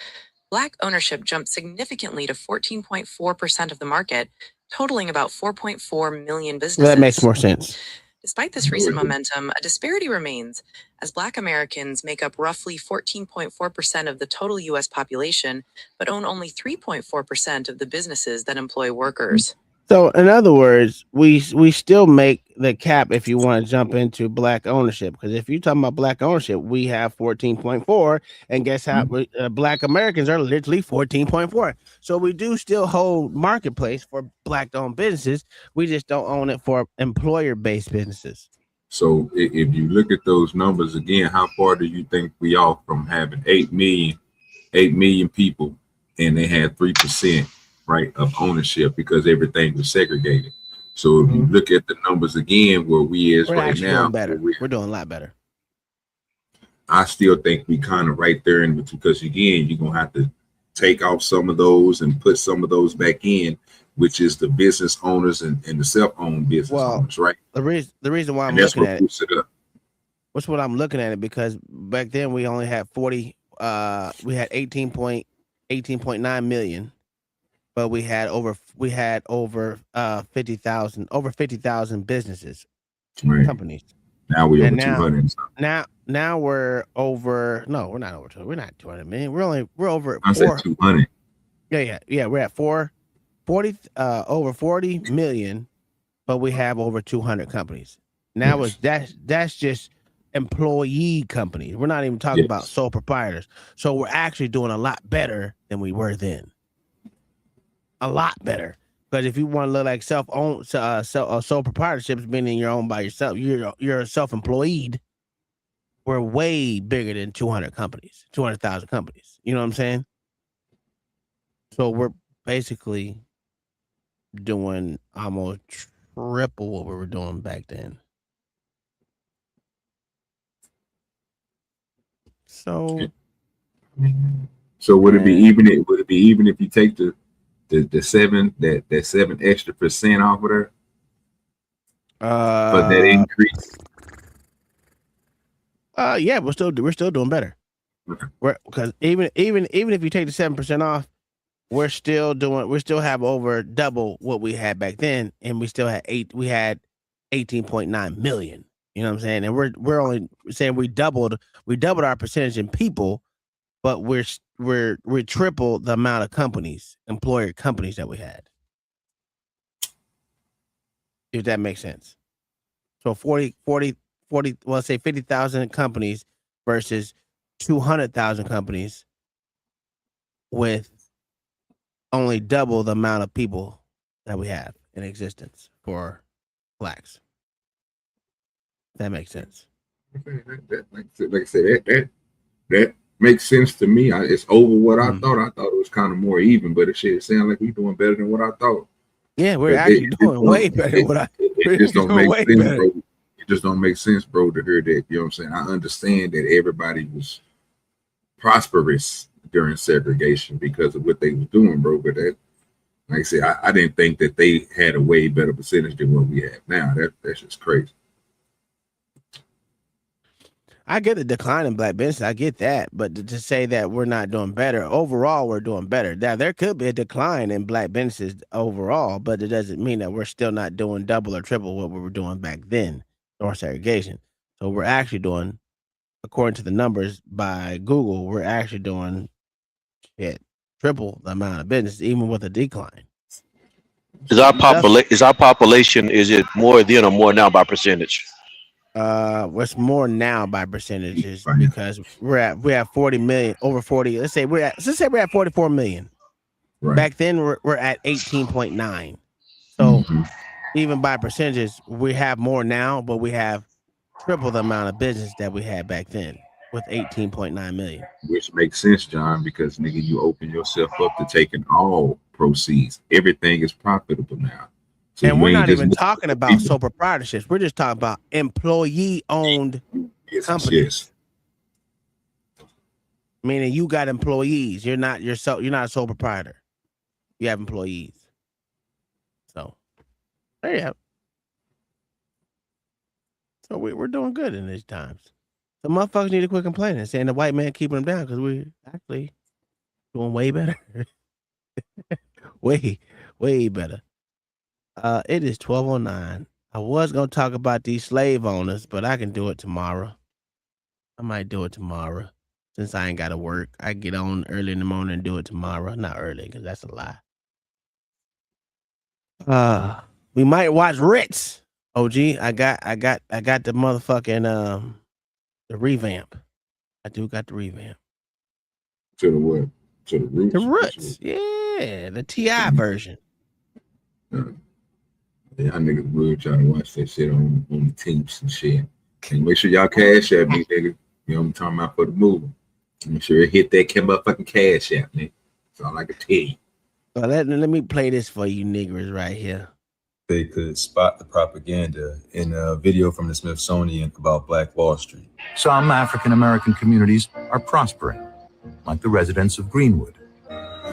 Black ownership jumped significantly to 14.4% of the market, totaling about 4.4 million businesses. That makes more sense. Despite this recent momentum, a disparity remains, as Black Americans make up roughly 14.4% of the total U.S. population, but own only 3.4% of the businesses that employ workers. So, in other words, we still make the cap if you want to jump into black ownership. Because if you're talking about black ownership, we have 14.4, and guess how? Black Americans are literally 14.4. So we do still hold marketplace for black-owned businesses. We just don't own it for employer-based businesses. So if you look at those numbers again, how far do you think we off from having 8 million people, and they had 3%? Right, of ownership because everything was segregated. So if you look at the numbers again, where we is right now, doing better. We're doing a lot better. I still think we kind of right there in between, because again, you're gonna have to take off some of those and put some of those back in, which is the business owners and the self-owned business owners, right? The reason why I'm looking at it. What's what I'm looking at it because back then we only had 40. We had 18.9 million. But we had over 50,000 businesses, companies. Now we're over 200. Now we're over. No, we're not over 200. We're not 200 million. We're over. I said 200. Yeah. We're at 40 over 40 million, but we have over 200 companies. Now that's just employee companies. We're not even talking about sole proprietors. So we're actually doing a lot better than we were then. A lot better, because if you want to look like self-owned, sole proprietorships, meaning you're owned by yourself, you're self-employed. We're way bigger than 200,000 companies. You know what I'm saying? So we're basically doing almost triple what we were doing back then. So would it be even? Would it be even if you take the 7 extra percent off of there for that increase? Yeah, we're still doing better. Because even if you take the 7% off, we still have over double what we had back then, and we still had 18.9 million. You know what I'm saying? And we're only saying we doubled our percentage in people, but we're triple the amount of employer companies that we had. If that makes sense. So 40, well, say 50,000 companies versus 200,000 companies with only double the amount of people that we have in existence for blacks. That makes sense. Like I said, that makes sense to me. It's over what I thought. I thought it was kind of more even, but it sounds like we're doing better than what I thought. Yeah, we're actually doing way better than what I. It just don't make sense, bro. It just don't make sense, bro, to hear that. You know what I'm saying? I understand that everybody was prosperous during segregation because of what they was doing, bro. But that, like I said, I didn't think that they had a way better percentage than what we have now. That's just crazy. I get the decline in black business. I get that. But to say that we're not doing better, overall, we're doing better. Now, there could be a decline in black businesses overall, but it doesn't mean that we're still not doing double or triple what we were doing back then, or segregation. So we're actually doing, according to the numbers by Google, we're actually doing triple the amount of business, even with a decline. Is our population, is it more then or more now by percentage? What's more now by percentages because we have 40 million, over 40. Let's say we're at 44 million. Right. Back then we're at 18.9. So even by percentages, we have more now, but we have triple the amount of business that we had back then with 18.9 million. Which makes sense, John, because nigga, you open yourself up to taking all proceeds. Everything is profitable now. So and we're not even talking about sole proprietorships. We're just talking about employee-owned companies. Yes. Meaning you got employees. You're not a sole proprietor. You have employees. So there you have it. So we're doing good in these times. The motherfuckers need to quit complaining, saying the white man keeping them down because we're actually doing way better. way better. It is 12:09. I was gonna talk about these slave owners, but I can do it tomorrow. I might do it tomorrow since I ain't gotta work. I get on early in the morning and do it tomorrow. Not early because that's a lie. We might watch Ritz. OG, I got the motherfucking the revamp. I do got the revamp. To the what? To the Roots? The Roots, yeah, the T.I. version. Y'all niggas would try to watch that shit on the teams and shit. And make sure y'all cash at me, nigga. You know what I'm talking about for the movie. Make sure it hit that motherfucking cash app, nigga. That's all I can tell you. Well, let me play this for you niggers right here. They could spot the propaganda in a video from the Smithsonian about Black Wall Street. Some African American communities are prospering, like the residents of Greenwood.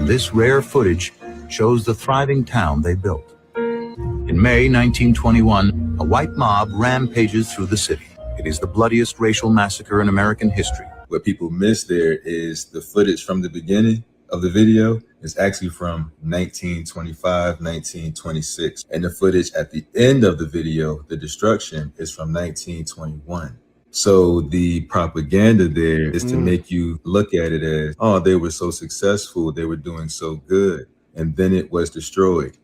This rare footage shows the thriving town they built. In May 1921, a white mob rampages through the city. It is the bloodiest racial massacre in American history. What people miss there is the footage from the beginning of the video is actually from 1925, 1926. And the footage at the end of the video, the destruction, is from 1921. So the propaganda there is to make you look at it as, oh, they were so successful, they were doing so good. And then it was destroyed.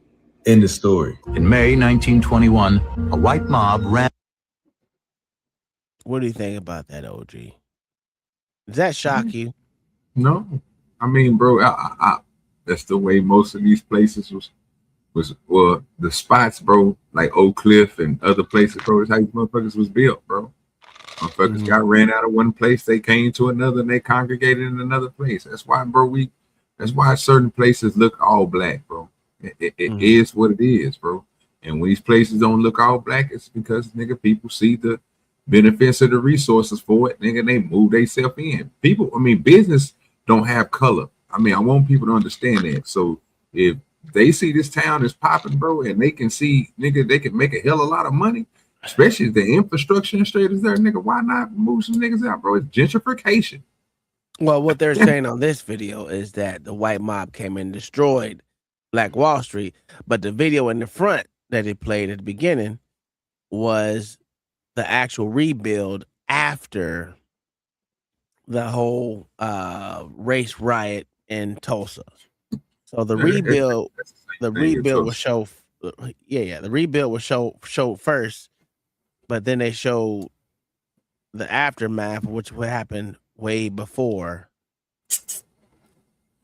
In the story. In May 1921, a white mob ran. What do you think about that, OG? Does that shock you? No. I mean, bro, I that's the way most of these places was well, the spots, bro, like Oak Cliff and other places, bro, that's how these motherfuckers was built, bro. Motherfuckers got ran out of one place, they came to another, and they congregated in another place. That's why, bro, that's why certain places look all black, bro. It is what it is, bro. And when these places don't look all black, it's because nigga people see the benefits of the resources for it, nigga. They move themselves in. People, I mean, business don't have color. I mean, I want people to understand that. So if they see this town is popping, bro, and they can see, nigga, they can make a hell of a lot of money, especially if the infrastructure and straight is there, nigga. Why not move some niggas out, bro? It's gentrification. Well, what they're saying on this video is that the white mob came and destroyed Black Wall Street, but the video in the front that it played at the beginning was the actual rebuild after the whole race riot in Tulsa. So the rebuild will show, the rebuild will show first, but then they show the aftermath, which would happen way before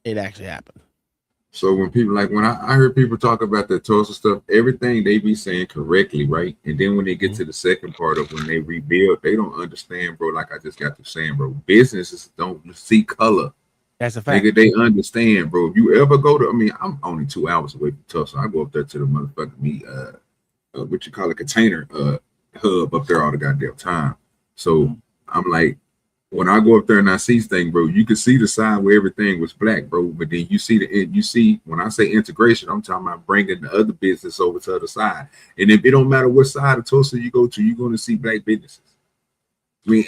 it actually happened. So when people when I heard people talk about that Tulsa stuff, everything they be saying correctly, right? And then when they get to the second part of when they rebuild, they don't understand, bro. Like I just got to saying, bro, businesses don't see color. That's a fact. Nigga, they understand, bro. If you ever go to, I mean, I'm only 2 hours away from Tulsa. I go up there to the motherfucking what you call a container hub up there all the goddamn time. So I'm like, when I go up there and I see things, bro, you can see the side where everything was black, bro. But then you see when I say integration, I'm talking about bringing the other business over to the other side. And if it don't matter what side of Tulsa you go to, you're going to see black businesses. I mean,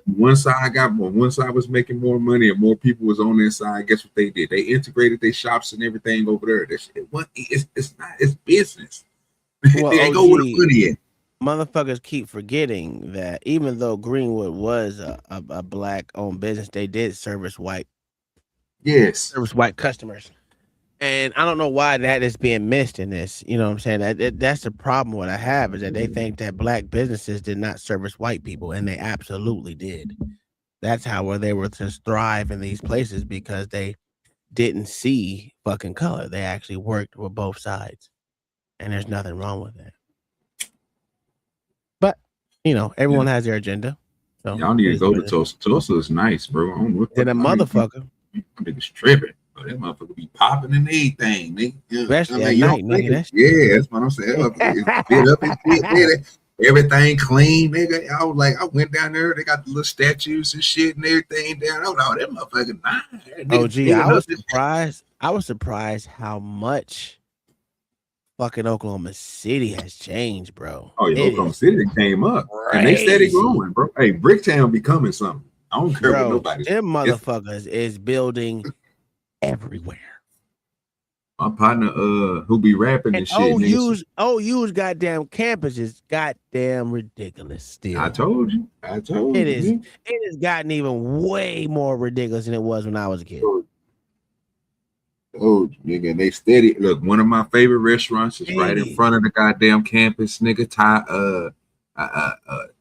one side was making more money and more people was on their side. Guess what they did? They integrated their shops and everything over there. It's business. Well, they go where the money at. Motherfuckers keep forgetting that even though Greenwood was a black-owned business, they did service white customers. And I don't know why that is being missed in this. You know what I'm saying? That's the problem what I have is that they think that black businesses did not service white people, and they absolutely did. That's how they were to thrive in these places because they didn't see fucking color. They actually worked with both sides. And there's nothing wrong with that. But, everyone has their agenda. So y'all need to go to Tulsa. Tulsa is nice, bro. Then a motherfucker. Niggas tripping. But that motherfucker be popping and everything, nigga. Especially at night, nigga. That's what I'm saying. It's fit up and shit, nigga. Everything clean, nigga. I went down there. They got the little statues and shit and everything down. Oh, no, that motherfucker nice. Oh, gee, I was surprised. I was surprised how much fucking Oklahoma City has changed, bro. Oh, yeah, Oklahoma City came up. Crazy. And they steady growing, bro. Hey, Bricktown becoming something. I don't care what nobody says. Them motherfuckers is building everywhere. My partner, who be rapping and shit. OU's goddamn campus is goddamn ridiculous still. I told you. It has gotten even way more ridiculous than it was when I was a kid. Oh, nigga, they steady. Look, one of my favorite restaurants is right in front of the goddamn campus, nigga.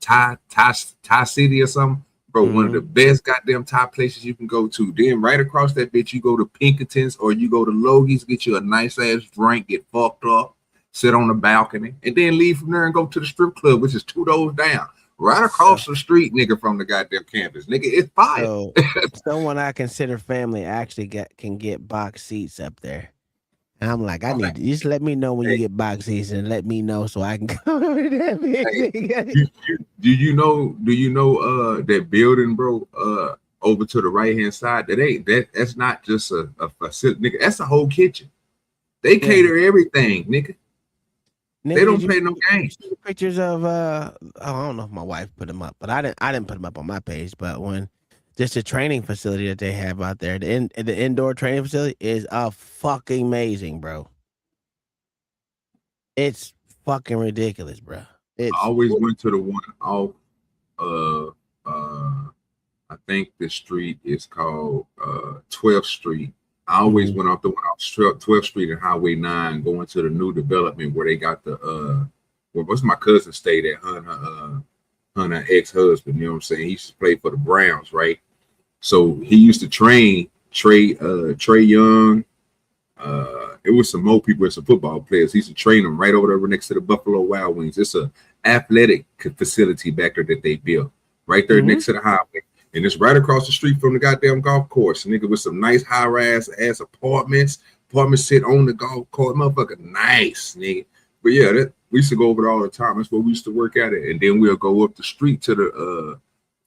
Thai City or something. Bro, one of the best goddamn Thai places you can go to. Then right across that bitch, you go to Pinkerton's or you go to Logie's, get you a nice ass drink, get fucked up, sit on the balcony, and then leave from there and go to the strip club, which is 2 doors down. Right across the street, nigga, from the goddamn campus. Nigga, it's fire. So, someone I consider family actually can get box seats up there. And I'm like, just let me know when you get box seats and let me know so I can go to that bitch. Do you know that building, bro, over to the right hand side? That's not just a facility, nigga. That's a whole kitchen. They cater everything, nigga. They don't play no games. Pictures of I don't know if my wife put them up, but I didn't put them up on my page. But when just the training facility that they have out there, the indoor training facility is fucking amazing, bro. It's fucking ridiculous, bro. I always went to the one off I think the street is called 12th Street. I always went off the one off 12th Street and Highway 9 going to the new development where they got the what's my cousin stayed at, her ex-husband, you know what I'm saying? He used to play for the Browns, right? So he used to train Trey Young. It was some more people, some football players. He used to train them right over there next to the Buffalo Wild Wings. It's a athletic facility back there that they built right there next to the highway. And it's right across the street from the goddamn golf course. Nigga, with some nice high-rise ass apartments. Apartments sit on the golf course. Motherfucker nice, nigga. But yeah, we used to go over there all the time. That's where we used to work at it. And then we'll go up the street to the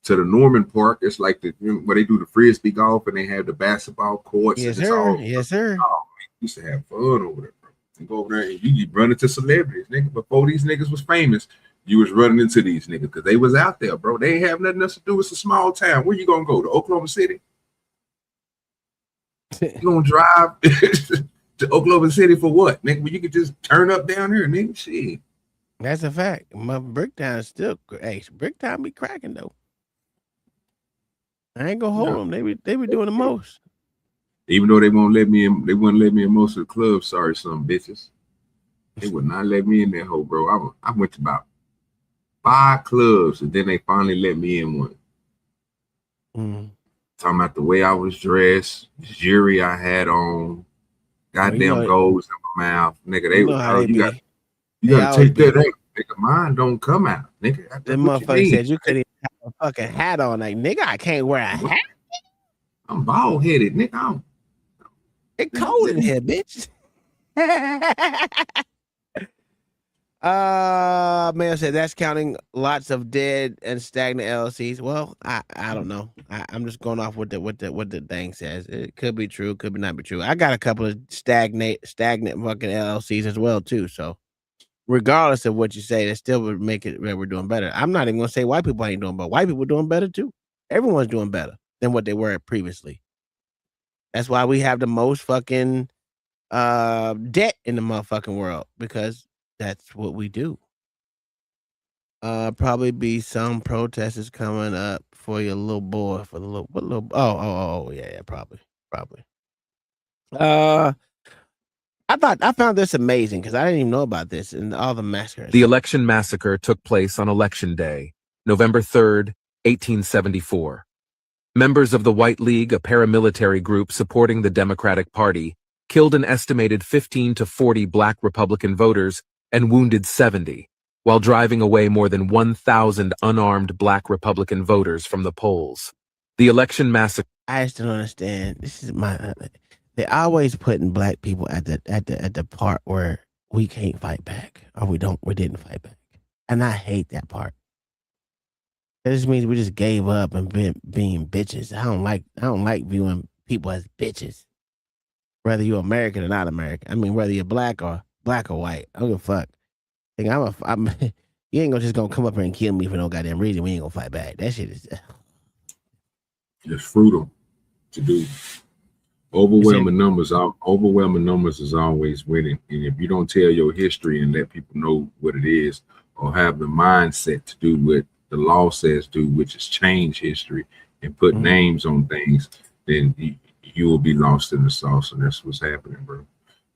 Norman Park. It's like where they do the frisbee golf and they have the basketball courts. Yes, and sir. Yes, sir. Oh, we used to have fun over there, bro. And go over there and you run into celebrities, nigga. Before these niggas was famous, you was running into these niggas because they was out there, bro. They ain't have nothing else to do. It's a small town. Where you gonna go? To Oklahoma City? You gonna drive to Oklahoma City for what, nigga? Well, you could just turn up down here, nigga. Shit. That's a fact. My Bricktown is still, Bricktown be cracking though. I ain't gonna hold them. They be doing the most. Even though they won't let me in, they wouldn't let me in most of the clubs. Sorry, some bitches. They would not let me in that hole, bro. I went to about 5 clubs, and then they finally let me in one. Talking about the way I was dressed, the jewelry I had on, goddamn golds in my mouth, nigga. You gotta take that out, nigga. Mine don't come out, nigga. That motherfucker said you couldn't even have a fucking hat on, like nigga. I can't wear a hat. I'm bald headed, nigga. It's cold in here, bitch. Mayor said that's counting lots of dead and stagnant LLCs. Well, I don't know. I'm just going off what the thing says. It could be true, could not be true. I got a couple of stagnant fucking LLCs as well too. So regardless of what you say, that still would make it that we're doing better. I'm not even gonna say white people ain't doing, but white people are doing better too. Everyone's doing better than what they were previously. That's why we have the most fucking debt in the motherfucking world, because that's what we do. Probably be some protesters coming up for your little boy, for the little yeah, probably. I found this amazing because I didn't even know about this and all the massacres. The election massacre took place on Election Day, November 3rd, 1874. Members of the White League, a paramilitary group supporting the Democratic Party, killed an estimated 15 to 40 Black Republican voters and wounded 70, while driving away more than 1,000 unarmed Black Republican voters from the polls. The election massacre. I just don't understand. This is my. They always putting Black people at the part where we can't fight back, or we didn't fight back, and I hate that part. That just means we just gave up and being bitches. I don't like viewing people as bitches. Whether you're American or not American. I mean, whether you're black or white. I don't give a fuck. You ain't just gonna come up here and kill me for no goddamn reason. We ain't gonna fight back. That shit is just brutal to do. Overwhelming numbers is always winning. And if you don't tell your history and let people know what it is, or have the mindset to do what the law says do, which is change history and put names on things, then you will be lost in the sauce. And that's what's happening, bro.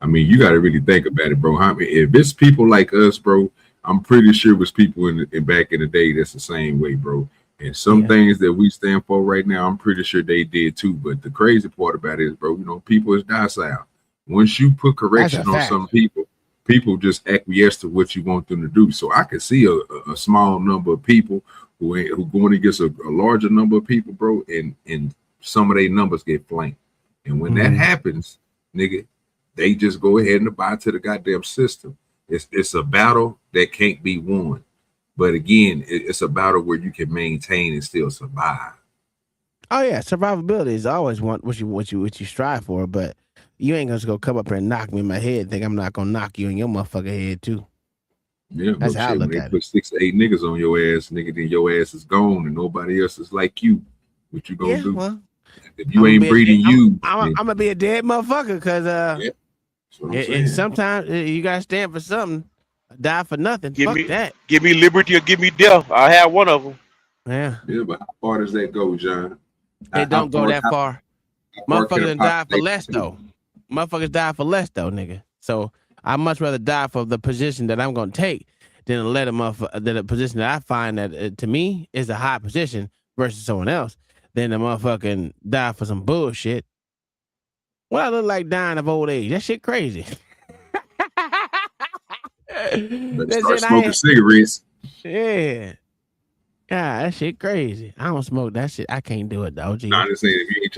I mean, you got to really think about it, bro. If it's people like us, bro, I'm pretty sure it was people in back in the day that's the same way, bro. And some things that we stand for right now, I'm pretty sure they did too. But the crazy part about it is, bro, people is docile. Once you put correction on some people just acquiesce to what you want them to do. So I can see a small number of people who going against a larger number of people, bro, and some of their numbers get flanked. And when that happens, nigga, they just go ahead and abide to the goddamn system. It's a battle that can't be won. But again, it's a battle where you can maintain and still survive. Oh yeah, survivability is always what you strive for, but you ain't gonna come up here and knock me in my head and think I'm not gonna knock you in your motherfucking head too. Yeah, that's how I look at it. They put 6 to 8 niggas on your ass, nigga, then your ass is gone and nobody else is like you. What you gonna do? Well, if you ain't breeding I'm gonna be a dead motherfucker because sometimes you gotta stand for something. Die for nothing. Fuck that. Give me liberty or give me death. I have one of them. Yeah. Yeah, but how far does that go, John? It don't go that far. Motherfuckers die for less though. Motherfuckers die for less though, nigga. So I much rather die for the position that I'm gonna take than let a position that I find that to me is a high position versus someone else. Than the motherfucking die for some bullshit. What I look like dying of old age? That shit crazy. Better start smoking cigarettes. Yeah. God, that shit crazy. I don't smoke that shit. I can't do it though. No, I'm just saying if you ain't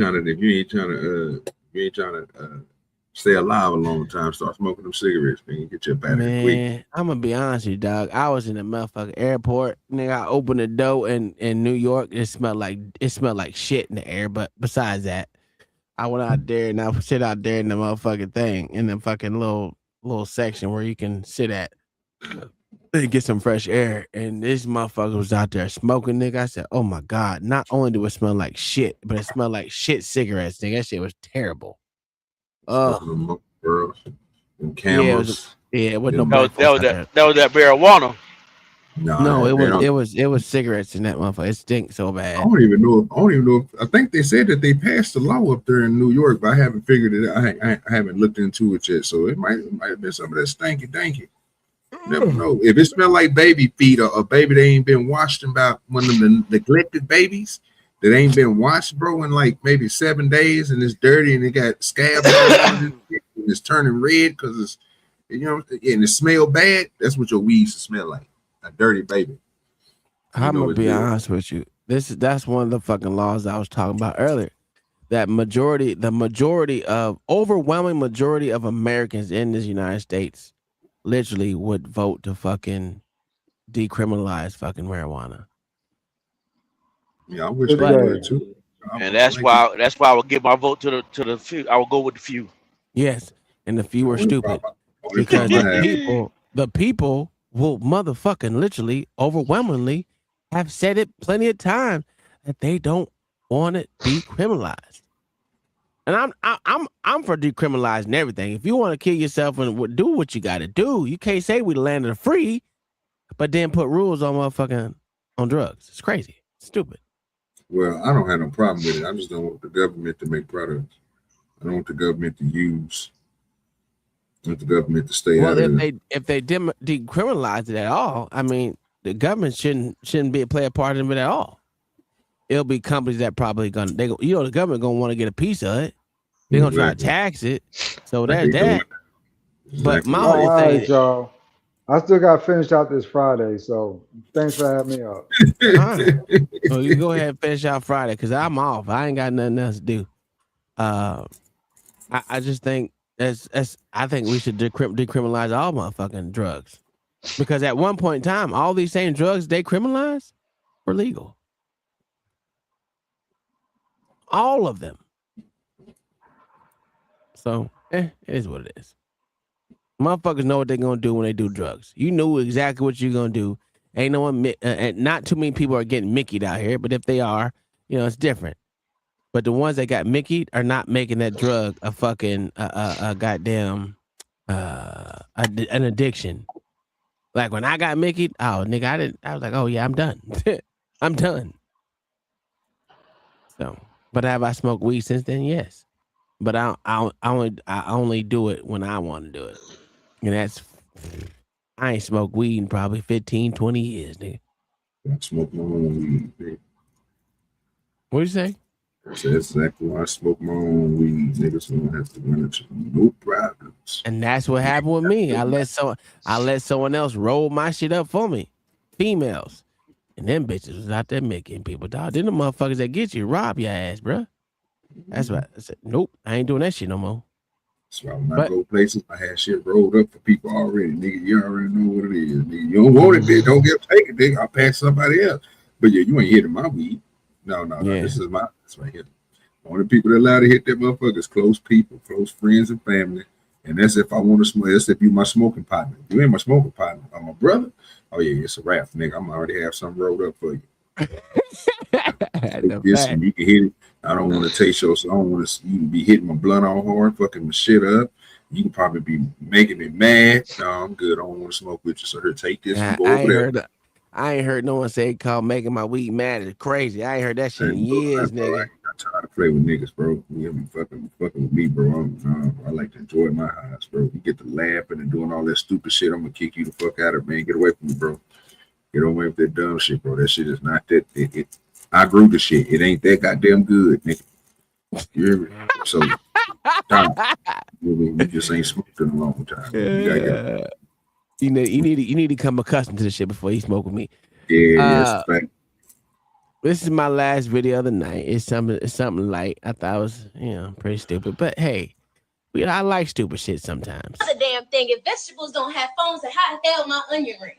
trying to stay alive a long time, start smoking them cigarettes, man. Get your battery quick. I'm gonna be honest with you, dog. I was in the motherfucking airport, nigga. I opened the door in New York. It smelled like shit in the air. But besides that, I went out there and I sit out there in the motherfucking thing in the fucking little section where you can sit at and get some fresh air. And this motherfucker was out there smoking, nigga. I said, oh my God, not only do it smell like shit, but it smelled like shit cigarettes, nigga. That shit was terrible. Girls and Camels. It wasn't no that was that marijuana. No, it was cigarettes in that motherfucker. It stinks so bad. I don't even know. I think they said that they passed the law up there in New York, but I haven't figured it out. I haven't looked into it yet. So it might have been some of that stanky danky. Never know. If it smell like baby feet or a baby that ain't been washed in about one of the neglected babies that ain't been washed, bro, in like maybe 7 days, and it's dirty and it got scabs and it's turning red because it's and it smell bad. That's what your weed should smell like. A dirty baby. I'm gonna be honest with you. That's one of the fucking laws I was talking about earlier. That overwhelming majority of Americans in this United States literally would vote to fucking decriminalize fucking marijuana. Yeah, I wish they would too. And that's why I would give my vote to the few. I will go with the few. Yes, and the few are stupid only because problem I the people will motherfucking literally overwhelmingly have said it plenty of times that they don't want it decriminalized. And I'm for decriminalizing everything. If you want to kill yourself and do what you got to do, you can't say we the land of the free, but then put rules on motherfucking on drugs. It's crazy, stupid. Well, I don't have no problem with it. I just don't want the government to make products. I don't want the government to use. I want the government to stay out of it. If they decriminalize it at all, I mean, the government shouldn't play a part in it at all. It'll be companies that probably the government gonna want to get a piece of it. They're gonna try to tax it. So there's that. But my whole all thing, right, y'all. I still got to finish out this Friday, so thanks for having me up. right. So you go ahead and finish out Friday because I'm off. I ain't got nothing else to do. I just think I think we should decriminalize all motherfucking drugs because at one point in time, all these same drugs they criminalized were legal. All of them. So it is what it is. Motherfuckers know what they're gonna do when they do drugs. You knew exactly what you're gonna do. Ain't no one, not too many people are getting Mickey'd out here, but if they are, it's different. But the ones that got Mickey'd are not making that drug a fucking a goddamn an addiction. Like when I got Mickey'd, oh nigga, I was like, oh yeah, I'm done. I'm done. So, but have I smoked weed since then? Yes. But I only do it when I want to do it. And I ain't smoked weed in probably 15, 20 years, nigga. I smoke my own weed, nigga. What'd you say? That's exactly why I smoke my own weed. Niggas don't have to run into no problems. And that's what happened with me. I let someone else roll my shit up for me. Females. And them bitches was out there making people, dog. Then the motherfuckers that get you rob your ass, bro. That's why I said, nope, I ain't doing that shit no more. So when I go places, I had shit rolled up for people already. Nigga, you already know what it is. Nigga, you don't want it, bitch. Don't take it, nigga. I'll pass somebody else. But yeah, you ain't hitting my weed. No. This right here. Only people that allowed to hit that motherfucker is close people, close friends and family. And that's if I want to smoke. That's if you my smoking partner. You ain't my smoking partner. I'm my brother. Oh yeah, it's a wrap, nigga. I'm already have something rolled up for you. This and you can hit it. I don't want to taste your, so I don't want to. You can be hitting my blunt all hard, fucking my shit up. You can probably be making me mad. No, I'm good. I don't want to smoke with you. So here, take this. And go over there. I ain't heard no one say call making my weed mad is crazy. I ain't heard that shit in years, nigga. I try to play with niggas, bro. You be fucking with me, bro. I like to enjoy my highs, bro. You get to laughing and doing all that stupid shit. I'm gonna kick you the fuck out of it, man. Get away from me, bro. Get away with that dumb shit, bro. That shit is not that. I grew the shit. It ain't that goddamn good, nigga. You hear me? So, you just ain't smoked in a long time. Yeah. You need to come accustomed to the shit before you smoke with me. Yeah, that's this is my last video of the night. It's something light. I thought it was pretty stupid, but hey, I like stupid shit sometimes. That's a damn thing. If vegetables don't have phones, then how the hell my onion ring?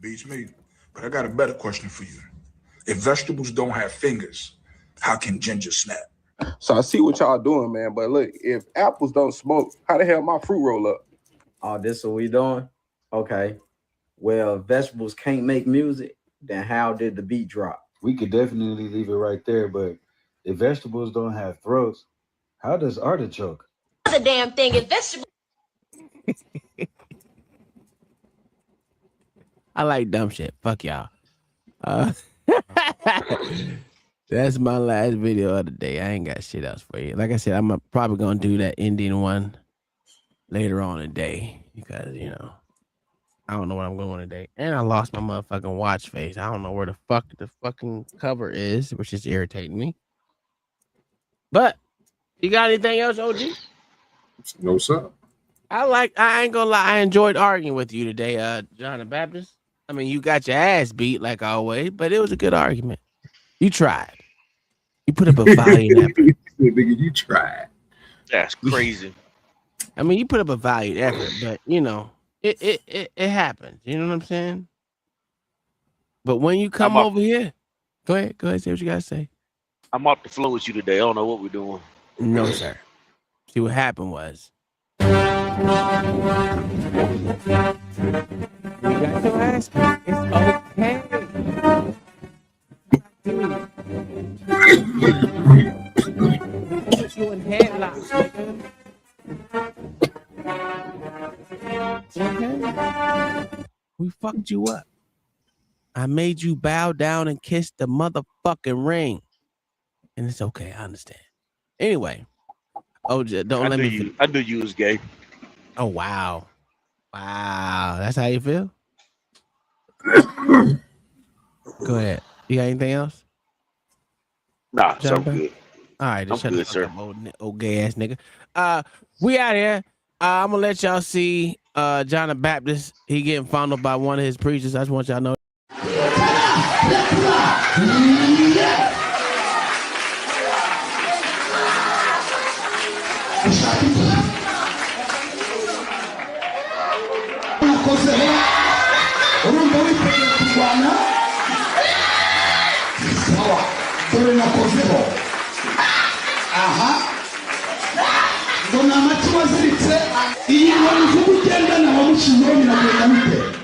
Beats me. But I got a better question for you. If vegetables don't have fingers, how can ginger snap? So I see what y'all doing, man. But look, if apples don't smoke, how the hell my fruit roll up? Oh, this what we doing? Okay. Well, if vegetables can't make music, then how did the beat drop? We could definitely leave it right there, but if vegetables don't have throats, how does artichoke? That's a damn thing. If vegetables I like dumb shit. Fuck y'all. That's my last video of the day. I ain't got shit else for you. Like I said, I'm probably gonna do that Indian one later on in the day because I don't know what I'm going today, and I lost my motherfucking watch face. I don't know where the fuck the fucking cover is, which is irritating me. But you got anything else, OG? No, sir. I ain't gonna lie. I enjoyed arguing with you today, John the Baptist. I mean, you got your ass beat like always, but it was a good argument. You tried. You put up a valiant effort. Nigga, you tried. That's crazy. I mean, you put up a valiant effort, but it It happens. You know what I'm saying? But when you come over here, go ahead, say what you gotta say. I'm off the floor with you today. I don't know what we're doing. No, sir. See, what happened was we got your ass back. It's okay. Put you in headlocks, nigga. Okay. We fucked you up. I made you bow down and kiss the motherfucking ring. And it's okay. I understand. Anyway. Oh, don't let me. I knew you was gay. Oh, wow. Wow. That's how you feel? Go ahead. You got anything else? Nah, so good. All right. I'm good, sir. Old gay ass nigga. We out here. I'm going to let y'all see John the Baptist. He getting fondled by one of his preachers. I just want y'all to know. urumva witegeye kurwana sawa dore nakozeho aha ngo ni amati waziritse iyi nkoni uvuga ugendana wamuciyeho biragenda bite